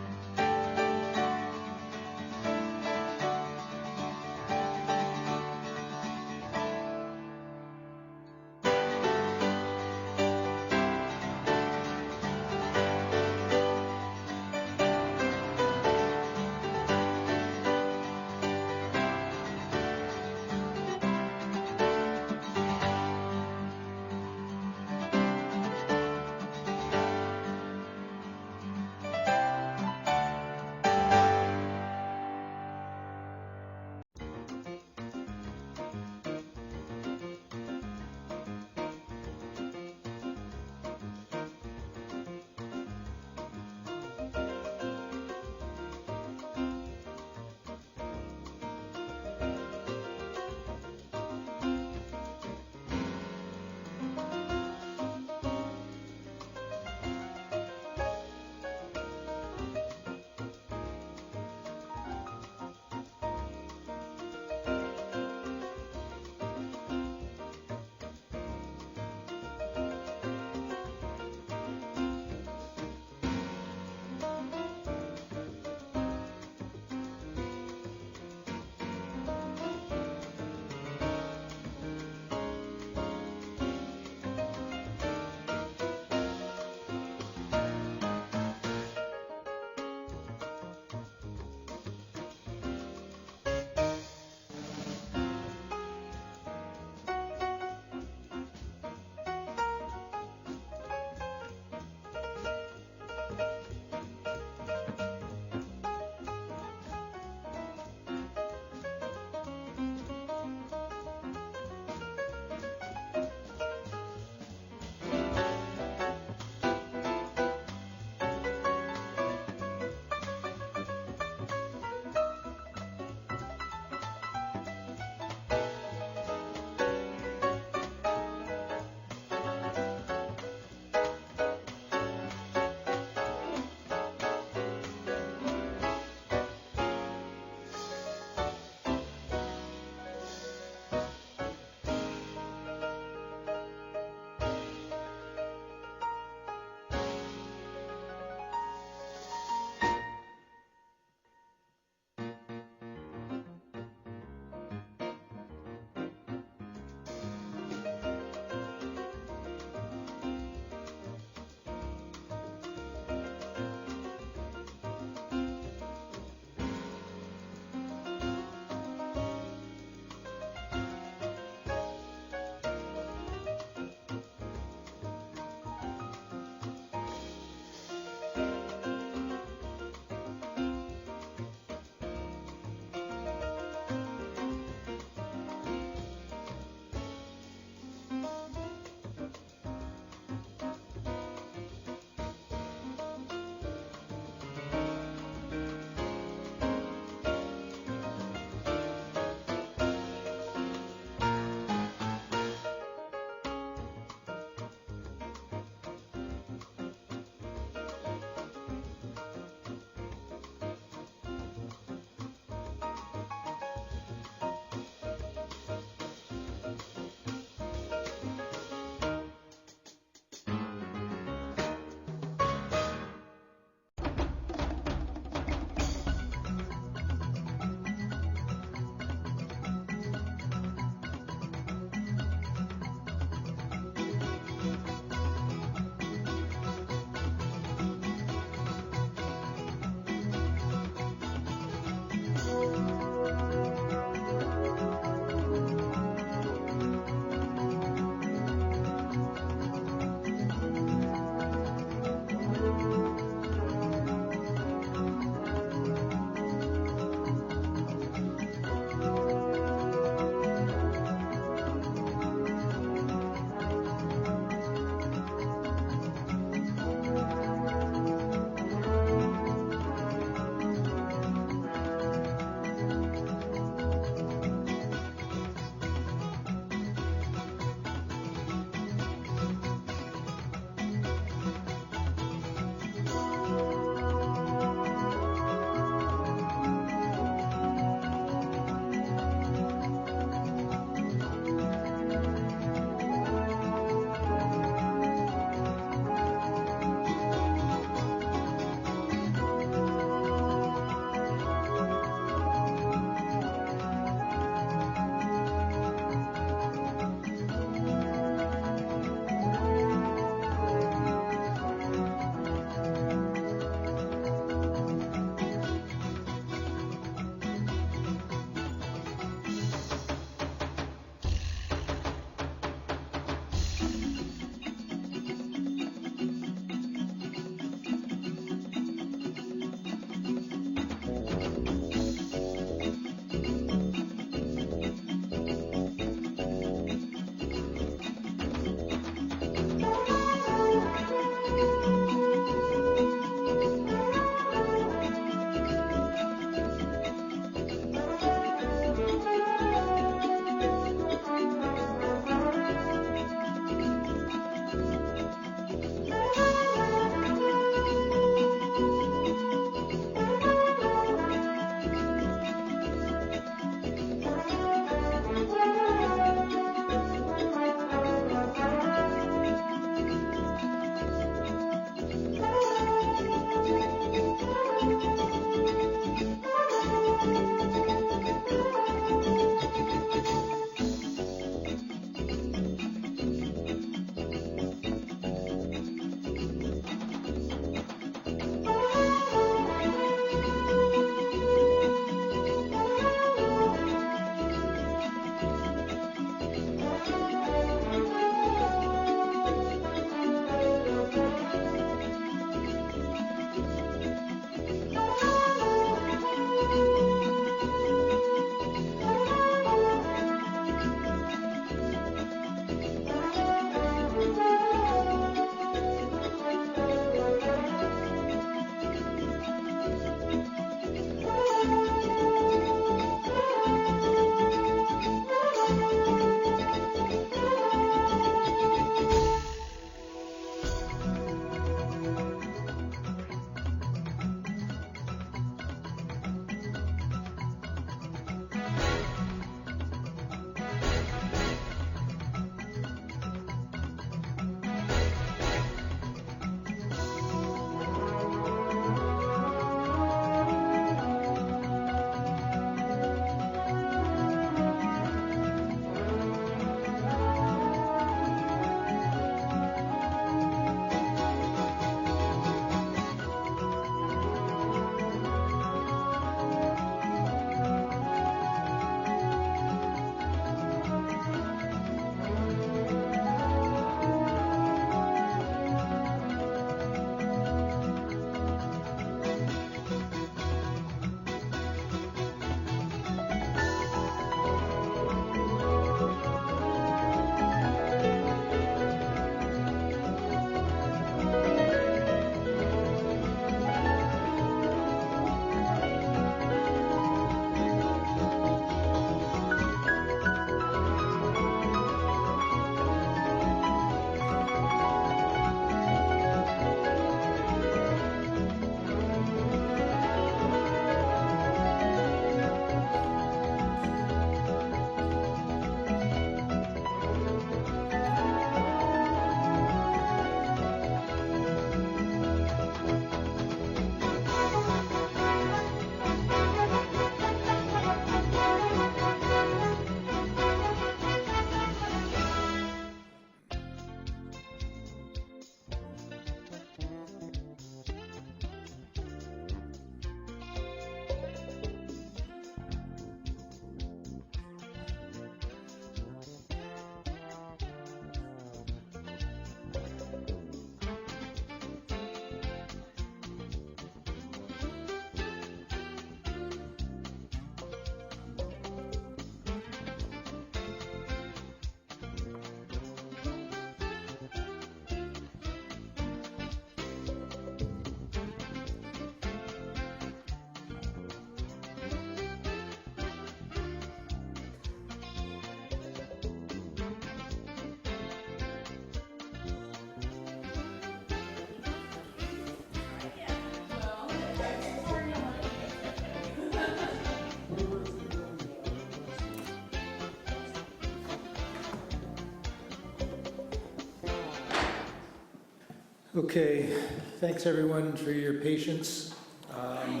Okay, thanks everyone for your patience. Let me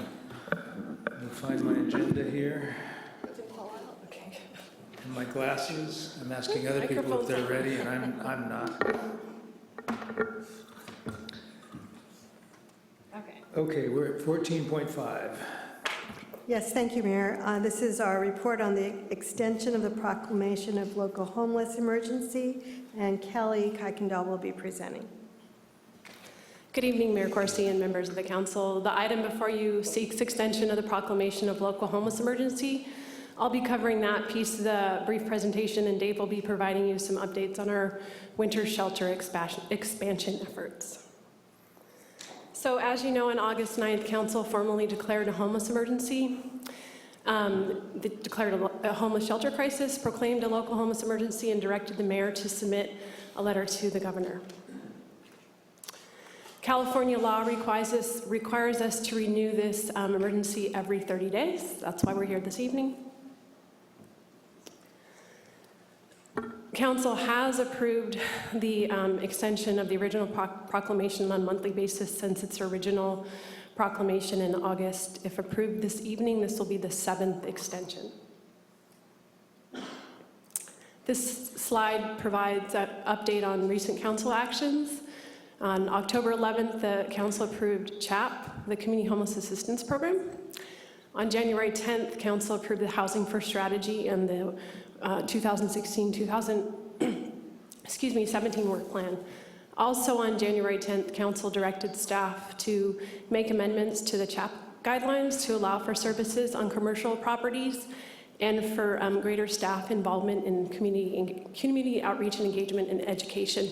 find my agenda here. And my glasses. I'm asking other people if they're ready, and I'm not. Okay, we're at 14.5. Yes, thank you, Mayor. This is our report on the extension of the proclamation of local homeless emergency, and Kelly Kuykendall will be presenting. Good evening, Mayor Corsi and members of the council. The item before you seeks extension of the proclamation of local homeless emergency. I'll be covering that piece of the brief presentation, and Dave will be providing you some updates on our winter shelter expansion efforts. So as you know, on August 9th, council formally declared a homeless emergency. They declared a homeless shelter crisis, proclaimed a local homeless emergency, and directed the mayor to submit a letter to the governor. California law requires us to renew this emergency every 30 days. That's why we're here this evening. Council has approved the extension of the original proclamation on a monthly basis since its original proclamation in August. If approved this evening, this will be the 7th extension. This slide provides an update on recent council actions. On October 11th, the council approved CHAP, the Community Homeless Assistance Program. On January 10th, council approved the Housing First Strategy and the 2016-17 work plan. Also on January 10th, council directed staff to make amendments to the CHAP guidelines to allow for services on commercial properties and for greater staff involvement in community outreach and engagement and education.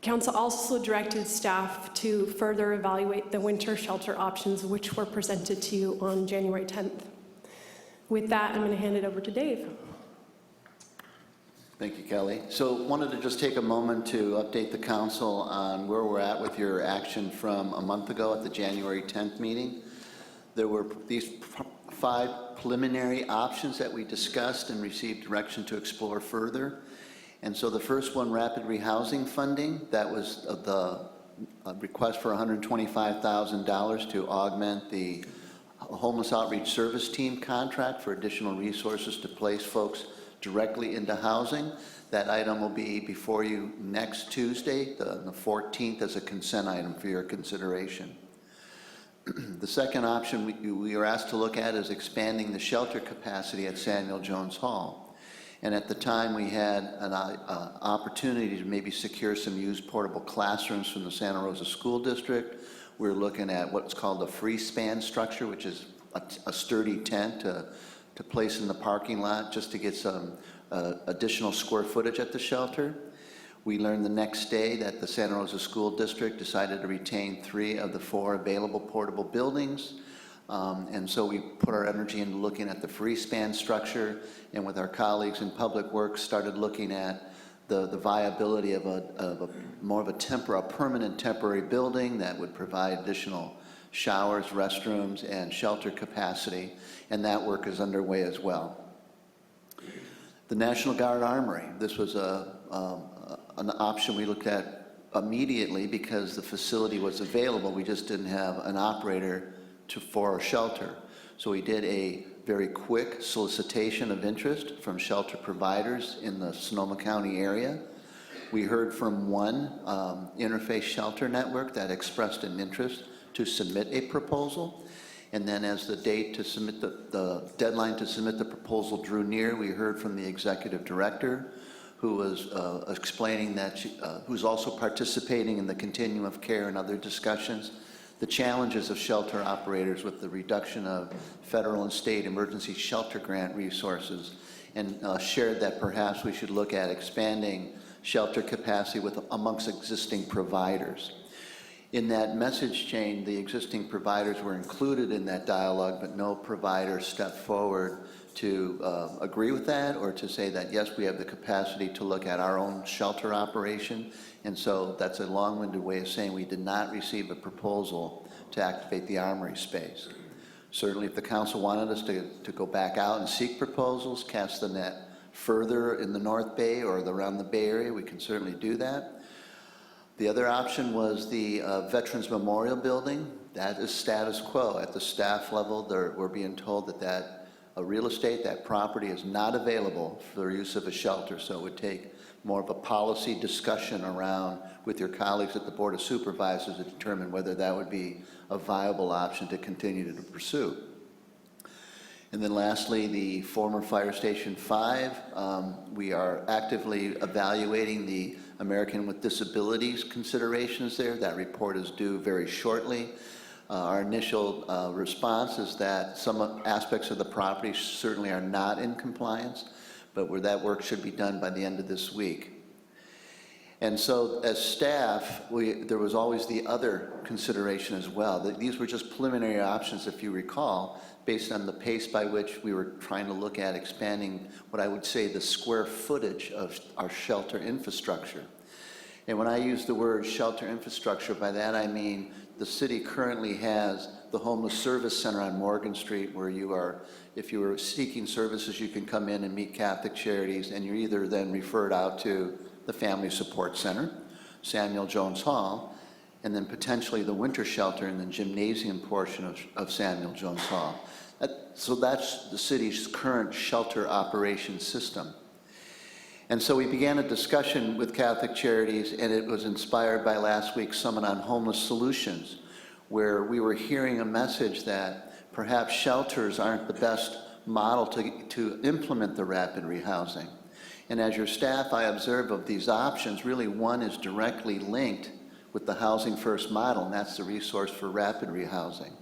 Council also directed staff to further evaluate the winter shelter options, which were presented to you on January 10th. With that, I'm going to hand it over to Dave. Thank you, Kelly. So wanted to just take a moment to update the council on where we're at with your action from a month ago at the January 10th meeting. There were these 5 preliminary options that we discussed and received direction to explore further. And so the first one, rapid rehousing funding, that was the request for $125,000 to augment the Homeless Outreach Service Team contract for additional resources to place folks directly into housing. That item will be before you next Tuesday, the 14th, as a consent item for your consideration. The second option we are asked to look at is expanding the shelter capacity at Samuel Jones Hall. And at the time, we had an opportunity to maybe secure some used portable classrooms from the Santa Rosa School District. We're looking at what's called a free span structure, which is a sturdy tent to place in the parking lot just to get some additional square footage at the shelter. We learned the next day that the Santa Rosa School District decided to retain 3 of the 4 available portable buildings. And so we put our energy into looking at the free span structure, and with our colleagues in Public Works started looking at the viability of a permanent temporary building that would provide additional showers, restrooms, and shelter capacity, and that work is underway as well. The National Guard Armory, this was an option we looked at immediately because the facility was available. We just didn't have an operator for our shelter. So we did a very quick solicitation of interest from shelter providers in the Sonoma County area. We heard from one interfaith shelter network that expressed an interest to submit a proposal. And then as the date to submit the deadline to submit the proposal drew near, we heard from the executive director, who was explaining that who's also participating in the continuum of care and other discussions, the challenges of shelter operators with the reduction of federal and state emergency shelter grant resources, and shared that perhaps we should look at expanding shelter capacity amongst existing providers. In that message chain, the existing providers were included in that dialogue, but no provider stepped forward to agree with that or to say that, yes, we have the capacity to look at our own shelter operation. And so that's a long-winded way of saying we did not receive a proposal to activate the armory space. Certainly, if the council wanted us to go back out and seek proposals, cast the net further in the North Bay or around the Bay Area, we can certainly do that. The other option was the Veterans Memorial Building. That is status quo. At the staff level, we're being told that real estate, that property is not available for use of a shelter, so it would take more of a policy discussion around with your colleagues at the Board of Supervisors to determine whether that would be a viable option to continue to pursue. And then lastly, the former Fire Station 5, we are actively evaluating the American with Disabilities considerations there. That report is due very shortly. Our initial response is that some aspects of the property certainly are not in compliance, but where that work should be done by the end of this week. And so as staff, there was always the other consideration as well. These were just preliminary options, if you recall, based on the pace by which we were trying to look at expanding what I would say the square footage of our shelter infrastructure. And when I use the word shelter infrastructure, by that I mean the city currently has the Homeless Service Center on Morgan Street, where you are, if you are seeking services, you can come in and meet Catholic Charities, and you're either then referred out to the Family Support Center, Samuel Jones Hall, and then potentially the winter shelter in the gymnasium portion of Samuel Jones Hall. So that's the city's current shelter operation system. And so we began a discussion with Catholic Charities, and it was inspired by last week's Summit on Homeless Solutions, where we were hearing a message that perhaps shelters aren't the best model to implement the rapid rehousing. And as your staff, I observe of these options, really one is directly linked with the Housing First model, and that's the resource for rapid rehousing.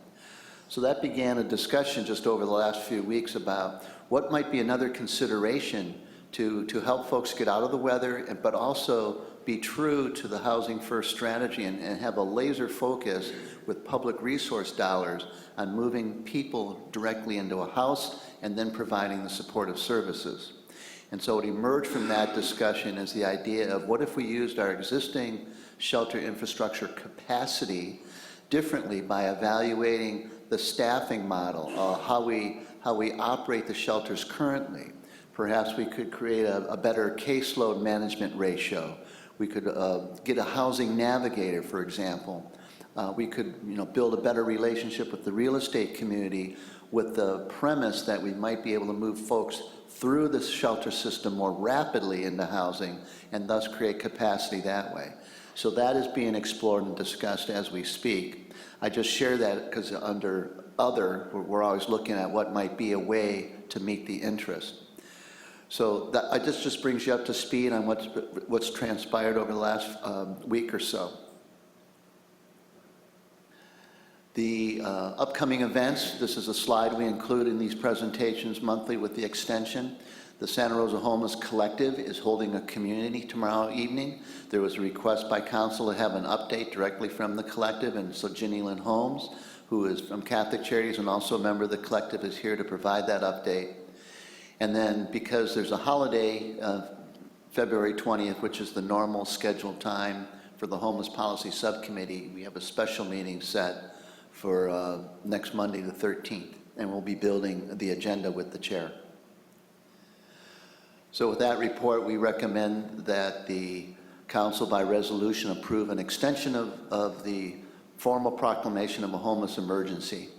So that began a discussion just over the last few weeks about what might be another consideration to help folks get out of the weather, but also be true to the Housing First strategy and have a laser focus with public resource dollars on moving people directly into a house and then providing the supportive services. And so what emerged from that discussion is the idea of what if we used our existing shelter infrastructure capacity differently by evaluating the staffing model, how we operate the shelters currently. Perhaps we could create a better caseload management ratio. We could get a housing navigator, for example. We could build a better relationship with the real estate community with the premise that we might be able to move folks through the shelter system more rapidly into housing and thus create capacity that way. So that is being explored and discussed as we speak. I just share that because under other, we're always looking at what might be a way to meet the interest. So that just brings you up to speed on what's transpired over the last week or so. The upcoming events, this is a slide we include in these presentations monthly with the extension. The Santa Rosa Homeless Collective is holding a community tomorrow evening. There was a request by council to have an update directly from the collective, and so Ginny Lynn Holmes, who is from Catholic Charities and also a member of the collective, is here to provide that update. And then because there's a holiday, February 20th, which is the normal scheduled time for the Homeless Policy Subcommittee, we have a special meeting set for next Monday the 13th, and we'll be building the agenda with the chair. So with that report, we recommend that the council by resolution approve an extension of the formal proclamation of a homeless emergency.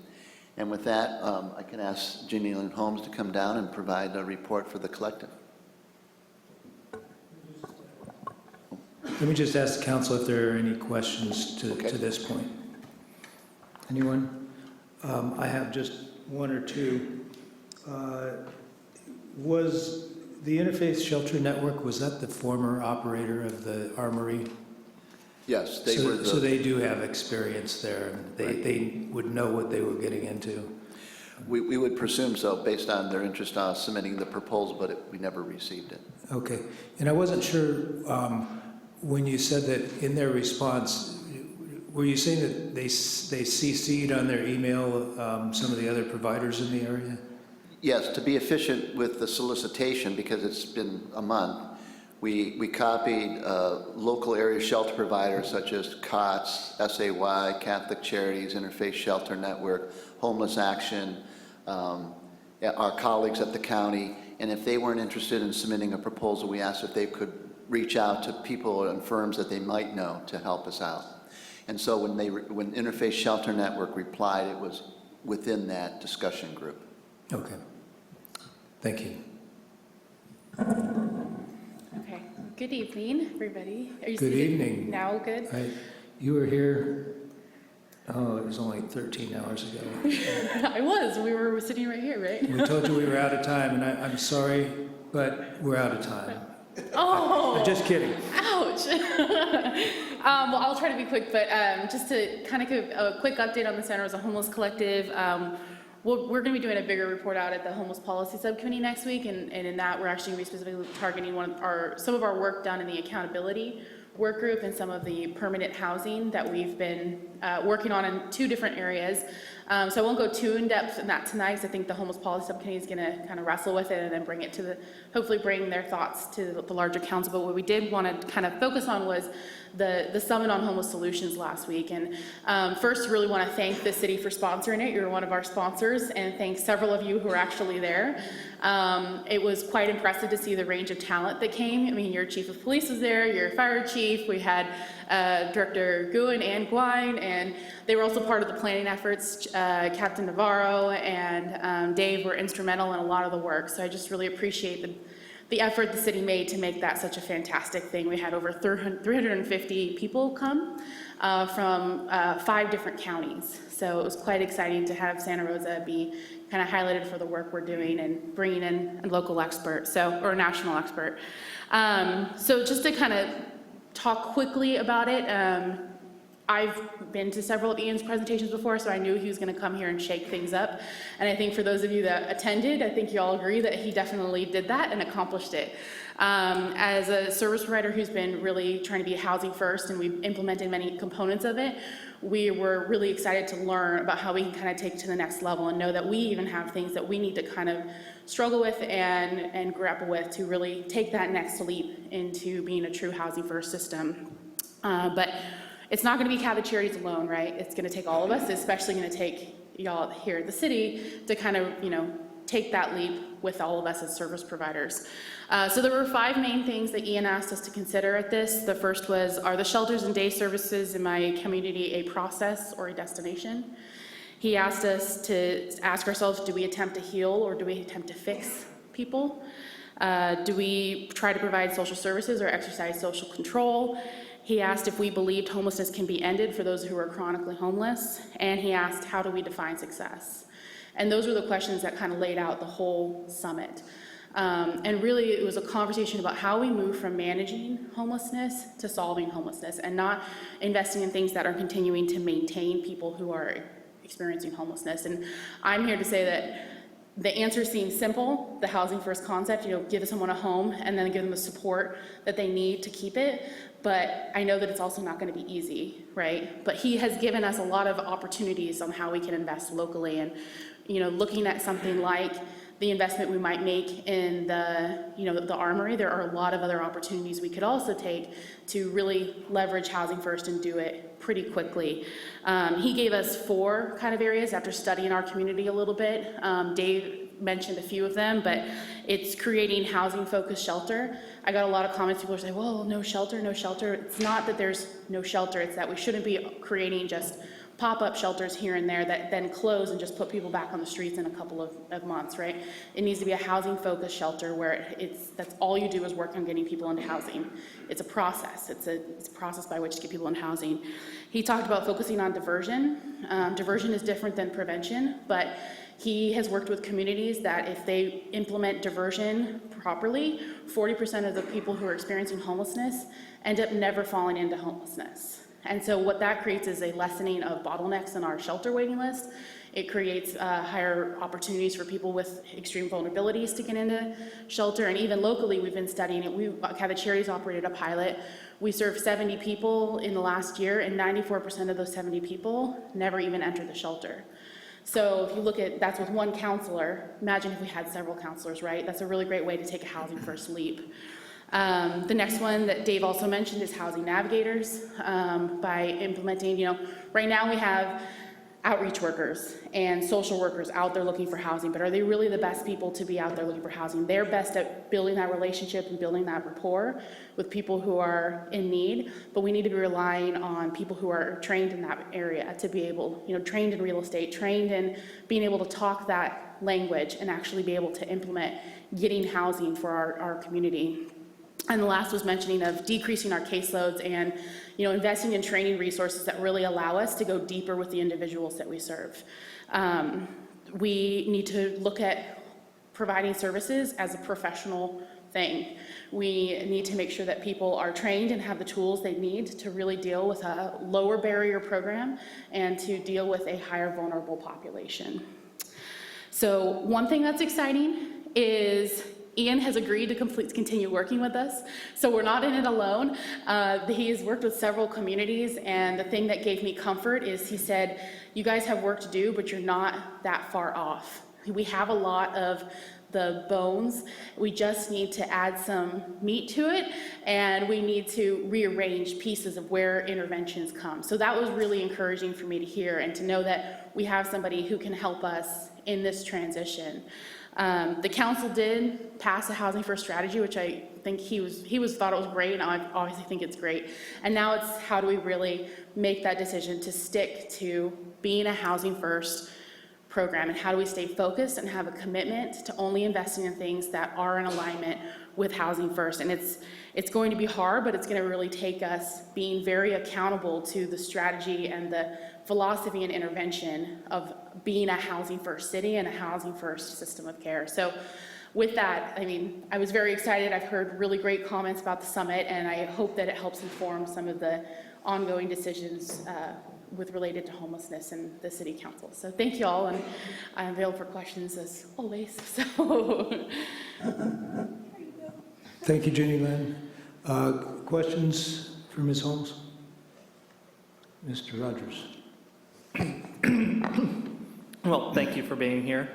And with that, I can ask Ginny Lynn Holmes to come down and provide a report for the collective. Let me just ask the council if there are any questions to this point. Anyone? I have just one or two. Was the Interfaith Shelter Network, was that the former operator of the Armory? Yes, they were. So they do have experience there, and they would know what they were getting into. We would presume so, based on their interest in submitting the proposal, but we never received it. Okay, and I wasn't sure when you said that in their response, were you saying that they CC'd on their email some of the other providers in the area? Yes, to be efficient with the solicitation, because it's been a month, we copied local area shelter providers such as COTS, SAY, Catholic Charities, Interfaith Shelter Network, Homeless Action, our colleagues at the county, and if they weren't interested in submitting a proposal, we asked if they could reach out to people and firms that they might know to help us out. And so when Interfaith Shelter Network replied, it was within that discussion group. Okay. Thank you. Okay. Good evening, everybody. Are you Good evening. Now good? You were here, it was only 13 hours ago. I was. We were sitting right here, right? We told you we were out of time, and I'm sorry, but we're out of time. Oh! I'm just kidding. Ouch! Well, I'll try to be quick, but just to kind of give a quick update on the Santa Rosa Homeless Collective, we're going to be doing a bigger report out at the Homeless Policy Subcommittee next week, and in that we're actually going to be specifically targeting some of our work done in the accountability work group and some of the permanent housing that we've been working on in 2 different areas. So I won't go too in depth in that tonight, because I think the Homeless Policy Subcommittee is going to kind of wrestle with it and then bring it to hopefully bring their thoughts to the larger council. But what we did want to kind of focus on was the Summit on Homeless Solutions last week. And first, really want to thank the city for sponsoring it. You're one of our sponsors, and thank several of you who were actually there. It was quite impressive to see the range of talent that came. I mean, your chief of police was there, your fire chief, we had Director Guin and Gwine, and they were also part of the planning efforts. Captain Navarro and Dave were instrumental in a lot of the work, so I just really appreciate the effort the city made to make that such a fantastic thing. We had over 350 people come from 5 different counties, so it was quite exciting to have Santa Rosa be kind of highlighted for the work we're doing and bringing in a local expert, or a national expert. So just to kind of talk quickly about it, I've been to several of Ian's presentations before, so I knew he was going to come here and shake things up. And I think for those of you that attended, I think you all agree that he definitely did that and accomplished it. As a service provider who's been really trying to be housing first, and we've implemented many components of it, we were really excited to learn about how we can kind of take it to the next level and know that we even have things that we need to kind of struggle with and grapple with to really take that next leap into being a true housing first system. But it's not going to be Catholic Charities alone, right? It's going to take all of us, especially going to take y'all here at the city to kind of, take that leap with all of us as service providers. So there were 5 main things that Ian asked us to consider at this. The first was, are the shelters and day services in my community a process or a destination? He asked us to ask ourselves, do we attempt to heal or do we attempt to fix people? Do we try to provide social services or exercise social control? He asked if we believed homelessness can be ended for those who are chronically homeless. And he asked, how do we define success? And those were the questions that kind of laid out the whole summit. And really, it was a conversation about how we move from managing homelessness to solving homelessness, and not investing in things that are continuing to maintain people who are experiencing homelessness. And I'm here to say that the answer seems simple, the housing first concept, give someone a home and then give them the support that they need to keep it. But I know that it's also not going to be easy, right? But he has given us a lot of opportunities on how we can invest locally, and looking at something like the investment we might make in the Armory, there are a lot of other opportunities we could also take to really leverage housing first and do it pretty quickly. He gave us 4 kind of areas after studying our community a little bit. Dave mentioned a few of them, but it's creating housing-focused shelter. I got a lot of comments, people are saying, well, no shelter, no shelter. It's not that there's no shelter, it's that we shouldn't be creating just pop-up shelters here and there that then close and just put people back on the streets in a couple of months, right? It needs to be a housing-focused shelter where that's all you do is work on getting people into housing. It's a process. It's a process by which to get people in housing. He talked about focusing on diversion. Diversion is different than prevention, but he has worked with communities that if they implement diversion properly, 40% of the people who are experiencing homelessness end up never falling into homelessness. And so what that creates is a lessening of bottlenecks in our shelter waiting list. It creates higher opportunities for people with extreme vulnerabilities to get into shelter. And even locally, we've been studying it. Catholic Charities operated a pilot. We served 70 people in the last year, and 94% of those 70 people never even entered the shelter. So if you look at, that's with one counselor. Imagine if we had several counselors, right? That's a really great way to take a housing first leap. The next one that Dave also mentioned is housing navigators. By implementing, right now we have outreach workers and social workers out there looking for housing, but are they really the best people to be out there looking for housing? They're best at building that relationship and building that rapport with people who are in need, but we need to be relying on people who are trained in that area to be able, trained in real estate, trained in being able to talk that language and actually be able to implement getting housing for our community. And the last was mentioning of decreasing our caseloads and, investing in training resources that really allow us to go deeper with the individuals that we serve. We need to look at providing services as a professional thing. We need to make sure that people are trained and have the tools they need to really deal with a lower barrier program and to deal with a higher vulnerable population. So one thing that's exciting is Ian has agreed to continue working with us, so we're not in it alone. He has worked with several communities, and the thing that gave me comfort is he said, you guys have work to do, but you're not that far off. We have a lot of the bones. We just need to add some meat to it, and we need to rearrange pieces of where interventions come. So that was really encouraging for me to hear and to know that we have somebody who can help us in this transition. The council did pass a housing first strategy, which I think he thought it was great, and I obviously think it's great. And now it's how do we really make that decision to stick to being a housing first program, and how do we stay focused and have a commitment to only investing in things that are in alignment with housing first. And it's going to be hard, but it's going to really take us being very accountable to the strategy and the philosophy and intervention of being a housing first city and a housing first system of care. So with that, I was very excited. I've heard really great comments about the summit, and I hope that it helps inform some of the ongoing decisions related to homelessness in the city council. So thank you all, and I'm available for questions as always. So Thank you, Jenny Lynn. Questions for Ms. Holmes? Mr. Rogers. Well, thank you for being here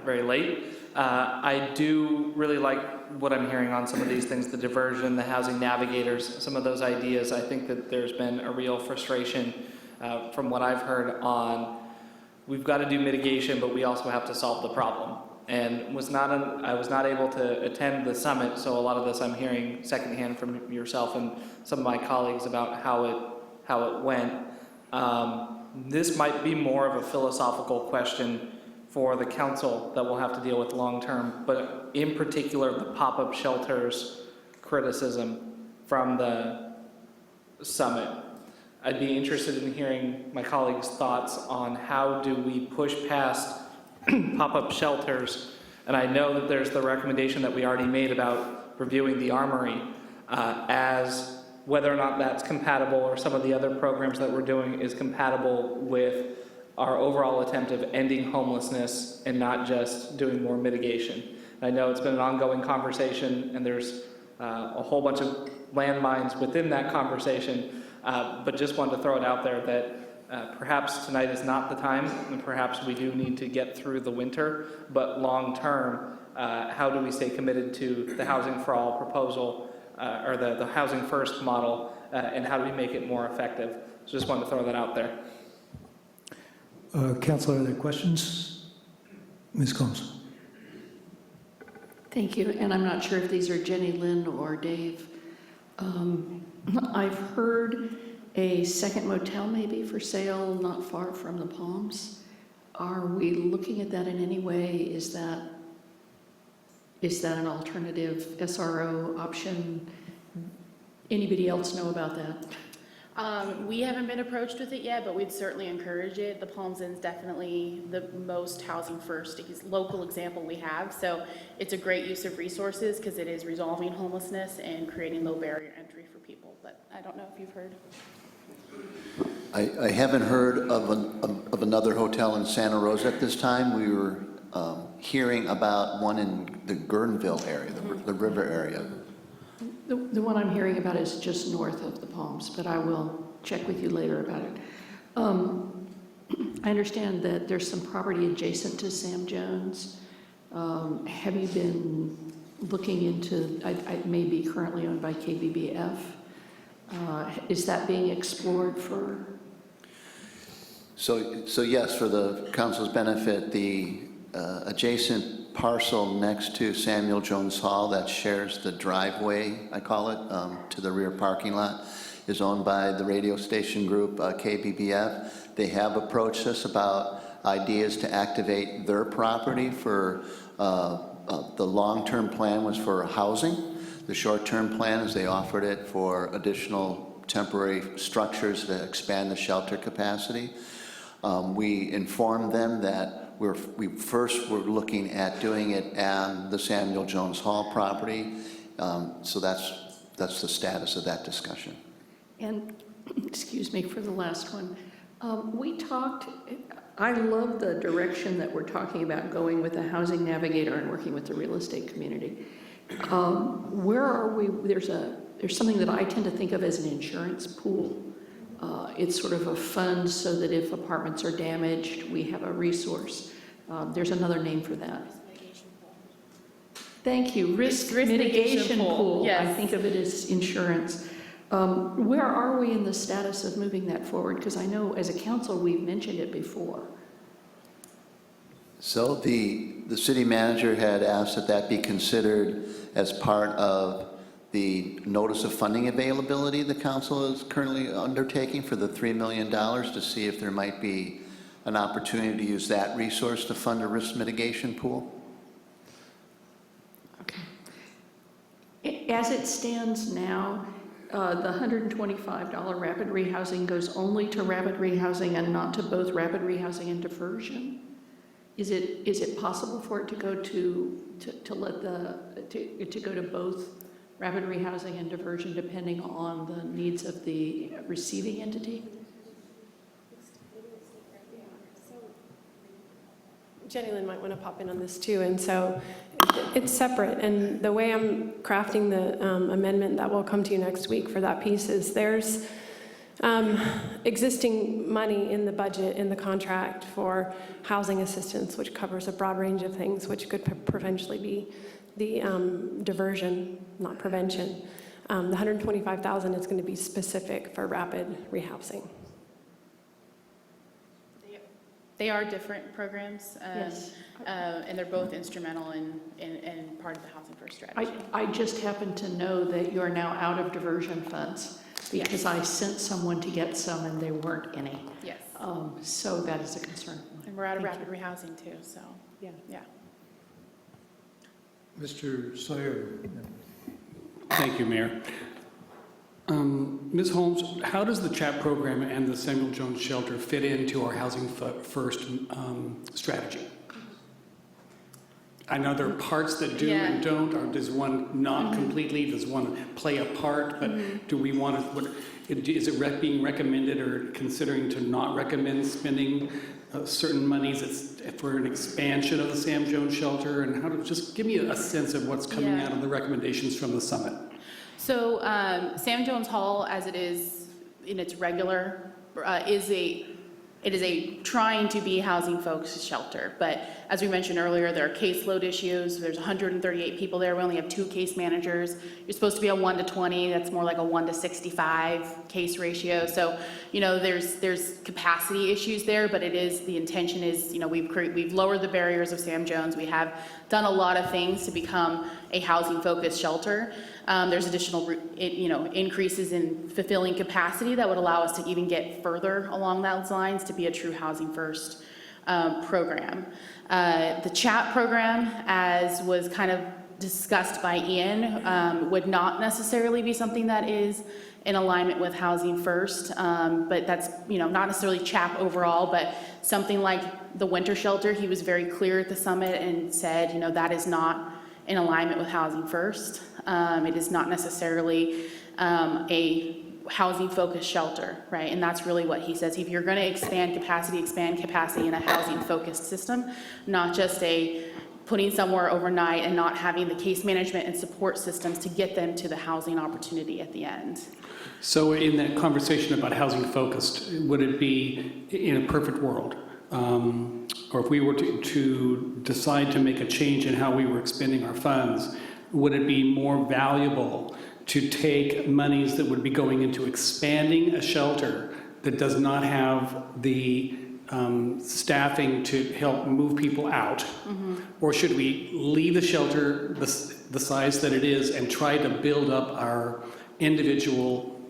very late. I do really like what I'm hearing on some of these things, the diversion, the housing navigators, some of those ideas. I think that there's been a real frustration from what I've heard on we've got to do mitigation, but we also have to solve the problem. And I was not able to attend the summit, so a lot of this I'm hearing secondhand from yourself and some of my colleagues about how it went. This might be more of a philosophical question for the council that we'll have to deal with long term, but in particular the pop-up shelters criticism from the summit. I'd be interested in hearing my colleagues' thoughts on how do we push past pop-up shelters. And I know that there's the recommendation that we already made about reviewing the armory as whether or not that's compatible, or some of the other programs that we're doing is compatible with our overall attempt of ending homelessness and not just doing more mitigation. I know it's been an ongoing conversation, and there's a whole bunch of landmines within that conversation, but just wanted to throw it out there that perhaps tonight is not the time, and perhaps we do need to get through the winter, but long term, how do we stay committed to the Housing for All proposal, or the Housing First model, and how do we make it more effective? So just wanted to throw that out there. Councilor, are there questions? Ms. Combs. Thank you, and I'm not sure if these are Jenny Lynn or Dave. I've heard a second motel maybe for sale not far from the Palms. Are we looking at that in any way? Is that an alternative SRO option? Anybody else know about that? We haven't been approached with it yet, but we'd certainly encourage it. The Palms Inn is definitely the most housing first local example we have. So it's a great use of resources because it is resolving homelessness and creating low barrier entry for people. But I don't know if you've heard. I haven't heard of another hotel in Santa Rosa at this time. We were hearing about one in the Guerneville area, the river area. The one I'm hearing about is just north of the Palms, but I will check with you later about it. I understand that there's some property adjacent to Sam Jones. Have you been looking into, it may be currently owned by KBBF. Is that being explored for? So yes, for the council's benefit, the adjacent parcel next to Samuel Jones Hall that shares the driveway, I call it, to the rear parking lot, is owned by the radio station group KBBF. They have approached us about ideas to activate their property for, the long-term plan was for housing. The short-term plan is they offered it for additional temporary structures to expand the shelter capacity. We informed them that we first were looking at doing it on the Samuel Jones Hall property. So that's the status of that discussion. And, excuse me for the last one. We talked, I love the direction that we're talking about going with the housing navigator and working with the real estate community. Where are we? There's something that I tend to think of as an insurance pool. It's sort of a fund so that if apartments are damaged, we have a resource. There's another name for that. Thank you. Risk mitigation pool. Yes. I think of it as insurance. Where are we in the status of moving that forward? Because I know as a council, we've mentioned it before. So the city manager had asked that that be considered as part of the notice of funding availability the council is currently undertaking for the $3 million to see if there might be an opportunity to use that resource to fund a risk mitigation pool. Okay. As it stands now, the $125 rapid rehousing goes only to rapid rehousing and not to both rapid rehousing and diversion. Is it possible for it to go to go to both rapid rehousing and diversion depending on the needs of the receiving entity? Jenny Lynn might want to pop in on this too, and so it's separate, and the way I'm crafting the amendment that will come to you next week for that piece is there's existing money in the budget, in the contract for housing assistance, which covers a broad range of things, which could potentially be the diversion, not prevention. The $125,000 is going to be specific for rapid rehousing. They are different programs, Yes. and they're both instrumental in part of the Housing First strategy. I just happen to know that you're now out of diversion funds because I sent someone to get some and there weren't any. Yes. So that is a concern. And we're out of rapid rehousing too, so, yeah. Mr. Sawyer. Thank you, Mayor. Ms. Holmes, how does the CHAP program and the Samuel Jones Shelter fit into our Housing First strategy? I know there are parts that do and don't, or does one not completely, does one play a part, but do we want to, is it being recommended or considering to not recommend spending certain monies for an expansion of the Sam Jones Shelter, and how to just give me a sense of what's coming out of the recommendations from the summit? So Sam Jones Hall, as it is in its regular, it is a trying to be housing-focused shelter. But as we mentioned earlier, there are caseload issues. There's 138 people there. We only have 2 case managers. You're supposed to be a 1 to 20. That's more like a 1 to 65 case ratio. So, there's capacity issues there, but the intention is, we've lowered the barriers of Sam Jones. We have done a lot of things to become a housing-focused shelter. There's additional, increases in fulfilling capacity that would allow us to even get further along those lines to be a true housing first program. The CHAP program, as was kind of discussed by Ian, would not necessarily be something that is in alignment with housing first, but that's, not necessarily CHAP overall, but something like the winter shelter. He was very clear at the summit and said, that is not in alignment with housing first. It is not necessarily a housing-focused shelter, right? And that's really what he says. If you're going to expand capacity in a housing-focused system, not just putting somewhere overnight and not having the case management and support systems to get them to the housing opportunity at the end. So in that conversation about housing-focused, would it be in a perfect world? Or if we were to decide to make a change in how we were expending our funds, would it be more valuable to take monies that would be going into expanding a shelter that does not have the staffing to help move people out? Or should we leave the shelter the size that it is and try to build up our individual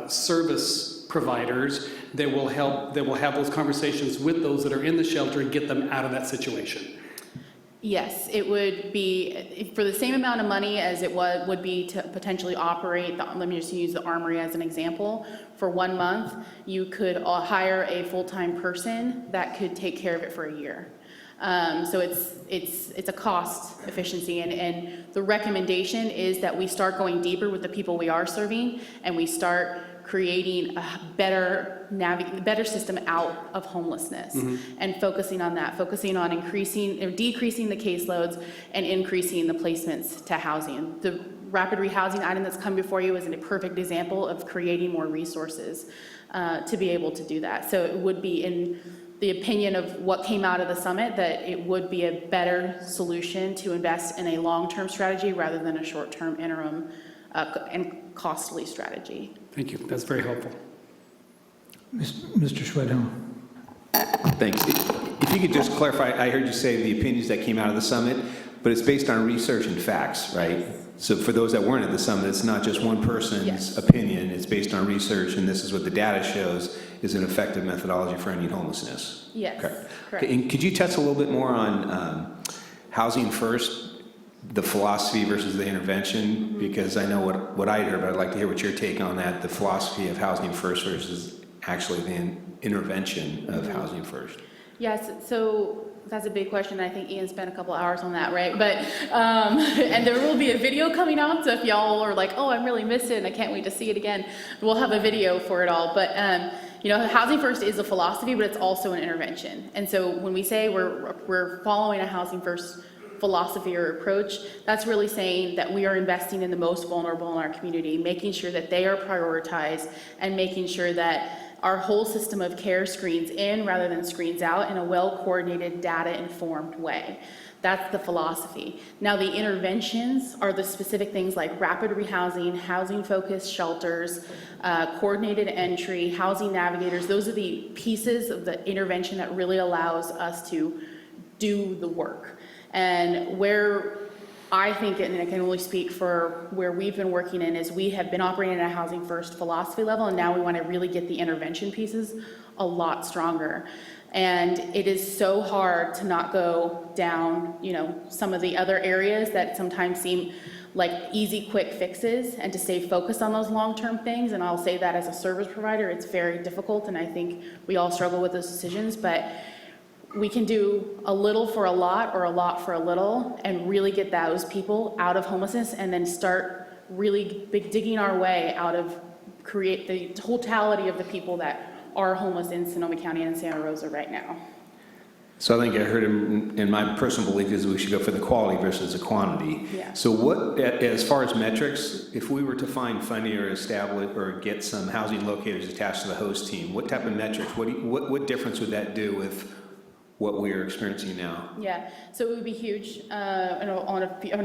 service providers that will have those conversations with those that are in the shelter and get them out of that situation? Yes, it would be, for the same amount of money as it would be to potentially operate, let me just use the Armory as an example, for 1 month, you could hire a full-time person that could take care of it for a year. So it's a cost efficiency, and the recommendation is that we start going deeper with the people we are serving, and we start creating a better system out of homelessness, and focusing on that, focusing on decreasing the caseloads and increasing the placements to housing. The rapid rehousing item that's come before you is a perfect example of creating more resources to be able to do that. So it would be, in the opinion of what came out of the summit, that it would be a better solution to invest in a long-term strategy rather than a short-term interim and costly strategy. Thank you. That's very helpful. Mr. Schwedhelm. Thanks. If you could just clarify, I heard you say the opinions that came out of the summit, but it's based on research and facts, right? So for those that weren't at the summit, it's not just one person's opinion, it's based on research, and this is what the data shows is an effective methodology for ending homelessness. Yes, correct. correct. And could you touch a little bit more on housing first, the philosophy versus the intervention? Because I know what I heard, but I'd like to hear what your take on that, the philosophy of housing first versus actually the intervention of housing first. Yes, so that's a big question. I think Ian spent a couple hours on that, right? But, and there will be a video coming out, so if y'all are like, oh, I'm really missing, and I can't wait to see it again, we'll have a video for it all. But, you know, housing first is a philosophy, but it's also an intervention. And so when we say we're following a housing first philosophy or approach, that's really saying that we are investing in the most vulnerable in our community, making sure that they are prioritized, and making sure that our whole system of care screens in rather than screens out in a well-coordinated, data-informed way. That's the philosophy. Now, the interventions are the specific things like rapid rehousing, housing-focused shelters, coordinated entry, housing navigators. Those are the pieces of the intervention that really allows us to do the work. And where I think, and I can only speak for where we've been working in, is we have been operating at a housing first philosophy level, and now we want to really get the intervention pieces a lot stronger. And it is so hard to not go down, you know, some of the other areas that sometimes seem like easy, quick fixes, and to stay focused on those long-term things. And I'll say that as a service provider, it's very difficult, and I think we all struggle with those decisions, but we can do a little for a lot or a lot for a little and really get those people out of homelessness, and then start really digging our way out of, create the totality of the people that are homeless in Sonoma County and Santa Rosa right now. So I think I heard him, in my personal belief, is we should go for the quality versus the quantity. Yeah. So what, as far as metrics, if we were to find funding or establish or get some housing locators attached to the host team, what type of metrics, what difference would that do with what we are experiencing now? Yeah, so it would be huge on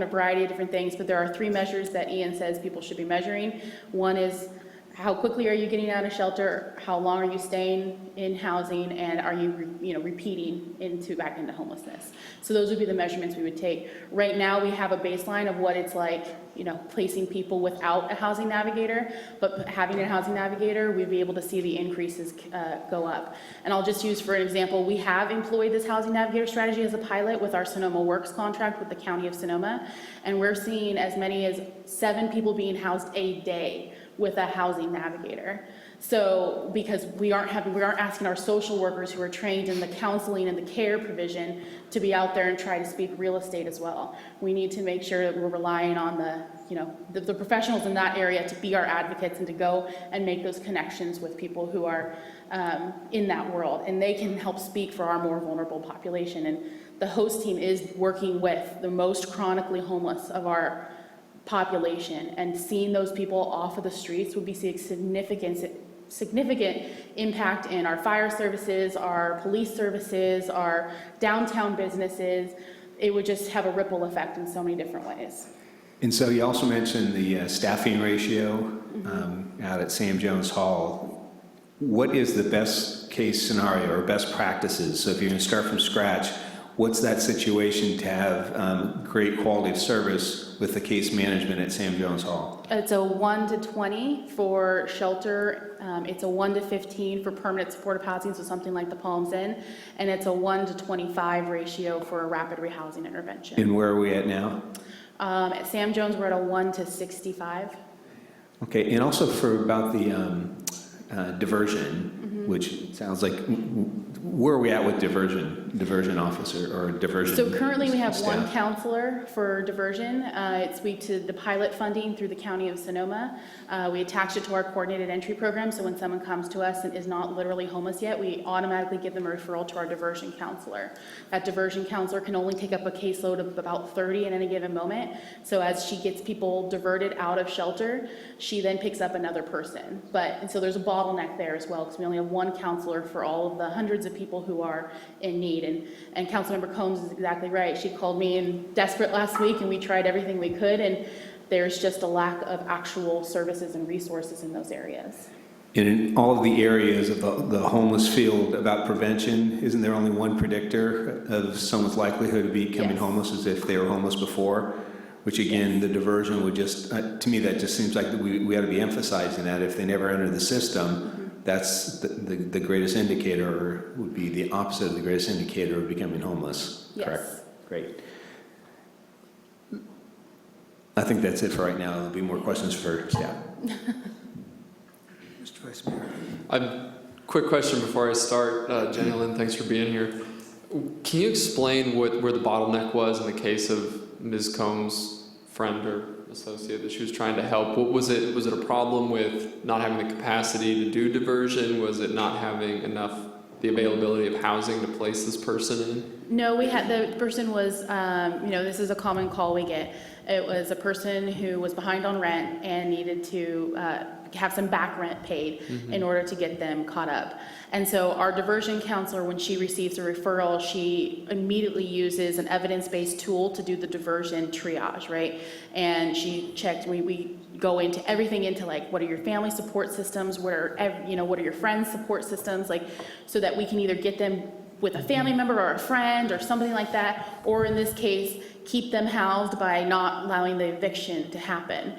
a variety of different things, but there are 3 measures that Ian says people should be measuring. One is, how quickly are you getting out of shelter? How long are you staying in housing? And are you, repeating back into homelessness? So those would be the measurements we would take. Right now, we have a baseline of what it's like, placing people without a housing navigator, but having a housing navigator, we'd be able to see the increases go up. And I'll just use for an example, we have employed this housing navigator strategy as a pilot with our Sonoma Works contract with the County of Sonoma, and we're seeing as many as 7 people being housed a day with a housing navigator. So, because we aren't asking our social workers who are trained in the counseling and the care provision to be out there and try to speak real estate as well. We need to make sure that we're relying on the professionals in that area to be our advocates and to go and make those connections with people who are in that world, and they can help speak for our more vulnerable population. And the host team is working with the most chronically homeless of our population, and seeing those people off of the streets would be significant impact in our fire services, our police services, our downtown businesses. It would just have a ripple effect in so many different ways. And so you also mentioned the staffing ratio out at Sam Jones Hall. what is the best case scenario or best practices? So if you're going to start from scratch, what's that situation to have great quality of service with the case management at Sam Jones Hall? It's a 1 to 20 for shelter. It's a 1 to 15 for permanent supportive housing, so something like the Palms Inn. And it's a 1 to 25 ratio for a rapid rehousing intervention. And where are we at now? At Sam Jones, we're at a 1 to 65. Okay, and also for about the diversion, which sounds like, where are we at with diversion officer or diversion? So currently we have staff? one counselor for diversion. It's we to the pilot funding through the County of Sonoma. We attach it to our coordinated entry program, so when someone comes to us and is not literally homeless yet, we automatically give them a referral to our diversion counselor. That diversion counselor can only take up a caseload of about 30 at any given moment. So as she gets people diverted out of shelter, she then picks up another person. And so there's a bottleneck there as well, because we only have one counselor for all of the hundreds of people who are in need. And Councilmember Combs is exactly right. She called me in desperate last week, and we tried everything we could, and there's just a lack of actual services and resources in those areas. And in all of the areas of the homeless field about prevention, isn't there only one predictor of someone's likelihood of becoming homeless as if they were homeless before? Which again, the diversion would just, to me, that just seems like we ought to be emphasizing that if they never enter the system, that's the greatest indicator, or would be the opposite of the greatest indicator of becoming homeless. Yes. Correct? Great. I think that's it for right now. There'll be more questions for staff. Mr. Vice Mayor. I have a quick question before I start. Jenny Lynn, thanks for being here. Can you explain where the bottleneck was in the case of Ms. Combs' friend or associate that she was trying to help? What was it? Was it a problem with not having the capacity to do diversion? Was it not having the availability of housing to place this person in? No, the person was, this is a common call we get. It was a person who was behind on rent and needed to have some back rent paid in order to get them caught up. And so our diversion counselor, when she receives a referral, she immediately uses an evidence-based tool to do the diversion triage, right? And she checked, we go into everything into like, what are your family support systems? What are your friends' support systems? Like, so that we can either get them with a family member or a friend or something like that, or in this case, keep them housed by not allowing the eviction to happen.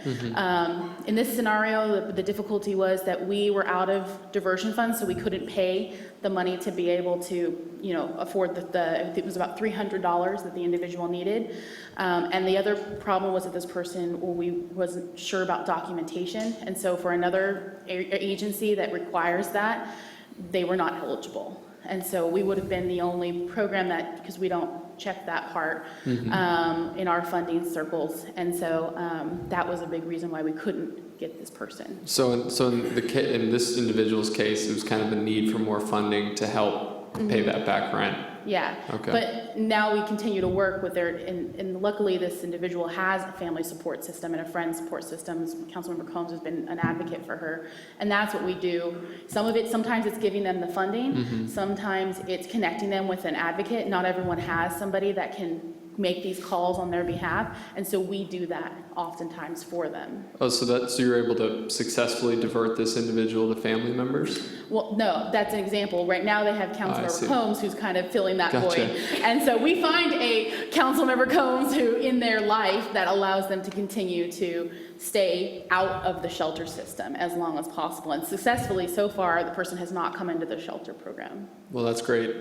In this scenario, the difficulty was that we were out of diversion funds, so we couldn't pay the money to be able to, afford it was about $300 that the individual needed. And the other problem was that this person, we wasn't sure about documentation, and so for another agency that requires that, they were not eligible. And so we would have been the only program that, because we don't check that part in our funding circles. And so that was a big reason why we couldn't get this person. So in this individual's case, it was kind of a need for more funding to help pay that back rent. Yeah. Okay. But now we continue to work with and luckily this individual has a family support system and a friend support system. Councilmember Combs has been an advocate for her. And that's what we do. Sometimes it's giving them the funding. Sometimes it's connecting them with an advocate. Not everyone has somebody that can make these calls on their behalf. And so we do that oftentimes for them. Oh, so you're able to successfully divert this individual to family members? Well, no, that's an example. Right now they have Councilmember Combs who's kind of filling that Gotcha. void. And so we find a Councilmember Combs who in their life that allows them to continue to stay out of the shelter system as long as possible. And successfully so far, the person has not come into the shelter program. Well, that's great.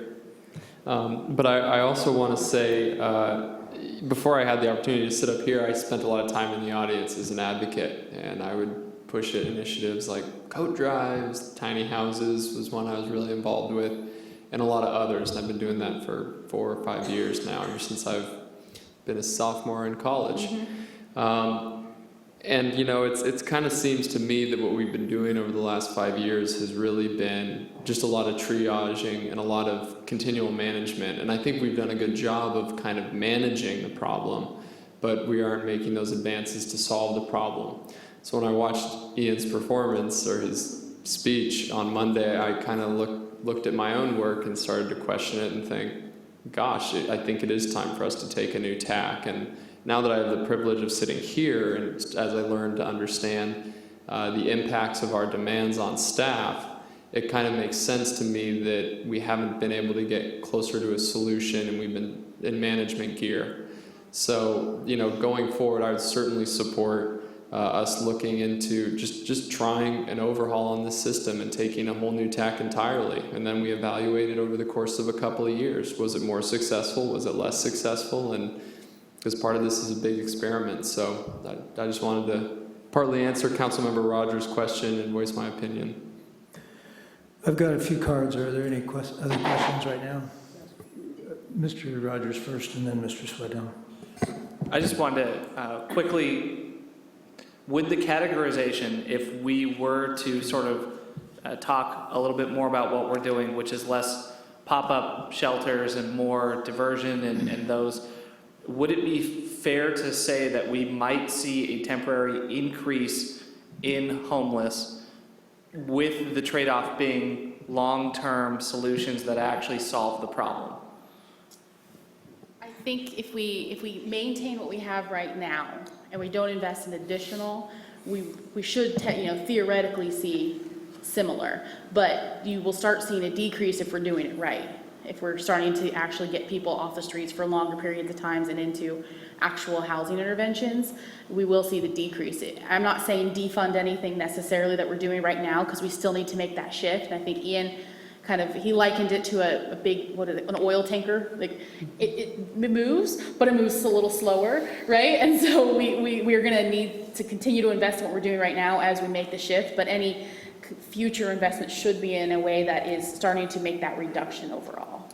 But I also want to say, before I had the opportunity to sit up here, I spent a lot of time in the audience as an advocate, and I would push at initiatives like coat drives, tiny houses was one I was really involved with, and a lot of others. And I've been doing that for 4 or 5 years now, ever since I've been a sophomore in college. And it kind of seems to me that what we've been doing over the last 5 years has really been just a lot of triaging and a lot of continual management. And I think we've done a good job of kind of managing the problem, but we aren't making those advances to solve the problem. So when I watched Ian's performance or his speech on Monday, I kind of looked at my own work and started to question it and think, gosh, I think it is time for us to take a new tack. And now that I have the privilege of sitting here, and as I learn to understand the impacts of our demands on staff, it kind of makes sense to me that we haven't been able to get closer to a solution and we've been in management gear. So, going forward, I would certainly support us looking into just trying an overhaul on this system and taking a whole new tack entirely. And then we evaluate it over the course of a couple of years. Was it more successful? Was it less successful? And because part of this is a big experiment. So I just wanted to partly answer Councilmember Rogers' question and voice my opinion. I've got a few cards. Are there any other questions right now? Mr. Rogers first, and then Mr. Swedhelm. I just wanted to quickly, with the categorization, if we were to sort of talk a little bit more about what we're doing, which is less pop-up shelters and more diversion and those, would it be fair to say that we might see a temporary increase in homeless with the trade-off being long-term solutions that actually solve the problem? I think if we maintain what we have right now and we don't invest in additional, we should theoretically see similar, but you will start seeing a decrease if we're doing it right. If we're starting to actually get people off the streets for longer periods of times and into actual housing interventions, we will see the decrease. I'm not saying defund anything necessarily that we're doing right now, because we still need to make that shift. And I think Ian he likened it to a big, an oil tanker. Like it moves, but it moves a little slower, right? And so we're gonna need to continue to invest in what we're doing right now as we make the shift, but any future investment should be in a way that is starting to make that reduction overall.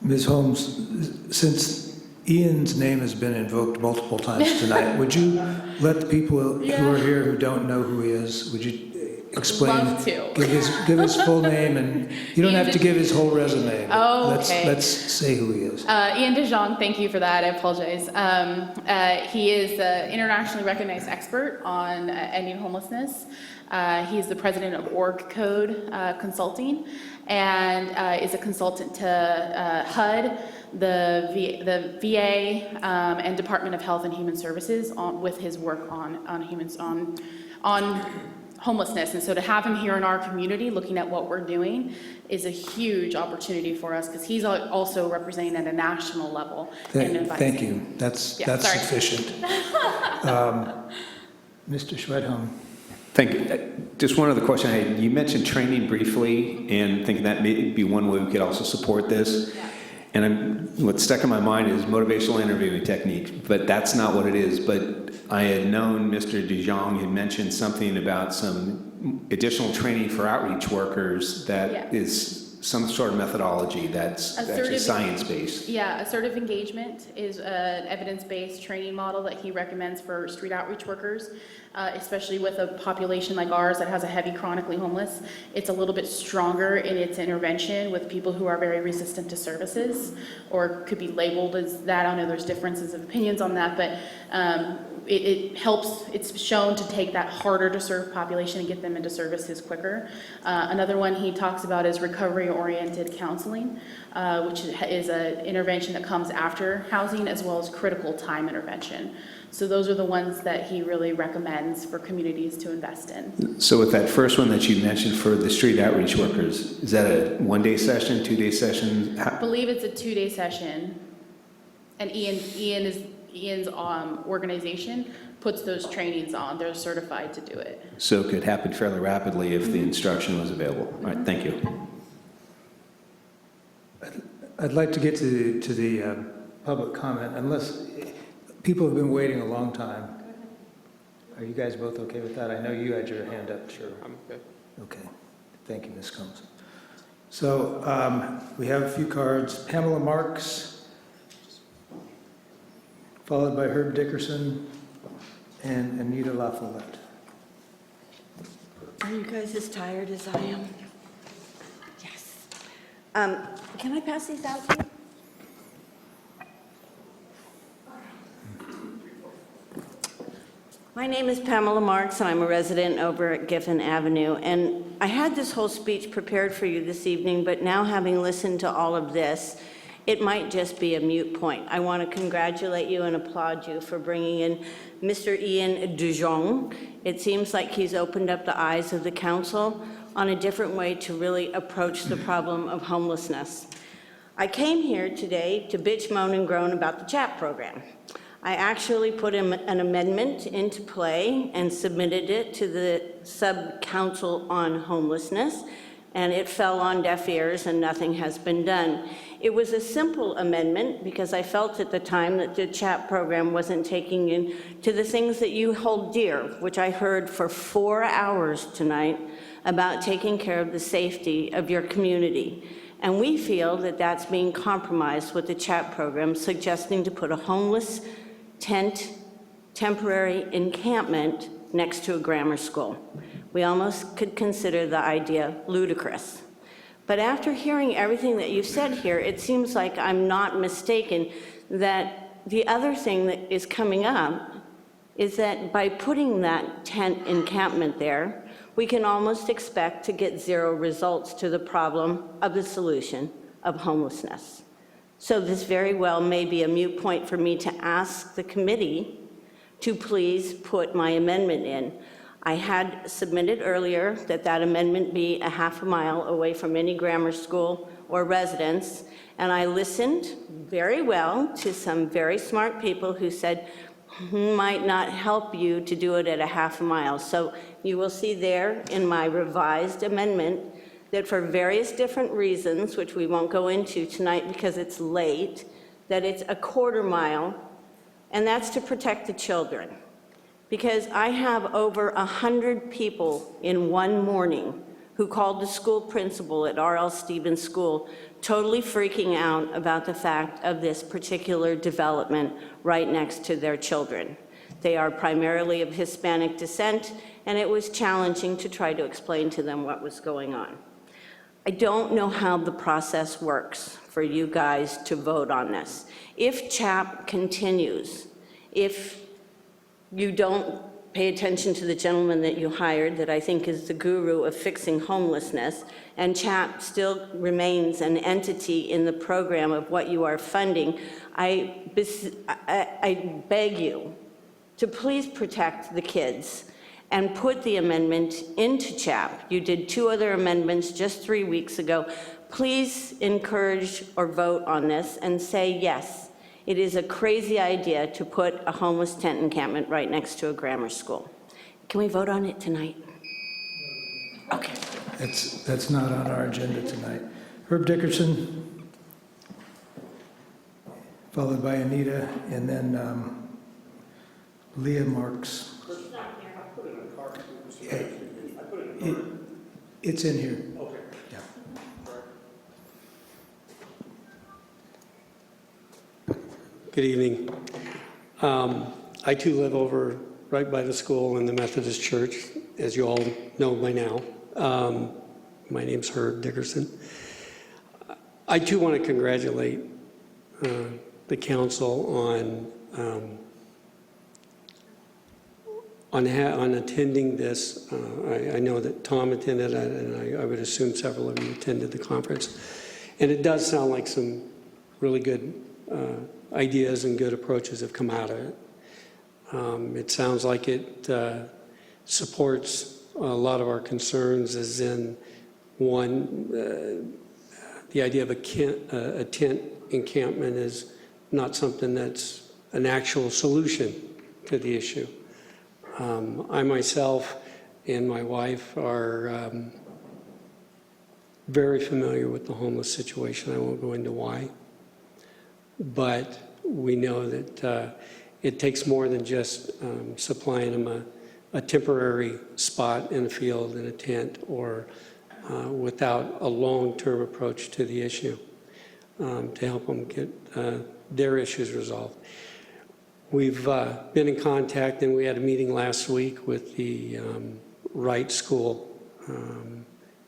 Ms. Holmes, since Ian's name has been invoked multiple times tonight, would you let the people who are here who don't know who he is, would you explain? Love to. Give his full name, and you don't have to give his whole resume. Oh, okay. Let's say who he is. Ian DeJong, thank you for that. I apologize. He is an internationally recognized expert on ending homelessness. He's the president of Org Code Consulting, and is a consultant to HUD, the VA, and Department of Health and Human Services with his work on homelessness. And so to have him here in our community looking at what we're doing is a huge opportunity for us, because he's also representing at a national level. Thank you. That's sufficient. Mr. Schwedhelm. Thank you. Just one other question I had. You mentioned training briefly, and thinking that may be one way we could also support this. Yeah. And what's stuck in my mind is motivational interviewing technique, but that's not what it is. But I had known Mr. DeJong had mentioned something about some additional training for outreach workers that is some sort of methodology that's actually science-based. Yeah, assertive engagement is an evidence-based training model that he recommends for street outreach workers, especially with a population like ours that has a heavy chronically homeless. It's a little bit stronger in its intervention with people who are very resistant to services, or could be labeled as that. I know there's differences of opinions on that, but it helps. It's shown to take that harder to serve population and get them into services quicker. Another one he talks about is recovery-oriented counseling, which is an intervention that comes after housing, as well as critical time intervention. So those are the ones that he really recommends for communities to invest in. So with that first one that you mentioned for the street outreach workers, is that a one-day session, two-day session? I believe it's a 2-day session, and Ian's organization puts those trainings on. They're certified to do it. So it could happen fairly rapidly if the instruction was available. All right, thank you. I'd like to get to the public comment, unless people have been waiting a long time. Are you guys both okay with that? I know you had your hand up. Sure. I'm okay. Okay. Thank you, Ms. Combs. So we have a few cards. Pamela Marks, followed by Herb Dickerson and Anita LaFollette. Are you guys as tired as I am? Yes. Can I pass these out to you? My name is Pamela Marks, and I'm a resident over at Giffen Avenue. And I had this whole speech prepared for you this evening, but now having listened to all of this, it might just be a moot point. I want to congratulate you and applaud you for bringing in Mr. Ian DeJong. It seems like he's opened up the eyes of the council on a different way to really approach the problem of homelessness. I came here today to bitch, moan, and groan about the CHAP program. I actually put an amendment into play and submitted it to the Sub-Council on Homelessness, and it fell on deaf ears and nothing has been done. It was a simple amendment because I felt at the time that the CHAP program wasn't taking in to the things that you hold dear, which I heard for 4 hours tonight about taking care of the safety of your community. And we feel that that's being compromised with the CHAP program, suggesting to put a homeless tent, temporary encampment next to a grammar school. We almost could consider the idea ludicrous. But after hearing everything that you've said here, it seems like I'm not mistaken that the other thing that is coming up is that by putting that tent encampment there, we can almost expect to get zero results to the problem of the solution of homelessness. So this very well may be a moot point for me to ask the committee to please put my amendment in. I had submitted earlier that that amendment be a half a mile away from any grammar school or residence, and I listened very well to some very smart people who said, might not help you to do it at a half a mile. So you will see there in my revised amendment that for various different reasons, which we won't go into tonight because it's late, that it's a quarter mile, and that's to protect the children. Because I have over 100 people in one morning who called the school principal at R.L. Stevens School, totally freaking out about the fact of this particular development right next to their children. They are primarily of Hispanic descent, and it was challenging to try to explain to them what was going on. I don't know how the process works for you guys to vote on this. If CHAP continues, if you don't pay attention to the gentleman that you hired, that I think is the guru of fixing homelessness, and CHAP still remains an entity in the program of what you are funding, I beg you to please protect the kids and put the amendment into CHAP. You did 2 other amendments just 3 weeks ago. Please encourage or vote on this and say yes. It is a crazy idea to put a homeless tent encampment right next to a grammar school. Can we vote on it tonight? Okay. That's not on our agenda tonight. Herb Dickerson, followed by Anita, and then Leah Marks. It's in here. Okay. Yeah. Good evening. I too live over right by the school in the Methodist Church, as you all know by now. My name's Herb Dickerson. I too want to congratulate the council on attending this. I know that Tom attended it, and I would assume several of you attended the conference. And it does sound like some really good ideas and good approaches have come out of it. It sounds like it supports a lot of our concerns, as in, one, the idea of a tent encampment is not something that's an actual solution to the issue. I myself and my wife are very familiar with the homeless situation. I won't go into why. But we know that it takes more than just supplying them a temporary spot in a field in a tent, or without a long-term approach to the issue to help them get their issues resolved. We've been in contact, and we had a meeting last week with the Wright School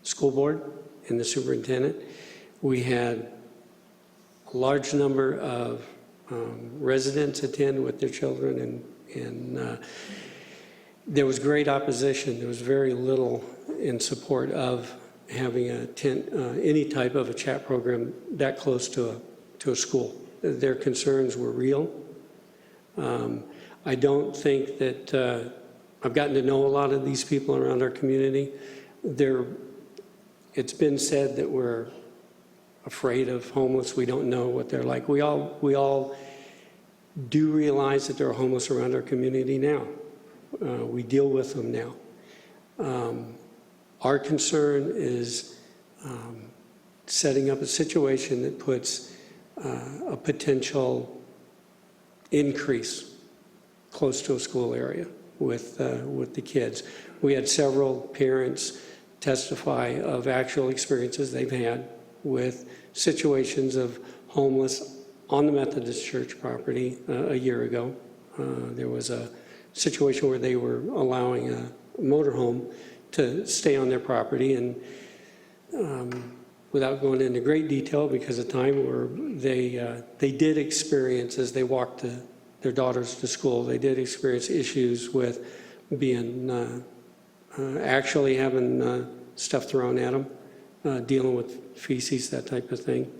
school board and the superintendent. We had a large number of residents attend with their children, and there was great opposition. There was very little in support of having a tent, any type of a CHAP program that close to a school. Their concerns were real. I don't think that I've gotten to know a lot of these people around our community. They're It's been said that we're afraid of homeless. We don't know what they're like. We all do realize that there are homeless around our community now. We deal with them now. Our concern is setting up a situation that puts a potential increase close to a school area with the kids. We had several parents testify of actual experiences they've had with situations of homeless on the Methodist Church property a year ago. There was a situation where they were allowing a motorhome to stay on their property, and without going into great detail because of time, where they did experience, as they walked their daughters to school, they did experience issues with being actually having stuff thrown at them, dealing with feces, that type of thing.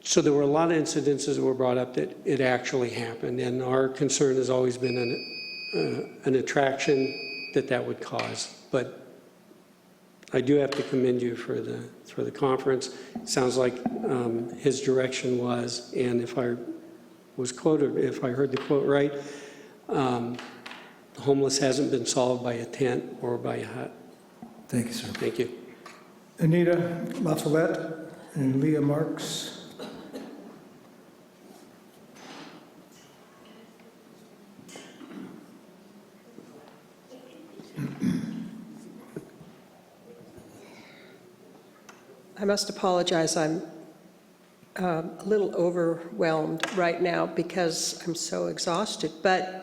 So there were a lot of incidences that were brought up that it actually happened, and our concern has always been an attraction that would cause. But I do have to commend you for the conference. It sounds like his direction was, and if I was quoted, if I heard the quote right, homeless hasn't been solved by a tent or by a hut. Thank you, sir. Thank you. Anita LaFollette and Leah Marks. I must apologize. I'm a little overwhelmed right now because I'm so exhausted. But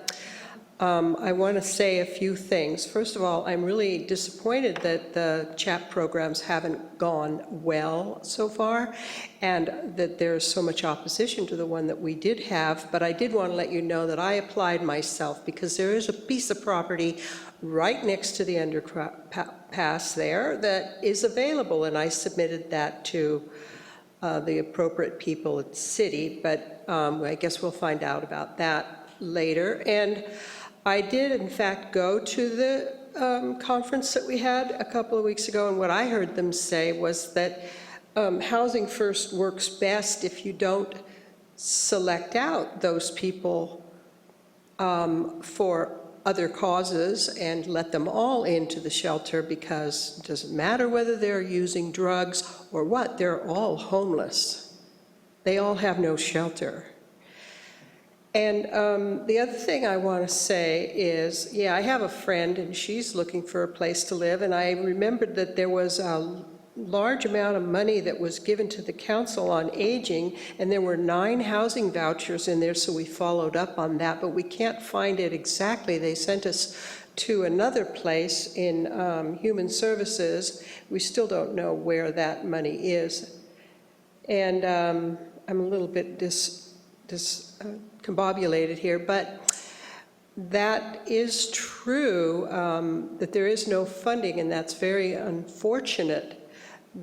I want to say a few things. First of all, I'm really disappointed that the CHAP programs haven't gone well so far, and that there's so much opposition to the one that we did have. But I did want to let you know that I applied myself because there is a piece of property right next to the underpass there that is available, and I submitted that to the appropriate people at the city, but I guess we'll find out about that later. And I did, in fact, go to the conference that we had a couple of weeks ago, and what I heard them say was that Housing First works best if you don't select out those people for other causes and let them all into the shelter, because it doesn't matter whether they're using drugs or what, they're all homeless. They all have no shelter. And the other thing I want to say is, yeah, I have a friend and she's looking for a place to live, and I remembered that there was a large amount of money that was given to the Council on Aging, and there were 9 housing vouchers in there, so we followed up on that, but we can't find it exactly. They sent us to another place in Human Services. We still don't know where that money is. And I'm a little bit discombobulated here, but that is true, that there is no funding, and that's very unfortunate.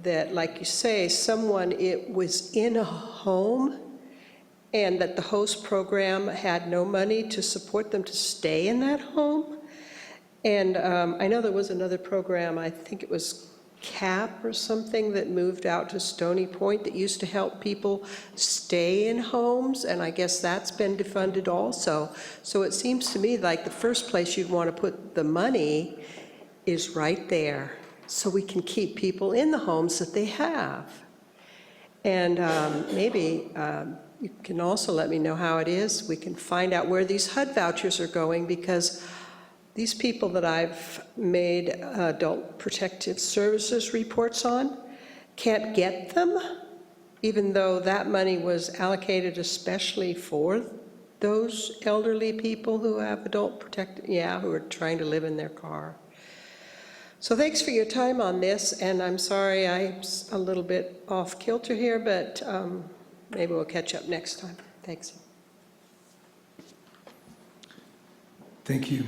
That, like you say, it was in a home, and that the host program had no money to support them to stay in that home. And I know there was another program, I think it was CAP or something, that moved out to Stony Point that used to help people stay in homes, and I guess that's been defunded also. So it seems to me like the first place you'd want to put the money is right there, so we can keep people in the homes that they have. And maybe you can also let me know how it is. We can find out where these HUD vouchers are going, because these people that I've made adult protective services reports on can't get them, even though that money was allocated especially for those elderly people who have adult protective, who are trying to live in their car. So thanks for your time on this, and I'm sorry I'm a little bit off kilter here, but maybe we'll catch up next time. Thanks. Thank you.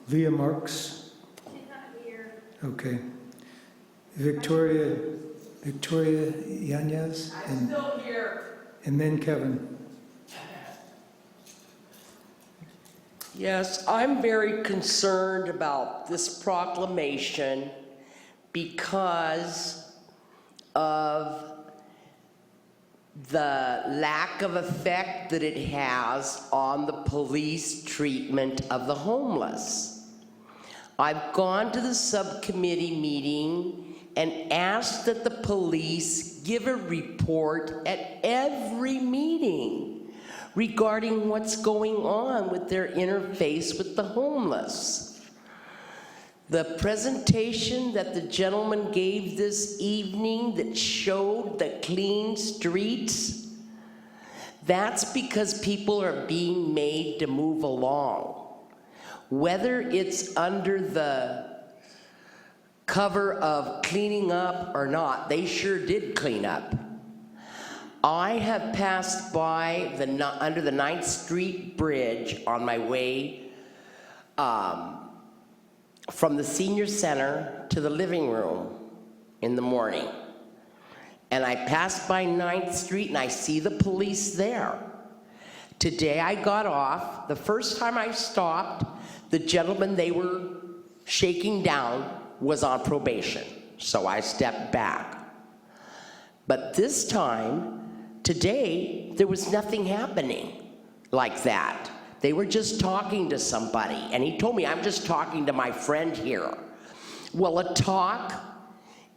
Leah Marks? She's not here. Okay. Victoria Yanez? I'm still here. And then Kevin. Yes, I'm very concerned about this proclamation because of the lack of effect that it has on the police treatment of the homeless. I've gone to the subcommittee meeting and asked that the police give a report at every meeting regarding what's going on with their interface with the homeless. The presentation that the gentleman gave this evening that showed the clean streets, that's because people are being made to move along. Whether it's under the cover of cleaning up or not, they sure did clean up. I have passed by under the 9th Street Bridge on my way from the senior center to the living room in the morning. And I passed by 9th Street and I see the police there. Today I got off. The first time I stopped, the gentleman they were shaking down was on probation. So I stepped back. But this time, today, there was nothing happening like that. They were just talking to somebody, and he told me, I'm just talking to my friend here. Well, a talk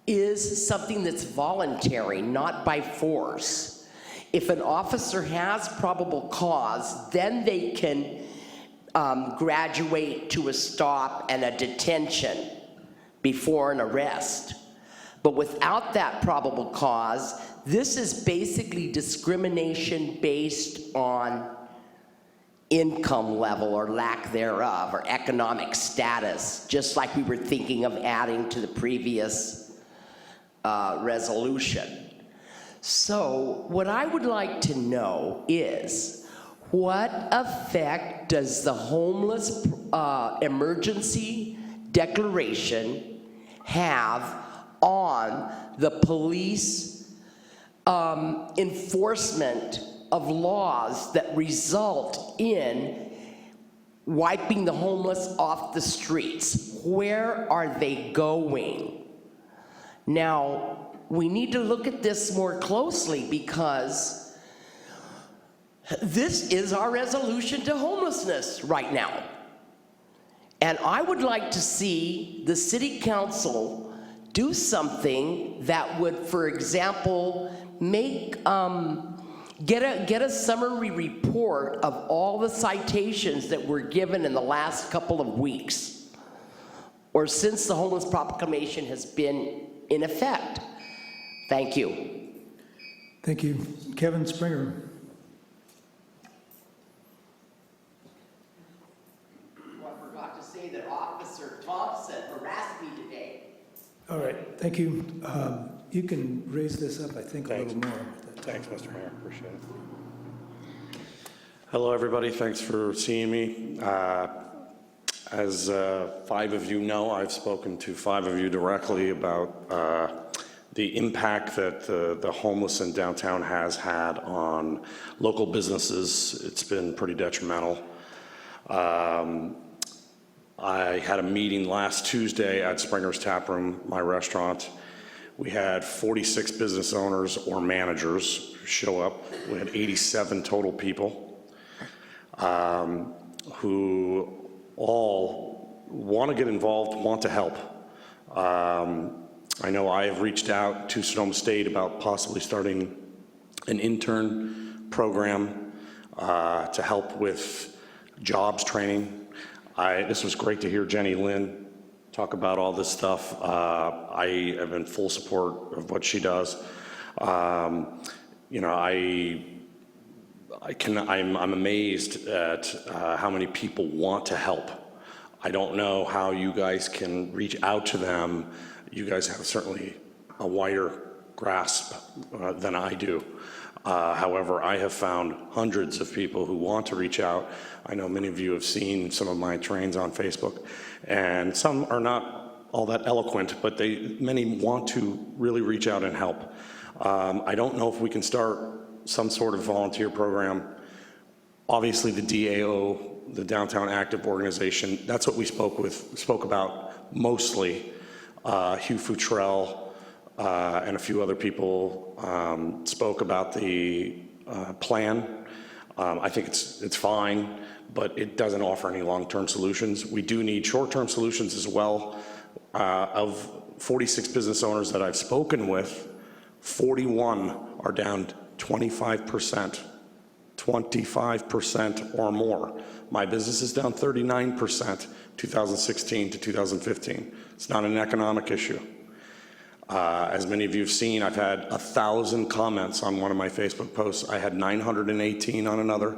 is something that's voluntary, not by force. If an officer has probable cause, then they can graduate to a stop and a detention before an arrest. But without that probable cause, this is basically discrimination based on income level or lack thereof, or economic status, just like we were thinking of adding to the previous resolution. So what I would like to know is, what effect does the homeless emergency declaration have on the police enforcement of laws that result in wiping the homeless off the streets? Where are they going? Now, we need to look at this more closely, because this is our resolution to homelessness right now. And I would like to see the city council do something that would, for example, make get a summary report of all the citations that were given in the last couple of weeks, or since the homeless proclamation has been in effect. Thank you. Thank you. Kevin Springer. Well, I forgot to say that Officer Thompson harassed me today. All right, thank you. You can raise this up, I think, a little more. Thanks, Mr. Mayor, appreciate it. Hello, everybody, thanks for seeing me. As 5 of you know, I've spoken to 5 of you directly about the impact that the homeless in downtown has had on local businesses. It's been pretty detrimental. I had a meeting last Tuesday at Springer's Tap Room, my restaurant. We had 46 business owners or managers show up. We had 87 total people who all want to get involved, want to help. I know I have reached out to Sonoma State about possibly starting an intern program to help with jobs training. This was great to hear Jenny Lynn talk about all this stuff. I am in full support of what she does. You know, I'm amazed at how many people want to help. I don't know how you guys can reach out to them. You guys have certainly a wider grasp than I do. However, I have found hundreds of people who want to reach out. I know many of you have seen some of my trains on Facebook, and some are not all that eloquent, but many want to really reach out and help. I don't know if we can start some sort of volunteer program. Obviously, the DAO, the Downtown Active Organization, that's what we spoke about mostly. Hugh Futrell and a few other people spoke about the plan. I think it's fine, but it doesn't offer any long-term solutions. We do need short-term solutions as well. Of 46 business owners that I've spoken with, 41 are down 25%, 25% or more. My business is down 39%, 2016 to 2015. It's not an economic issue. As many of you have seen, I've had 1,000 comments on one of my Facebook posts. I had 918 on another,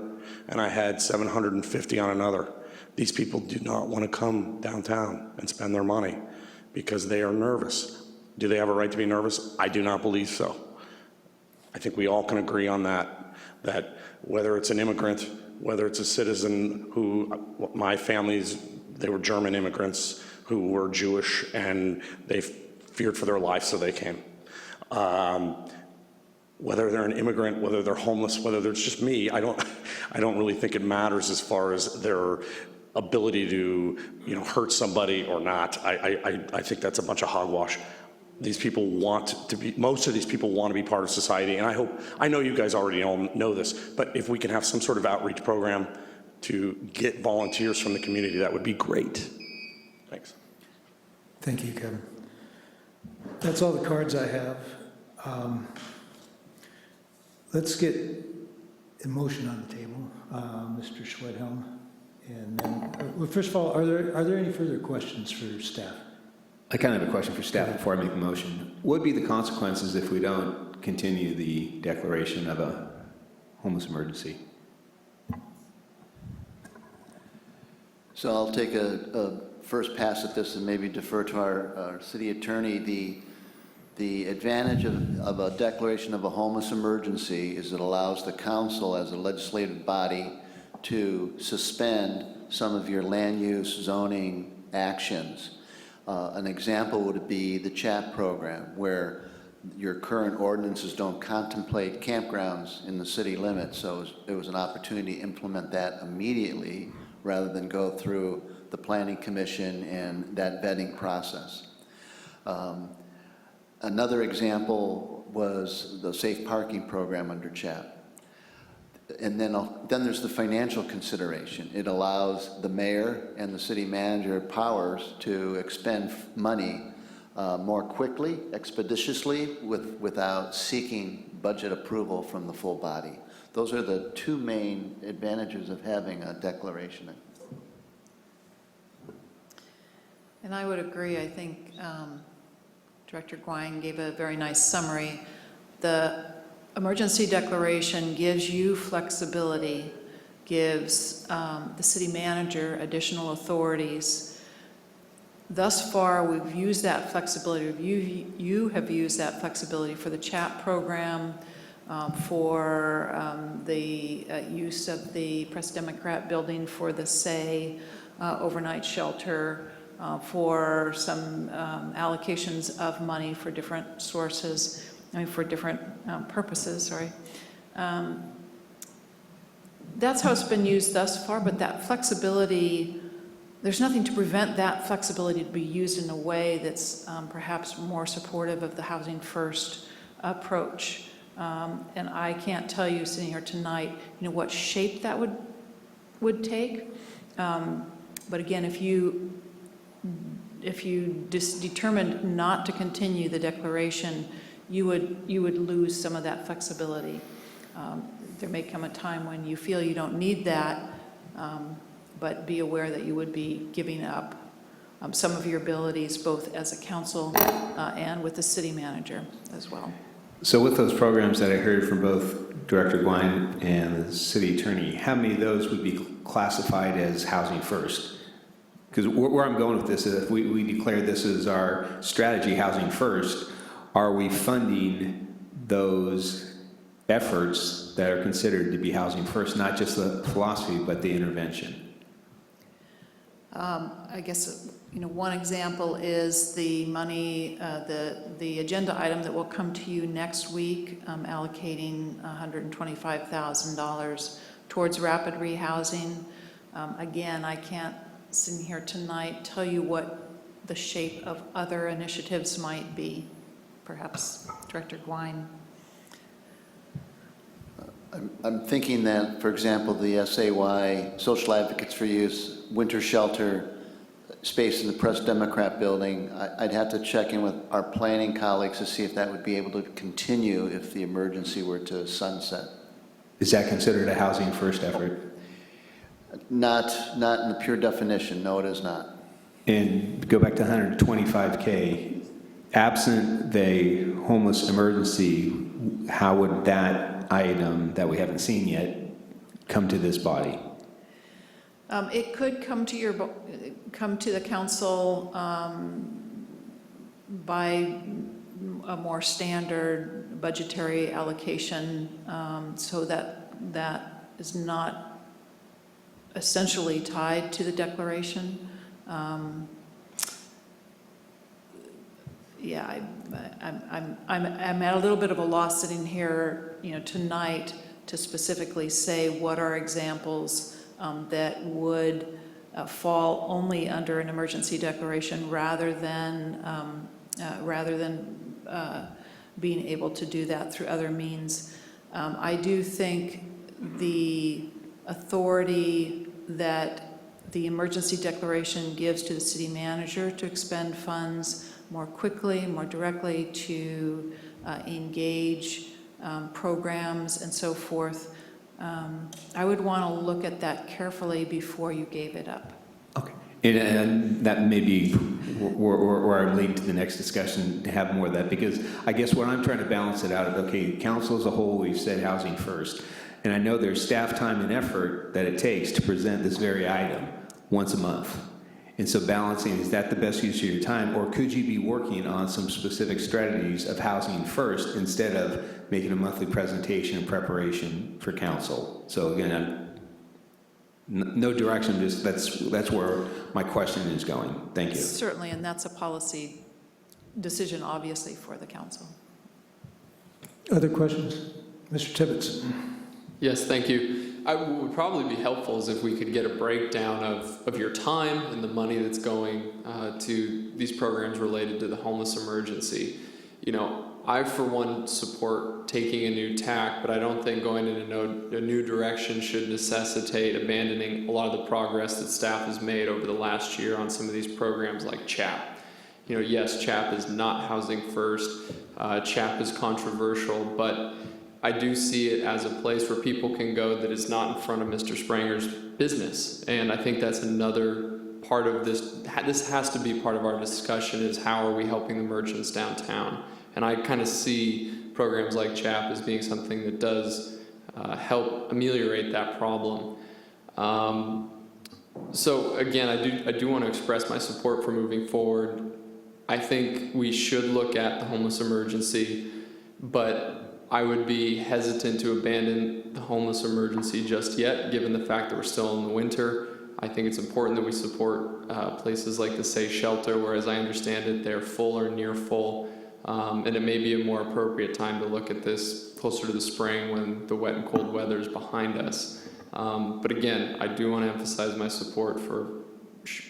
and I had 750 on another. These people do not want to come downtown and spend their money because they are nervous. Do they have a right to be nervous? I do not believe so. I think we all can agree on that whether it's an immigrant, whether it's a citizen who, my family's, they were German immigrants who were Jewish and they feared for their life, so they came. Whether they're an immigrant, whether they're homeless, whether they're just me, I don't really think it matters as far as their ability to, hurt somebody or not. I think that's a bunch of hogwash. These people want to be, most of these people want to be part of society, and I know you guys already all know this, but if we can have some sort of outreach program to get volunteers from the community, that would be great. Thanks. Thank you, Kevin. That's all the cards I have. Let's get a motion on the table, Mr. Schwedhelm. And then, well, first of all, are there any further questions for staff? I kind of have a question for staff before I make the motion. What would be the consequences if we don't continue the declaration of a homeless emergency? So I'll take a first pass at this and maybe defer to our city attorney. The advantage of a declaration of a homeless emergency is it allows the council as a legislative body to suspend some of your land use zoning actions. An example would be the CHAP program, where your current ordinances don't contemplate campgrounds in the city limits, so it was an opportunity to implement that immediately rather than go through the Planning Commission and that vetting process. Another example was the safe parking program under CHAP. And then there's the financial consideration. It allows the mayor and the city manager powers to expend money more quickly, expeditiously, without seeking budget approval from the full body. Those are the two main advantages of having a declaration. And I would agree. I think Director Gwine gave a very nice summary. The emergency declaration gives you flexibility, gives the city manager additional authorities. Thus far, we've used that flexibility. You have used that flexibility for the CHAP program, for the use of the Press Democrat building for the SAY overnight shelter, for some allocations of money for different sources. For different purposes, sorry. That's how it's been used thus far, but that flexibility, there's nothing to prevent that flexibility to be used in a way that's perhaps more supportive of the Housing First approach. And I can't tell you sitting here tonight, what shape that would take. But again, if you determined not to continue the declaration, you would lose some of that flexibility. There may come a time when you feel you don't need that, but be aware that you would be giving up some of your abilities, both as a council and with the city manager as well. So with those programs that I heard from both Director Gwine and the city attorney, how many of those would be classified as Housing First? Because where I'm going with this is if we declare this as our strategy, Housing First, are we funding those efforts that are considered to be Housing First, not just the philosophy, but the intervention? I guess, one example is the money, the agenda item that will come to you next week, allocating $125,000 towards rapid rehousing. Again, I can't, sitting here tonight, tell you what the shape of other initiatives might be. Perhaps Director Gwine. I'm thinking that, for example, the SAY, Social Advocates for Youth, winter shelter, space in the Press Democrat building, I'd have to check in with our planning colleagues to see if that would be able to continue if the emergency were to sunset. Is that considered a housing first effort? Not in the pure definition, no, it is not. And go back to 125K, absent the homeless emergency, how would that item that we haven't seen yet come to this body? It could come to the council by a more standard budgetary allocation, so that is not essentially tied to the declaration. Yeah, I'm at a little bit of a loss sitting here, tonight to specifically say what are examples that would fall only under an emergency declaration rather than being able to do that through other means. I do think the authority that the emergency declaration gives to the city manager to expend funds more quickly, more directly, to engage programs and so forth. I would want to look at that carefully before you gave it up. Okay. And that may be where I'm leading to the next discussion, to have more of that, because I guess what I'm trying to balance it out of, okay, council as a whole, we've said housing first. And I know there's staff time and effort that it takes to present this very item once a month. And so balancing, is that the best use of your time? Or could you be working on some specific strategies of housing first instead of making a monthly presentation in preparation for council? So again, no direction, just that's where my question is going. Thank you. Certainly, and that's a policy decision, obviously, for the council. Other questions? Mr. Tibbetts. Yes, thank you. What would probably be helpful is if we could get a breakdown of your time and the money that's going to these programs related to the homeless emergency. I, for one, support taking a new tack, but I don't think going in a new direction should necessitate abandoning a lot of the progress that staff has made over the last year on some of these programs like CHAP. Yes, CHAP is not housing first. CHAP is controversial, but I do see it as a place where people can go that is not in front of Mr. Spranger's business. And I think that's another part of this. This has to be part of our discussion, is how are we helping the merchants downtown? And I kind of see programs like CHAP as being something that does help ameliorate that problem. So again, I do want to express my support for moving forward. I think we should look at the homeless emergency, but I would be hesitant to abandon the homeless emergency just yet, given the fact that we're still in the winter. I think it's important that we support places like the Say Shelter, where, as I understand it, they're full or near full. And it may be a more appropriate time to look at this closer to the spring when the wet and cold weather is behind us. But again, I do want to emphasize my support for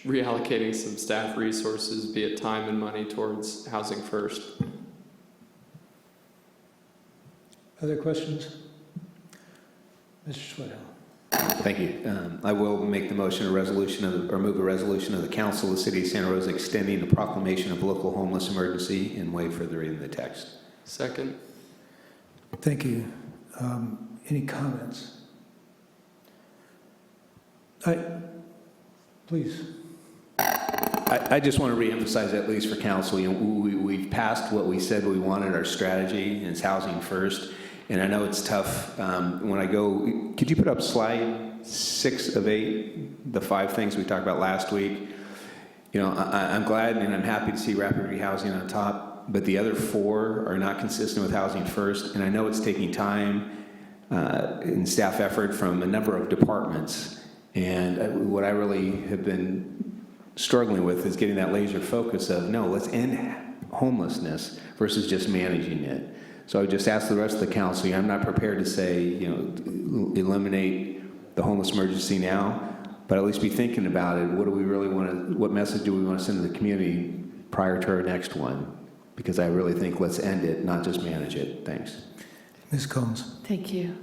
reallocating some staff resources, be it time and money, towards housing first. Other questions? Mr. Sweathill. Thank you. I will make the motion, move a resolution of the Council of the City of Santa Rosa extending the proclamation of local homeless emergency and waive further reading of the text. Second. Thank you. Any comments? Please. I just want to reemphasize, at least for council, we've passed what we said we wanted, our strategy, and it's housing first. And I know it's tough. When I go, could you put up slide 6 of 8, the 5 things we talked about last week? I'm glad and I'm happy to see rapid rehousing on top, but the other 4 are not consistent with housing first. And I know it's taking time and staff effort from a number of departments. And what I really have been struggling with is getting that laser focus of, no, let's end homelessness versus just managing it. So I would just ask the rest of the council, I'm not prepared to say, eliminate the homeless emergency now, but at least be thinking about it. What do we really want to, what message do we want to send to the community prior to our next one? Because I really think let's end it, not just manage it. Thanks. Ms. Combs. Thank you.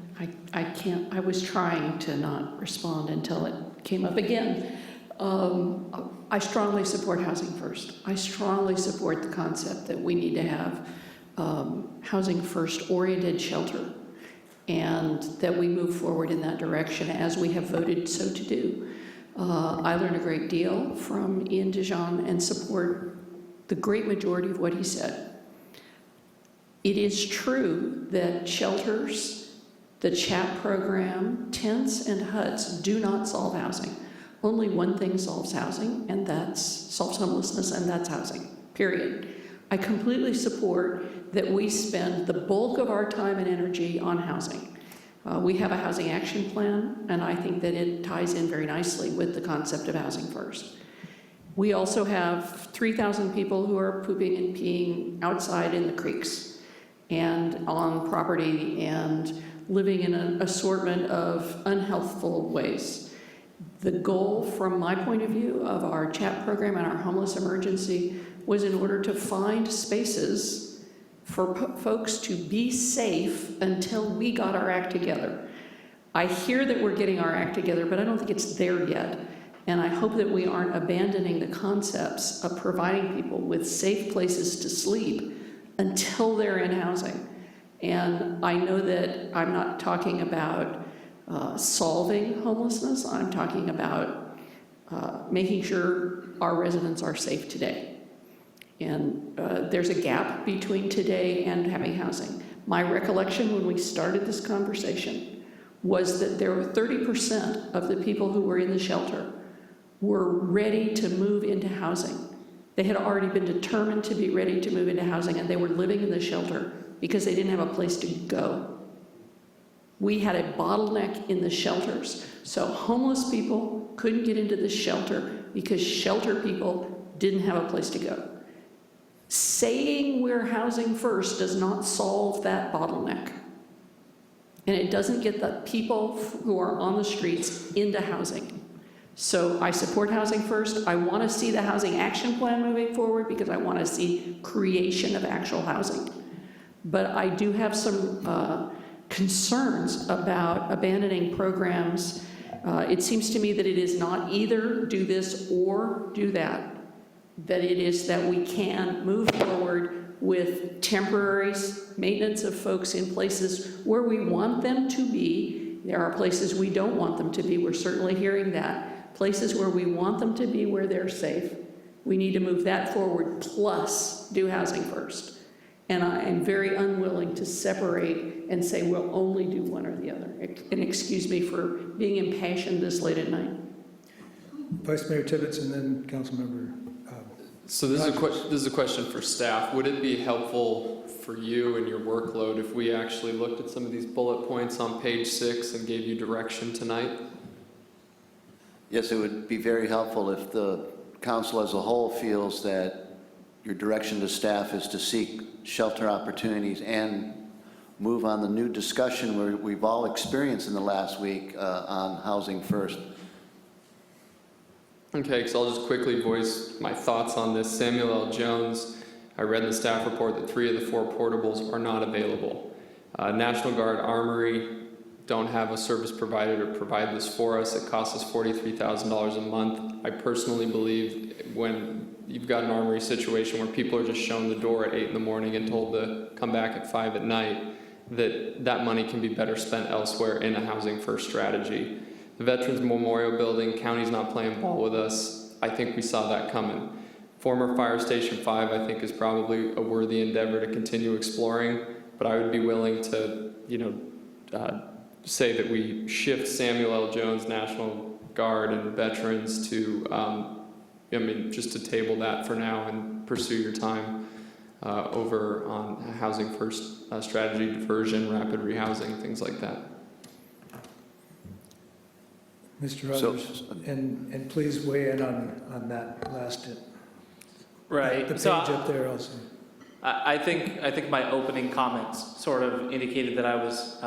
I was trying to not respond until it came up again. I strongly support Housing First. I strongly support the concept that we need to have Housing First oriented shelter, and that we move forward in that direction as we have voted so to do. I learned a great deal from Ian Dijon and support the great majority of what he said. It is true that shelters, the CHAP program, tents and huts do not solve housing. Only one thing solves housing, and that's solves homelessness, and that's housing, period. I completely support that we spend the bulk of our time and energy on housing. We have a housing action plan, and I think that it ties in very nicely with the concept of Housing First. We also have 3,000 people who are pooping and peeing outside in the creeks and on property and living in an assortment of unhealthful ways. The goal, from my point of view, of our CHAP program and our homeless emergency was in order to find spaces for folks to be safe until we got our act together. I hear that we're getting our act together, but I don't think it's there yet. And I hope that we aren't abandoning the concepts of providing people with safe places to sleep until they're in housing. And I know that I'm not talking about solving homelessness. I'm talking about making sure our residents are safe today. And there's a gap between today and having housing. My recollection when we started this conversation was that there were 30% of the people who were in the shelter were ready to move into housing. They had already been determined to be ready to move into housing, and they were living in the shelter because they didn't have a place to go. We had a bottleneck in the shelters. So homeless people couldn't get into the shelter because shelter people didn't have a place to go. Saying we're housing first does not solve that bottleneck. And it doesn't get the people who are on the streets into housing. So I support Housing First. I want to see the housing action plan moving forward because I want to see creation of actual housing. But I do have some concerns about abandoning programs. It seems to me that it is not either do this or do that. That it is that we can move forward with temporary maintenance of folks in places where we want them to be. There are places we don't want them to be. We're certainly hearing that. Places where we want them to be, where they're safe. We need to move that forward, plus do Housing First. And I am very unwilling to separate and say we'll only do one or the other. And excuse me for being impassioned this late at night. Vice Mayor Tibbetts and then Councilmember. So this is a question for staff. Would it be helpful for you and your workload if we actually looked at some of these bullet points on page 6 and gave you direction tonight? Yes, it would be very helpful if the council as a whole feels that your direction to staff is to seek shelter opportunities and move on the new discussion we've all experienced in the last week on Housing First. Okay, so I'll just quickly voice my thoughts on this. Samuel L. Jones, I read in the staff report that 3 of the 4 portables are not available. National Guard Armory don't have a service provider to provide this for us. It costs us $43,000 a month. I personally believe when you've got an armory situation where people are just shown the door at 8 in the morning and told to come back at 5 at night, that money can be better spent elsewhere in a Housing First strategy. The Veterans Memorial Building, county's not playing ball with us. I think we saw that coming. Former Fire Station 5, I think, is probably a worthy endeavor to continue exploring, but I would be willing to, say that we shift Samuel L. Jones National Guard and veterans to, just to table that for now and pursue your time over on Housing First strategy, diversion, rapid rehousing, things like that. Mr. Rogers, and please weigh in on that last Right. The page So up there also. I think my opening comments sort of indicated that I was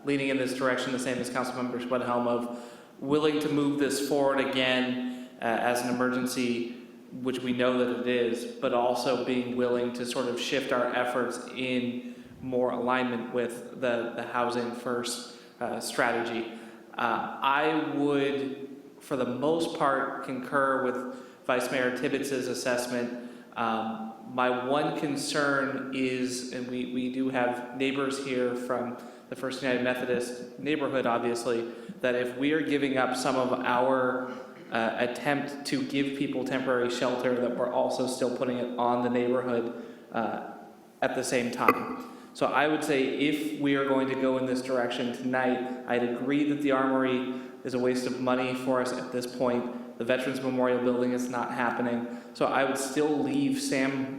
leaning in this direction, the same as Councilmember Schwedhelm, of willing to move this forward again as an emergency, which we know that it is, but also being willing to sort of shift our efforts in more alignment with the housing first strategy. I would, for the most part, concur with Vice Mayor Tibbitz's assessment. My one concern is, and we do have neighbors here from the First United Methodist neighborhood, obviously, that if we are giving up some of our attempt to give people temporary shelter, that we're also still putting it on the neighborhood at the same time. So I would say if we are going to go in this direction tonight, I'd agree that the Armory is a waste of money for us at this point. The Veterans Memorial Building is not happening. So I would still leave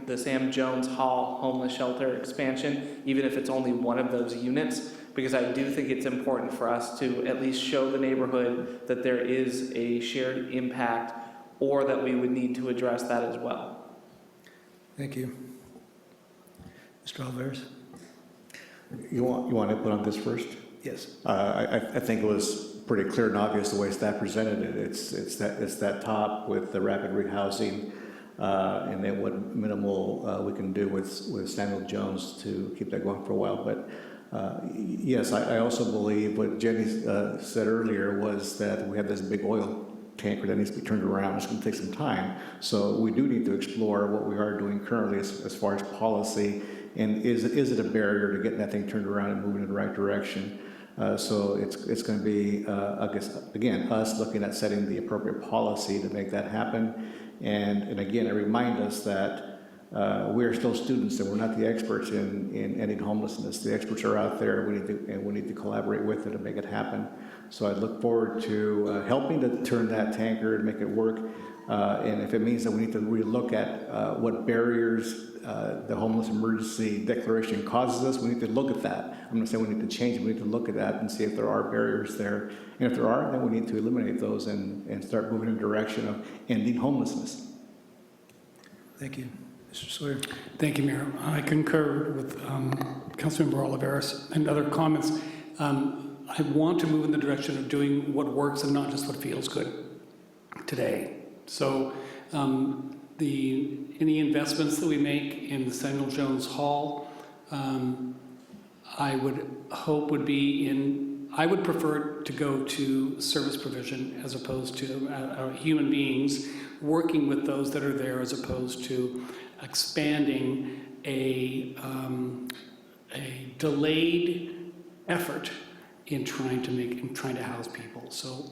the Sam Jones Hall homeless shelter expansion, even if it's only one of those units, because I do think it's important for us to at least show the neighborhood that there is a shared impact, or that we would need to address that as well. Thank you. Mr. Alvarez? You want input on this first? Yes. I think it was pretty clear and obvious the way staff presented it. It's that top with the rapid rehousing, and then what minimal we can do with Samuel Jones to keep that going for a while. But yes, I also believe what Jenny said earlier was that we have this big oil tanker that needs to be turned around. It's going to take some time. So we do need to explore what we are doing currently as far as policy. And is it a barrier to getting that thing turned around and moving in the right direction? So it's going to be, I guess, again, us looking at setting the appropriate policy to make that happen. And again, I remind us that we are still students and we're not the experts in ending homelessness. The experts are out there, and we need to collaborate with it to make it happen. So I look forward to helping to turn that tanker and make it work. And if it means that we need to relook at what barriers the homeless emergency declaration causes us, we need to look at that. I'm not saying we need to change it, we need to look at that and see if there are barriers there. And if there are, then we need to eliminate those and start moving in the direction of ending homelessness. Thank you. Mr. Sawyer? Thank you, Mayor. I concur with Councilmember Oliveras and other comments. I want to move in the direction of doing what works and not just what feels good today. So any investments that we make in the Samuel Jones Hall, I would hope would be I would prefer to go to service provision as opposed to human beings working with those that are there, as opposed to expanding a delayed effort in trying to house people. So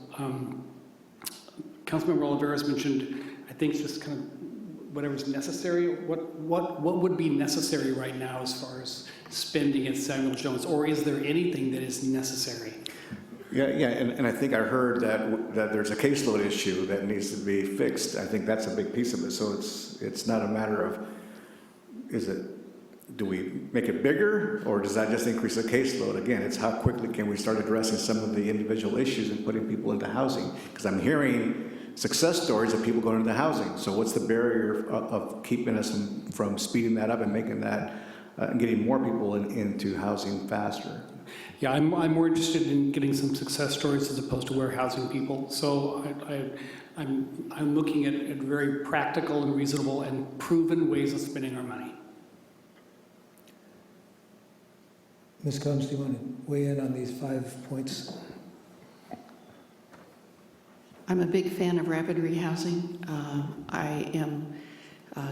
Councilmember Oliveras mentioned, I think, just kind of whatever's necessary. What would be necessary right now as far as spending at Samuel Jones, or is there anything that is necessary? Yeah, and I think I heard that there's a caseload issue that needs to be fixed. I think that's a big piece of it. So it's not a matter of, do we make it bigger, or does that just increase the caseload? Again, it's how quickly can we start addressing some of the individual issues and putting people into housing? Because I'm hearing success stories of people going into housing. So what's the barrier of keeping us from speeding that up and making that, getting more people into housing faster? Yeah, I'm more interested in getting some success stories as opposed to warehousing people. So I'm looking at very practical and reasonable and proven ways of spending our money. Ms. Combs, do you want to weigh in on these 5 points? I'm a big fan of rapid rehousing. I am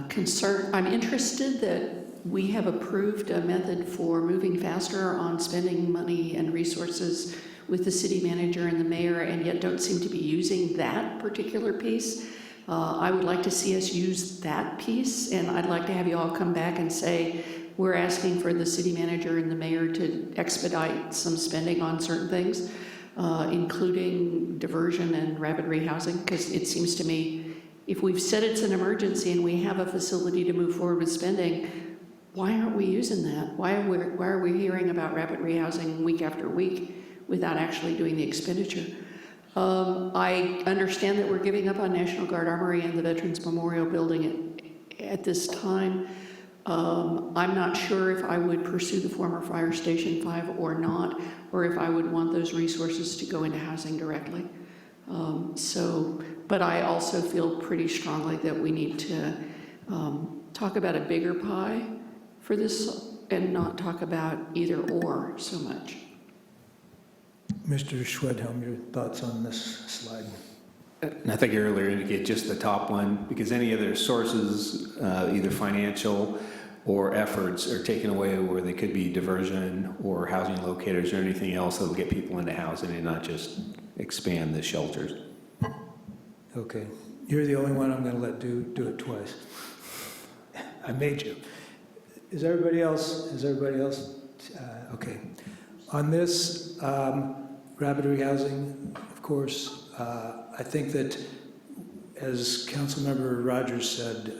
concerned, I'm interested that we have approved a method for moving faster on spending money and resources with the city manager and the mayor, and yet don't seem to be using that particular piece. I would like to see us use that piece, and I'd like to have you all come back and say, we're asking for the city manager and the mayor to expedite some spending on certain things, including diversion and rapid rehousing, because it seems to me, if we've said it's an emergency and we have a facility to move forward with spending, why aren't we using that? Why are we hearing about rapid rehousing week after week without actually doing the expenditure? I understand that we're giving up on National Guard Armory and the Veterans Memorial Building at this time. I'm not sure if I would pursue the former Fire Station 5 or not, or if I would want those resources to go into housing directly. But I also feel pretty strongly that we need to talk about a bigger pie for this and not talk about either or so much. Mr. Schwedhelm, your thoughts on this slide? And I think you earlier indicated just the top one, because any other sources, either financial or efforts, are taken away where they could be diversion or housing locators or anything else that will get people into housing and not just expand the shelters. Okay. You're the only one I'm going to let do it twice. I made you. Is everybody else? Okay. On this, rapid rehousing, of course, I think that, as Councilmember Rogers said,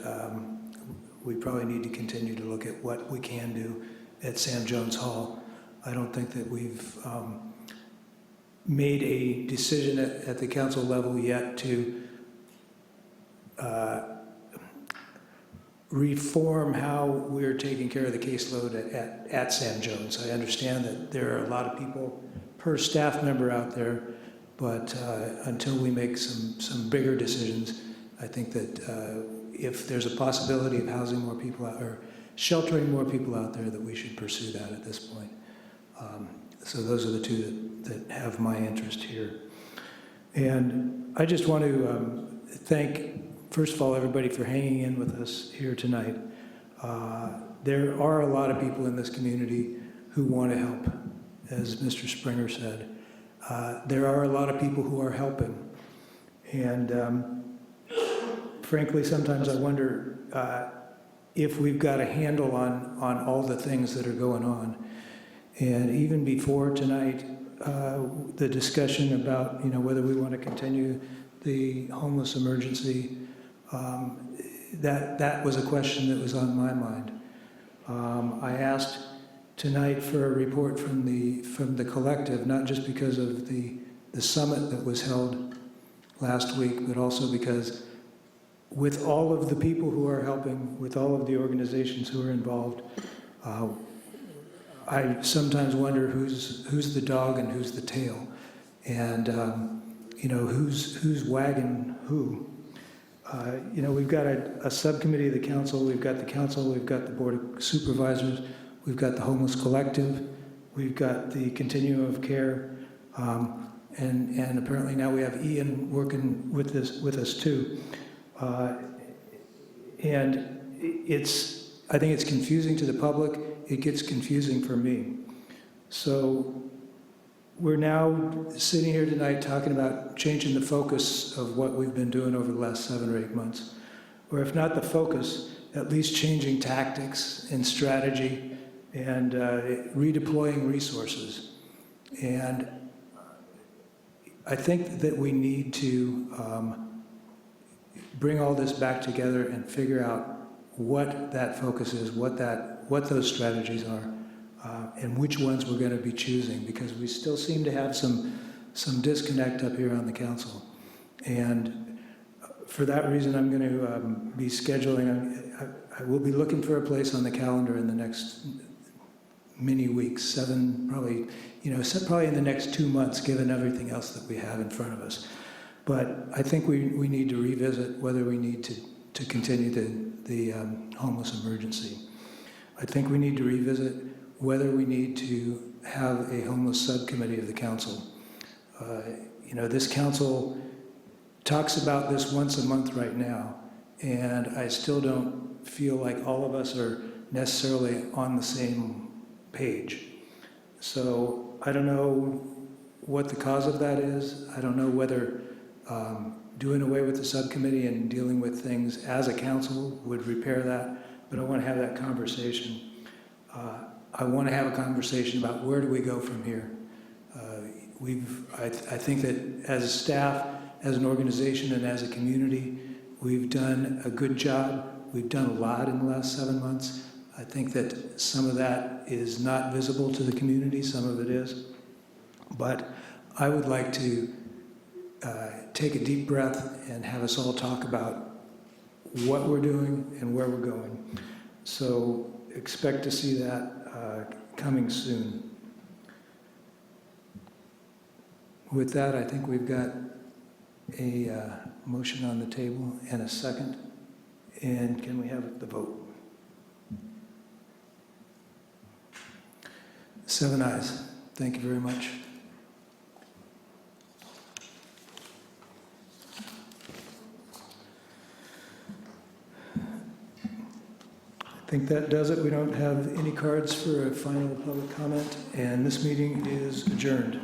we probably need to continue to look at what we can do at Sam Jones Hall. I don't think that we've made a decision at the council level yet to reform how we're taking care of the caseload at Sam Jones. I understand that there are a lot of people per staff member out there, but until we make some bigger decisions, I think that if there's a possibility of housing more people out, or sheltering more people out there, that we should pursue that at this point. So those are the two that have my interest here. And I just want to thank, first of all, everybody for hanging in with us here tonight. There are a lot of people in this community who want to help, as Mr. Springer said. There are a lot of people who are helping. And frankly, sometimes I wonder if we've got a handle on all the things that are going on. And even before tonight, the discussion about whether we want to continue the homeless emergency, that was a question that was on my mind. I asked tonight for a report from the collective, not just because of the summit that was held last week, but also because with all of the people who are helping, with all of the organizations who are involved, I sometimes wonder who's the dog and who's the tail, and who's wagging who. We've got a subcommittee of the council, we've got the council, we've got the board of supervisors, we've got the homeless collective, we've got the continuum of care, and apparently now we have Ian working with us too. And I think it's confusing to the public. It gets confusing for me. So we're now sitting here tonight talking about changing the focus of what we've been doing over the last 7 or 8 months. Or if not the focus, at least changing tactics and strategy and redeploying resources. And I think that we need to bring all this back together and figure out what that focus is, what those strategies are, and which ones we're going to be choosing, because we still seem to have some disconnect up here on the council. And for that reason, I'm going to be scheduling, I will be looking for a place on the calendar in the next many weeks, probably in the next 2 months, given everything else that we have in front of us. But I think we need to revisit whether we need to continue the homeless emergency. I think we need to revisit whether we need to have a homeless subcommittee of the council. This council talks about this once a month right now, and I still don't feel like all of us are necessarily on the same page. So I don't know what the cause of that is. I don't know whether doing away with the subcommittee and dealing with things as a council would repair that, but I want to have that conversation. I want to have a conversation about where do we go from here. I think that as a staff, as an organization, and as a community, we've done a good job. We've done a lot in the last 7 months. I think that some of that is not visible to the community, some of it is. But I would like to take a deep breath and have us all talk about what we're doing and where we're going. So expect to see that coming soon. With that, I think we've got a motion on the table and a second. And can we have the vote? 7 ayes. Thank you very much. I think that does it. We don't have any cards for a final public comment, and this meeting is adjourned.